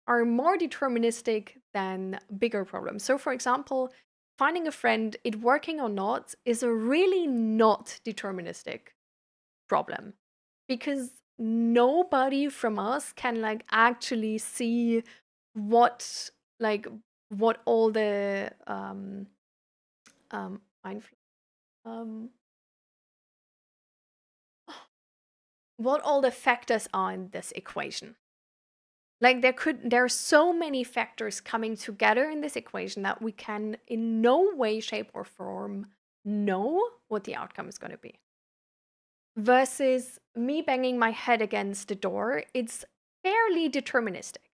are more deterministic than bigger problems. So, for example, finding a friend, it working or not, is a really not deterministic problem because nobody from us can like actually see what like what all the einfl- um what all the factors are in this equation. Like there are so many factors coming together in this equation that we can in no way, shape, or form know what the outcome is going to be. Versus me banging my head against the door, it's fairly deterministic.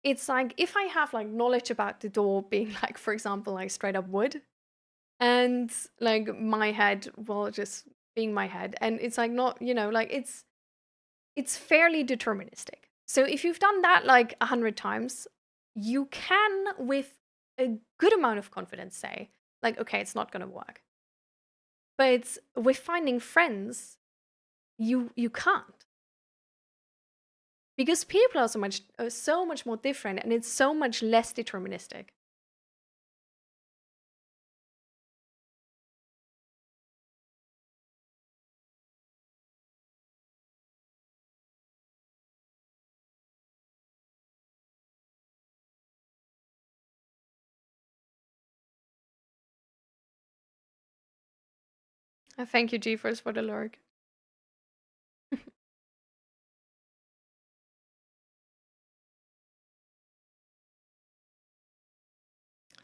It's like if I have like knowledge about the door being like, for example, like straight up wood, and like my head, well, just being my head, and it's like not, you know, like it's fairly deterministic. So if you've done that like 100 times, you can, with a good amount of confidence, say, like, okay, it's not going to work. But with finding friends, you can't because people are so much more different, and it's so much less deterministic. Thank you, GeForce, for the lurk.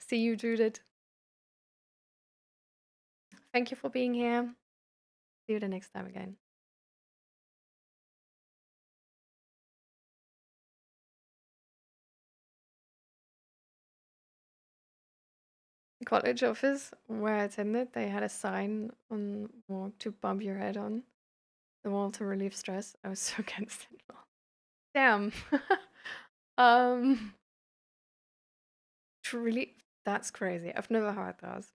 See you, Judith. Thank you for being here. See you the next time again. College office where I attended, they had a sign on wall to bump your head on the wall to relieve stress. I was so against it. Damn. um, truly, that's crazy. I've never heard that.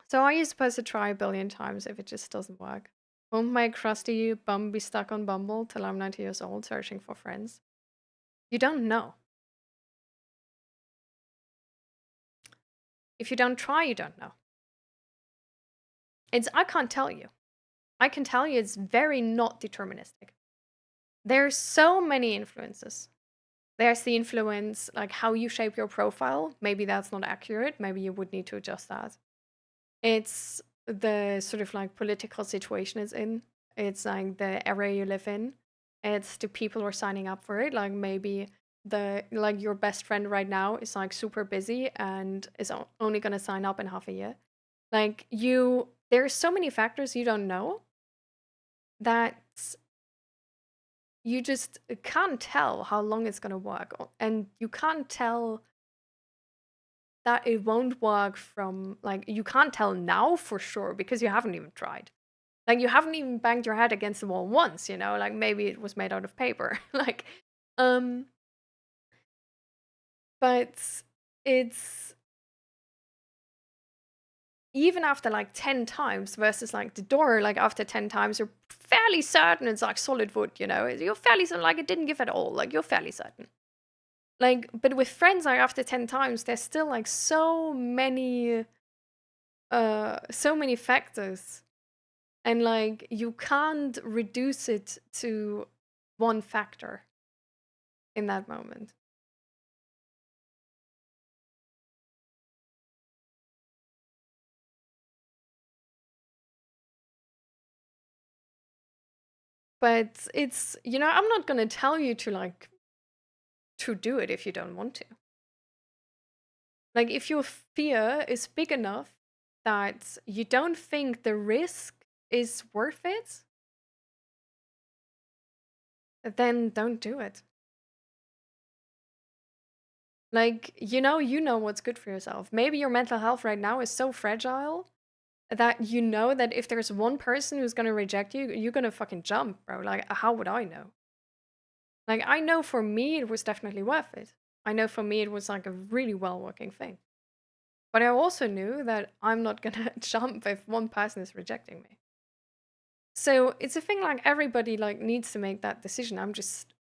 So are you supposed to try a billion times if it just doesn't work? Won't my crusty bum be stuck on Bumble till I'm 90 years old searching for friends? You don't know. If you don't try, you don't know. I can't tell you. I can tell you it's very not deterministic. There's so many influences. There's the influence, like how you shape your profile. Maybe that's not accurate. Maybe you would need to adjust that. It's the sort of like political situation it's in. It's like the area you live in. It's the people who are signing up for it. Like maybe your best friend right now is like super busy and is only gonna sign up in half a year. Like there's so many factors you don't know that you just can't tell how long it's gonna work, and you can't tell that it won't work from like you can't tell now for sure because you haven't even tried. Like you haven't even banged your head against the wall once, like maybe it was made out of paper. like um but it's even after like 10 times versus like the door, like after 10 times you're fairly certain it's like solid wood, you're fairly certain like it didn't give at all, like you're fairly certain. Like, but with friends, like after 10 times, there's still like so many factors. And like you can't reduce it to one factor in that moment. But it's, I'm not gonna tell you to do it if you don't want to. Like if your fear is big enough that you don't think the risk is worth it, then don't do it. Like, you know what's good for yourself. Maybe your mental health right now is so fragile that you know that if there's one person who's gonna reject you, you're gonna fucking jump, bro. Like, how would I know? Like, I know for me it was definitely worth it. I know for me it was like a really well working thing. But I also knew that I'm not gonna jump if one person is rejecting me. So it's a thing like everybody like needs to make that decision. I'm just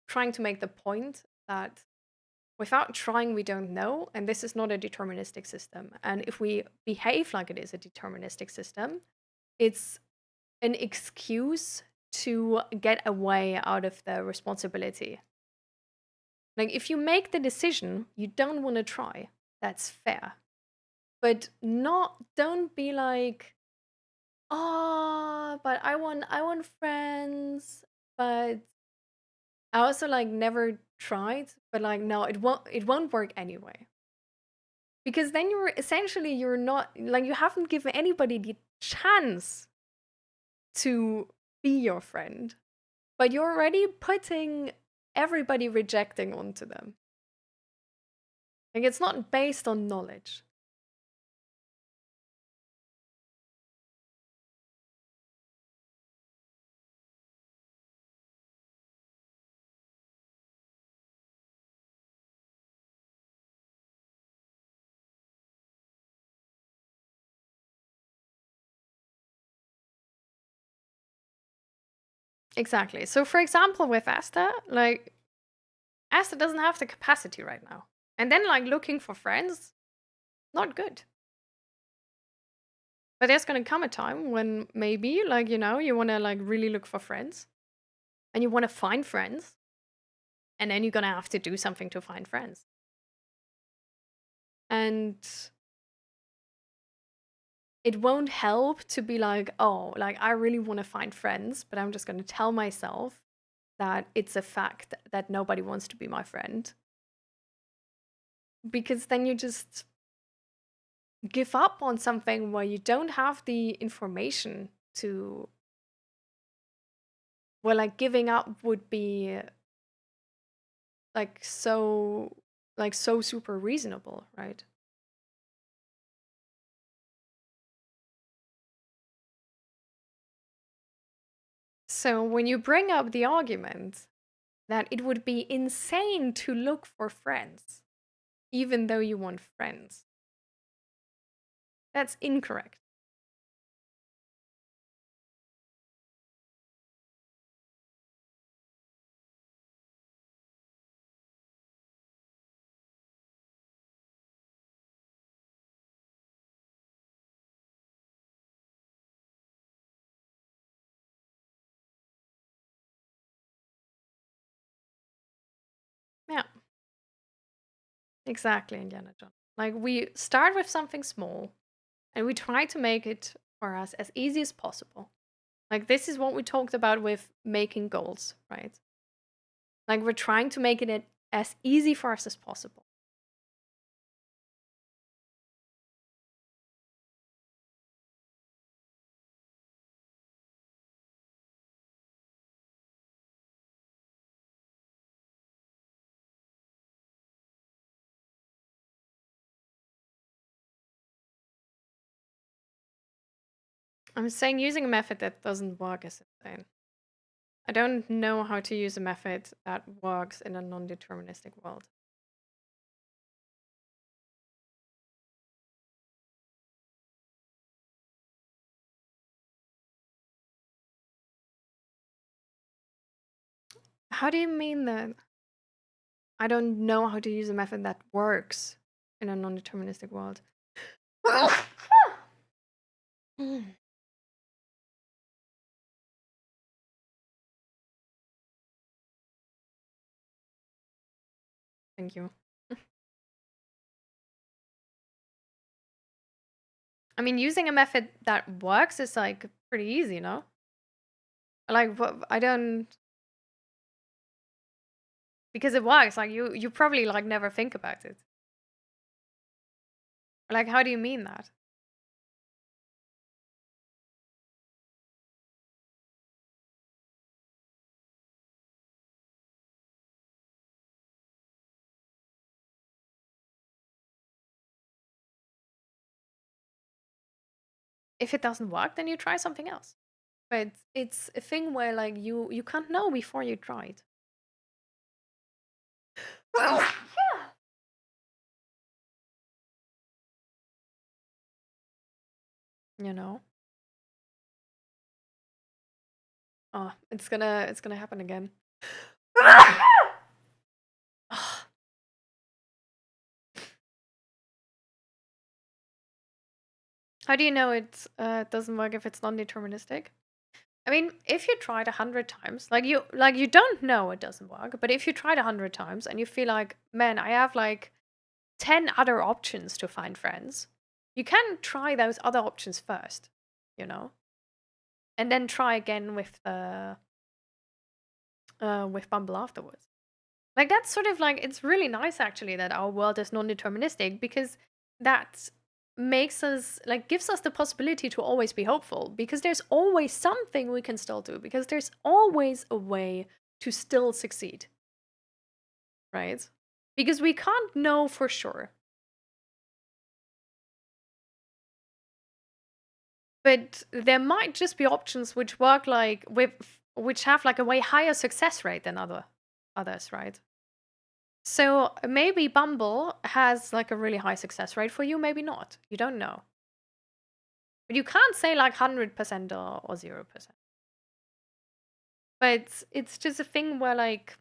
trying to make the point that without trying, we don't know, and this is not a deterministic system. And if we behave like it is a deterministic system, it's an excuse to get away out of the responsibility. Like, if you make the decision, you don't want to try, that's fair. But don't be like, oh, but I want friends, but I also like never tried, but like no, it won't work anyway. Because then you're not like you haven't given anybody the chance to be your friend, but you're already putting everybody rejecting onto them. Like it's not based on knowledge. Exactly. So for example, with Asta, like Asta doesn't have the capacity right now. And then like looking for friends, not good. But there's gonna come a time when maybe like, you wanna like really look for friends and you wanna find friends, and then you're gonna have to do something to find friends. And it won't help to be like, oh, like I really want to find friends, but I'm just going to tell myself that it's a fact that nobody wants to be my friend. Because then you just give up on something where you don't have the information to. Well, like giving up would be like so super reasonable, right? So when you bring up the argument that it would be insane to look for friends, even though you want friends, that's incorrect. Exactly, Indiana Jones. Like we start with something small and we try to make it for us as easy as possible. Like this is what we talked about with making goals, right? Like we're trying to make it as easy for us as possible. I'm saying using a method that doesn't work is insane. I don't know how to use a method that works in a non-deterministic world. How do you mean that? I don't know how to use a method that works in a non-deterministic world. Thank you. I mean, using a method that works is like pretty easy, no? Like, what? I don't, because it works. Like, you probably like never think about it. Like, how do you mean that? If it doesn't work, then you try something else. But it's a thing where like you can't know before you try it. You know? Oh, it's gonna happen again. How do you know it doesn't work if it's non-deterministic? I mean, if you tried 100 times, like you don't know it doesn't work, but if you tried 100 times and you feel like, man, I have like 10 other options to find friends, you can try those other options first, you know, and then try again with Bumble afterwards. Like that's sort of like it's really nice actually that our world is non-deterministic because that makes us like gives us the possibility to always be hopeful because there's always something we can still do because there's always a way to still succeed, right? Because we can't know for sure. But there might just be options which work like with which have like a way higher success rate than others, right? So maybe Bumble has like a really high success rate for you, maybe not. You don't know. But you can't say like 100% or 0%. But it's just a thing where like,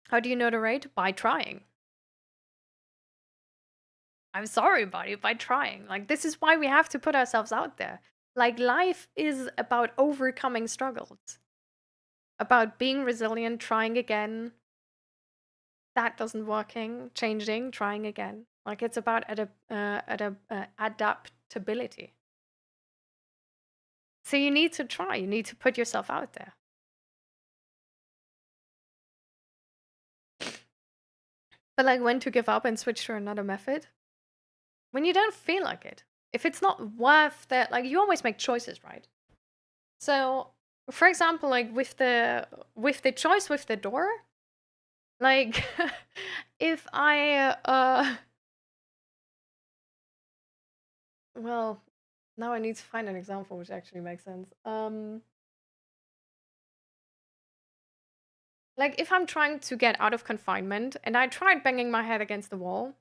how do you know the rate? By trying. I'm sorry, buddy, by trying. Like, this is why we have to put ourselves out there. Like, life is about overcoming struggles, about being resilient, trying again. That doesn't working, changing, trying again. Like, it's about adaptability. So you need to try. You need to put yourself out there. But like when to give up and switch to another method? When you don't feel like it. If it's not worth that, like you always make choices, right? So, for example, like with the choice with the door, like if I well, now I need to find an example which actually makes sense. Like if I'm trying to get out of confinement and I tried banging my head against the wall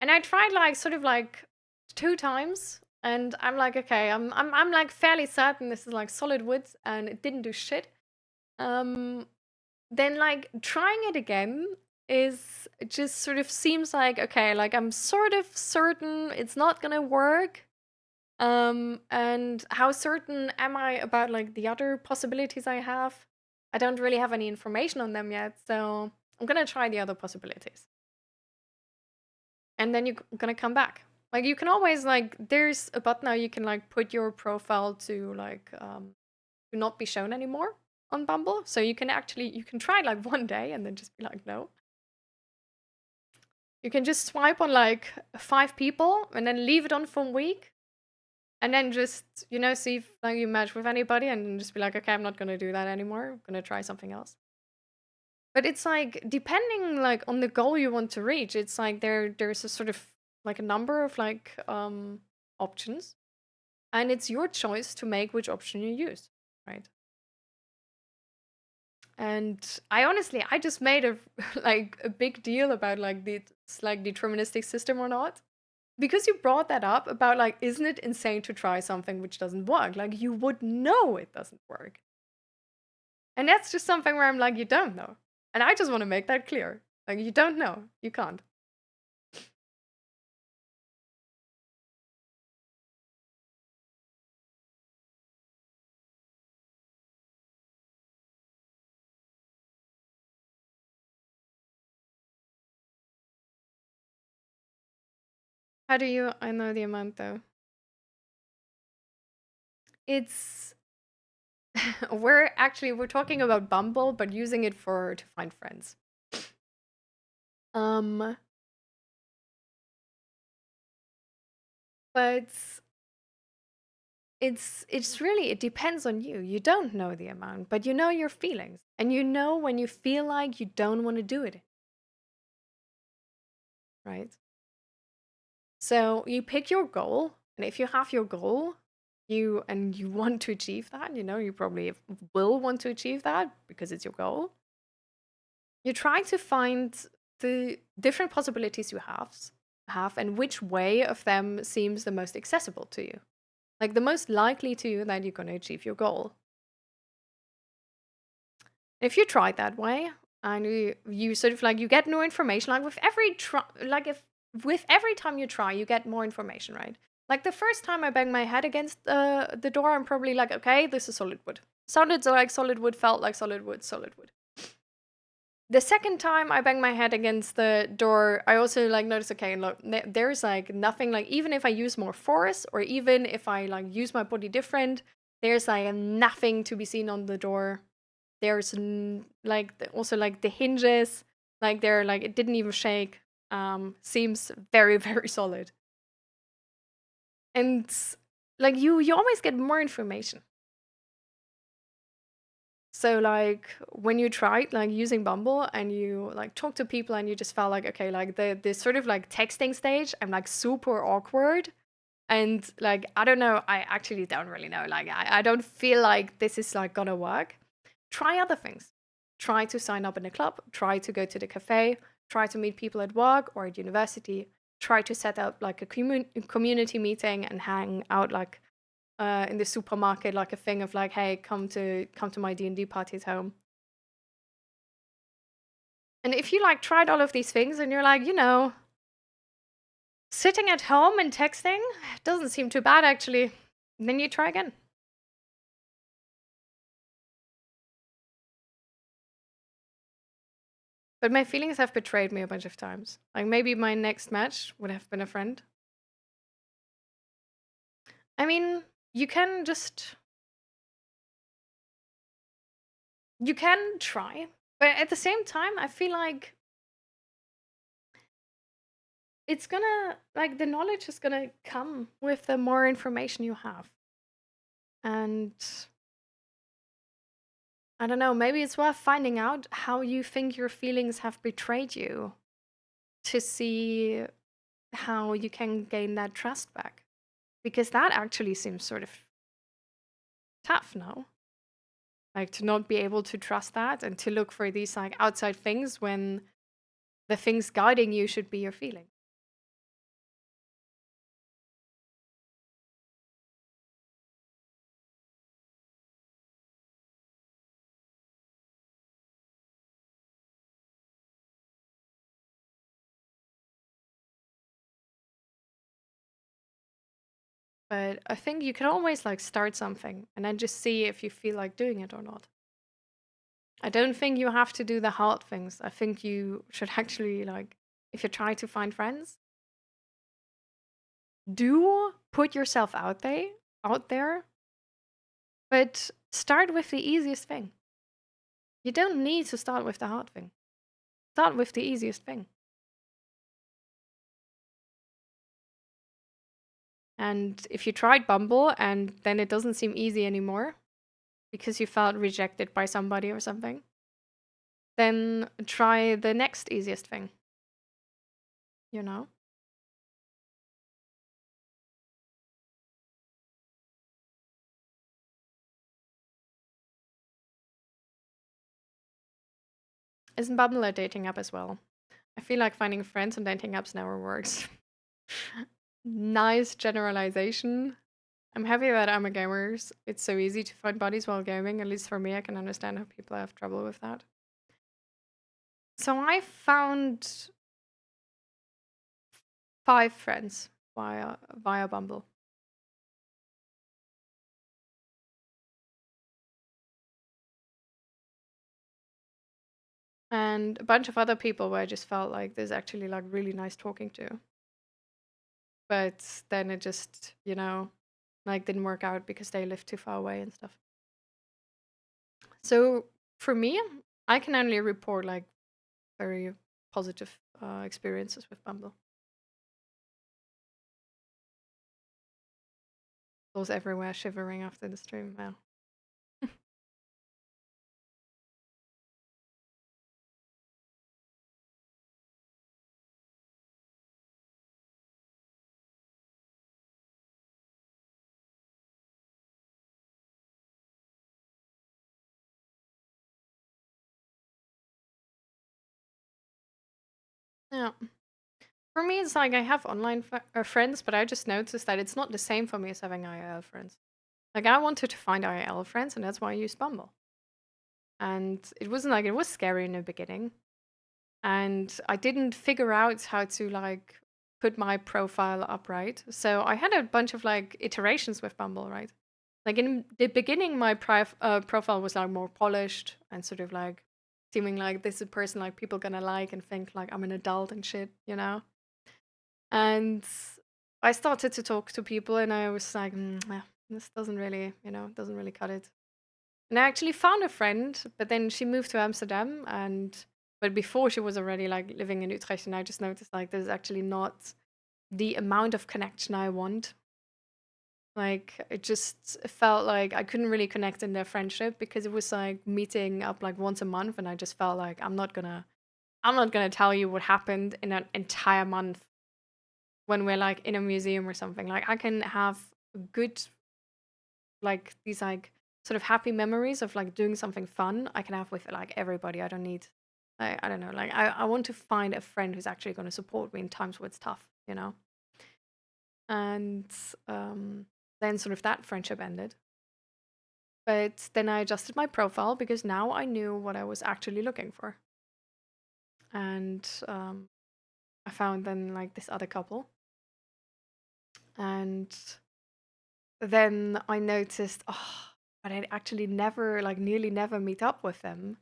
and I tried like sort of like 2 times and I'm like, okay, I'm like fairly certain this is like solid wood and it didn't do shit. Um then like trying it again is it just sort of seems like okay, like I'm sort of certain it's not gonna work. And how certain am I about like the other possibilities I have? I don't really have any information on them yet, so I'm gonna try the other possibilities. and then you're gonna come back. Like you can always like there's a button now you can like put your profile to like to not be shown anymore on Bumble. So you can actually you can try like one day and then just be like no. You can just swipe on like 5 people and then leave it on for a week and then just see if like you match with anybody and then just be like okay, I'm not gonna do that anymore. I'm gonna try something else. But it's like depending like on the goal you want to reach, it's like there's a sort of like a number of like options and it's your choice to make which option you use, right? And I honestly I just made a like a big deal about like the like deterministic system or not. Because you brought that up about like isn't it insane to try something which doesn't work? Like you would know it doesn't work. And that's just something where I'm like you don't know. And I just want to make that clear. Like you don't know. You can't. How do you I know the amount though? It's we're talking about Bumble, but using it for to find friends. Um, but it's really it depends on you. You don't know the amount, but you know your feelings, and you know when you feel like you don't want to do it, right? So you pick your goal, and if you have your goal, you want to achieve that, you probably will want to achieve that because it's your goal. You try to find the different possibilities you have and which way of them seems the most accessible to you. Like the most likely to you that you're going to achieve your goal. If you try it that way and you sort of like you get more information like with every try like if with every time you try you get more information, right? Like the first time I banged my head against the door, I'm probably like okay, this is solid wood. Sounded like solid wood, felt like solid wood. The second time I banged my head against the door, I also like noticed, okay, look, there's like nothing like even if I use more force or even if I like use my body different, there's like nothing to be seen on the door. There's like also like the hinges, like they're like it didn't even shake. Seems very very solid. And like you always get more information. So like when you tried like using Bumble and you like talk to people and you just felt like okay, like the sort of like texting stage, I'm like super awkward. And like I don't know, I actually don't really know. Like I don't feel like this is like gonna work. Try other things. Try to sign up in a club, try to go to the cafe, try to meet people at work or at university, try to set up like a community meeting and hang out like in the supermarket, like a thing of like, hey, come to my D&D party at home. And if you like tried all of these things and you're like, sitting at home and texting doesn't seem too bad actually, then you try again. But my feelings have betrayed me a bunch of times. Like maybe my next match would have been a friend. I mean, you can just you can try, but at the same time, I feel like it's gonna like the knowledge is gonna come with the more information you have. And I don't know, maybe it's worth finding out how you think your feelings have betrayed you to see how you can gain that trust back. Because that actually seems sort of tough, no? Like to not be able to trust that and to look for these like outside things when the things guiding you should be your feelings. But I think you can always like start something and then just see if you feel like doing it or not. I don't think you have to do the hard things. I think you should actually like if you try to find friends, do put yourself out there, but start with the easiest thing. You don't need to start with the hard thing. Start with the easiest thing. And if you tried Bumble and then it doesn't seem easy anymore because you felt rejected by somebody or something, then try the next easiest thing, you know? Isn't Bumble a dating app as well? I feel like finding friends on dating apps never works. Nice generalization. I'm happy that I'm a gamer. It's so easy to find buddies while gaming. At least for me, I can understand how people have trouble with that. So I found 5 friends via Bumble. And a bunch of other people where I just felt like this actually like really nice talking to. But then it just, like didn't work out because they lived too far away and stuff. So for me, I can only report like very positive experiences with Bumble. I was everywhere shivering after the stream. Wow. Yeah. For me, it's like I have online friends, but I just noticed that it's not the same for me as having IRL friends. Like I wanted to find IRL friends, and that's why I used Bumble. And it wasn't like it was scary in the beginning, and I didn't figure out how to like put my profile up right. So I had a bunch of like iterations with Bumble, right? Like in the beginning, my profile was like more polished and sort of like seeming like this is a person like people gonna like and think like I'm an adult and shit, you know? And I started to talk to people and I was like, yeah, this doesn't really, doesn't really cut it. And I actually found a friend, but then she moved to Amsterdam but before she was already like living in Utrecht and I just noticed like there's actually not the amount of connection I want. Like it just felt like I couldn't really connect in their friendship because it was like meeting up like once a month and I just felt like I'm not gonna tell you what happened in an entire month when we're like in a museum or something. Like I can have good like these like sort of happy memories of like doing something fun I can have with like everybody. I don't need I don't know, like I want to find a friend who's actually gonna support me in times where it's tough, you know? And then sort of that friendship ended. But then I adjusted my profile because now I knew what I was actually looking for. And I found then like this other couple. And then I noticed, oh, but I actually never, like nearly never meet up with them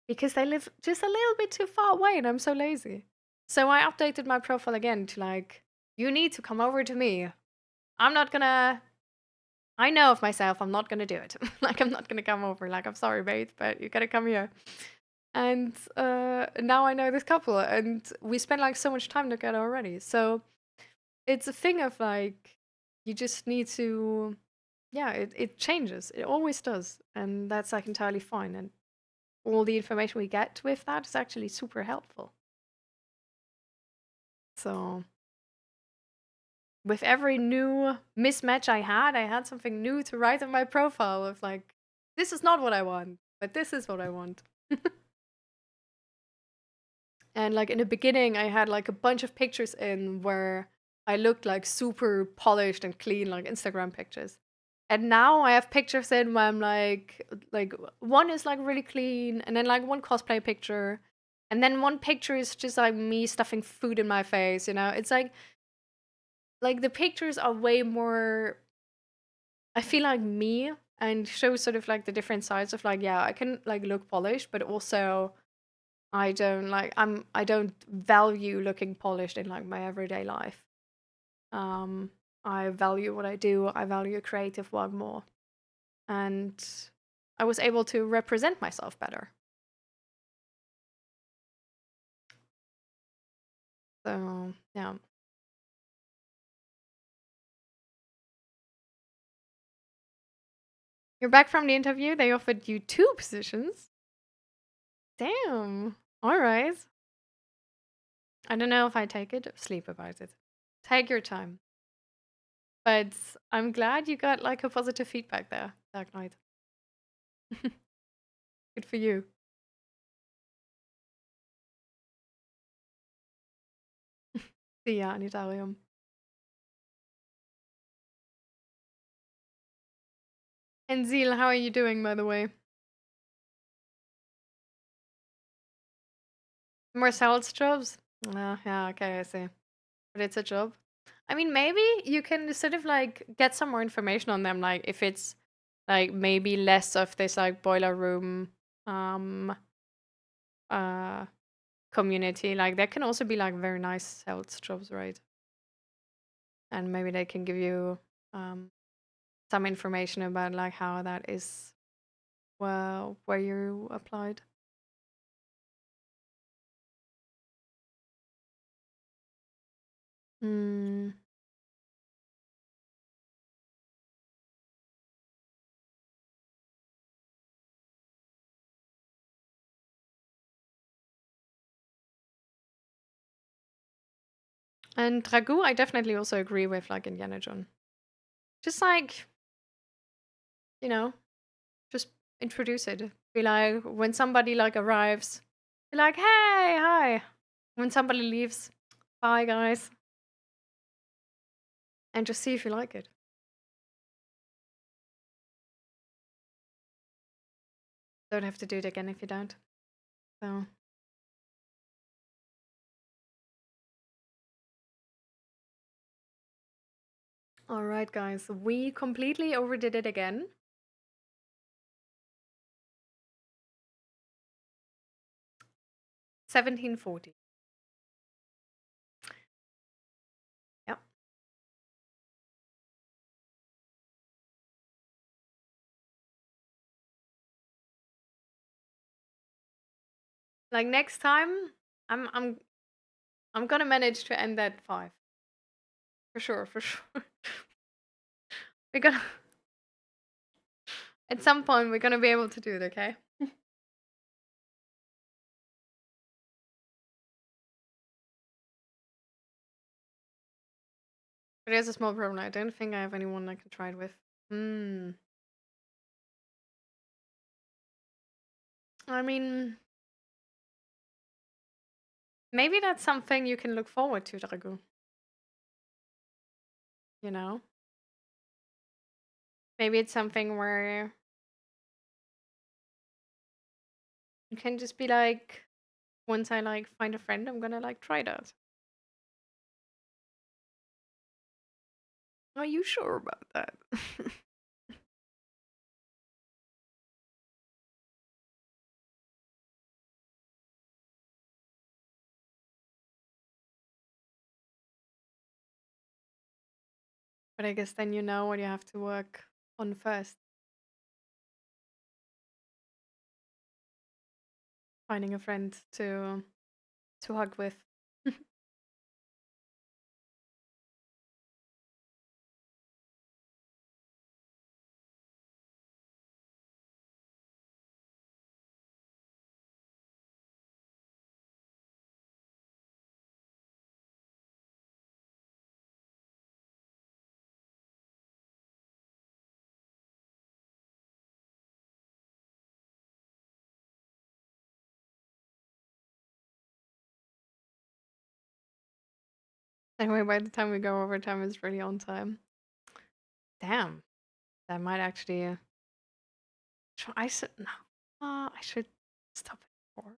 because they live just a little bit too far away and I'm so lazy. So I updated my profile again to like, you need to come over to me. I'm not gonna, I know of myself, I'm not gonna do it. Like, I'm not gonna come over. Like, I'm sorry, mate, but you gotta come here. And now I know this couple and we spend like so much time together already. So it's a thing of like, you just need to, yeah, it changes. It always does. And that's like entirely fine. And all the information we get with that is actually super helpful. So with every new mismatch I had something new to write on my profile of like, this is not what I want, but this is what I want. And like in the beginning, I had like a bunch of pictures in where I looked like super polished and clean, like Instagram pictures. And now I have pictures in where I'm like one is like really clean, and then like one cosplay picture, and then one picture is just like me stuffing food in my face. You know, it's like the pictures are way more. I feel like me and show sort of like the different sides of like yeah, I can like look polished, but also I don't value looking polished in like my everyday life. Um I value what I do. I value creative work more. And I was able to represent myself better. So, yeah. You're back from the interview. They offered you 2 positions. Damn. All right. I don't know if I take it or sleep about it. Take your time. But I'm glad you got like a positive feedback there, Dark Knight. Good for you. See ya, Anitarium. And Zeal, how are you doing, by the way? More sales jobs? Yeah, okay, I see. But it's a job. I mean, maybe you can sort of like get some more information on them, like if it's like maybe less of this like boiler room um uh community. Like there can also be like very nice sales jobs, right? And maybe they can give you um some information about like how that is, well, where you applied. Mm. And Dragoo, I definitely also agree with like Indiana Jones. Just like, you know, just introduce it. Be like, when somebody like arrives, be like, hey, hi. When somebody leaves, bye guys. And just see if you like it. Don't have to do it again if you don't. So, all right, guys, we completely overdid it again. 1740. Yep. Like next time, I'm I'm I'm gonna manage to end at 5. For sure, for sure. We're gonna at some point we're gonna be able to do it, okay? But there's a small problem. I don't think I have anyone I can try it with. Hmm. I mean, maybe that's something you can look forward to, Dragu. You know? Maybe it's something where you can just be like, once I like find a friend, I'm gonna like try that. Are you sure about that? But I guess then you know what you have to work on first. Finding a friend to hug with. Anyway, by the time we go over time, it's really on time. Damn, that might actually. I should no. I should stop it before.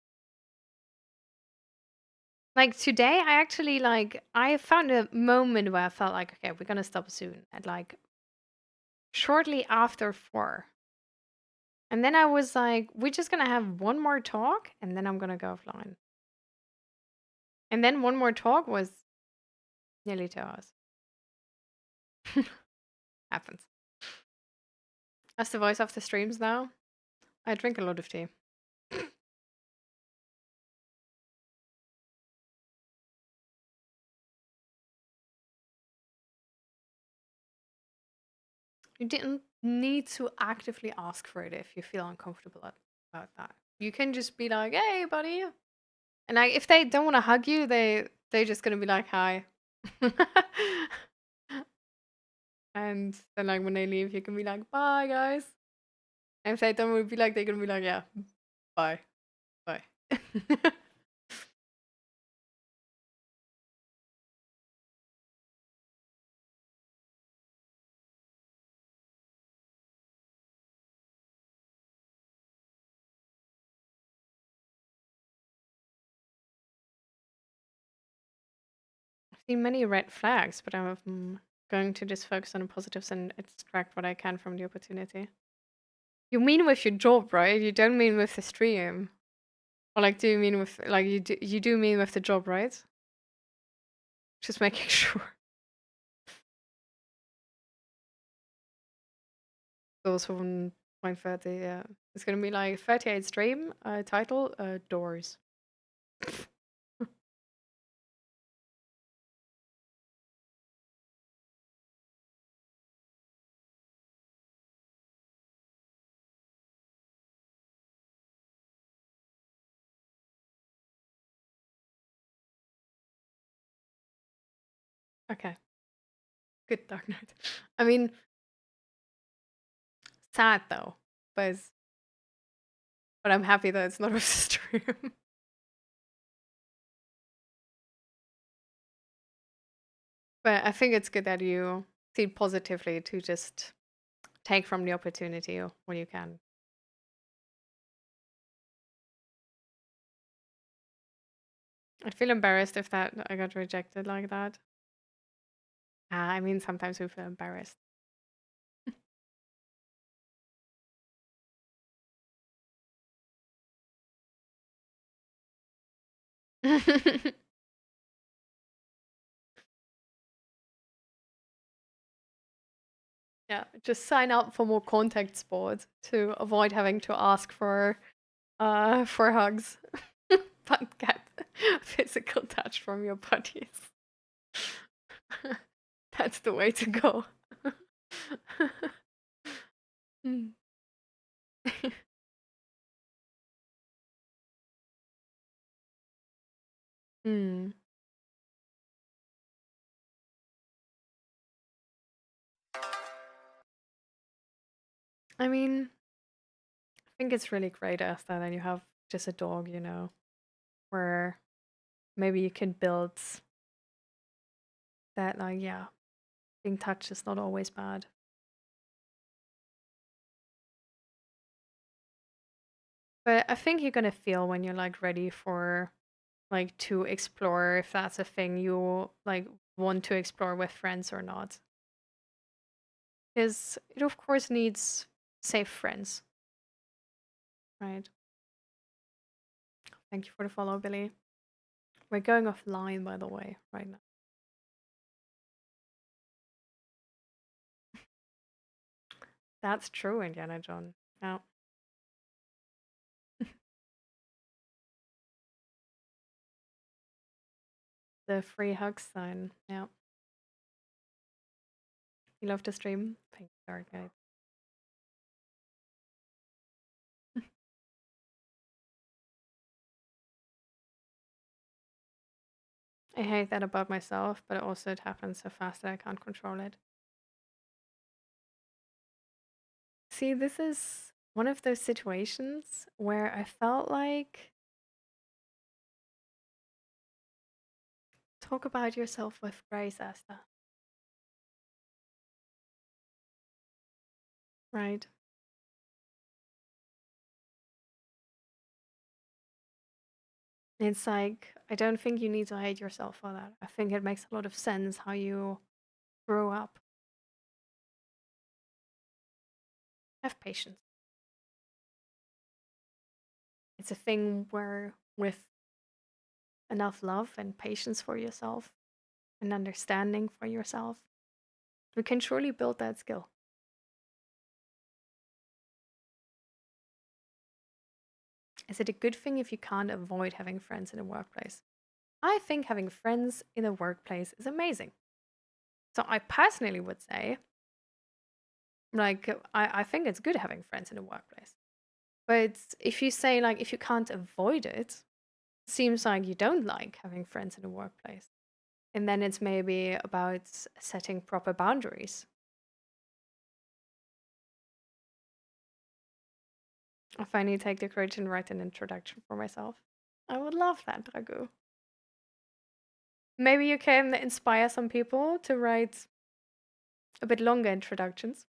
Like today, I actually like I found a moment where I felt like, okay, we're gonna stop soon at like shortly after 4. And then I was like, we're just gonna have one more talk and then I'm gonna go offline. And then one more talk was nearly 2 hours. Happens. As the voice of the streams now, I drink a lot of tea. You didn't need to actively ask for it if you feel uncomfortable about that. You can just be like, "Hey, buddy," and like if they don't want to hug you, they're just gonna be like, "Hi," and then like when they leave, you can be like, "Bye, guys." And if they don't want to be like, they're gonna be like, "Yeah, bye, bye." I've seen many red flags, but I'm going to just focus on the positives and extract what I can from the opportunity. You mean with your job, right? You don't mean with the stream. Or like, do you mean with like you do mean with the job, right? Just making sure. Those from 1:30, yeah. It's gonna be like 38 stream. Title doors. Okay. Good Dark Knight. I mean, sad though, but I'm happy that it's not with the stream. But I think it's good that you see positively to just take from the opportunity when you can. I'd feel embarrassed if that I got rejected like that. I mean, sometimes we feel embarrassed. Yeah, just sign up for more contact sports to avoid having to ask for hugs, but get physical touch from your buddies. That's the way to go. Mm. Mm. I mean, I think it's really great, Esther, that you have just a dog, where maybe you can build that, like, yeah, being touched is not always bad. But I think you're gonna feel when you're like ready for like to explore if that's a thing you like want to explore with friends or not. Because it of course needs safe friends, right? Thank you for the follow, Billy. We're going offline by the way, right now. That's true, Indiana John. Yeah. The free hug sign. Yeah. You love to stream? Thank you, Dark Knight. I hate that about myself, but also it happens so fast that I can't control it. See, this is one of those situations where I felt like talk about yourself with grace, Asta. Right? It's like, I don't think you need to hate yourself for that. I think it makes a lot of sense how you grow up. Have patience. It's a thing where, with enough love and patience for yourself and understanding for yourself, We can surely build that skill. Is it a good thing if you can't avoid having friends in a workplace? I think having friends in a workplace is amazing. So I personally would say, like, I think it's good having friends in a workplace. But if you say, like, if you can't avoid it, seems like you don't like having friends in a workplace. And then it's maybe about setting proper boundaries. I finally take the courage and write an introduction for myself. I would love that, Drago. Maybe you can inspire some people to write a bit longer introductions.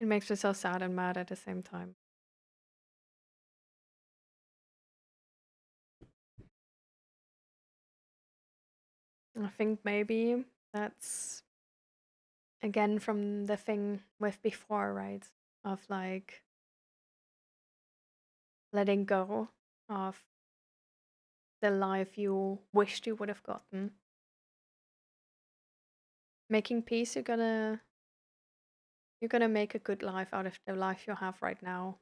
It makes me so sad and mad at the same time. I think maybe that's again from the thing with before, right? Of like letting go of the life you wished you would have gotten. Making peace, you're gonna make a good life out of the life you have right now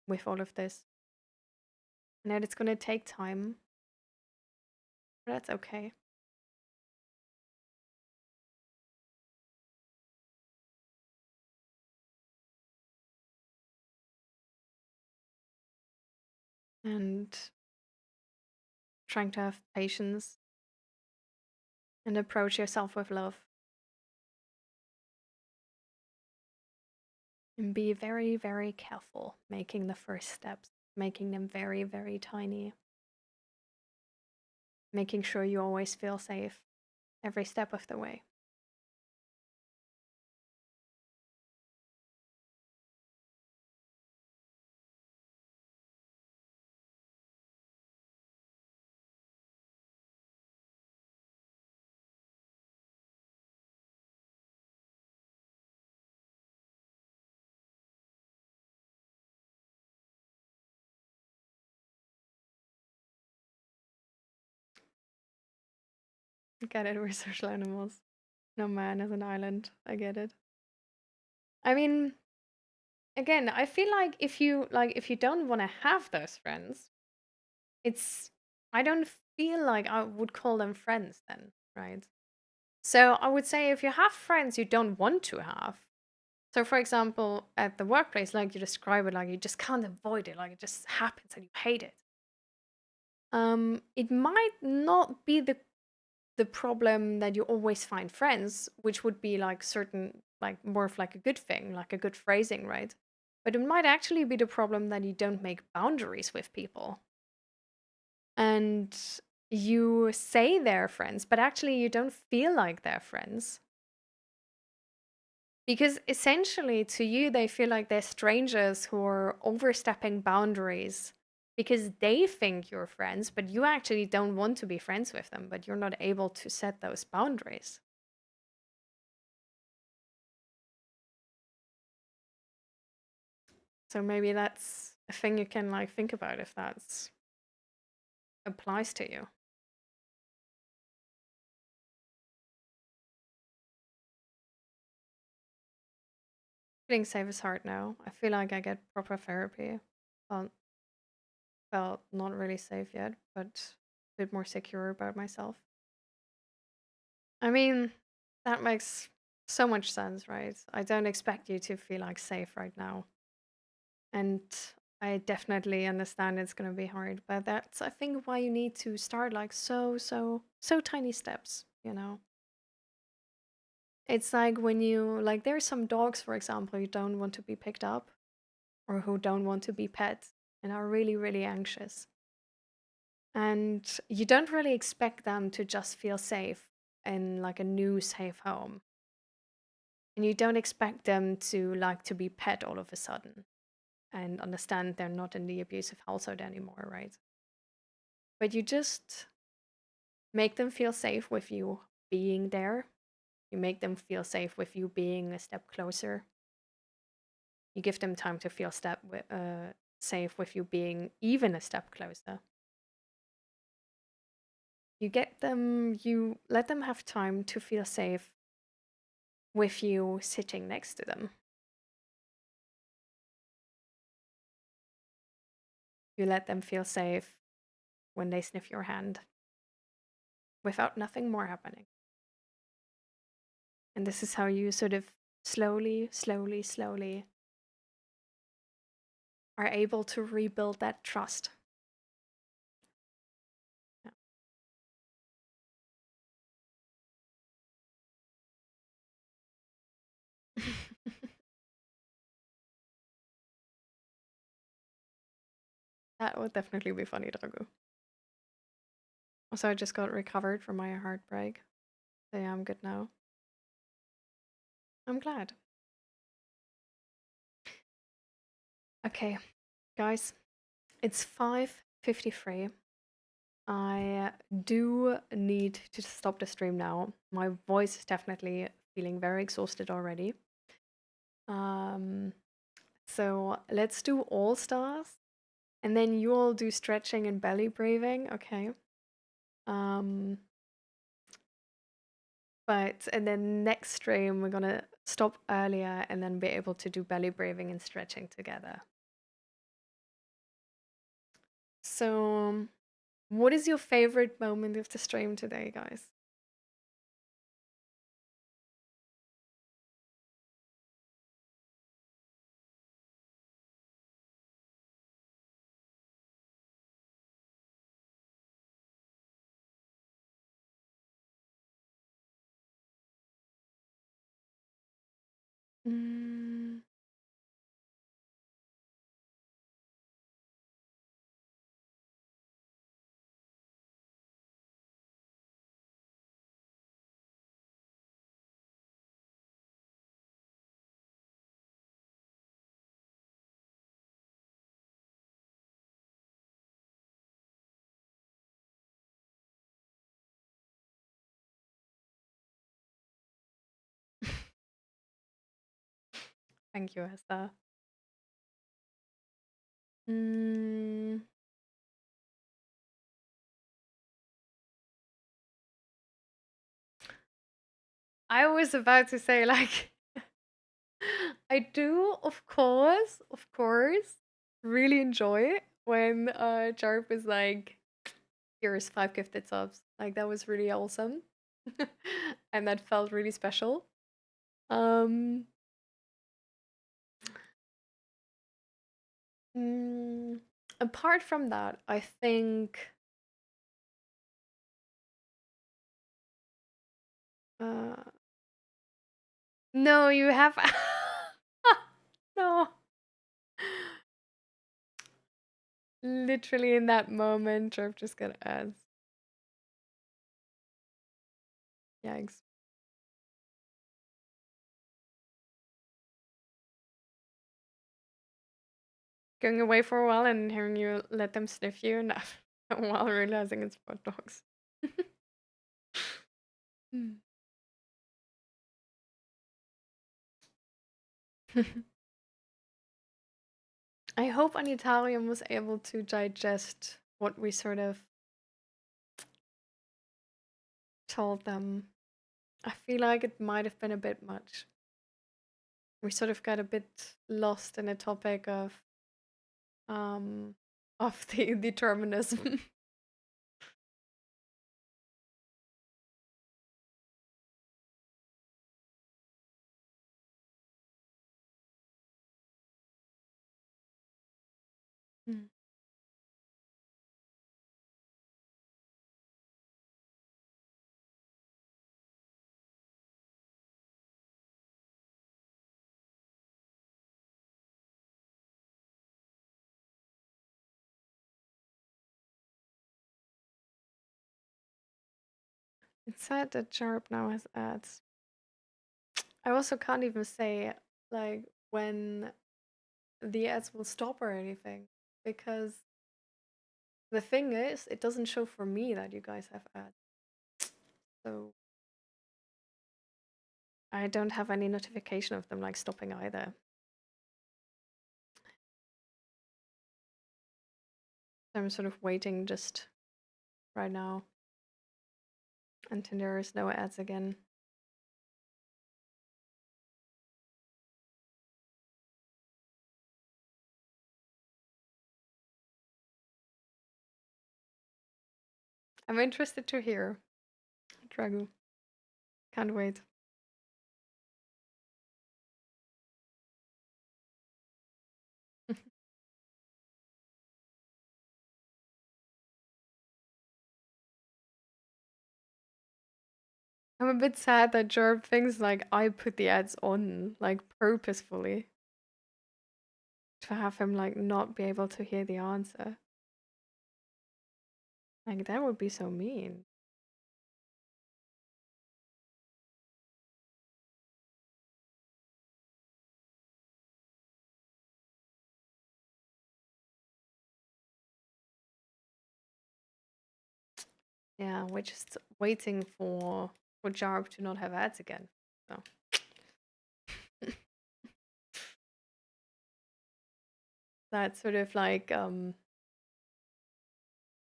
with all of this. And that it's gonna take time, but that's okay. And trying to have patience and approach yourself with love. And be very, very careful making the first steps, making them very, very tiny. Making sure you always feel safe every step of the way. Get it, we're social animals. No man is an island. I get it. I mean, again, I feel like if you don't want to have those friends, it's I don't feel like I would call them friends then, right? So I would say if you have friends you don't want to have, so for example, at the workplace, like you describe it, like you just can't avoid it, like it just happens and you hate it. It might not be the problem that you always find friends, which would be like certain, like more of like a good thing, like a good phrasing, right? But it might actually be the problem that you don't make boundaries with people. And you say they're friends, but actually you don't feel like they're friends. Because essentially to you, they feel like they're strangers who are overstepping boundaries because they think you're friends, but you actually don't want to be friends with them, but you're not able to set those boundaries. So maybe that's a thing you can like think about if that's applies to you. Feeling safe is hard now. I feel like I get proper therapy. Well, felt not really safe yet, but a bit more secure about myself. I mean, that makes so much sense, right? I don't expect you to feel like safe right now. And I definitely understand it's going to be hard, but that's, I think, why you need to start like so tiny steps, you know? It's like when you, like, there's some dogs, for example, who don't want to be picked up or who don't want to be pet and are really, really anxious. And you don't really expect them to just feel safe in like a new safe home. And you don't expect them to like to be pet all of a sudden and understand they're not in the abusive household anymore, right? But you just make them feel safe with you being there. You make them feel safe with you being a step closer. You give them time to feel safe with you being even a step closer. You let them have time to feel safe with you sitting next to them. You let them feel safe when they sniff your hand without nothing more happening. And this is how you sort of slowly, slowly, slowly are able to rebuild that trust. Yeah. That would definitely be funny, Drago. Also, I just got recovered from my heartbreak. So yeah, I'm good now. I'm glad. Okay, guys, it's 5:53. I do need to stop the stream now. My voice is definitely feeling very exhausted already. Um, so let's do all stars, and then you all do stretching and belly breathing, okay? Um, and then next stream we're gonna stop earlier and then be able to do belly breathing and stretching together. So, what is your favorite moment of the stream today, guys? Mm, thank you, Esther. Mm, I was about to say, like, I do, of course, really enjoy when Jarp is like, here's 5 gifted subs. Like, that was really awesome. And that felt really special. Um, mm, Apart from that, I think. Uh, no, you have. No. Literally in that moment, Jarp just got ads. Yikes. Going away for a while and hearing you let them sniff you and while realizing it's for dogs. Mm. I hope Anitarium was able to digest what we sort of told them. I feel like it might have been a bit much. We sort of got a bit lost in a topic um of the determinism. Mm. It's sad that Jarp now has ads. I also can't even say like when the ads will stop or anything because the thing is, it doesn't show for me that you guys have ads. So I don't have any notification of them like stopping either. I'm sort of waiting just right now until there is no ads again. I'm interested to hear, Dragu. Can't wait. I'm a bit sad that Jerb thinks like I put the ads on, like purposefully, to have him like not be able to hear the answer. Like that would be so mean. Yeah, we're just waiting for Jarb to not have ads again. So that's sort of like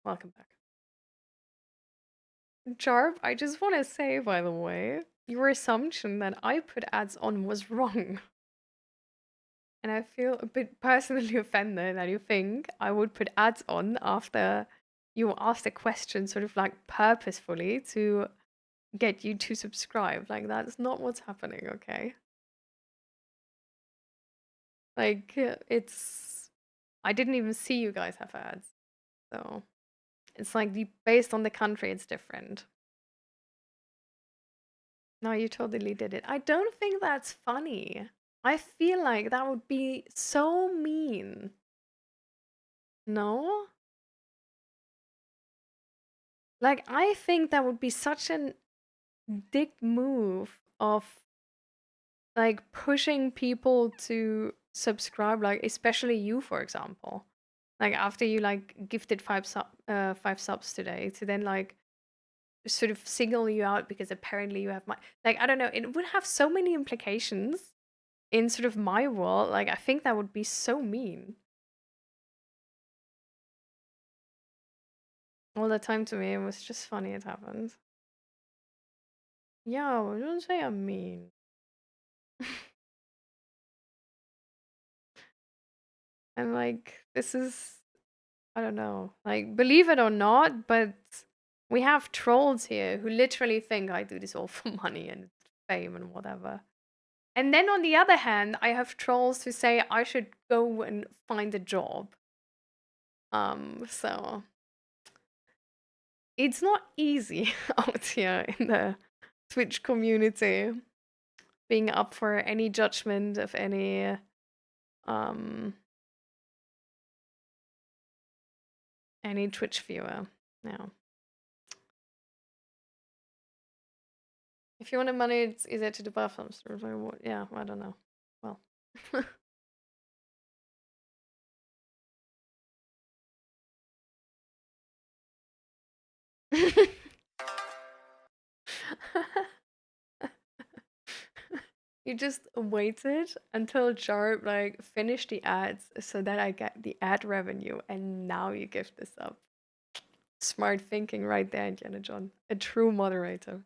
welcome back. Jarb, I just want to say, by the way, your assumption that I put ads on was wrong. And I feel a bit personally offended that you think I would put ads on after you asked a question sort of like purposefully to get you to subscribe. Like, that's not what's happening, okay? Like, it's. I didn't even see you guys have ads. So, it's like based on the country, it's different. No, you totally did it. I don't think that's funny. I feel like that would be so mean. No? Like, I think that would be such an dick move of like pushing people to subscribe, like especially you, for example. Like after you like gifted 5 subs today, to then like sort of single you out because apparently you have my like I don't know, it would have so many implications in sort of my world. Like I think that would be so mean all the time to me. It was just funny it happened. Yeah, well, don't say I'm mean. And like this is I don't know. Like, believe it or not, but we have trolls here who literally think I do this all for money and fame and whatever. And then on the other hand, I have trolls who say I should go and find a job. So it's not easy out here in the Twitch community being up for any judgment of um any Twitch viewer. Yeah. If you want money, it's easier to do buffums. Yeah, I don't know. Well. You just waited until Jarb like finished the ads so that I get the ad revenue, and now you give this up. Smart thinking right there, Indiana John. A true moderator.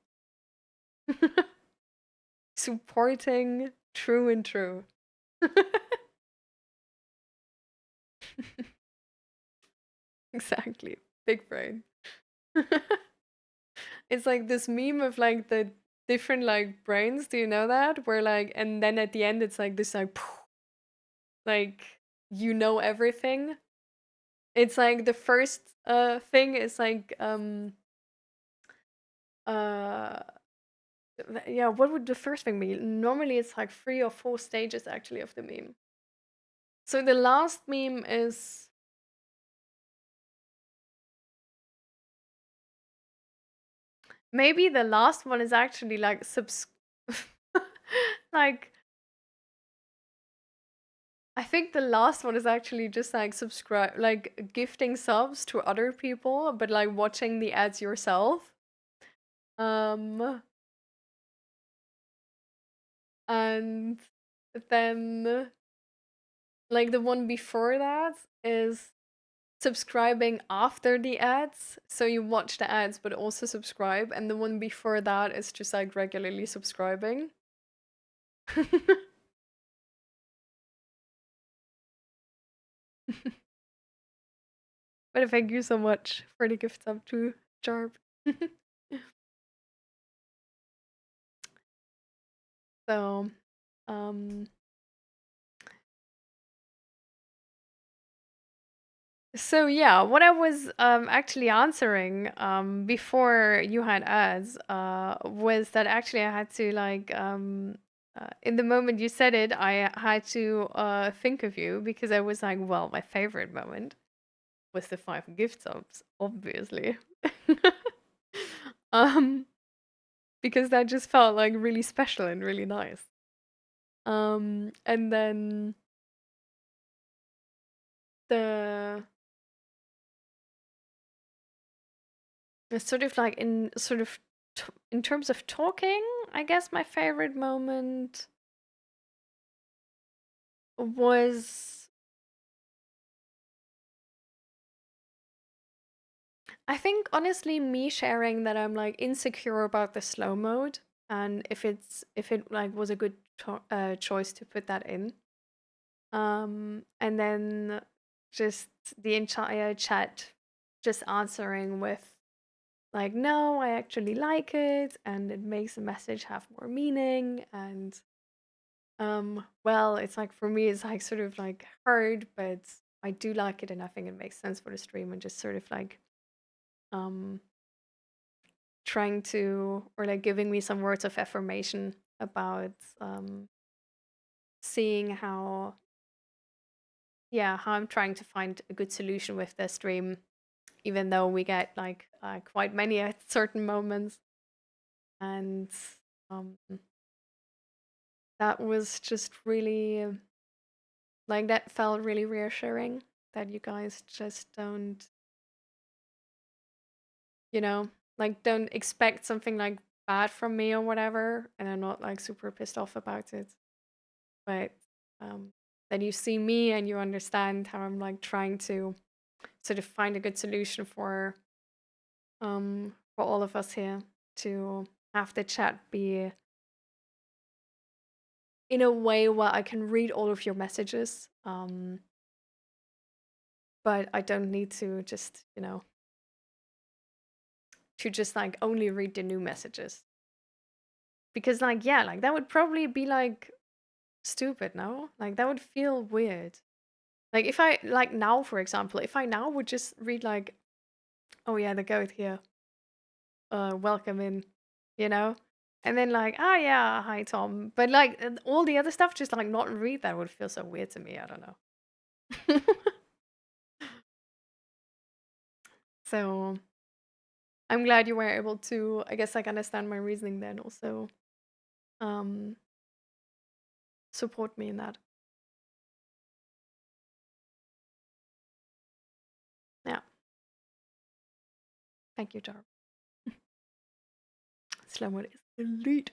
Supporting true and true. Exactly. Big brain. It's like this meme of like the different like brains. Do you know that? Where like, and then at the end, it's like this like you know everything. It's like the first thing is like uh yeah, what would the first thing be? Normally it's like 3 or 4 stages actually of the meme. So the last meme is maybe the last one is actually like like I think the last one is actually just like subscribe like gifting subs to other people but like watching the ads yourself. Um and then like the one before that is subscribing after the ads. So you watch the ads but also subscribe, and the one before that is just like regularly subscribing. But thank you so much for the gift sub too, Jarb. So, um, so yeah, what I was actually answering before you had ads was that actually I had to like in the moment you said it, I had to think of you because I was like, well, my favorite moment was the 5 gift subs, obviously. um, because that just felt like really special and really nice. And then the sort of like in sort of in terms of talking, I guess my favorite moment was, I think honestly me sharing that I'm like insecure about the slow mode, and if it like was a good choice to put that in. And then just the entire chat just answering with like, no, I actually like it, and it makes the message have more meaning. And well, it's like for me, it's like sort of like hard, but I do like it, and I think it makes sense for the stream, and just sort of like um trying to, or like giving me some words of affirmation about seeing how, yeah, how I'm trying to find a good solution with the stream, even though we get like quite many at certain moments. And um that was just really like, that felt really reassuring that you guys just don't, you know, like don't expect something like bad from me or whatever, and I'm not like super pissed off about it. But um then you see me and you understand how I'm like trying to sort of find a good solution for all of us here to have the chat be in a way where I can read all of your messages. But I don't need to just, to just like only read the new messages. Because like, yeah, like that would probably be like stupid, no? Like that would feel weird. Like if I like now, for example, if I now would just read like, oh yeah, the goat here, welcome in, you know? And then like, oh yeah, hi Tom. But like all the other stuff, just like not read that would feel so weird to me. I don't know. So I'm glad you were able to, I guess, like understand my reasoning then also um support me in that. Yeah. Thank you, Jar. Slow mode is elite.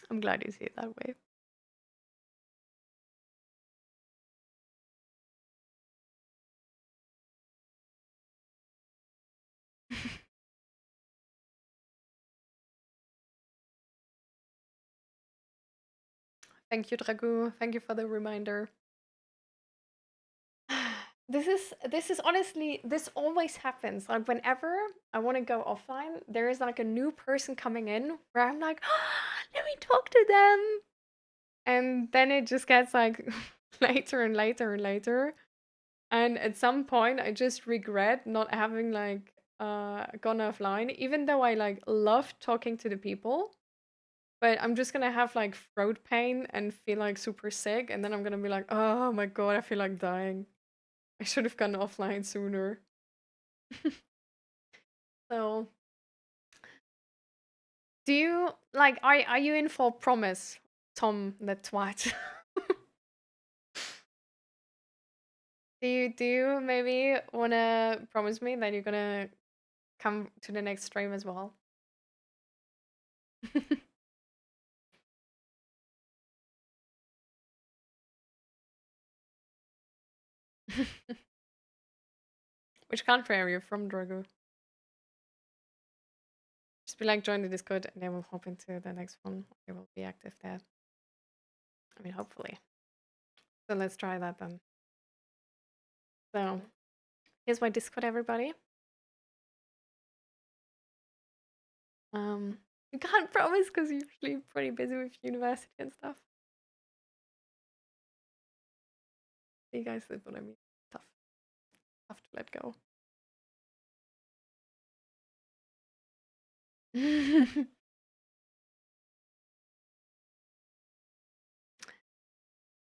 I'm glad you see it that way. Thank you, Dragu. Thank you for the reminder. This is honestly, this always happens. Like whenever I want to go offline, there is like a new person coming in where I'm like, let me talk to them. And then it just gets like later and later and later. And at some point I just regret not having like gone offline, even though I like love talking to the people. But I'm just gonna have like throat pain and feel like super sick, and then I'm gonna be like, oh my god, I feel like dying. I should have gone offline sooner. So, do you like? Are you in for promise, Tom the twat? Do you maybe wanna promise me that you're gonna come to the next stream as well? Which country are you from, Drogo? Just be like, join the Discord, and then we'll hop into the next one. I will be active there. I mean, hopefully. So let's try that then. So here's my Discord, everybody. You can't promise because you're usually pretty busy with university and stuff. You guys live what I mean. Tough. Tough to let go.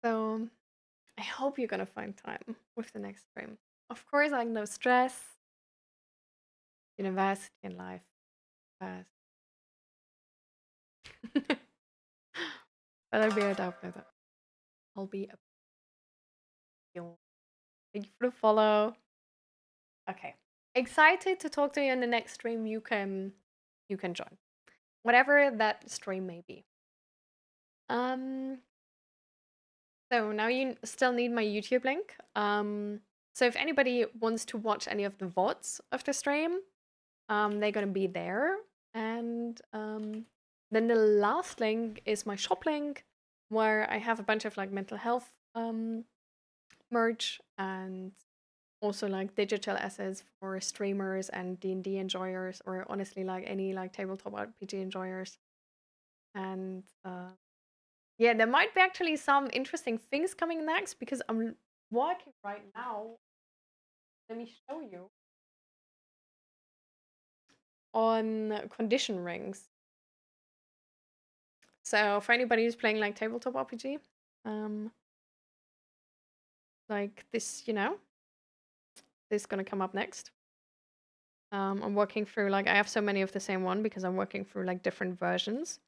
So I hope you're gonna find time with the next stream. Of course, like no stress. University and life first. But I'll be a doubt that I'll be a thank you for the follow. Okay. Excited to talk to you in the next stream. You can join. Whatever that stream may be. So now you still need my YouTube link. So if anybody wants to watch any of the VODs of the stream, they're gonna be there. And then the last link is my shop link, where I have a bunch of like mental health merch and also like digital assets for streamers and D&D enjoyers, or honestly like any like tabletop RPG enjoyers. And yeah, there might be actually some interesting things coming next because I'm working right now. Let me show you on condition rings. So for anybody who's playing like tabletop RPG, like this, this is gonna come up next. I'm working through like I have so many of the same one because I'm working through like different versions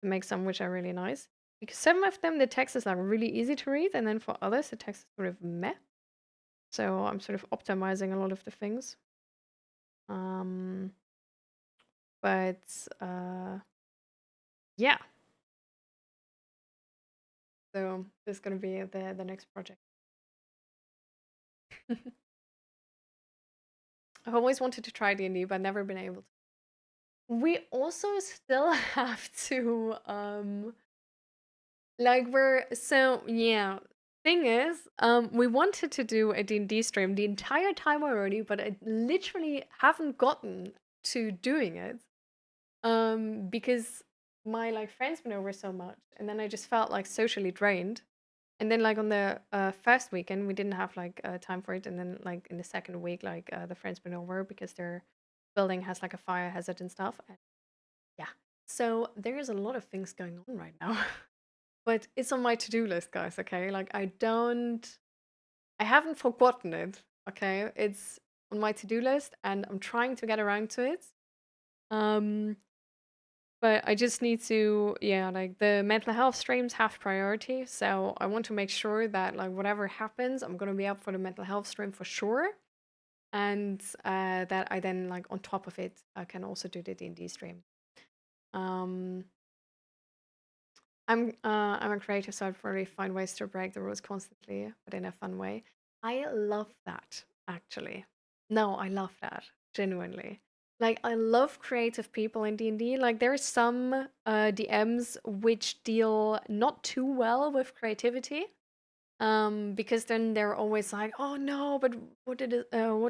to make some which are really nice. Because some of them the text is like really easy to read, and then for others the text is sort of meh. So I'm sort of optimizing a lot of the things. But yeah. So this is gonna be the next project. I've always wanted to try D&D, but never been able to. We also still have to like thing is, we wanted to do a D&D stream the entire time already, but I literally haven't gotten to doing it. Because my like friends went over so much, and then I just felt like socially drained. And then like on the first weekend we didn't have like time for it, and then like in the second week like the friends went over because their building has like a fire hazard and stuff. And yeah, so there is a lot of things going on right now. But it's on my to-do list, guys. Okay, like I haven't forgotten it. Okay, it's on my to-do list and I'm trying to get around to it. But I just need to, yeah, like the mental health streams have priority. So I want to make sure that like whatever happens, I'm gonna be up for the mental health stream for sure. And that I then like on top of it, I can also do the D&D stream. Um, I'm a creator, so I probably find ways to break the rules constantly, but in a fun way. I love that, actually. No, I love that, genuinely. Like, I love creative people in D&D. Like, there are some DMs which deal not too well with creativity. Because then they're always like, oh no, but what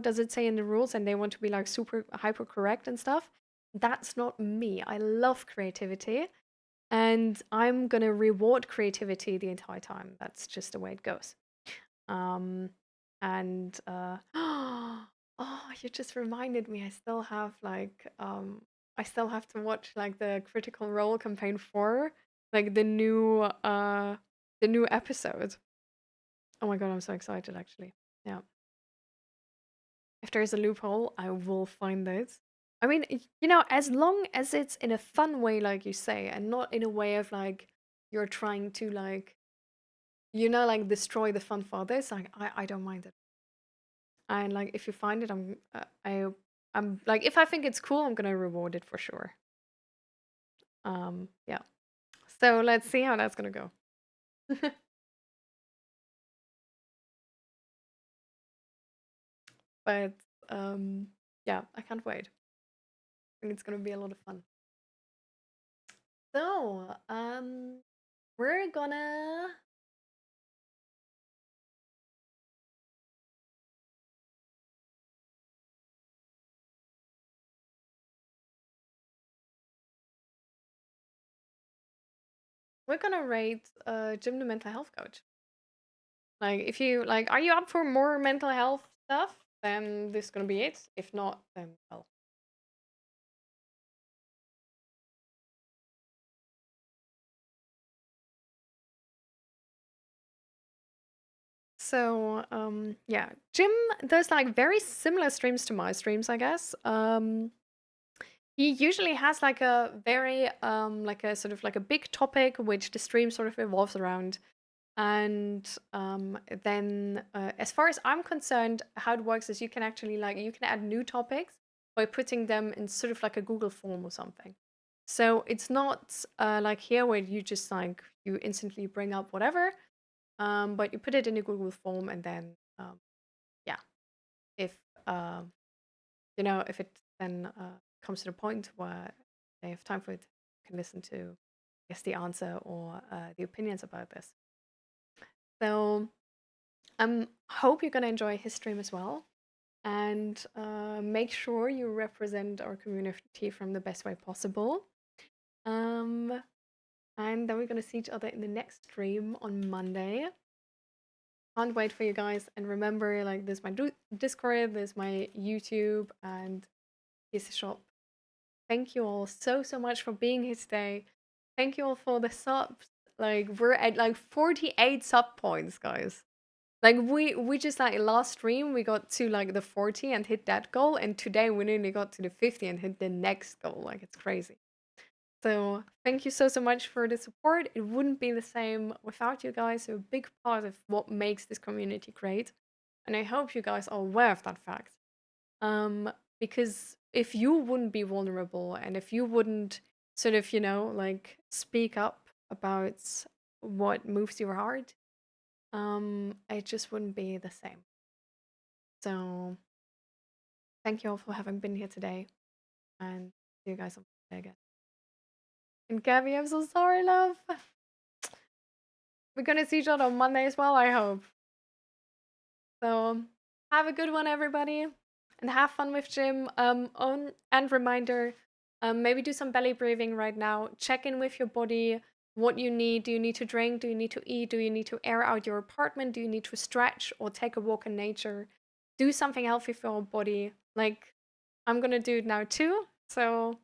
does it say in the rules? And they want to be like super hyper correct and stuff. That's not me. I love creativity. And I'm gonna reward creativity the entire time. That's just the way it goes. And oh, you just reminded me. I still have like I still have to watch like the Critical Role campaign 4, like the new episode. Oh my god, I'm so excited actually. Yeah. If there's a loophole, I will find it. I mean, as long as it's in a fun way, like you say, and not in a way of like you're trying to like, like destroy the fun for others. Like, I don't mind it. And like, if you find it, I'm like, if I think it's cool, I'm gonna reward it for sure. Yeah. So let's see how that's gonna go. But yeah, I can't wait. I think it's gonna be a lot of fun. So, we're gonna rate Jim the mental health coach. Like, if you like, are you up for more mental health stuff? Then this is gonna be it. If not, then well. So, yeah, Jim does like very similar streams to my streams, I guess. He usually has like a very like a sort of like a big topic which the stream sort of evolves around. And then as far as I'm concerned, how it works is you can actually like you can add new topics by putting them in sort of like a Google form or something. So it's not like here where you just like you instantly bring up whatever, but you put it in a Google form and then yeah, if uh, you know if it then comes to the point where they have time for it, you can listen to I guess the answer or the opinions about this. So hope you're gonna enjoy his stream as well, and make sure you represent our community from the best way possible. Um, and then we're gonna see each other in the next stream on Monday. Can't wait for you guys. And remember, like, there's my Discord, there's my YouTube, and his shop. Thank you all so much for being here today. Thank you all for the subs. Like, we're at like 48 sub points, guys. Like we just like last stream we got to like the 40 and hit that goal, and today we nearly got to the 50 and hit the next goal. Like it's crazy. So thank you so much for the support. It wouldn't be the same without you guys. You're a big part of what makes this community great. And I hope you guys are aware of that fact. Because if you wouldn't be vulnerable and if you wouldn't sort of, like speak up about what moves your heart, it just wouldn't be the same. So thank you all for having been here today, and see you guys on Monday again. And Gabby, I'm so sorry, love. We're gonna see each other on Monday as well, I hope. So have a good one, everybody, and have fun with Jim. And reminder, maybe do some belly breathing right now. Check in with your body. What you need. Do you need to drink? Do you need to eat? Do you need to air out your apartment? Do you need to stretch or take a walk in nature? Do something healthy for your body. Like I'm gonna do it now too. So